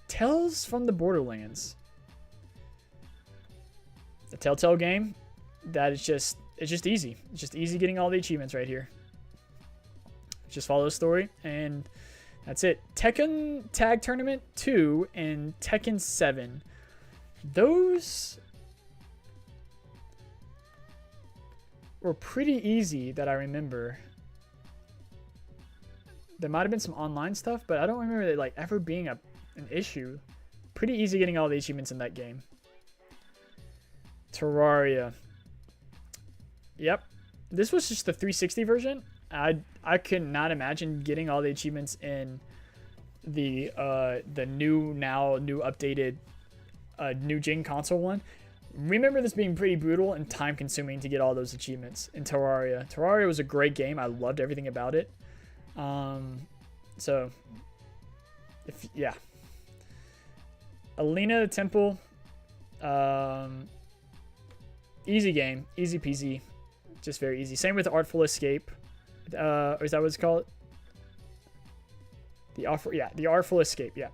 Tales from the Borderlands. The Telltale game that it's just easy. It's just easy getting all the achievements right here. Just follow the story, and that's it. Tekken Tag Tournament 2 and Tekken 7. Those were pretty easy that I remember. There might have been some online stuff, but I don't remember it like ever being an issue. Pretty easy getting all the achievements in that game. Terraria. Yep. This was just the 360 version. I could not imagine getting all the achievements in the new updated new gen console one. Remember this being pretty brutal and time consuming to get all those achievements in Terraria. Terraria was a great game. I loved everything about it. So, yeah. Alina Temple. Easy game. Easy peasy. Just very easy. Same with Artful Escape. Or is that what it's called? The Artful Escape, yeah.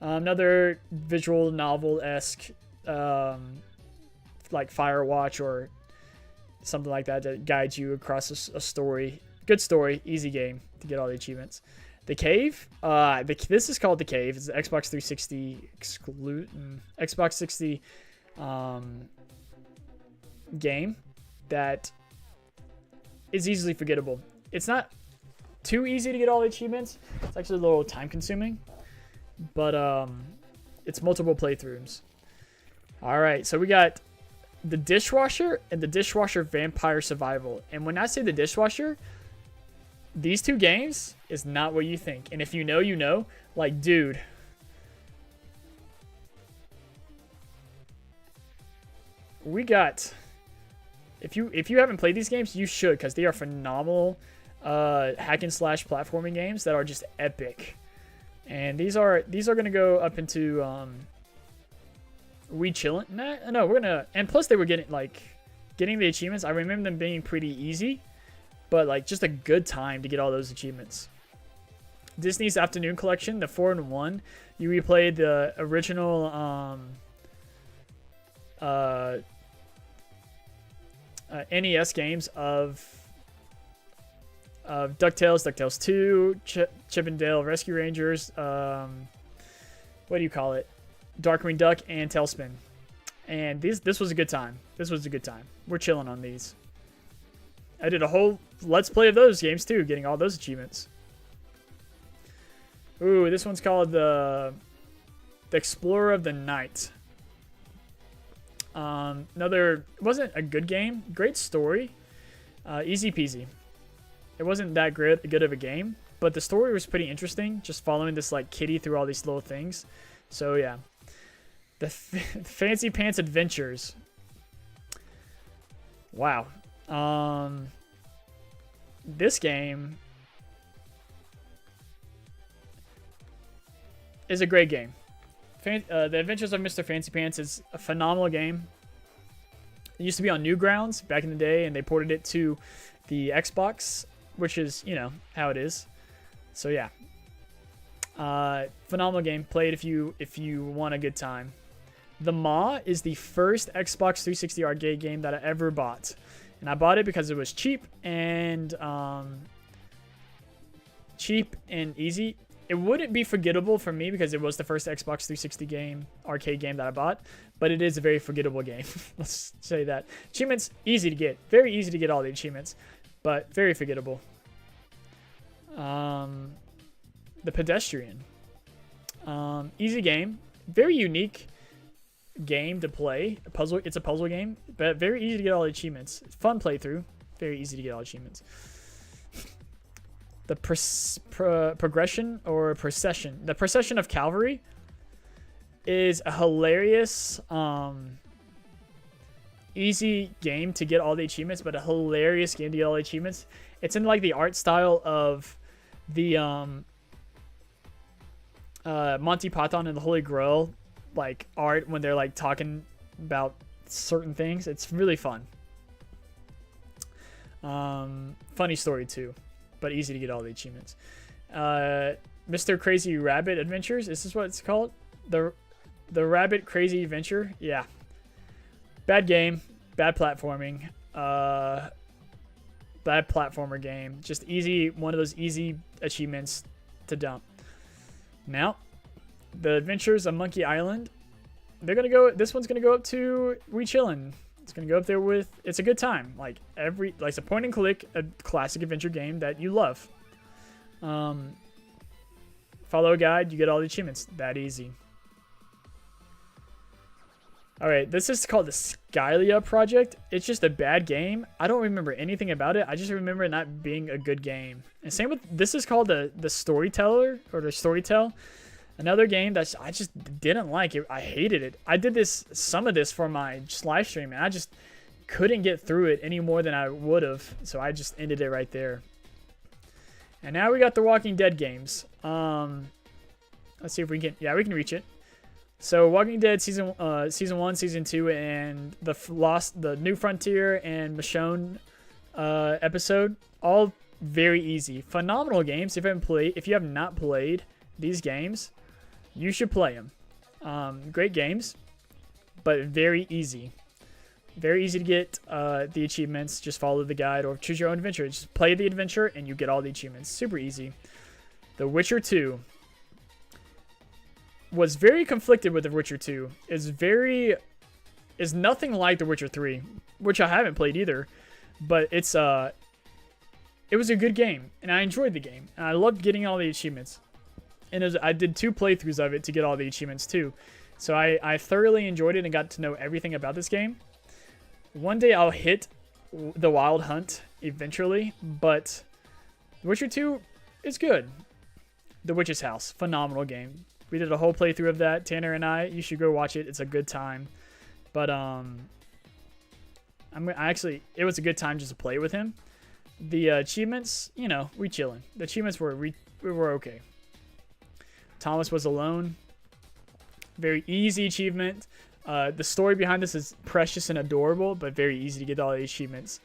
Another visual novel-esque, like Firewatch or something like that that guides you across a story. Good story, easy game to get all the achievements. The Cave, this is called The Cave. It's the Xbox 360 Xbox 60 game that is easily forgettable. It's not too easy to get all the achievements. It's actually a little time consuming, but it's multiple playthroughs. All right, so we got the Dishwasher and the Dishwasher Vampire Survival. And when I say the Dishwasher, these two games is not what you think. And if you know, you know. Like, dude. We got... If you haven't played these games, you should, because they are phenomenal hack and slash platforming games that are just epic. And these are going to go up into... We chillin'? No, we're gonna, and plus they were getting the achievements. I remember them being pretty easy, but like just a good time to get all those achievements. Disney's Afternoon Collection, the 4-in-1. You replayed the original NES games of DuckTales, DuckTales 2, Chip and Dale Rescue Rangers. What do you call it? Darkwing Duck and Tailspin. And this was a good time. This was a good time. We're chilling on these. I did a whole Let's Play of those games too, getting all those achievements. Ooh, this one's called the Explorer of the Night. It wasn't a good game. Great story. Easy peasy. It wasn't that good of a game, but the story was pretty interesting. Just following this like kitty through all these little things. So yeah. The Fancy Pants Adventures. Wow. This game is a great game. The Adventures of Mr. Fancy Pants is a phenomenal game. It used to be on Newgrounds back in the day, and they ported it to the Xbox, which is, you know, how it is. So yeah. Phenomenal game. Play it if you want a good time. The Maw is the first Xbox 360 arcade game that I ever bought. And I bought it because it was cheap and easy. It wouldn't be forgettable for me because it was the first Xbox 360 arcade game that I bought. But it is a very forgettable game. Let's say that. Achievements, easy to get. Very easy to get all the achievements. But very forgettable. The Pedestrian. Easy game. Very unique game to play. It's a puzzle game, but very easy to get all the achievements. Fun playthrough. Very easy to get all the achievements. The Progression or Procession. The Procession of Calvary is a hilarious, easy game to get all the achievements, but a hilarious game to get all the achievements. It's in like the art style of the Monty Python and the Holy Grail like art when they're like talking about certain things. It's really fun. Funny story too, but easy to get all the achievements. Mr. Crazy Rabbit Adventures. Is this what it's called? The Rabbit Crazy Adventure. Yeah. Bad game. Bad platforming. Bad platformer game. Just easy. One of those easy achievements to dump. Now, the Adventures of Monkey Island. This one's gonna go up to We Chillin'. It's gonna go up there with. It's a good time. Like it's a point and click, a classic adventure game that you love. Follow a guide, you get all the achievements. That easy. All right, this is called the Skylia Project. It's just a bad game. I don't remember anything about it. I just remember it not being a good game. And same with this is called the Storyteller or the Storytell. Another game that I just didn't like. I hated it. I did some of this for my just live stream, and I just couldn't get through it any more than I would have. So I just ended it right there. And now we got the Walking Dead games. Let's see if we can. Yeah, we can reach it. So Walking Dead season 1, season 2, and the New Frontier and Michonne episode, all very easy, phenomenal games. If you have not played these games, you should play them. Great games, but very easy. Very easy to get the achievements. Just follow the guide or choose your own adventure. Just play the adventure and you get all the achievements. Super easy. The Witcher 2 was very conflicted with The Witcher 2. Is nothing like The Witcher 3, which I haven't played either, but it was a good game, and I enjoyed the game, and I loved getting all the achievements. And I did 2 playthroughs of it to get all the achievements too. So I thoroughly enjoyed it and got to know everything about this game. One day I'll hit the Wild Hunt eventually, but The Witcher 2 is good. The Witch's House, phenomenal game. We did a whole playthrough of that, Tanner and I. You should go watch it. It's a good time. But it was a good time just to play with him. The achievements, we chilling. The achievements we were okay. Thomas was alone. Very easy achievement. The story behind this is precious and adorable, but very easy to get all the achievements.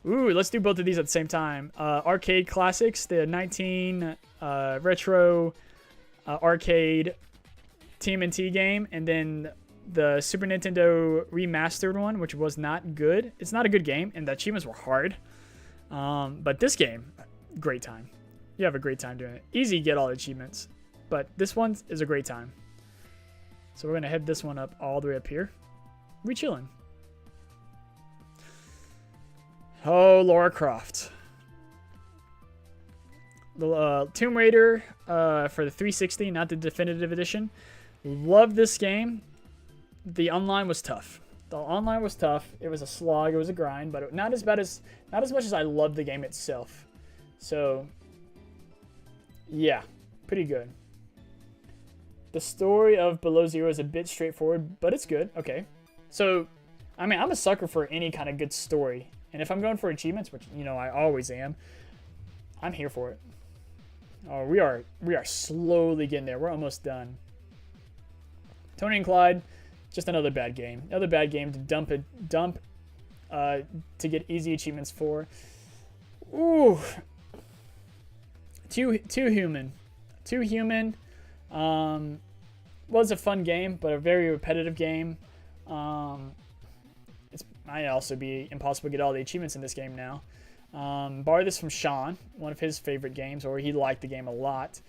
Ooh, let's do both of these at the same time. Arcade classics, the 19 retro arcade TMNT game, and then the Super Nintendo remastered one, which was not good. It's not a good game, and the achievements were hard. But this game, great time. You have a great time doing it. Easy to get all the achievements, but this one is a great time. So we're gonna head this one up all the way up here. We chilling. Oh, Lara Croft. The Tomb Raider for the 360, not the definitive edition. Love this game. The online was tough. It was a slog. It was a grind, but not as much as I loved the game itself. So, yeah, pretty good. The story of Below Zero is a bit straightforward, but it's good. Okay, so I'm a sucker for any kind of good story, and if I'm going for achievements, which I always am, I'm here for it. Oh, we are slowly getting there. We're almost done. Tony and Clyde, just another bad game. Another bad game to dump to get easy achievements for. Ooh, too human. Was a fun game, but a very repetitive game. It might also be impossible to get all the achievements in this game now. Borrowed this from Sean, one of his favorite games, or he liked the game a lot.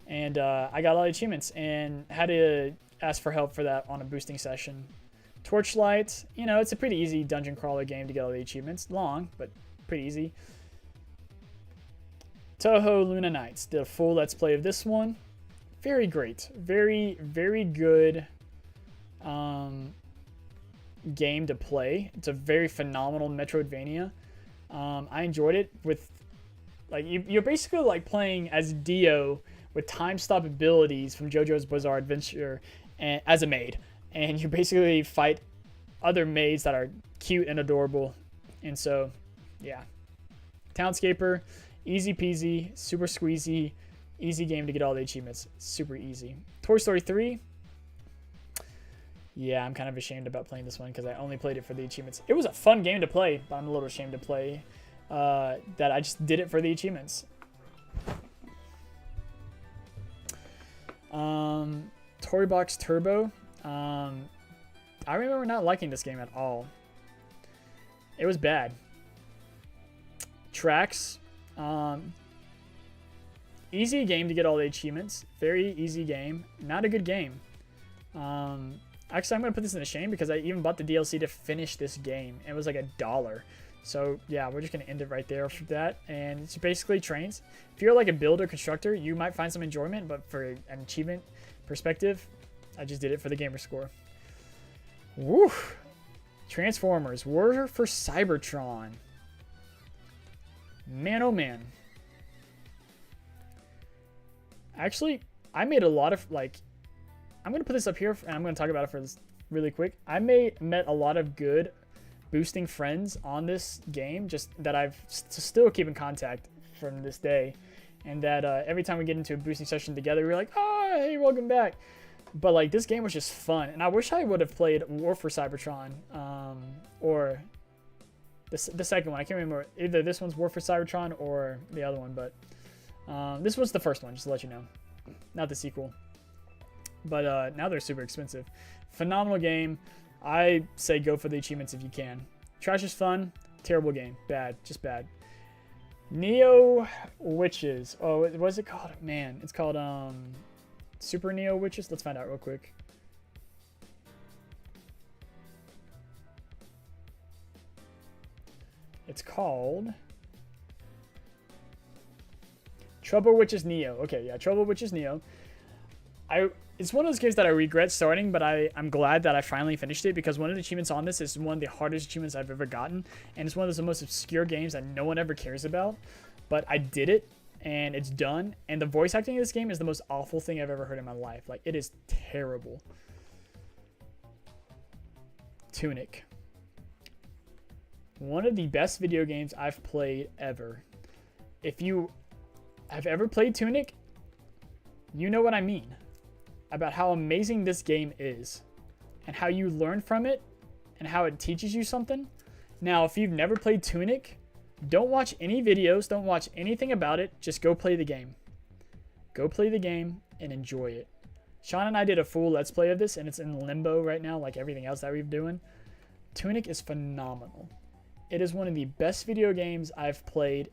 And I got all the achievements and had to ask for help for that on a boosting session. Torchlight, it's a pretty easy dungeon crawler game to get all the achievements. Long, but pretty easy. Toho Luna Nights, did a full Let's Play of this one. Very great. Very, very good game to play. It's a very phenomenal Metroidvania. I enjoyed it with, you're basically playing as Dio with time stop abilities from JoJo's Bizarre Adventure and, as a maid. And you basically fight other maids that are cute and adorable. And so, yeah. Townscaper, easy peasy, super squeezy, easy game to get all the achievements. Super easy. Toy Story 3. Yeah, I'm kind of ashamed about playing this one because I only played it for the achievements. It was a fun game to play, but I'm a little ashamed to play that I just did it for the achievements. Toy Box Turbo. I remember not liking this game at all. It was bad. Tracks. Easy game to get all the achievements. Very easy game. Not a good game. Actually, I'm going to put this in a shame because I even bought the DLC to finish this game. It was like $1. So, yeah, we're just going to end it right there for that. And it's basically trains. If you're like a builder, constructor, you might find some enjoyment. But for an achievement perspective, I just did it for the gamer score. Woo! Transformers. War for Cybertron. Man, oh man. Actually, I made a lot of, like, I'm going to put this up here, and I'm going to talk about it for this really quick. I met a lot of good boosting friends on this game, just that I've still keep in contact from this day. And that every time we get into a boosting session together, we're like, oh, hey, welcome back. But, like, this game was just fun. And I wish I would have played War for Cybertron, or the second one. I can't remember. Either this one's War for Cybertron or the other one. But this was the first one, just to let you know. Not the sequel. But now they're super expensive. Phenomenal game. I say go for the achievements if you can. Trash is fun. Terrible game. Bad. Just bad. Neo Witches. Oh, what's it called? Man, it's called Super Neo Witches. Let's find out real quick. It's called Trouble Witches Neo. Okay, yeah, Trouble Witches Neo. It's one of those games that I regret starting, but I'm glad that I finally finished it, because one of the achievements on this is one of the hardest achievements I've ever gotten, and it's one of the most obscure games that no one ever cares about, but I did it, and it's done, and the voice acting in this game is the most awful thing I've ever heard in my life. Like, it is terrible. Tunic. One of the best video games I've played ever. If you have ever played Tunic, you know what I mean about how amazing this game is and how you learn from it and how it teaches you something. Now, if you've never played Tunic, don't watch any videos, don't watch anything about it, just go play the game. Go play the game and enjoy it. Sean and I did a full Let's Play of this, and it's in limbo right now, like everything else that we've doing. Tunic is phenomenal. It is one of the best video games I've played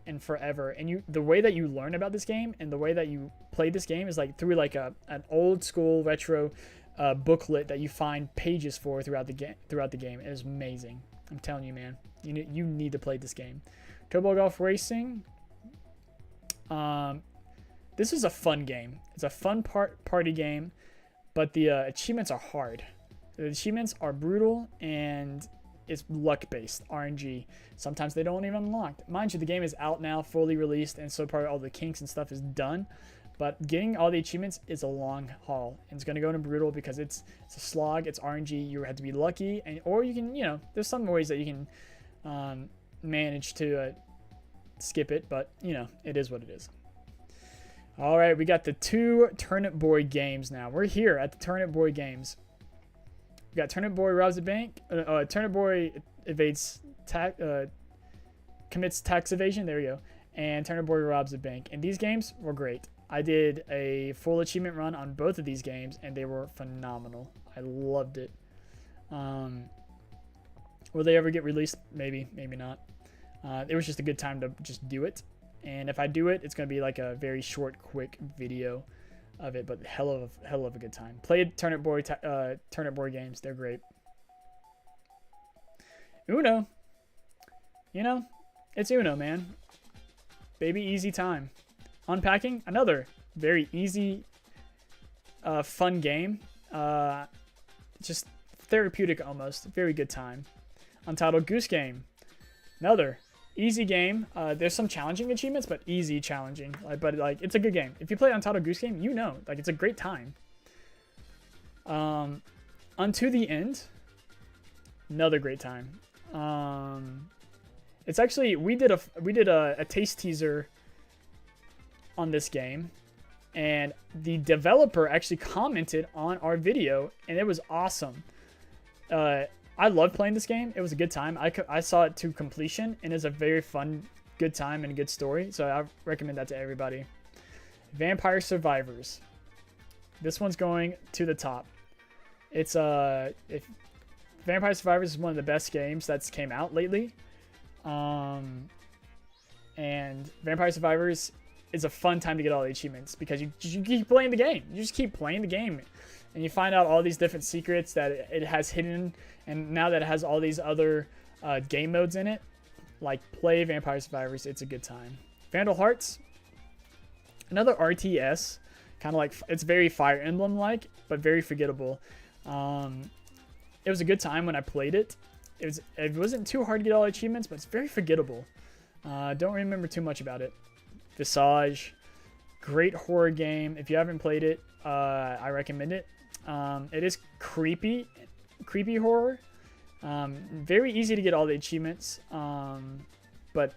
in forever, and the way that you learn about this game and the way that you play this game is like through like an old school retro booklet that you find pages for throughout the game. It is amazing. I'm telling you, man, you need to play this game. Turbo Golf Racing. This is a fun game. It's a fun party game, but the achievements are hard. The achievements are brutal, and it's luck-based, RNG. Sometimes they don't even unlock. Mind you, the game is out now, fully released, and so probably all the kinks and stuff is done. But getting all the achievements is a long haul, and it's going to go into brutal because it's a slog, it's RNG. You have to be lucky, or you can, there's some ways that you can manage to skip it, but it is what it is. All right, we got the 2 Turnip Boy games now. We're here at the Turnip Boy games. We got Turnip Boy robs a bank. Turnip Boy evades commits tax evasion. There we go. And Turnip Boy robs a bank. And these games were great. I did a full achievement run on both of these games, and they were phenomenal. I loved it. Will they ever get released? Maybe, maybe not. It was just a good time to just do it. And if I do it, it's going to be like a very short, quick video of it, but hell of a good time. Played Turnip Boy games. They're great. Uno. It's Uno, man. Baby, easy time. Unpacking, another very easy, fun game. Just therapeutic almost. Very good time. Untitled Goose Game. Another easy game. There's some challenging achievements, but easy challenging. But it's a good game. If you play Untitled Goose Game, it's a great time. Unto the End. Another great time. It's actually we did a taste teaser on this game, and the developer actually commented on our video, and it was awesome. I loved playing this game. It was a good time. I saw it to completion, and it's a very fun, good time and a good story. So I recommend that to everybody. Vampire Survivors. This one's going to the top. It's Vampire Survivors is one of the best games that's came out lately. And Vampire Survivors is a fun time to get all the achievements because you keep playing the game. You just keep playing the game. And you find out all these different secrets that it has hidden. And now that it has all these other game modes in it, like play Vampire Survivors, it's a good time. Vandal Hearts, another RTS, kind of like, it's very Fire Emblem-like, but very forgettable. It was a good time when I played it. It wasn't too hard to get all the achievements, but it's very forgettable. Don't remember too much about it. Visage, Great horror game. If you haven't played it, I recommend it. It is creepy horror. Very easy to get all the achievements, but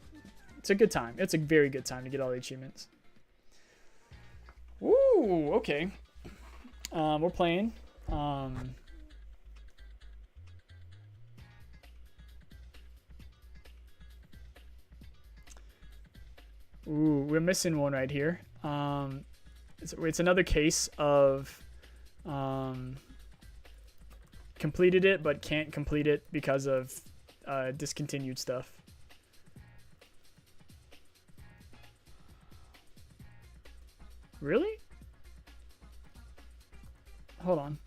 it's a good time. It's a very good time to get all the achievements. Ooh, okay. We're playing. Ooh, we're missing one right here. It's another case of completed it but can't complete it because of discontinued stuff. Really? Hold on.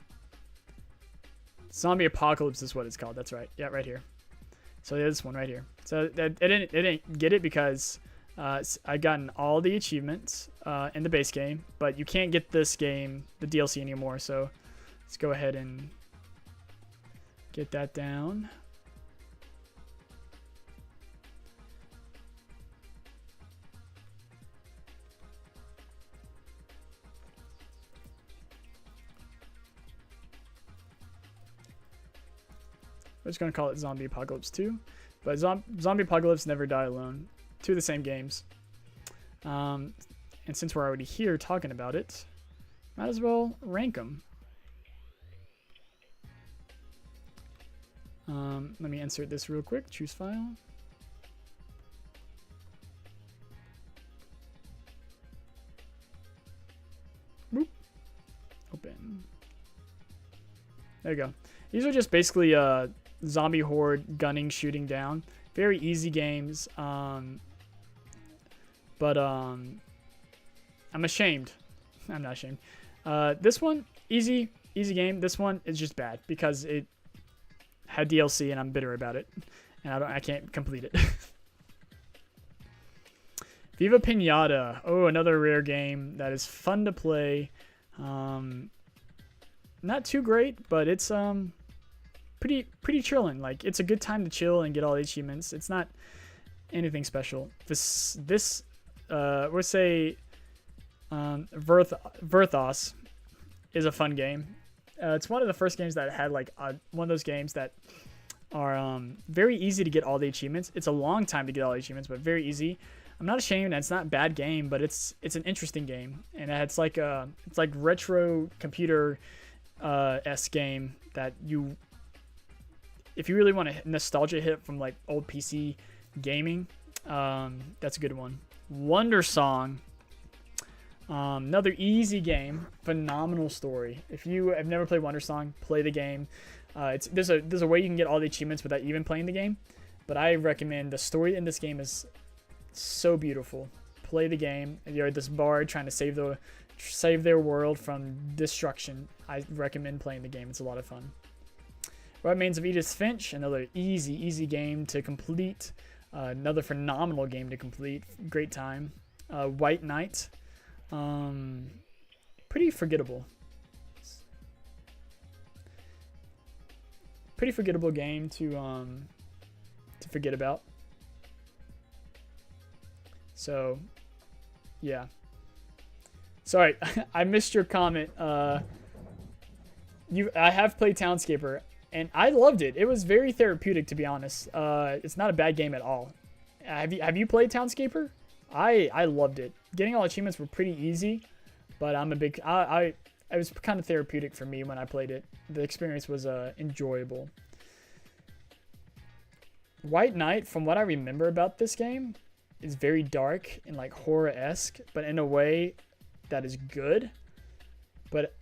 Zombie Apocalypse is what it's called. That's right. Yeah, right here. So this one right here. So it didn't get it because I gotten all the achievements in the base game, but you can't get this game, the DLC anymore. So let's go ahead and get that down. We're just going to call it Zombie Apocalypse 2. But Zombie Apocalypse Never Die Alone. Two of the same games. And since we're already here talking about it, might as well rank them. Let me insert this real quick. Choose file. Boop. Open. There you go. These are just basically zombie horde gunning, shooting down. Very easy games. But I'm ashamed. I'm not ashamed. This one, easy game. This one is just bad because it had DLC and I'm bitter about it, and I can't complete it. Viva Pinata. Oh, another rare game that is fun to play. Not too great, but it's pretty chilling. Like, it's a good time to chill and get all the achievements. It's not anything special. This we'll say Verthos is a fun game. It's one of the first games that had like one of those games that are very easy to get all the achievements. It's a long time to get all the achievements, but very easy. I'm not ashamed. It's not a bad game, but it's an interesting game, and it's like retro computer esque game that if you really want a nostalgia hit from like old PC gaming, that's a good one. Wonder Song. Another easy game, phenomenal story. If you have never played Wonder Song, play the game. There's a way you can get all the achievements without even playing the game, but I recommend the story in this game is so beautiful. Play the game. You're this bard trying to save their world from destruction. I recommend playing the game. It's a lot of fun. Remains of Edith Finch, another easy game to complete. Another phenomenal game to complete. Great time. White Knight. Pretty forgettable. Pretty forgettable game to forget about. So, yeah. Sorry, I missed your comment. I have played Townscaper, and I loved it. It was very therapeutic, to be honest. It's not a bad game at all. Have you played Townscaper? I loved it. Getting all achievements were pretty easy, but it was kind of therapeutic for me when I played it. The experience was enjoyable. White Knight, from what I remember about this game, is very dark and like horror-esque, but in a way that is good. But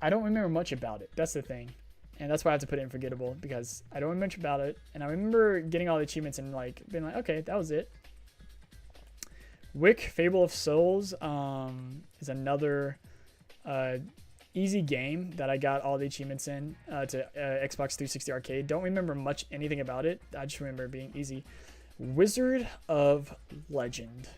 I don't remember much about it. That's the thing. And that's why I have to put it in forgettable, because I don't remember much about it. And I remember getting all the achievements and like being like, okay, that was it. Wick, Fable of Souls is another easy game that I got all the achievements in to Xbox 360 Arcade. Don't remember anything about it. I just remember it being easy. Wizard of Legend.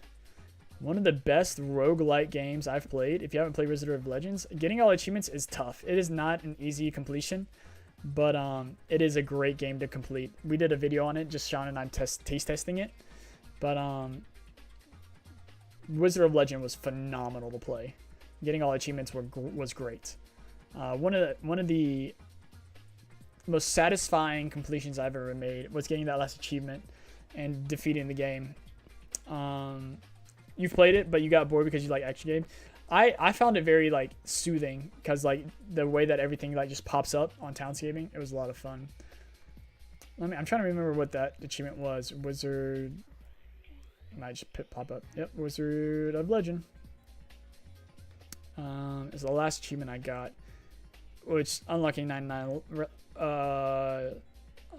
One of the best roguelike games I've played. If you haven't played Wizard of Legends, getting all the achievements is tough. It is not an easy completion, but it is a great game to complete. We did a video on it, just Sean and I taste testing it. But Wizard of Legend was phenomenal to play. Getting all achievements was great. One of the most satisfying completions I've ever made was getting that last achievement and defeating the game. You've played it, but you got bored because you like action game. I found it very like soothing because like the way that everything like just pops up on Townscaping, it was a lot of fun. I'm trying to remember what that achievement was. Wizard. Might just pop up. Yep, Wizard of Legend. Is the last achievement I got, which unlocking 99.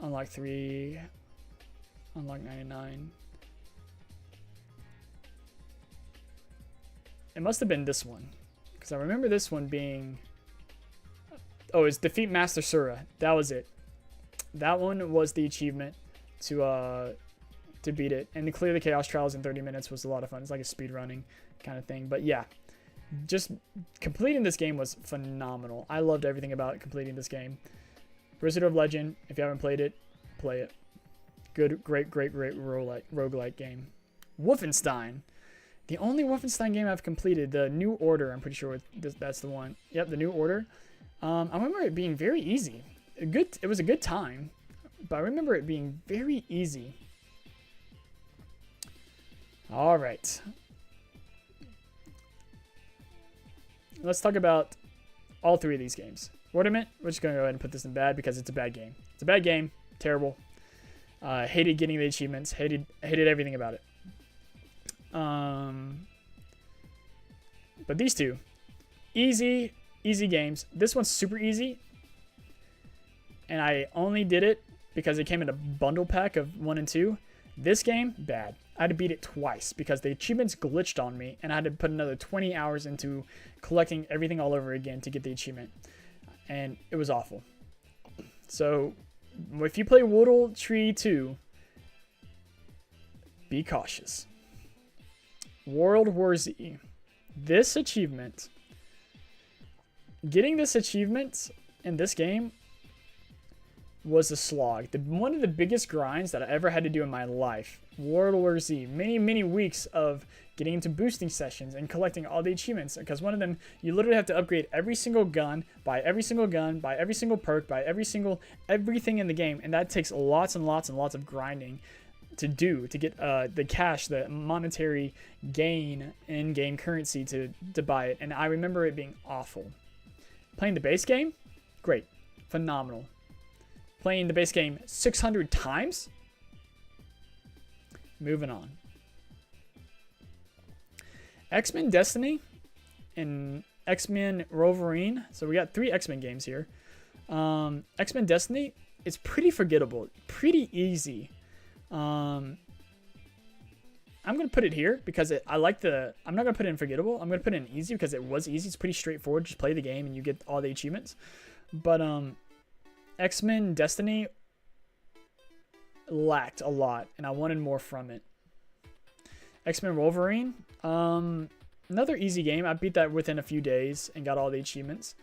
Unlock 3. Unlock 99. It must have been this one, because I remember this one being. Oh, it's defeat Master Sura. That was it. That one was the achievement to beat it, and to clear the Chaos Trials in 30 minutes was a lot of fun. It's like a speed running kind of thing, but yeah, just completing this game was phenomenal. I loved everything about completing this game. Wizard of Legend, if you haven't played it, play it. Good, great roguelike game. Wolfenstein, the only Wolfenstein game I've completed. The New Order, I'm pretty sure that's the one. Yep, the New Order. I remember it being very easy. It was a good time, but I remember it being very easy. All right. Let's talk about all three of these games. Wonderment, we're just going to go ahead and put this in bad because it's a bad game. It's a bad game. Terrible. Hated getting the achievements. Hated everything about it. But these two, easy games. This one's super easy. And I only did it because it came in a bundle pack of 1 and 2. This game, bad. I had to beat it twice because the achievements glitched on me, and I had to put another 20 hours into collecting everything all over again to get the achievement. And it was awful. So, if you play Woodle Tree 2, be cautious. World War Z. This achievement, getting this achievement in this game was a slog. One of the biggest grinds that I ever had to do in my life. World War Z. Many weeks of getting into boosting sessions and collecting all the achievements. Because one of them, you literally have to upgrade every single gun, buy every single perk, buy everything in the game. And that takes lots and lots of grinding to do to get the cash, the monetary gain in-game currency to buy it. And I remember it being awful. Playing the base game, great, phenomenal. Playing the base game 600 times. Moving on. X-Men Destiny and X-Men Wolverine. So we got 3 X-Men games here. X-Men Destiny, it's pretty forgettable, pretty easy. I'm gonna put it here because I'm not gonna put it in forgettable. I'm gonna put it in easy because it was easy. It's pretty straightforward. Just play the game and you get all the achievements. But X-Men Destiny lacked a lot, and I wanted more from it. X-Men Wolverine, another easy game. I beat that within a few days and got all the achievements.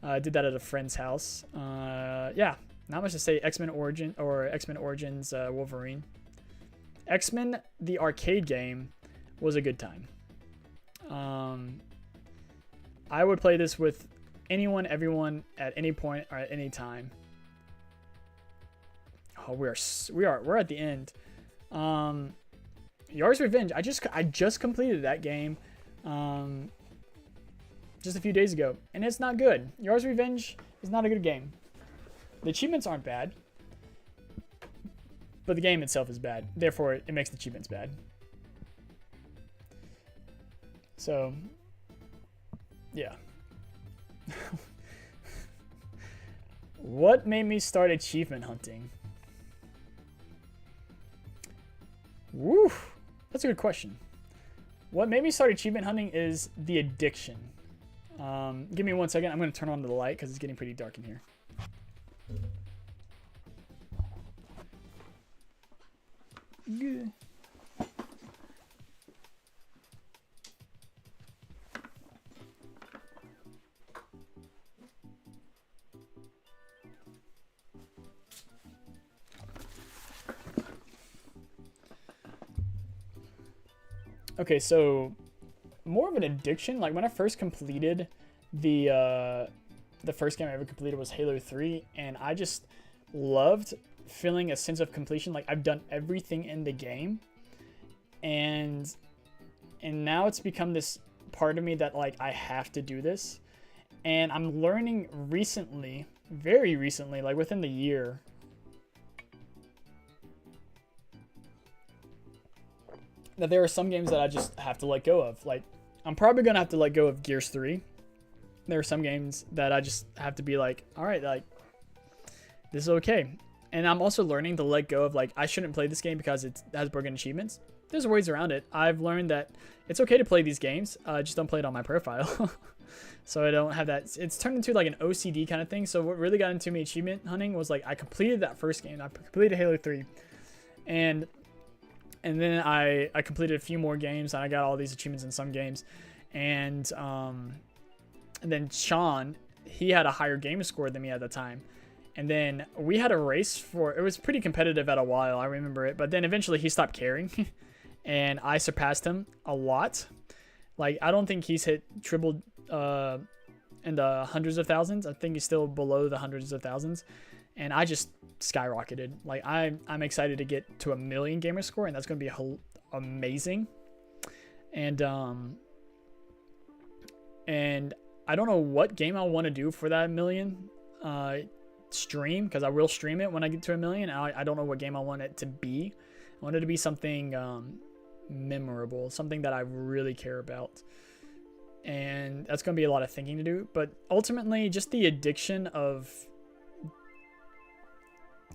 I did that at a friend's house. Yeah, not much to say. X-Men Origins Wolverine. X-Men, the arcade game, was a good time. I would play this with anyone, everyone, at any point or at any time. Oh, we're at the end. Yar's Revenge. I just completed that game just a few days ago, and it's not good. Yar's Revenge is not a good game. The achievements aren't bad, but the game itself is bad. Therefore, it makes the achievements bad. So, yeah. What made me start achievement hunting? Woo! That's a good question. What made me start achievement hunting is the addiction. Give me 1 second. I'm going to turn on the light because it's getting pretty dark in here. Good. Okay, so more of an addiction. Like when I first completed the first game I ever completed was Halo 3, and I just loved feeling a sense of completion. Like I've done everything in the game, and now it's become this part of me that like I have to do this. And I'm learning recently, very recently, like within the year, that there are some games that I just have to let go of. Like, I'm probably going to have to let go of Gears 3. There are some games that I just have to be like, all right, like, this is okay. And I'm also learning to let go of, like, I shouldn't play this game because it has broken achievements. There's ways around it. I've learned that it's okay to play these games. Just don't play it on my profile. So I don't have that. It's turned into, like, an OCD kind of thing. So what really got into me achievement hunting was, like, I completed that first game. I completed Halo 3. And then I completed a few more games, and I got all these achievements in some games. And then Sean, he had a higher gamer score than me at the time. And then we had a race for, it was pretty competitive at a while, I remember it. But then eventually he stopped caring, and I surpassed him a lot. Like, I don't think he's hit triple in the hundreds of thousands. I think he's still below the hundreds of thousands. And I just skyrocketed. Like I'm excited to get to 1 million gamer score, and that's going to be amazing. And I don't know what game I want to do for that 1 million stream, because I will stream it when I get to 1 million. I don't know what game I want it to be. I want it to be something memorable, something that I really care about. And that's going to be a lot of thinking to do. But ultimately, just the addiction of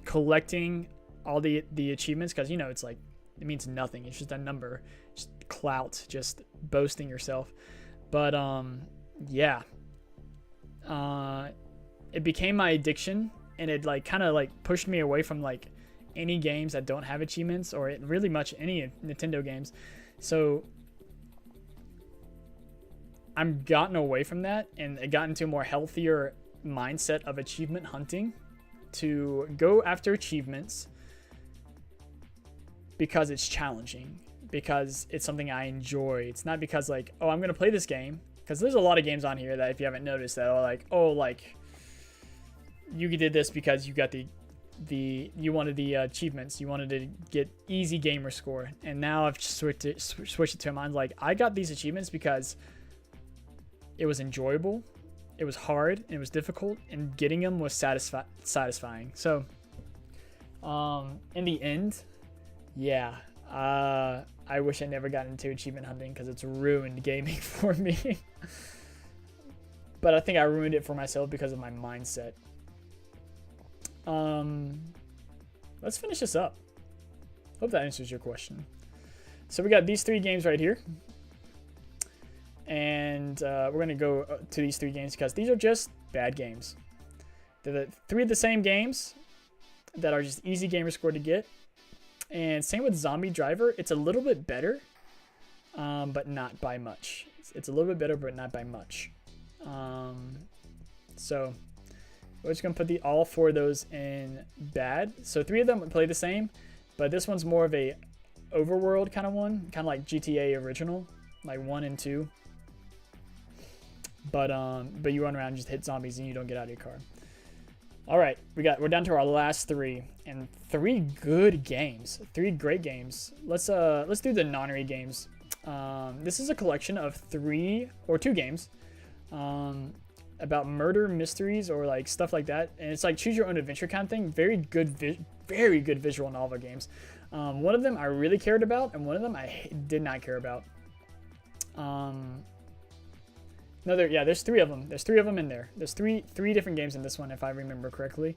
collecting all the achievements, because you know it's like it means nothing, it's just a number, just clout, just boasting yourself. But yeah, it became my addiction, and it like kind of like pushed me away from like any games that don't have achievements, or really much any Nintendo games. So I'm gotten away from that, and it got into a more healthier mindset of achievement hunting, to go after achievements because it's challenging, because it's something I enjoy. It's not because like, oh, I'm gonna play this game, because there's a lot of games on here that, if you haven't noticed, that are like, oh, like you did this because you got you wanted the achievements, you wanted to get easy gamer score. And now I've switched it to my mind, like I got these achievements because it was enjoyable, it was hard, and it was difficult, and getting them was satisfying. So in the end, yeah, I wish I never got into achievement hunting, because it's ruined gaming for me. But I think I ruined it for myself because of my mindset. Let's finish this up. Hope that answers your question. So we got these 3 games right here. And we're going to go to these 3 games because these are just bad games. They're the 3 of the same games that are just easy gamer score to get. And same with Zombie Driver. It's a little bit better, but not by much. It's a little bit better, but not by much. So we're just going to put all 4 of those in bad. So 3 of them play the same, but this one's more of a overworld kind of one, kind of like GTA original, like 1 and 2. But you run around and just hit zombies and you don't get out of your car. All right, we're down to our last 3, and 3 good games, 3 great games. Let's do the nonary games. This is a collection of 2 games about murder mysteries or like stuff like that, and it's like choose your own adventure kind of thing. Very good visual novel games. One of them I really cared about, and one of them I did not care about. No, there's 3 of them. There's 3 of them in there. There's three different games in this one, if I remember correctly.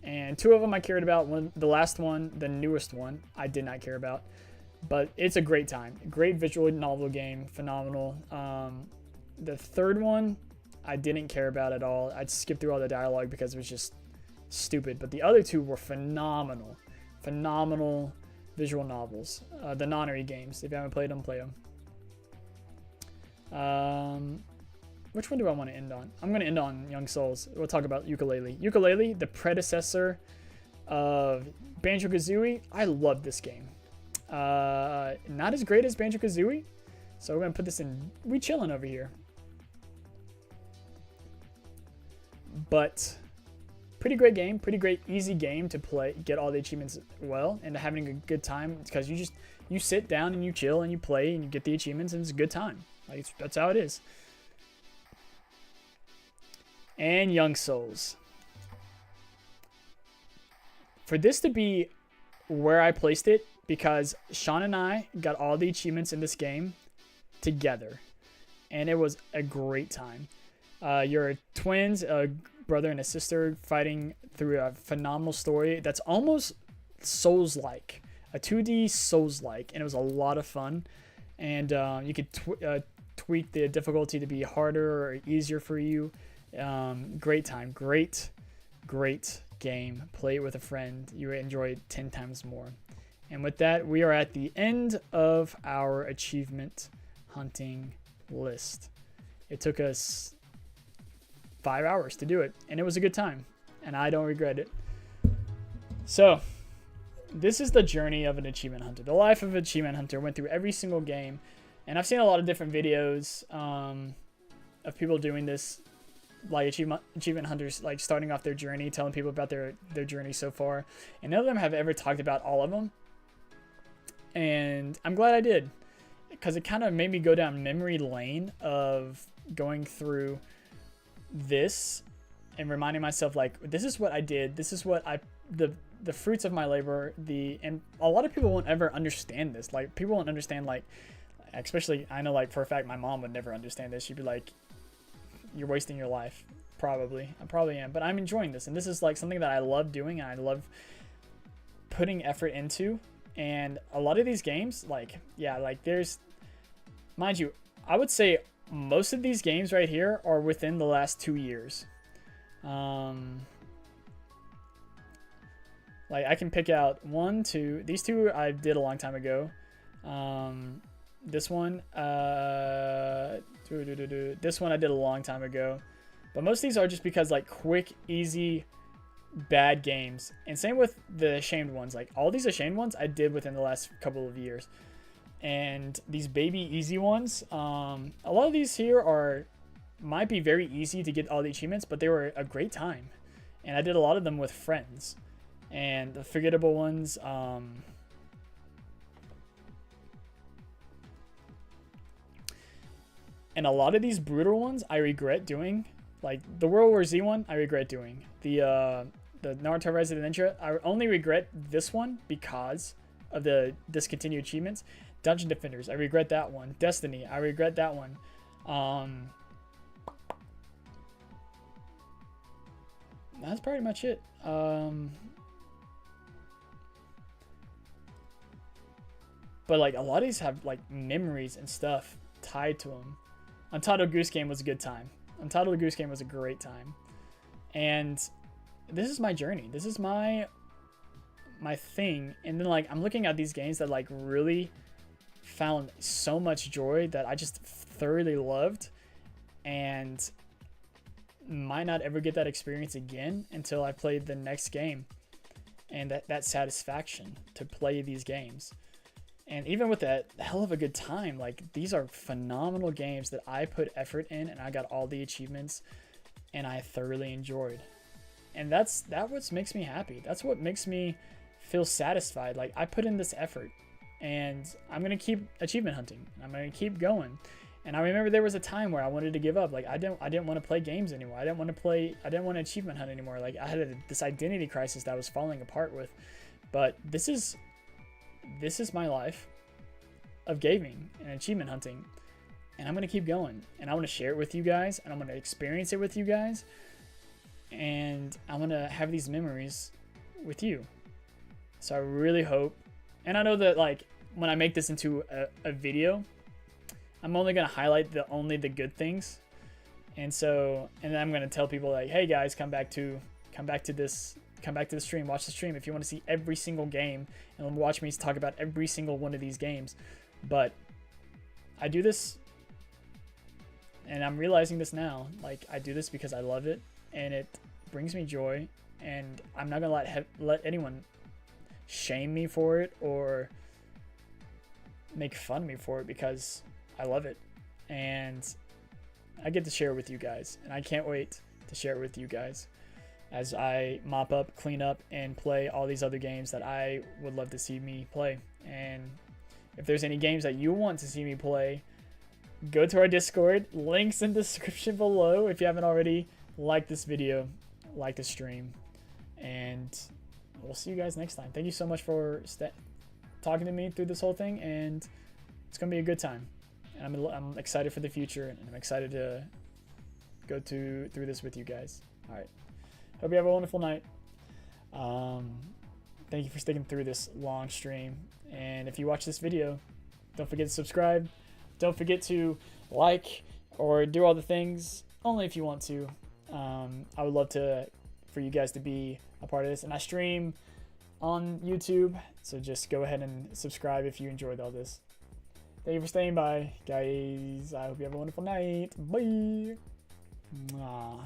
And 2 of them I cared about. The last one, the newest one, I did not care about. But it's a great time. Great visual novel game. Phenomenal. The 3rd one, I didn't care about at all. I'd skip through all the dialogue because it was just stupid. But the other 2 were phenomenal. Phenomenal visual novels. The nonary games. If you haven't played them, play them. Which one do I want to end on? I'm going to end on Young Souls. We'll talk about Yooka-Laylee. Yooka-Laylee, the predecessor of Banjo-Kazooie. I love this game. Not as great as Banjo-Kazooie, So we're gonna put this in. We chilling over here. But pretty great game, pretty great easy game to play, get all the achievements well, and having a good time because you sit down and you chill and you play and you get the achievements and it's a good time. Like that's how it is. And Young Souls. For this to be where I placed it, because Sean and I got all the achievements in this game together, and it was a great time. You're twins, a brother and a sister, fighting through a phenomenal story that's almost Souls-like, a 2D Souls-like, and it was a lot of fun. And you could tweak the difficulty to be harder or easier for you. Great time, great game. Play it with a friend. You would enjoy it 10 times more. And with that, we are at the end of our achievement hunting list. It took us 5 hours to do it, and it was a good time, and I don't regret it. So this is the journey of an achievement hunter. The life of an achievement hunter. Went through every single game, and I've seen a lot of different videos of people doing this, like achievement hunters, like starting off their journey, telling people about their journey so far, and none of them have ever talked about all of them. And I'm glad I did, because it kind of made me go down memory lane of going through this and reminding myself, like, this is what I did, this is what the fruits of my labor. And a lot of people won't ever understand this. Like, people won't understand, like, especially, I know, like, for a fact my mom would never understand this. She'd be like, you're wasting your life. Probably. I probably am, but I'm enjoying this, and this is like something that I love doing, and I love putting effort into. And a lot of these games, like, yeah, like, there's, mind you, I would say most of these games right here are within the last 2 years. Like, I can pick out 1, 2. These two I did a long time ago. This one, this one I did a long time ago. But most of these are just because, like, quick, easy, bad games. And same with the Ashamed ones. Like, all these Ashamed ones I did within the last couple of years. And these baby easy ones, a lot of these here might be very easy to get all the achievements, but they were a great time. And I did a lot of them with friends. And the forgettable ones, and a lot of these brutal ones I regret doing. Like the World War Z one, I regret doing. The Naruto Resident Ninja, I only regret this one because of the discontinued achievements. Dungeon Defenders, I regret that one. Destiny, I regret that one. That's pretty much it. But like a lot of these have like memories and stuff tied to them. Untitled Goose Game was a good time. Untitled Goose Game was a great time. And this is my journey. This is my thing. And then like I'm looking at these games that like really found so much joy that I just thoroughly loved, and might not ever get that experience again until I played the next game, and that satisfaction to play these games. And even with that hell of a good time, like these are phenomenal games that I put effort in, and I got all the achievements, and I thoroughly enjoyed. And that's what makes me happy. That's what makes me feel satisfied. Like I put in this effort, and I'm gonna keep achievement hunting. I'm gonna keep going. And I remember there was a time where I wanted to give up. Like I didn't want to play games anymore. I didn't want to achievement hunt anymore. Like I had this identity crisis that I was falling apart with. But this is my life of gaming and achievement hunting, and I'm going to keep going, and I want to share it with you guys, and I'm going to experience it with you guys, and I'm going to have these memories with you. So I really hope, and I know that like when I make this into a video, I'm only going to highlight only the good things. And then I'm going to tell people like, hey guys, come back to the stream, watch the stream if you want to see every single game, and watch me talk about every single one of these games. But I do this, and I'm realizing this now, like I do this because I love it, and it brings me joy, and I'm not gonna let anyone shame me for it or make fun of me for it, because I love it, and I get to share it with you guys, and I can't wait to share it with you guys as I mop up, clean up, and play all these other games that I would love to see me play. And if there's any games that you want to see me play, go to our Discord. Links in the description below. If you haven't already, like this video, like the stream, and we'll see you guys next time. Thank you so much for talking to me through this whole thing, and it's gonna be a good time. And I'm excited for the future, and I'm excited to go through this with you guys. All right. Hope you have a wonderful night. Thank you for sticking through this long stream. And if you watch this video, don't forget to subscribe. Don't forget to like or do all the things, only if you want to. I would love for you guys to be a part of this. And I stream on YouTube, so just go ahead and subscribe if you enjoyed all this. Thank you for staying by, guys. I hope you have a wonderful night. Bye. Mwah.